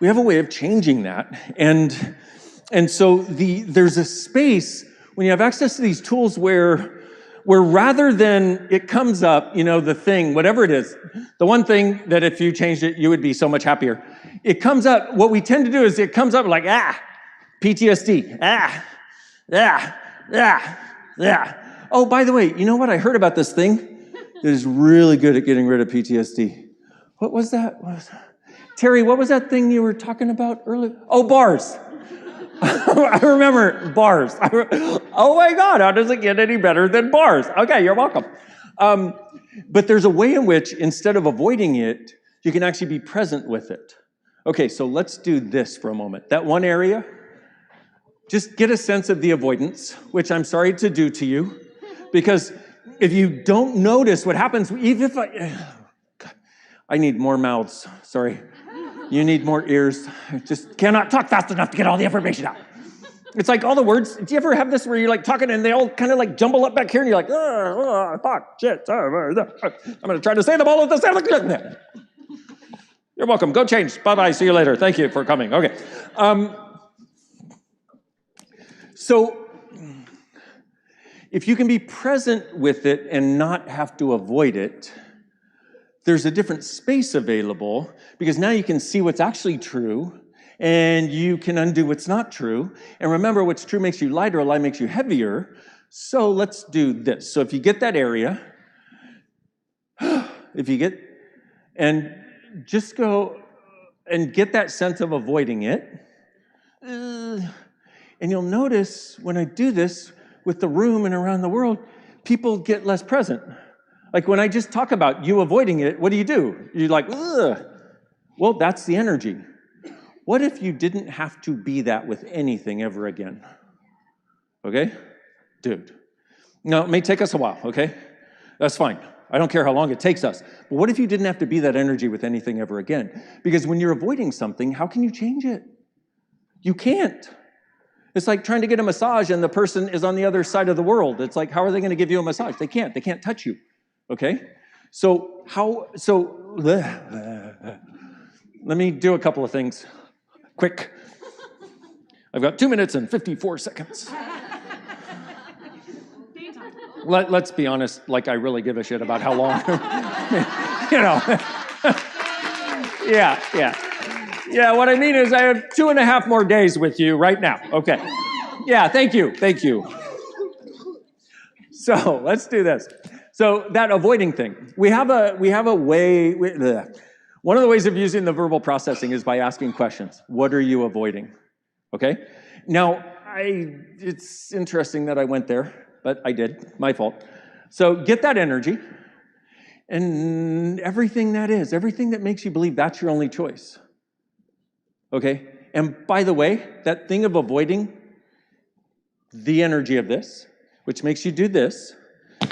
we have a way of changing that. And so there's a space when you have access to these tools where rather than it comes up, the thing, whatever it is, the one thing that if you changed it, you would be so much happier. It comes up, what we tend to do is it comes up like, PTSD, Oh, by the way, you know what? I heard about this thing that is really good at getting rid of PTSD. What was that? Terry, what was that thing you were talking about earlier? Oh, bars. I remember bars. Oh my God, how does it get any better than bars? Okay, you're welcome. But there's a way in which, instead of avoiding it, you can actually be present with it. Okay, so let's do this for a moment. That one area, just get a sense of the avoidance, which I'm sorry to do to you, because if you don't notice what happens, even if I need more mouths, sorry. You need more ears. I just cannot talk fast enough to get all the information out. It's like all the words. Do you ever have this where you're like talking and they all kind of like jumble up back here and you're like, fuck, shit. I'm going to try to say them all at the same time. You're welcome. Go change. Bye-bye. See you later. Thank you for coming. Okay. So if you can be present with it and not have to avoid it, there's a different space available because now you can see what's actually true and you can undo what's not true. And remember, what's true makes you lighter, a lie makes you heavier. So let's do this. So if you get that area, and just go and get that sense of avoiding it. And you'll notice when I do this with the room and around the world, people get less present. Like when I just talk about you avoiding it, what do? You're like, ugh. Well, that's the energy. What if you didn't have to be that with anything ever again? Okay? Dude. Now, it may take us a while, okay? That's fine. I don't care how long it takes us. But what if you didn't have to be that energy with anything ever again? Because when you're avoiding something, how can you change it? You can't. It's like trying to get a massage and the person is on the other side of the world. It's like, how are they going to give you a massage? They can't. They can't touch you. Okay? So let me do a couple of things. Quick. I've got 2 minutes and 54 seconds. Let's be honest, like I really give a shit about how long. You know. Yeah, what I mean is I have 2.5 more days with you right now. Okay. Yeah, thank you. So let's do this. So that avoiding thing, we have a way, one of the ways of using the verbal processing is by asking questions. What are you avoiding? Okay. Now, it's interesting that I went there, but I did, my fault. So get that energy and everything that makes you believe that's your only choice. Okay. And by the way, that thing of avoiding the energy of this, which makes you do this,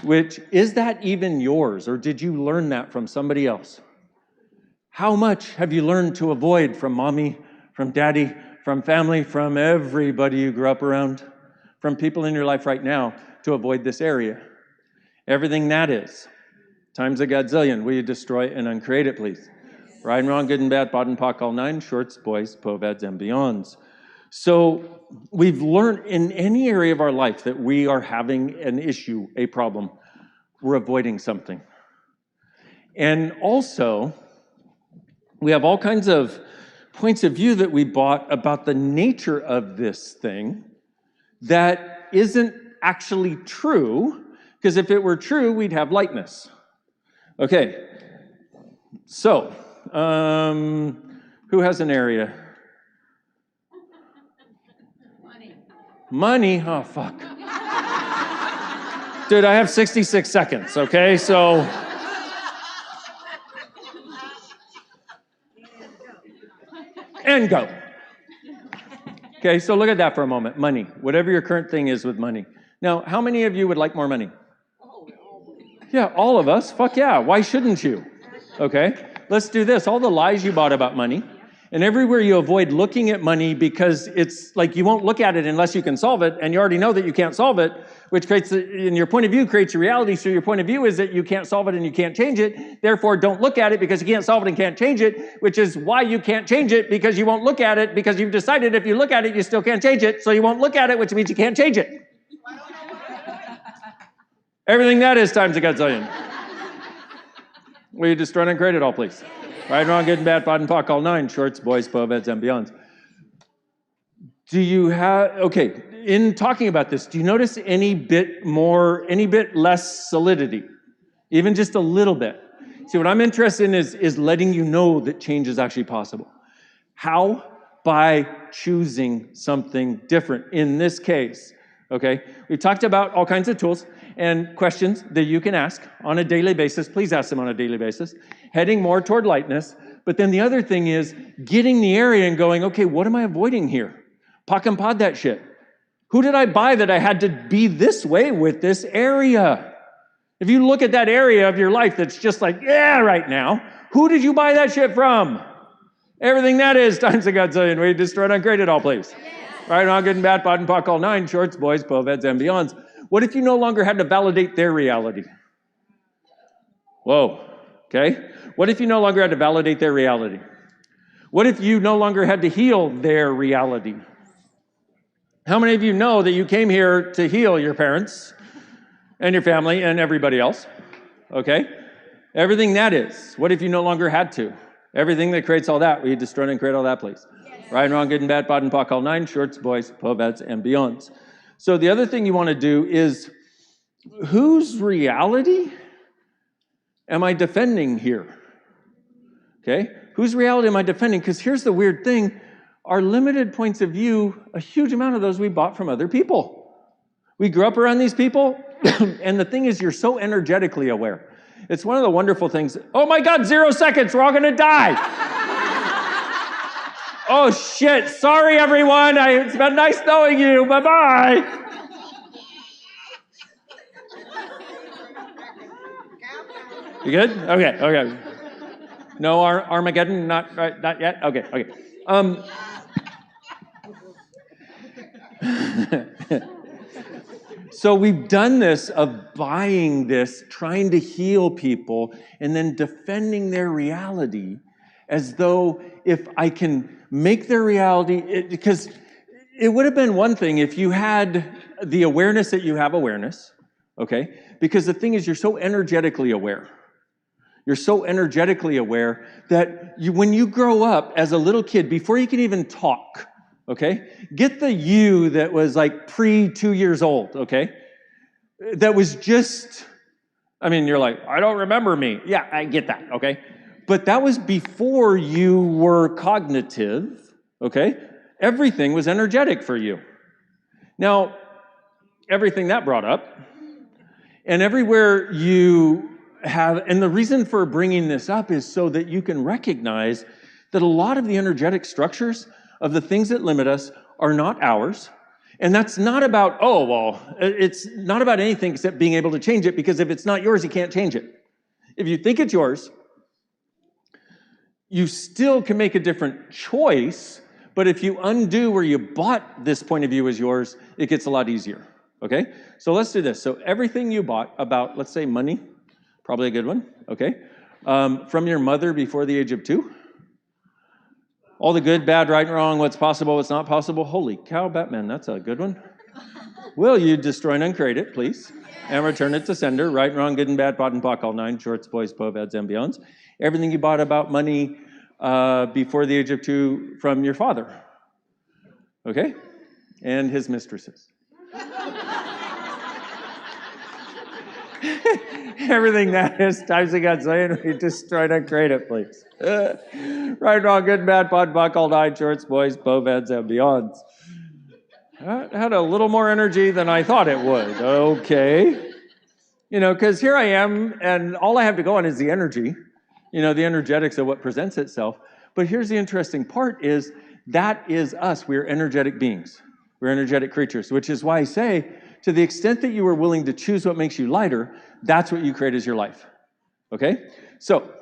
which, is that even yours, or did you learn that from somebody else? How much have you learned to avoid from mommy, from daddy, from family, from everybody you grew up around, from people in your life right now to avoid this area? Everything that is, times a godzillion. Will you destroy it and uncreate it, please? Right and wrong, good and bad, bod and pock, all nine, shorts, boys, poveds, and beyonds. So we've learned in any area of our life that we are having an issue, a problem, we're avoiding something. And also, we have all kinds of points of view that we bought about the nature of this thing that isn't actually true, because if it were true, we'd have lightness. Okay, so, who has an area? Money? Oh, fuck. Dude, I have 66 seconds, okay? So... and go. Okay, so look at that for a moment. Money, whatever your current thing is with money. Now, how many of you would like more money? Yeah, all of us. Fuck yeah, why shouldn't you? Okay, let's do this. All the lies you bought about money, and everywhere you avoid looking at money because it's like you won't look at it unless you can solve it, and you already know that you can't solve it, which creates, in your point of view, creates a reality. So your point of view is that you can't solve it and you can't change it. Therefore, don't look at it because you can't solve it and can't change it, which is why you can't change it, because you won't look at it, because you've decided if you look at it, you still can't change it. So you won't look at it, which means you can't change it. Everything that is times a godzillion. Will you destroy and create it all, please? Right, wrong, good and bad, bod and pock, all nine, shorts, boys, poveds, and beyonds. Do you have, okay, in talking about this, do you notice any bit less solidity? Even just a little bit. See, what I'm interested in is letting you know that change is actually possible. How? By choosing something different. In this case, okay? We've talked about all kinds of tools and questions that you can ask on a daily basis. Please ask them on a daily basis. Heading more toward lightness. But then the other thing is getting the area and going, okay, what am I avoiding here? Pock and pod that shit. Who did I buy that I had to be this way with this area? If you look at that area of your life that's just like, yeah, right now, who did you buy that shit from? Everything that is times a godzillion. We destroy and uncreate it all, please. Right, wrong, good and bad, bod and pock, all nine, shorts, boys, poveds, and beyonds. What if you no longer had to validate their reality? Whoa, okay? What if you no longer had to validate their reality? What if you no longer had to heal their reality? How many of you know that you came here to heal your parents and your family and everybody else? Okay? Everything that is. What if you no longer had to? Everything that creates all that, will you destroy and create all that, please? Yes. Right and wrong, good and bad, bod and pock, all nine, shorts, boys, poveds, and beyonds. So the other thing you want to do is, whose reality am I defending here? Okay? Whose reality am I defending? Because here's the weird thing. Our limited points of view, a huge amount of those we bought from other people. We grew up around these people, and the thing is, you're so energetically aware. It's one of the wonderful things. Oh my God, 0 seconds, we're all gonna die. Oh shit, sorry everyone, it's been nice knowing you, bye-bye. You good? Okay. No Armageddon, not yet? Okay. So we've done this of buying this, trying to heal people, and then defending their reality as though if I can make their reality, because it would have been one thing if you had the awareness that you have awareness, okay? Because the thing is, you're so energetically aware. You're so energetically aware that when you grow up as a little kid, before you can even talk, okay? Get the you that was like pre-2 years old, okay? That was just, I mean, you're like, I don't remember me. Yeah, I get that, okay? But that was before you were cognitive, okay? Everything was energetic for you. Now, everything that brought up, and everywhere you have, and the reason for bringing this up is so that you can recognize that a lot of the energetic structures of the things that limit us are not ours. And that's not about, oh, well, it's not about anything except being able to change it, because if it's not yours, you can't change it. If you think it's yours, you still can make a different choice, but if you undo where you bought this point of view as yours, it gets a lot easier, okay? So let's do this. So everything you bought about, let's say money, probably a good one, okay? From your mother before the age of 2, all the good, bad, right and wrong, what's possible, what's not possible. Holy cow, Batman, that's a good one. Will you destroy and uncreate it, please? And return it to sender, right and wrong, good and bad, pot and pock, all 9, shorts, boys, poveds, and beyonds. Everything you bought about money before the age of 2 from your father, okay? And his mistresses. Everything that is times a godzillion, we destroy and uncreate it, please. Right, wrong, good and bad, pot and pock, all 9, shorts, boys, poveds, and beyonds. That had a little more energy than I thought it would. Okay. You know, because here I am, and all I have to go on is the energy, you know, the energetics of what presents itself. But here's the interesting part is that is us. We're energetic beings. We're energetic creatures, which is why I say, to the extent that you are willing to choose what makes you lighter, that's what you create as your life. Okay? So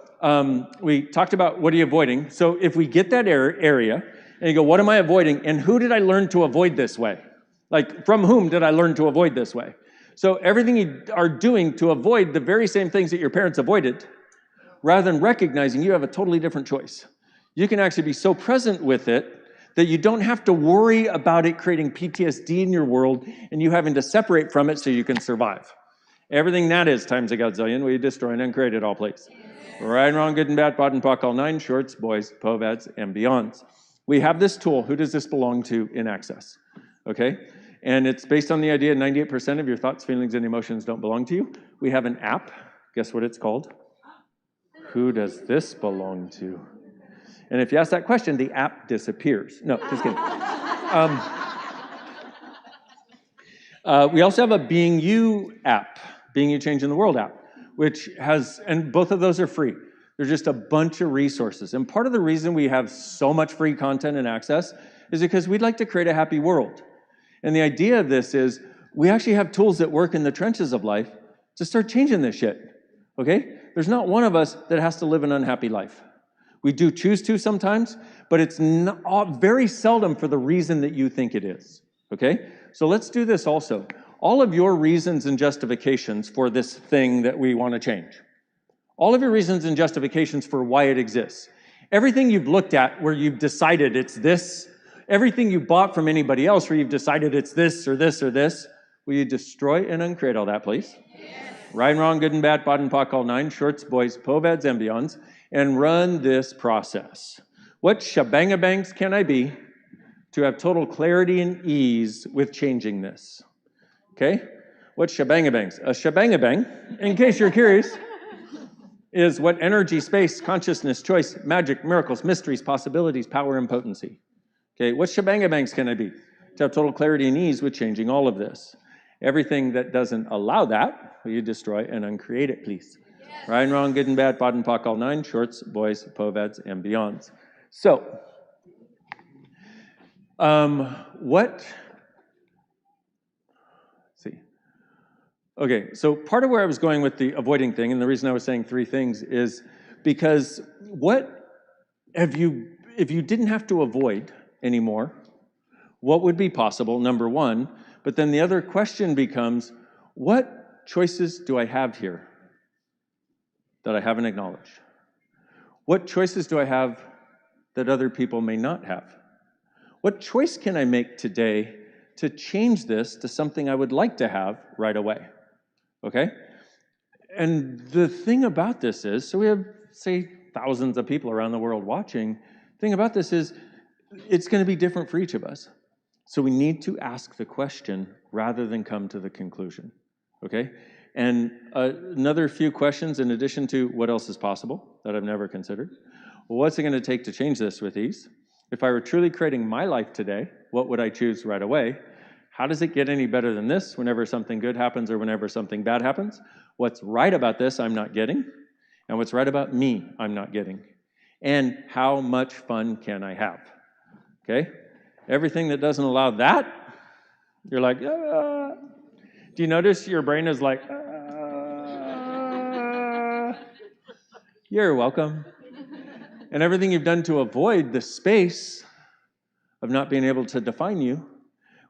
we talked about what are you avoiding. So if we get that area, and you go, what am I avoiding? And who did I learn to avoid this way? Like, from whom did I learn to avoid this way? So everything you are doing to avoid the very same things that your parents avoided, rather than recognizing you have a totally different choice. You can actually be so present with it that you don't have to worry about it creating PTSD in your world and you having to separate from it so you can survive. Everything that is times a godzillion, we destroy and uncreate it all, please. Right and wrong, good and bad, pot and pock, all 9, shorts, boys, poveds, and beyonds. We have this tool. Who does this belong to in Access? Okay? And it's based on the idea 98% of your thoughts, feelings, and emotions don't belong to you. We have an app. Guess what it's called? Who does this belong to? And if you ask that question, the app disappears. No, just kidding. We also have a Being You app, Being You Changing the World app, which has, and both of those are free. They're just a bunch of resources. And part of the reason we have so much free content and access is because we'd like to create a happy world. And the idea of this is we actually have tools that work in the trenches of life to start changing this shit, okay? There's not one of us that has to live an unhappy life. We do choose to sometimes, but it's not, very seldom for the reason that you think it is, okay? So let's do this also. All of your reasons and justifications for this thing that we want to change. All of your reasons and justifications for why it exists. Everything you've looked at where you've decided it's this, everything you bought from anybody else where you've decided it's this or this or this, will you destroy and uncreate all that, please? Yes. Right and wrong, good and bad, pot and pock, all 9, shorts, boys, poveds, and beyonds, and run this process. What shebangabangs can I be to have total clarity and ease with changing this? Okay? What shebangabangs? A shebangabang, in case you're curious, is what energy, space, consciousness, choice, magic, miracles, mysteries, possibilities, power, and potency. Okay, what shebangabangs can I be to have total clarity and ease with changing all of this? Everything that doesn't allow that, will you destroy and uncreate it, please? Yes. Right and wrong, good and bad, pot and pock, all 9, shorts, boys, poveds, and beyonds. So, let's see. Okay, so part of where I was going with the avoiding thing, and the reason I was saying 3 things is because if you didn't have to avoid anymore, what would be possible, number 1, but then the other question becomes, what choices do I have here that I haven't acknowledged? What choices do I have that other people may not have? What choice can I make today to change this to something I would like to have right away? Okay? And the thing about this is, so we have, say, thousands of people around the world watching. The thing about this is, it's going to be different for each of us. So we need to ask the question rather than come to the conclusion, okay? And another few questions in addition to what else is possible that I've never considered. Well, what's it going to take to change this with ease? If I were truly creating my life today, what would I choose right away? How does it get any better than this whenever something good happens or whenever something bad happens? What's right about this I'm not getting? And what's right about me I'm not getting? And how much fun can I have? Okay? Everything that doesn't allow that, you're like, do you notice your brain is like, you're welcome. And everything you've done to avoid the space of not being able to define you,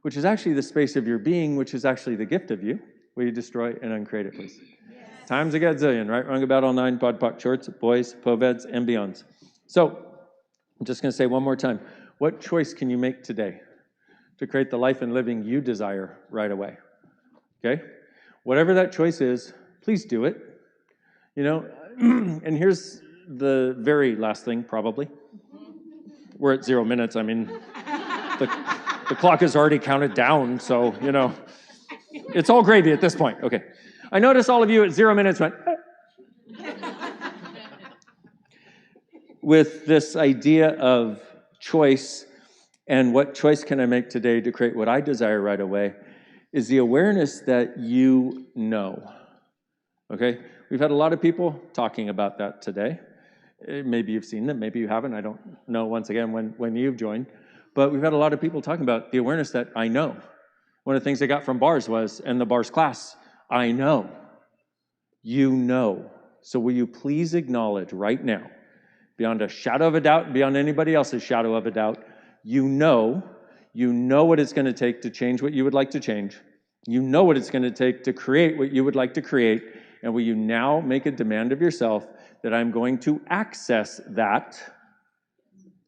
which is actually the space of your being, which is actually the gift of you, will you destroy and uncreate it, please? Yes. Times a gazillion, right? Wrong about all nine, pod, poc, shorts, boys, poveds, and beyonds. So, I'm just going to say one more time. What choice can you make today to create the life and living you desire right away? Okay? Whatever that choice is, please do it. You know, and here's the very last thing, probably. We're at 0 minutes. I mean, the clock has already counted down, so, you know, it's all gravy at this point. Okay. I notice all of you at 0 minutes went, with this idea of choice and what choice can I make today to create what I desire right away is the awareness that you know. Okay? We've had a lot of people talking about that today. Maybe you've seen them, maybe you haven't. I don't know, once again, when you've joined. But we've had a lot of people talking about the awareness that I know. One of the things I got from bars was, in the bars class, I know. You know. So will you please acknowledge right now, beyond a shadow of a doubt, beyond anybody else's shadow of a doubt, you know what it's going to take to change what you would like to change. You know what it's going to take to create what you would like to create. And will you now make a demand of yourself that I'm going to access that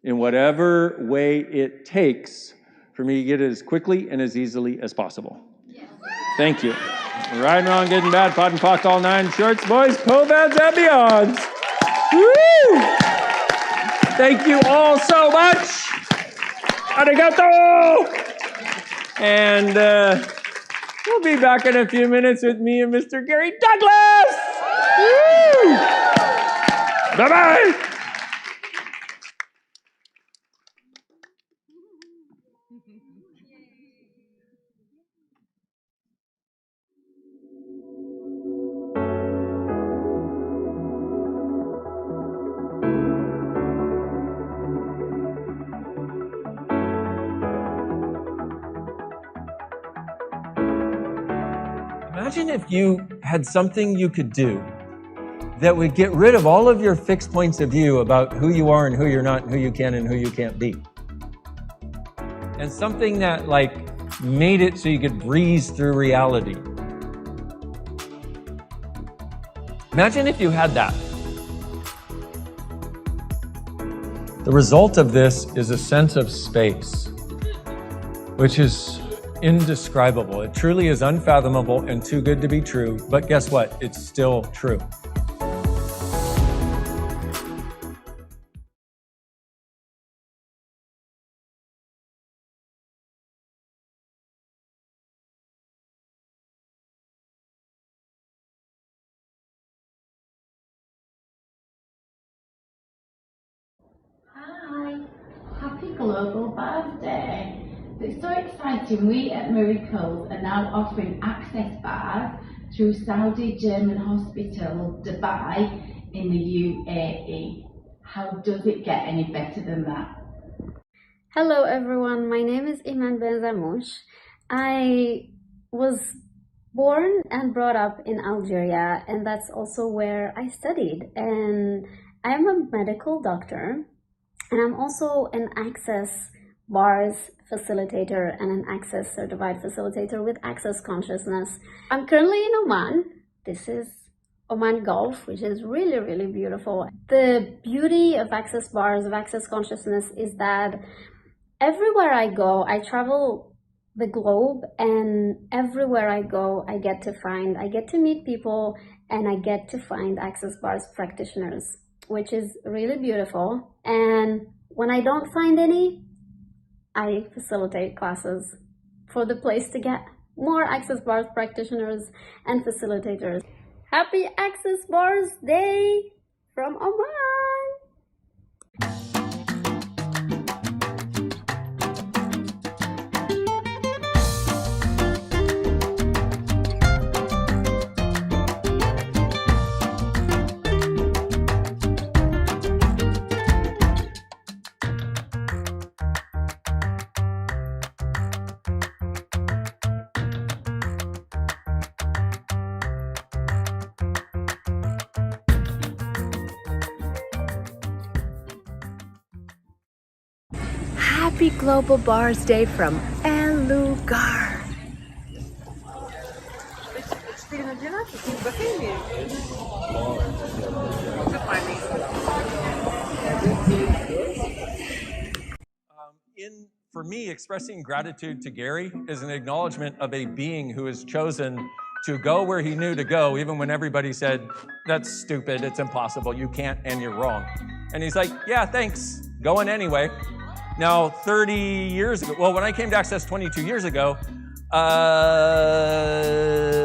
in whatever way it takes for me to get it as quickly and as easily as possible? Yes. Thank you. Right and wrong, good and bad, pod and poc, all nine, shorts, boys, poveds, and beyonds. Woo! Thank you all so much. Arigato! And we'll be back in a few minutes with me and Mr. Gary Douglas. Woo! Bye-bye. Imagine if you had something you could do that would get rid of all of your fixed points of view about who you are and who you're not and who you can and who you can't be. And something that made it so you could breeze through reality. Imagine if you had that. The result of this is a sense of space, which is indescribable. It truly is unfathomable and too good to be true, but guess what? It's still true. Hi, happy Global Birthday. It's so exciting. We at Miracles are now offering access bars through Saudi German Hospital, Dubai in the UAE. How does it get any better than that? Hello everyone, my name is Iman Benzamouche. I was born and brought up in Algeria, and that's also where I studied. And I'm a medical doctor, and I'm also an Access Bars facilitator and an Access certified facilitator with Access Consciousness. I'm currently in Oman. This is Oman Gulf, which is really, really beautiful. The beauty of Access Bars, of Access Consciousness, is that everywhere I go, I travel the globe, and everywhere I go, I get to meet people, and I get to find Access Bars practitioners, which is really beautiful. And when I don't find any, I facilitate classes for the place to get more Access Bars practitioners and facilitators. Happy Access Bars Day from Oman! Happy Global Bars Day from El Lugar. For me, expressing gratitude to Gary is an acknowledgement of a being who has chosen to go where he knew to go, even when everybody said, that's stupid, it's impossible, you can't, and you're wrong. And he's like, yeah, thanks, going anyway. Now, 30 years ago, well, when I came to Access 22 years ago,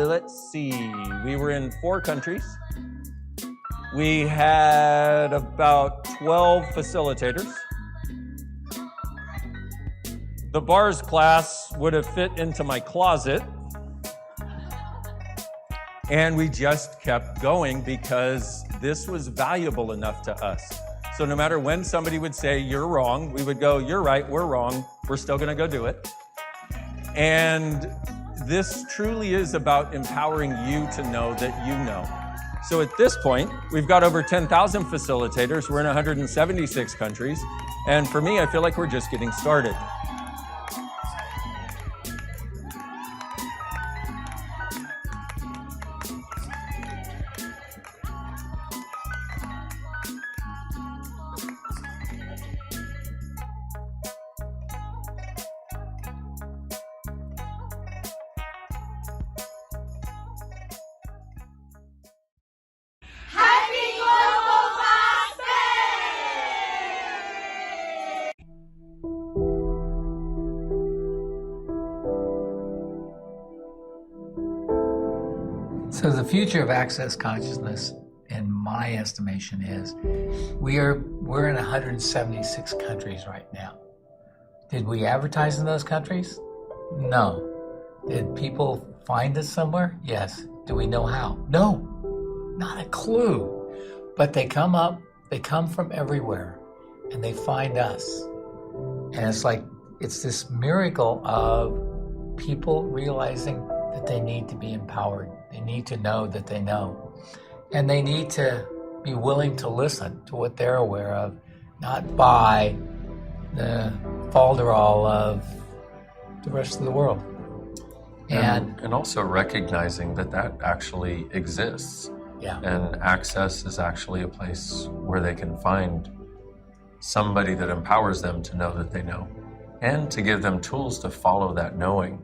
let's see, we were in 4 countries. We had about 12 facilitators. The bars class would have fit into my closet. And we just kept going because this was valuable enough to us. So no matter when somebody would say, you're wrong, we would go, you're right, we're wrong, we're still gonna go do it. And this truly is about empowering you to know that you know. So at this point, we've got over 10,000 facilitators, we're in 176 countries, and for me, I feel like we're just getting started. So the future of access consciousness, in my estimation, is we're in 176 countries right now. Did we advertise in those countries? No. Did people find us somewhere? Yes. Do we know how? No. Not a clue. But they come up, they come from everywhere, and they find us. And it's this miracle of people realizing that they need to be empowered. They need to know that they know. And they need to be willing to listen to what they're aware of, not buy the falderall of the rest of the world. And also recognizing that that actually exists. Yeah. And access is actually a place where they can find somebody that empowers them to know that they know, and to give them tools to follow that knowing.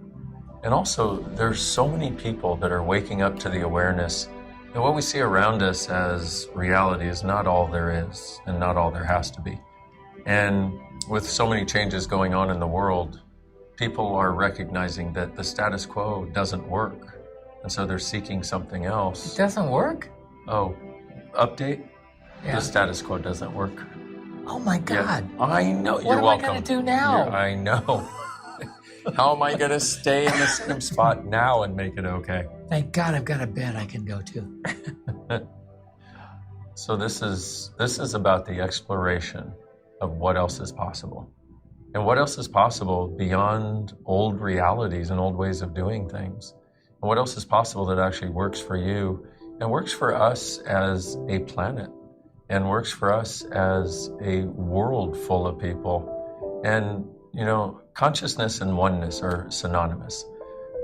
And also, there's so many people that are waking up to the awareness that what we see around us as reality is not all there is and not all there has to be. And with so many changes going on in the world, people are recognizing that the status quo doesn't work. And so they're seeking something else. It doesn't work? Oh, update? Yeah. The status quo doesn't work. Oh my God. Yeah, I know. What You're am welcome. I going to do now? I know. How am I going to stay in the same spot now and make it okay? Thank God I've got a bed I can go to. So this is about the exploration of what else is possible. And what else is possible beyond old realities and old ways of doing things. And what else is possible that actually works for you and works for us as a planet and works for us as a world full of people. And, you know, consciousness and oneness are synonymous.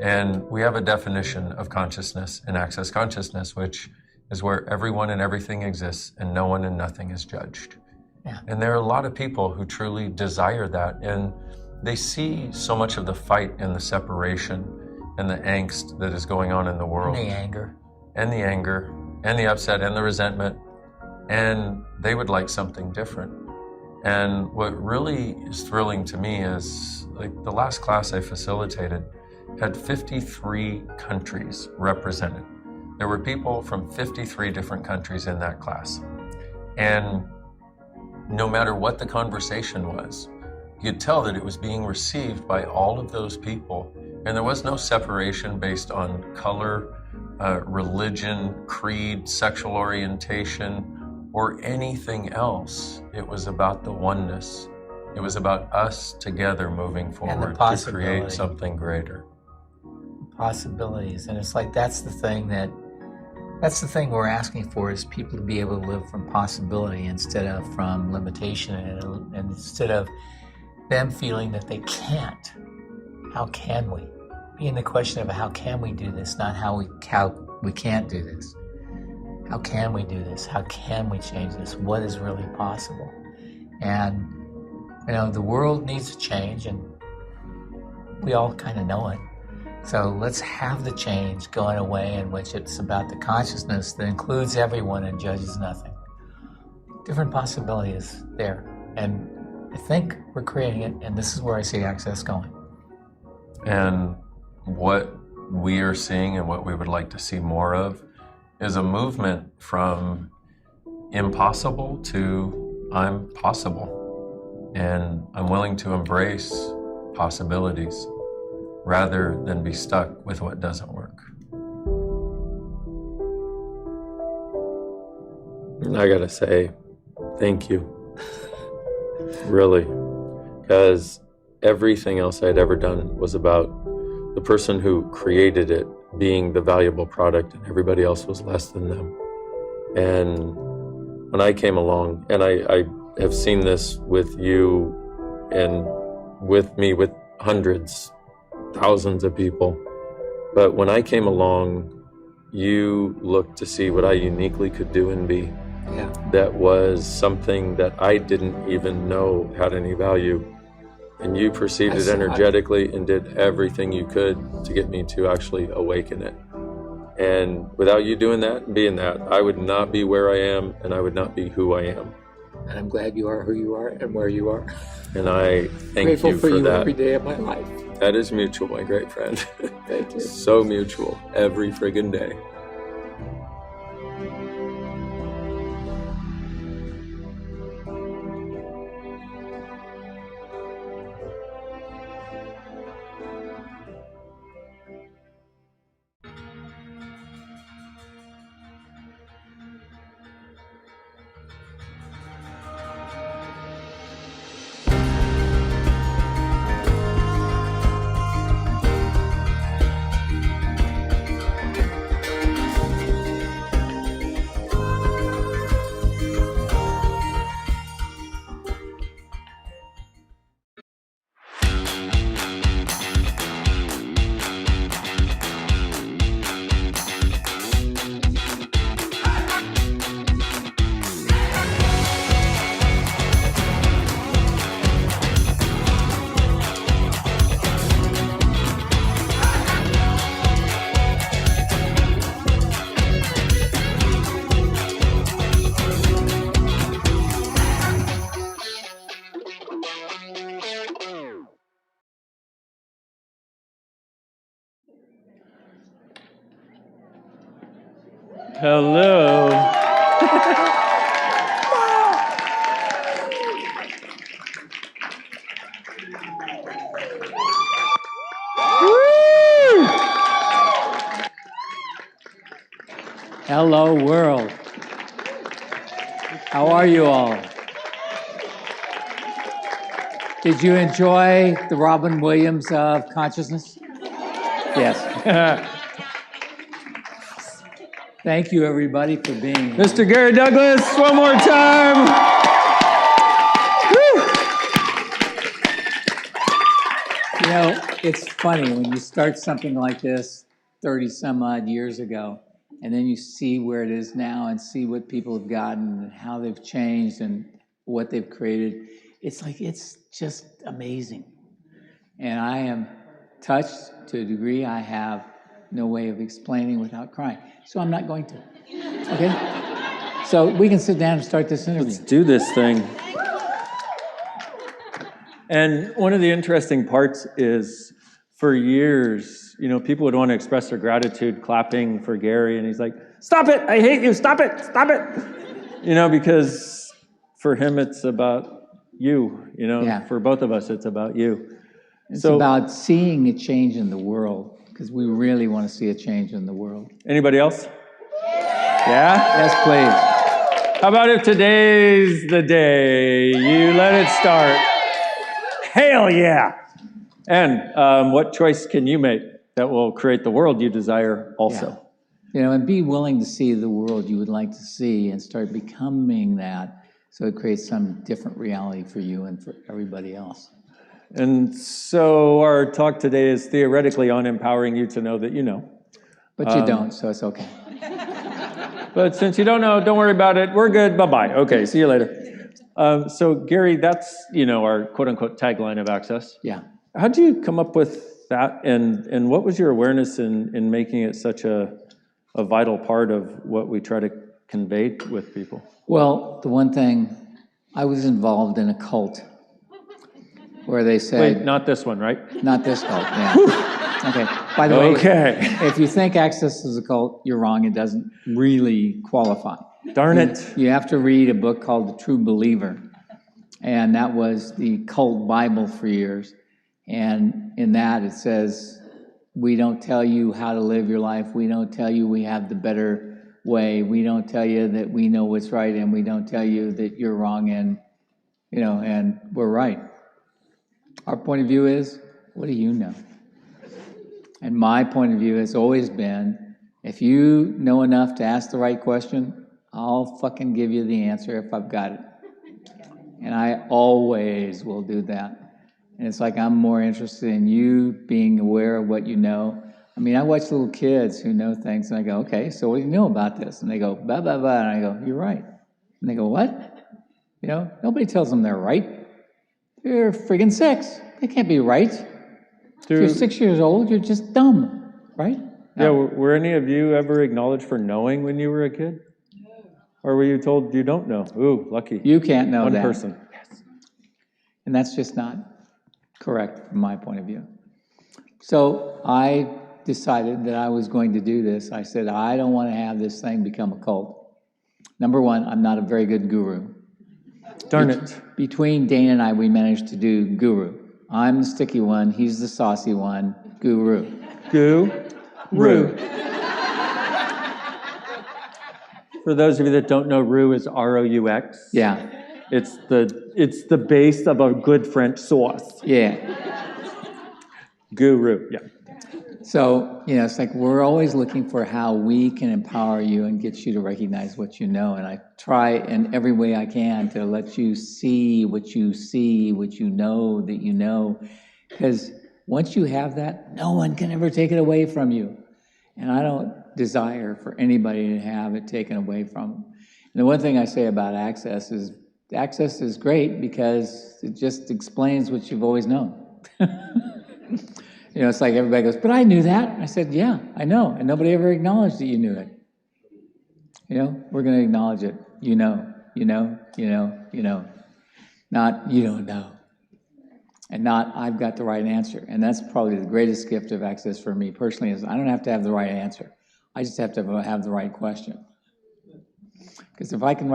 And we have a definition of consciousness in access consciousness, which is where everyone and everything exists and no one and nothing is judged. Yeah. And there are a lot of people who truly desire that, and they see so much of the fight and the separation and the angst that is going on in the world. And the anger. And the anger, and the upset, and the resentment, and they would like something different. And what really is thrilling to me is, like, the last class I facilitated had 53 countries represented. There were people from 53 different countries in that class. And no matter what the conversation was, you'd tell that it was being received by all of those people. And there was no separation based on color, religion, creed, sexual orientation, or anything else. It was about the oneness. It was about us together moving forward to create something greater. Possibilities. And it's like that's the thing we're asking for, is people to be able to live from possibility instead of from limitation, and instead of them feeling that they can't. How can we? Being the question of how can we do this, not how we can't do this. How can we do this? How can we change this? What is really possible? And the world needs to change, and we all kind of know it. So let's have the change go in a way in which it's about the consciousness that includes everyone and judges nothing. Different possibilities there. And I think we're creating it, and this is where I see Access going. And what we are seeing and what we would like to see more of is a movement from impossible to I'm possible. And I'm willing to embrace possibilities rather than be stuck with what doesn't work. I gotta say, thank you. Really. Because everything else I'd ever done was about the person who created it being the valuable product, and everybody else was less than them. And when I came along, and I have seen this with you and with me, with hundreds, thousands of people, but when I came along, you looked to see what I uniquely could do and be. Yeah. That was something that I didn't even know had any value. And you perceived it energetically and did everything you could to get me to actually awaken it. And without you doing that and being that, I would not be where I am, and I would not be who I am. And I'm glad you are who you are and where you are. And I thank Grateful you for you that. Every day of my life. That is mutual, my great friend. Thank you. So mutual, every friggin' day. Hello. Hello, world. How are you all? Did you enjoy the Robin Williams of consciousness? Yes. Thank you, everybody, for being here. Mr. Gary Douglas, one more time. Woo! You know, it's funny when you start something like this 30 some odd years ago, and then you see where it is now and see what people have gotten and how they've changed and what they've created. It's like, it's just amazing. And I am touched to a degree I have no way of explaining without crying. So I'm not going to. Okay? So we can sit down and start this interview. Let's do this thing. And one of the interesting parts is, for years, people would want to express their gratitude clapping for Gary, and he's like, "Stop it! I hate you! Stop it! Stop it!" Because for him it's about you. Yeah. For both of us it's about you. It's about seeing a change in the world, because we really want to see a change in the world. Anybody else? Yeah? Yes, please. How about if today's the day you let it start? Hell yeah! And what choice can you make that will create the world you desire also? Yeah. And be willing to see the world you would like to see and start becoming that, so it creates some different reality for you and for everybody else. And so our talk today is theoretically on empowering you to know that you know. But you don't, so it's okay. But since you don't know, don't worry about it. We're good. Bye-bye. Okay, see you later. So Gary, that's, our quote-unquote tagline of Access. Yeah. How did you come up with that, and what was your awareness in making it such a vital part of what we try to convey with people? Well, the one thing, I was involved in a cult where they said... Wait, not this one, right? Not this cult, yeah. Okay. By the way, if you think Access is a cult, you're wrong. It doesn't really qualify. Darn it. You have to read a book called The True Believer, and that was the cult Bible for years. And in that it says, we don't tell you how to live your life. We don't tell you we have the better way. We don't tell you that we know what's right, and we don't tell you that you're wrong and we're right. Our point of view is, what do you know? And my point of view has always been, if you know enough to ask the right question, I'll fucking give you the answer if I've got it. And I always will do that. And it's like I'm more interested in you being aware of what you know. I mean, I watch little kids who know things, and I go, okay, so what do you know about this? And they go, blah, blah, blah. And I go, you're right. And they go, what? Nobody tells them they're right. They're friggin' 6. They can't be right. If you're 6 years old, you're just dumb, right? Yeah, were any of you ever acknowledged for knowing when you were a kid? Or were you told you don't know? Ooh, lucky. You can't know that. One person. Yes. And that's just not correct from my point of view. So I decided that I was going to do this. I said, I don't want to have this thing become a cult. Number one, I'm not a very good guru. Darn it. Between Dain and I, we managed to do guru. I'm the sticky one, he's the saucy one, guru. Guru. For those of you that don't know, roux is R-O-U-X. Yeah. It's the base of a good French sauce. Yeah. Guru, yeah. So, it's like we're always looking for how we can empower you and get you to recognize what you know. And I try in every way I can to let you see, what you know that you know. Because once you have that, no one can ever take it away from you. And I don't desire for anybody to have it taken away from them. And the one thing I say about Access is great because it just explains what you've always known. It's like everybody goes, but I knew that. I said, yeah, I know. And nobody ever acknowledged that you knew it. We're going to acknowledge it. You know. Not, you don't know. And not, I've got the right answer. And that's probably the greatest gift of Access for me personally, is I don't have to have the right answer. I just have to have the right question. Because if I can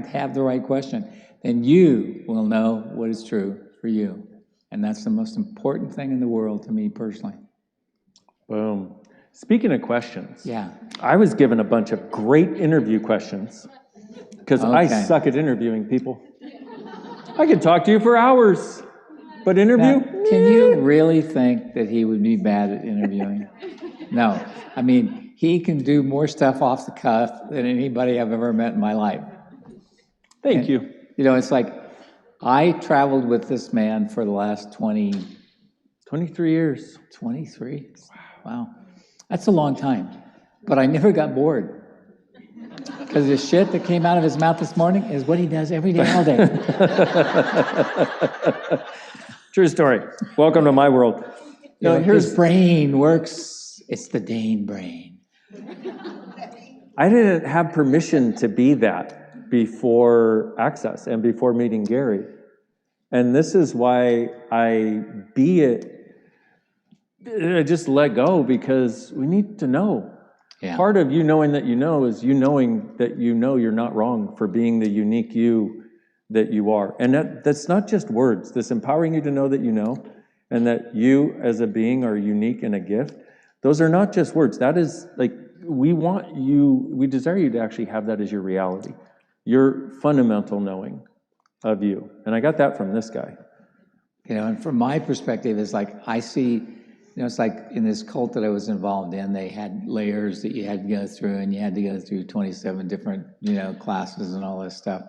have the right question, then you will know what is true for you. And that's the most important thing in the world to me personally. Boom. Speaking of questions, yeah, I was given a bunch of great interview questions because I suck at interviewing people. I could talk to you for hours, but interview? Now, can you really think that he would be bad at interviewing? No. I mean, he can do more stuff off the cuff than anybody I've ever met in my life. Thank you. It's like, I traveled with this man for the last 23 years. 23? Wow. That's a long time. But I never got bored. Because the shit that came out of his mouth this morning is what he does every day, all day. True story. Welcome to my world. No, his brain works. It's the Dain brain. I didn't have permission to be that before Access and before meeting Gary. And this is why I be it. I just let go because we need to know. Yeah. Part of you knowing that you know is you knowing that you know you're not wrong for being the unique you that you are. And that's not just words. This empowering you to know that you know, and that you as a being are unique and a gift. Those are not just words. That is like, we desire you to actually have that as your reality, your fundamental knowing of you. And I got that from this guy. You know, and from my perspective, it's like I see, you know, it's like in this cult that I was involved in, they had layers that you had to go through, and you had to go through 27 different, you know, classes and all this stuff.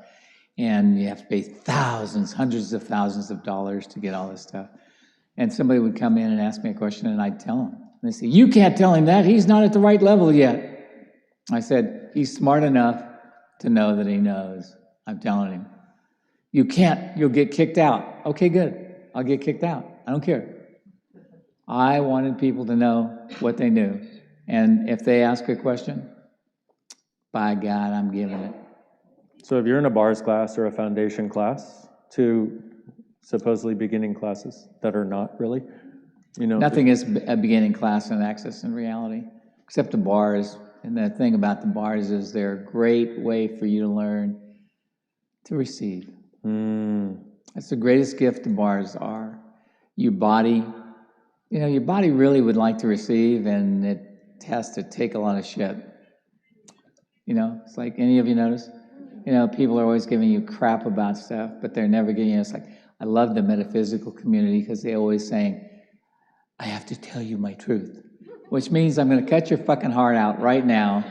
And you have to pay thousands, hundreds of thousands of dollars to get all this stuff. And somebody would come in and ask me a question, and I'd tell them. And they say, "You can't tell him that. He's not at the right level yet." I said, "He's smart enough to know that he knows. I'm telling him. You can't. You'll get kicked out." Okay, good. I'll get kicked out. I don't care. I wanted people to know what they knew. And if they ask a question, by God, I'm giving it. So if you're in a bars class or a foundation class, to supposedly beginning classes that are not really, you know. Nothing is a beginning class in Access in reality, except the bars. And the thing about the bars is they're a great way for you to learn to receive. That's the greatest gift the bars are. Your body, you know, your body really would like to receive, and it has to take a lot of shit. You know, it's like, any of you notice? You know, people are always giving you crap about stuff, but they're never giving you, it's like, I love the metaphysical community because they always saying, I have to tell you my truth, which means I'm going to cut your fucking heart out right now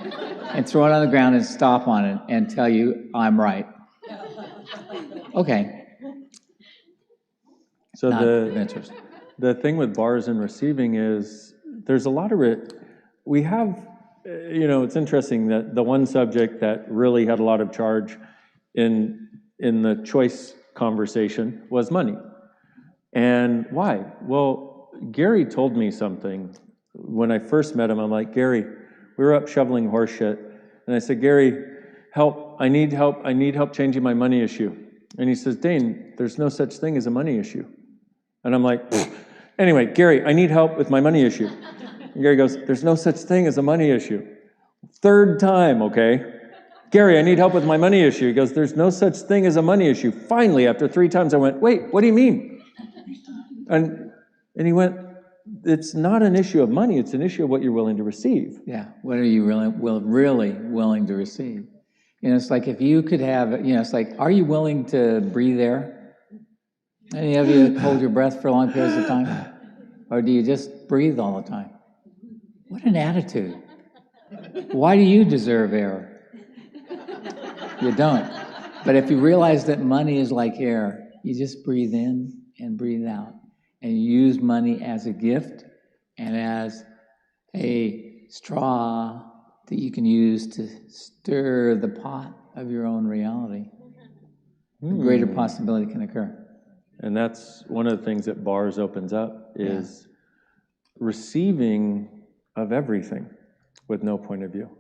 and throw it on the ground and stomp on it and tell you I'm right. Okay. So the thing with bars and receiving is there's a lot of it. We have, you know, it's interesting that the one subject that really had a lot of charge in the choice conversation was money. And why? Well, Gary told me something when I first met him. I'm like, Gary, we were up shoveling horse shit. And I said, Gary, help, I need help changing my money issue. And he says, Dain, there's no such thing as a money issue. And I'm like, anyway, Gary, I need help with my money issue. And Gary goes, there's no such thing as a money issue. Third time, okay? Gary, I need help with my money issue. He goes, there's no such thing as a money issue. Finally, after 3 times, I went, wait, what do you mean? And he went, it's not an issue of money, it's an issue of what you're willing to receive. Yeah, what are you really willing to receive? You know, it's like if you could have, you know, it's like, are you willing to breathe air? Any of you hold your breath for long periods of time? Or do you just breathe all the time? What an attitude. Why do you deserve air? You don't. But if you realize that money is like air, you just breathe in and breathe out. And you use money as a gift and as a straw that you can use to stir the pot of your own reality. A greater possibility can occur. And that's one of the things that bars opens up is receiving of everything with no point of view.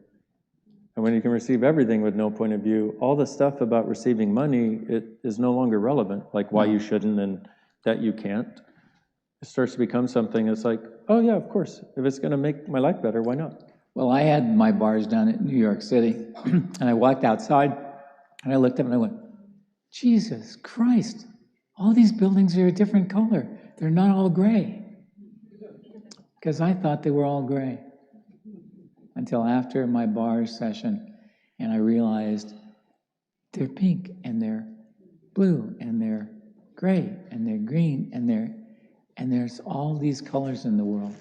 And when you can receive everything with no point of view, all the stuff about receiving money, it is no longer relevant, like why you shouldn't and that you can't. It starts to become something that's like, oh yeah, of course. If it's going to make my life better, why not? Well, I had my bars down in New York City, and I walked outside, and I looked up and I went, Jesus Christ, all these buildings are a different color. They're not all gray. Because I thought they were all gray. Until after my bar session, and I realized they're pink, and they're blue, and they're gray, and they're green, and there's all these colors in the world.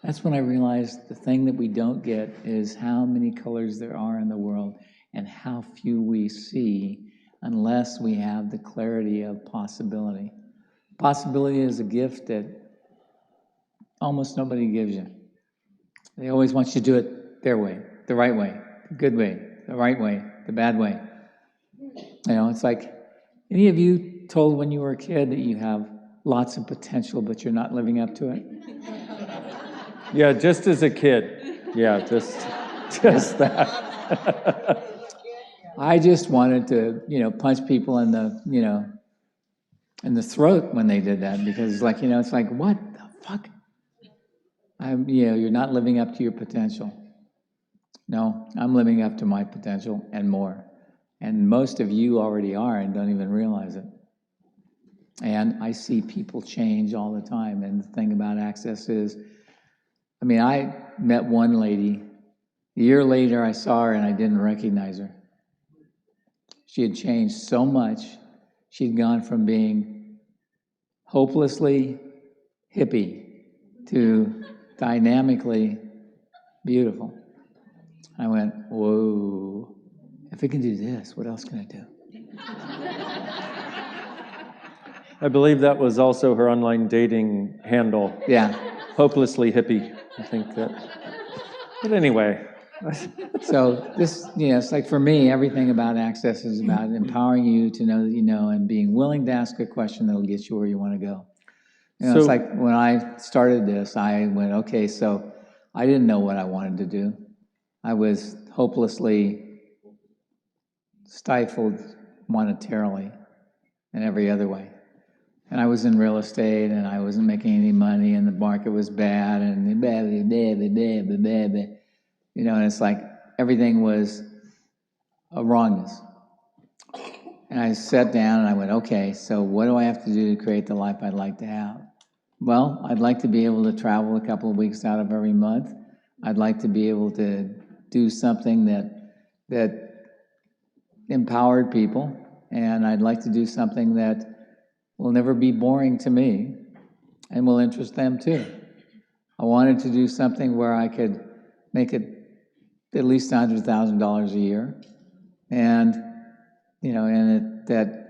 That's when I realized the thing that we don't get is how many colors there are in the world and how few we see unless we have the clarity of possibility. Possibility is a gift that almost nobody gives you. They always want you to do it their way, the right way, the good way, the right way, the bad way. You know, it's like, any of you told when you were a kid that you have lots of potential, but you're not living up to it? Yeah, just as a kid. Yeah, just that. I just wanted to, you know, punch people in the, you know, in the throat when they did that, because it's like, you know, it's like, what the fuck? You know, you're not living up to your potential. No, I'm living up to my potential and more. And most of you already are and don't even realize it. And I see people change all the time. And the thing about Access is, I mean, I met one lady. A year later, I saw her and I didn't recognize her. She had changed so much. She'd gone from being hopelessly hippie to dynamically beautiful. I went, whoa, if I can do this, what else can I do? I believe that was also her online dating handle. Yeah. Hopelessly hippie, I think that. But anyway. So this, you know, it's like for me, everything about Access is about empowering you to know that you know and being willing to ask a question that'll get you where you want to go. You know, it's like when I started this, I went, okay, so I didn't know what I wanted to do. I was hopelessly stifled monetarily in every other way. And I was in real estate, and I wasn't making any money, and the market was bad, and you know, and it's like everything was a wrongness. And I sat down and I went, okay, so what do I have to do to create the life I'd like to have? Well, I'd like to be able to travel a couple of weeks out of every month. I'd like to be able to do something that empowered people, and I'd like to do something that will never be boring to me and will interest them too. I wanted to do something where I could make it at least $100,000 a year, and you know, and that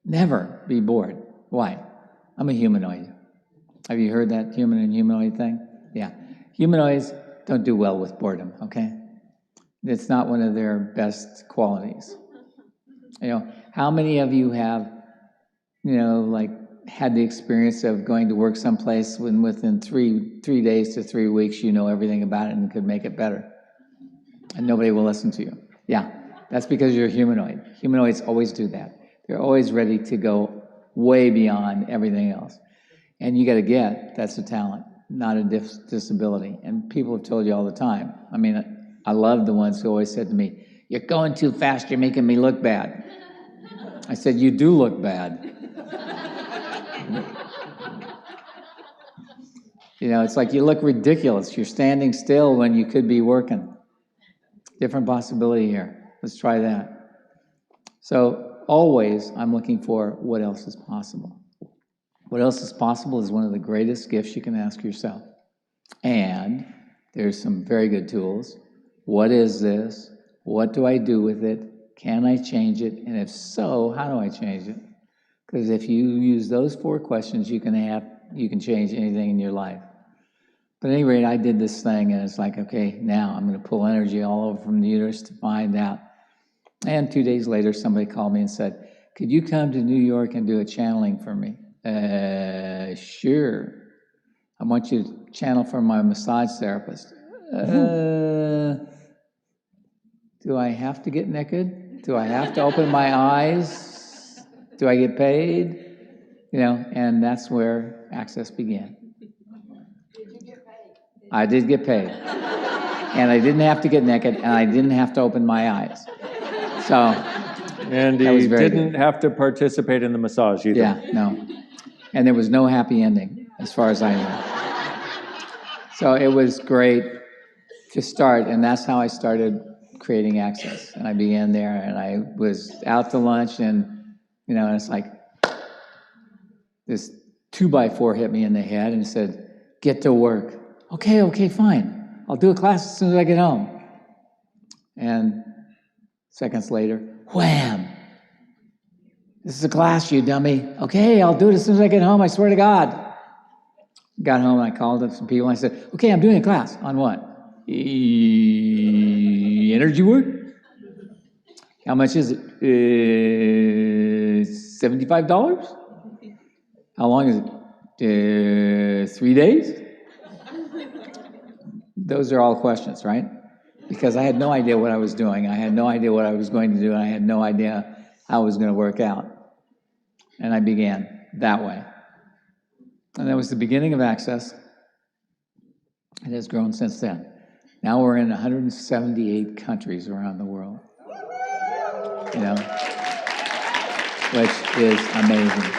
never be bored. Why? I'm a humanoid. Have you heard that human and humanoid thing? Yeah. Humanoids don't do well with boredom, okay? It's not one of their best qualities. You know, how many of you have, you know, like had the experience of going to work someplace when within three days to 3 weeks, you know everything about it and could make it better? And nobody will listen to you. Yeah, that's because you're a humanoid. Humanoids always do that. They're always ready to go way beyond everything else. And you got to get, that's a talent, not a disability. And people have told you all the time. I mean, I love the ones who always said to me, you're going too fast, you're making me look bad. I said, you do look bad. You know, it's like you look ridiculous. You're standing still when you could be working. Different possibility here. Let's try that. So always I'm looking for what else is possible. What else is possible is one of the greatest gifts you can ask yourself. And there's some very good tools. What is this? What do I do with it? Can I change it? And if so, how do I change it? Because if you use those 4 questions, you can change anything in your life. But at any rate, I did this thing, and it's like, okay, now I'm going to pull energy all over from the universe to find out. And 2 days later, somebody called me and said, could you come to New York and do a channeling for me? Sure. I want you to channel for my massage therapist. Do I have to get naked? Do I have to open my eyes? Do I get paid? You know, and that's where Access began. I did get paid. And I didn't have to get naked, and I didn't have to open my eyes. So, and he didn't have to participate in the massage either. Yeah, no. And there was no happy ending, as far as I know. So it was great to start, and that's how I started creating Access. And I began there, and I was out to lunch, and, you know, and it's like, this 2x4 hit me in the head and said, get to work. Okay, fine. I'll do a class as soon as I get home. And seconds later, wham! This is a class, you dummy. Okay, I'll do it as soon as I get home, I swear to God. Got home, I called up some people, and I said, okay, I'm doing a class. On what? Energy work? How much is it? $75? How long is it? 3 days? Those are all questions, right? Because I had no idea what I was doing. I had no idea what I was going to do, and I had no idea how it was going to work out. And I began that way. And that was the beginning of Access. It has grown since then. Now we're in 178 countries around the world, you know, which is amazing.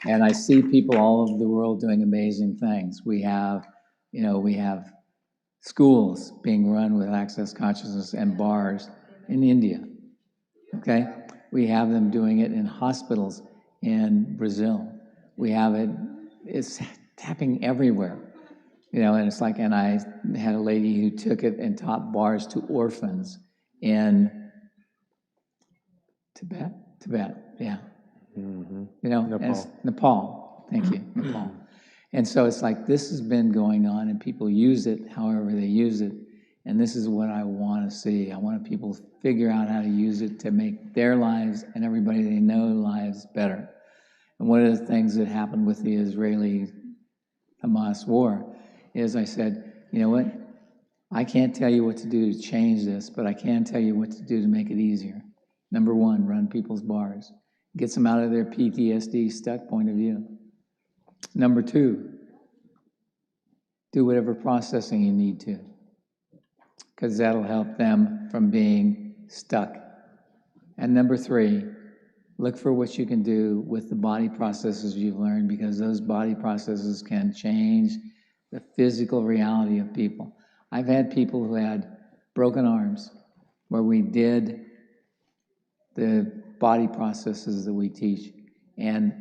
And I see people all over the world doing amazing things. We have schools being run with Access Consciousness and bars in India, okay? We have them doing it in hospitals in Brazil. We have it, it's happening everywhere. You know, and it's like, and I had a lady who took it and taught bars to orphans in Tibet, yeah. Mm-hmm. You know, Nepal. Thank you, Nepal. And so it's like this has been going on, and people use it however they use it. And this is what I want to see. I want people to figure out how to use it to make their lives and everybody they know lives better. And one of the things that happened with the Israeli-Hamas war is I said, you know what? I can't tell you what to do to change this, but I can tell you what to do to make it easier. Number one, run people's bars. Gets them out of their PTSD stuck point of view. Number two, do whatever processing you need to, because that'll help them from being stuck. And number three, look for what you can do with the body processes you've learned, because those body processes can change the physical reality of people. I've had people who had broken arms where we did the body processes that we teach, and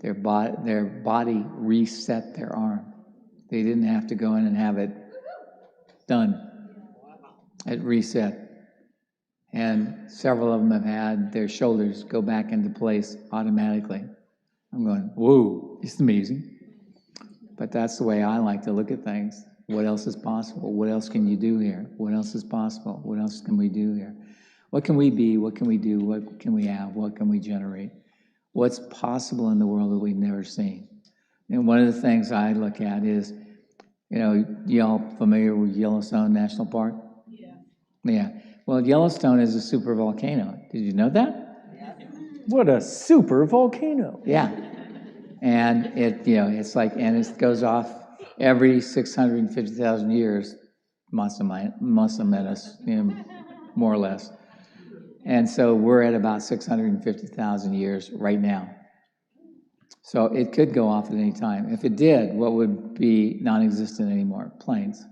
their body reset their arm. They didn't have to go in and have it done. It reset. And several of them have had their shoulders go back into place automatically. I'm going, whoa, it's amazing. But that's the way I like to look at things. What else is possible? What else can you do here? What else is possible? What else can we do here? What can we be? What can we do? What can we have? What can we generate? What's possible in the world that we've never seen? And one of the things I look at is, you know, y'all familiar with Yellowstone National Park? Yeah. Well, Yellowstone is a super volcano. Did you know that? What a super volcano. Yeah. And it, you know, it's like, and it goes off every 650,000 years, plus or minus, you know, more or less. And so we're at about 650,000 years right now. So it could go off at any time. If it did, what would be non-existent anymore? Planes.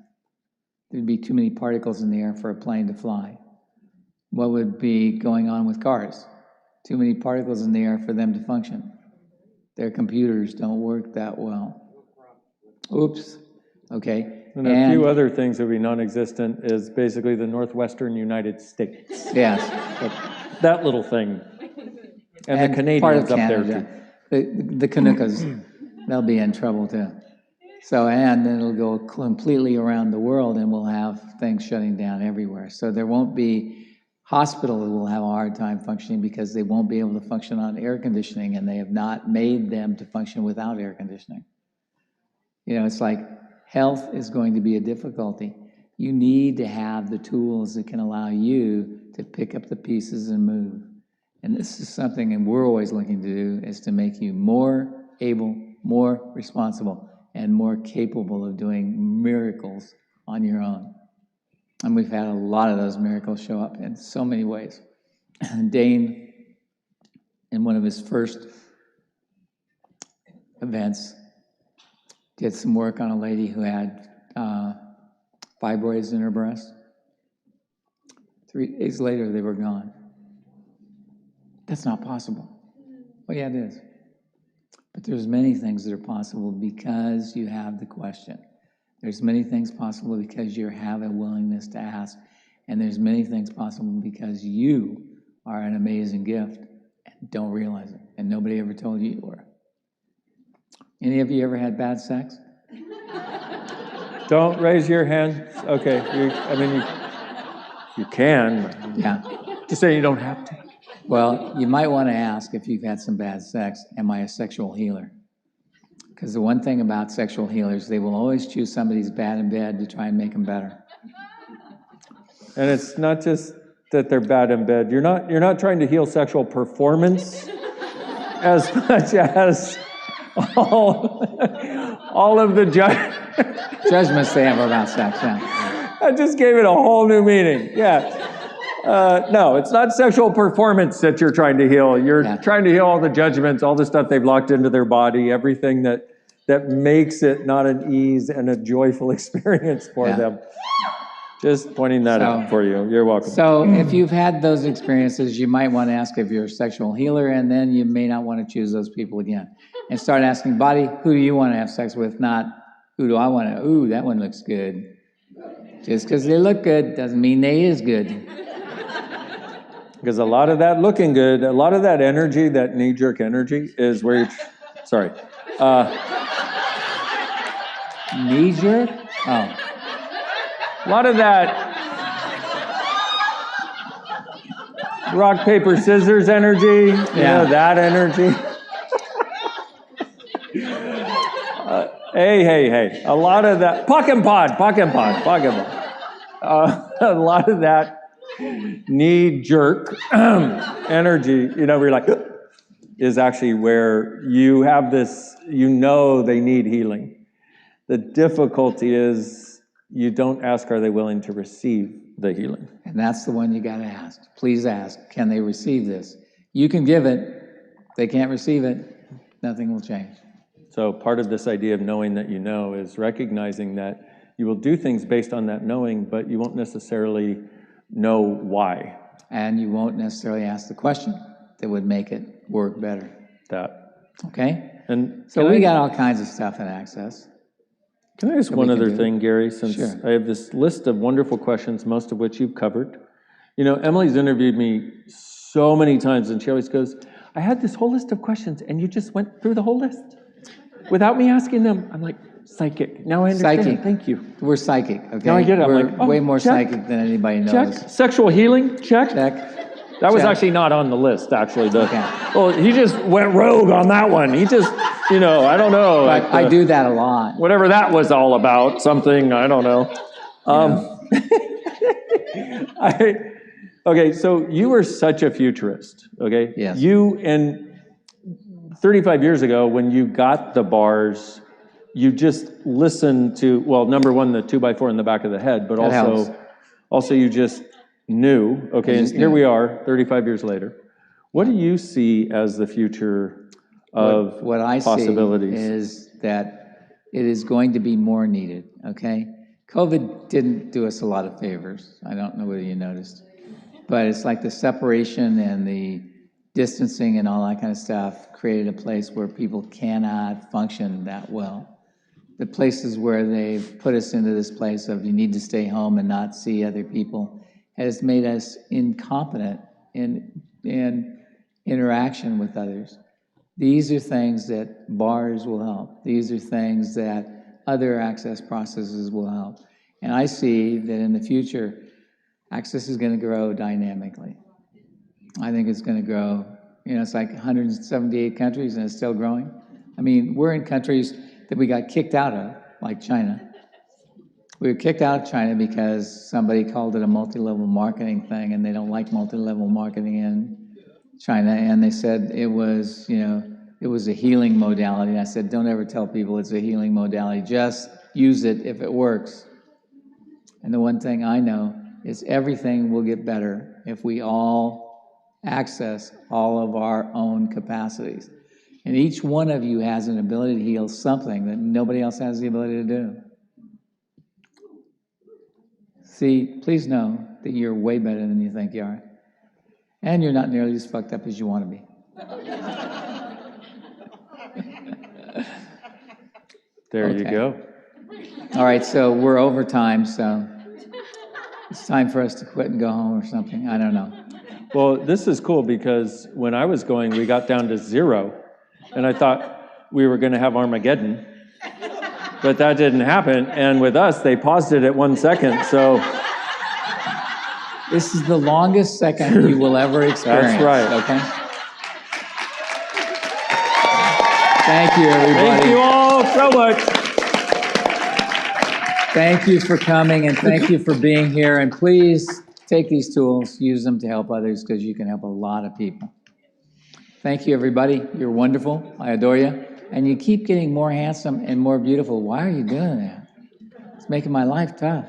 There'd be too many particles in the air for a plane to fly. What would be going on with cars? Too many particles in the air for them to function. Their computers don't work that well. Oops. Okay. And a few other things that would be non-existent is basically the northwestern United States. Yes. That little thing. And the Canadians part of up Canada, there too. The Canuckas, they'll be in trouble too. So, and then it'll go completely around the world, and we'll have things shutting down everywhere. So there won't be hospitals will have a hard time functioning because they won't be able to function on air conditioning, and they have not made them to function without air conditioning. You know, it's like health is going to be a difficulty. You need to have the tools that can allow you to pick up the pieces and move. And this is something, and we're always looking to do, is to make you more able, more responsible, and more capable of doing miracles on your own. And we've had a lot of those miracles show up in so many ways. And Dain, in one of his first events, did some work on a lady who had fibroids in her breast. 3 days later, they were gone. That's not possible. Well, yeah, it is. But there's many things that are possible because you have the question. There's many things possible because you have a willingness to ask. And there's many things possible because you are an amazing gift and don't realize it. And nobody ever told you you were. Any of you ever had bad sex? Don't raise your hand. Okay, you can. Yeah. Just say you don't have to. Well, you might want to ask if you've had some bad sex, am I a sexual healer? Because the one thing about sexual healers, they will always choose somebody who's bad in bed to try and make them better. And it's not just that they're bad in bed. You're not trying to heal sexual performance as much as all of the judgments they have about sex. Yeah. I just gave it a whole new meaning. Yeah. No, it's not sexual performance that you're trying to heal. You're trying to heal all the judgments, all the stuff they've locked into their body, everything that makes it not an ease and a joyful experience for them. Just pointing that out for you. You're welcome. So if you've had those experiences, you might want to ask if you're a sexual healer, and then you may not want to choose those people again. And start asking, body, who do you want to have sex with? Not, who do I want to, ooh, that one looks good. Just because they look good doesn't mean they is good. Because a lot of that looking good, a lot of that energy, that knee-jerk energy, is where you're, sorry. Knee-jerk? Oh. A lot of that rock, paper, scissors energy, you know, that energy. Hey. A lot of that, pocket pod. A lot of that knee-jerk energy, you know, where you're like, is actually where you have this, you know they need healing. The difficulty is you don't ask, are they willing to receive the healing? And that's the one you got to ask. Please ask, can they receive this? You can give it. They can't receive it. Nothing will change. So part of this idea of knowing that you know is recognizing that you will do things based on that knowing, but you won't necessarily know why. And you won't necessarily ask the question that would make it work better. Okay? And so we got all kinds of stuff in Access. Can I ask one other thing, Gary, since I have this list of wonderful questions, most of which you've covered. You know, Emily's interviewed me so many times, and she always goes, I had this whole list of questions, and you just went through the whole list without me asking them. I'm like, psychic. Now I understand. Psychic. Thank you. We're psychic, okay? Now I get it. We're I'm like, way more psychic than anybody knows. Check. Sexual healing? Check. That was actually not on the list, actually. Well, he just went rogue on that one. He just, you know, I don't know. But I do that a lot. Whatever that was all about, something, I don't know. Okay, so you were such a futurist, okay? Yes. You, and 35 years ago, when you got the bars, you just listened to, well, number one, the 2x4 in the back of the head, but also you just knew, okay, and here we are, 35 years later. What do you see as the future of what I possibilities? See is that it is going to be more needed, okay? COVID didn't do us a lot of favors. I don't know whether you noticed. But it's like the separation and the distancing and all that kind of stuff created a place where people cannot function that well. The places where they've put us into this place of you need to stay home and not see other people has made us incompetent in interaction with others. These are things that bars will help. These are things that other access processes will help. And I see that in the future, access is going to grow dynamically. I think it's going to grow, you know, it's like 178 countries and it's still growing. I mean, we're in countries that we got kicked out of, like China. We were kicked out of China because somebody called it a multi-level marketing thing, and they don't like multi-level marketing in China. And they said it was, you know, it was a healing modality. And I said, don't ever tell people it's a healing modality. Just use it if it works. And the one thing I know is everything will get better if we all access all of our own capacities. And each one of you has an ability to heal something that nobody else has the ability to do. See, please know that you're way better than you think you are. And you're not nearly as fucked up as you want to be. There you go. All right, so we're over time, so it's time for us to quit and go home or something. I don't know. Well, this is cool because when I was going, we got down to 0, and I thought we were going to have Armageddon. but that didn't happen. And with us, they paused it at 1 second. So this is the longest second you will ever experience. That's right. Okay. Thank you, everybody. Thank you all so much. Thank you for coming and thank you for being here. And please take these tools, use them to help others because you can help a lot of people. Thank you, everybody. You're wonderful. I adore you. And you keep getting more handsome and more beautiful. Why are you doing that? It's making my life tough.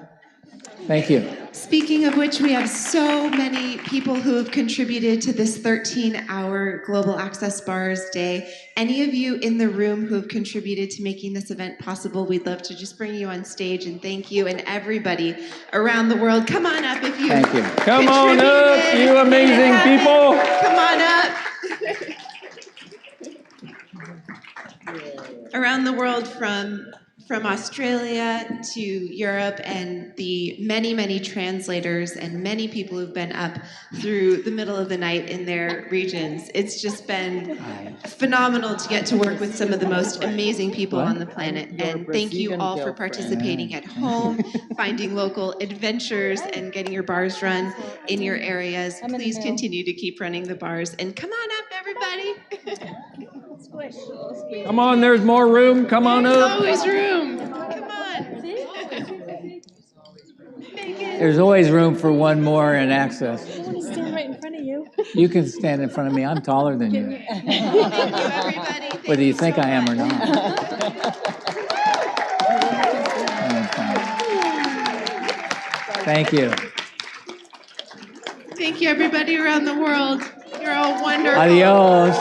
Thank you. Speaking of which, we have so many people who have contributed to this 13-hour Global Access Bars Day. Any of you in the room who have contributed to making this event possible, we'd love to just bring you on stage and thank you. And everybody around the world, come on up if you Thank you. Come on up, you amazing people. Come on up. Around the world, from Australia to Europe, and the many, many translators and many people who've been up through the middle of the night in their regions. It's just been phenomenal to get to work with some of the most amazing people on the planet. And thank you all for participating at home, finding local adventures, and getting your bars run in your areas. Please continue to keep running the bars. And come on up, everybody. Come on, there's more room. Come on There's up. always room. Come on. There's always room for one more in Access. I want to stand right in front of you. You can stand in front of me. I'm taller than you. Whether you think I am or not. Thank you. Thank you, everybody around the world. You're all wonderful. Adios.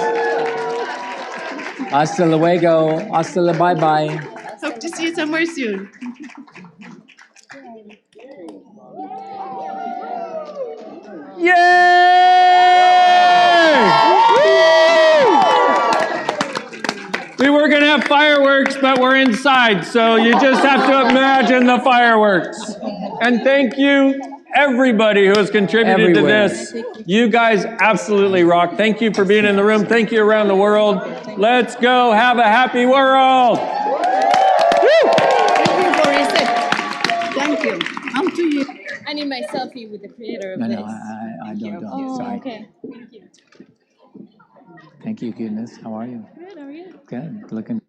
Hasta luego. Hasta la bye-bye. Hope to see you somewhere soon. Yay! We were going to have fireworks, but we're inside, so you just have to imagine the fireworks. And thank you, everybody who has contributed to this. You guys absolutely rock. Thank you for being in the room. Thank you around the world. Let's go have a happy world. Thank you. I'm to you. I need my selfie with the creator of this. No, I don't. Oh, Sorry. okay. Thank you. Thank you, goodness. How are you? Good, how are you? Good. Looking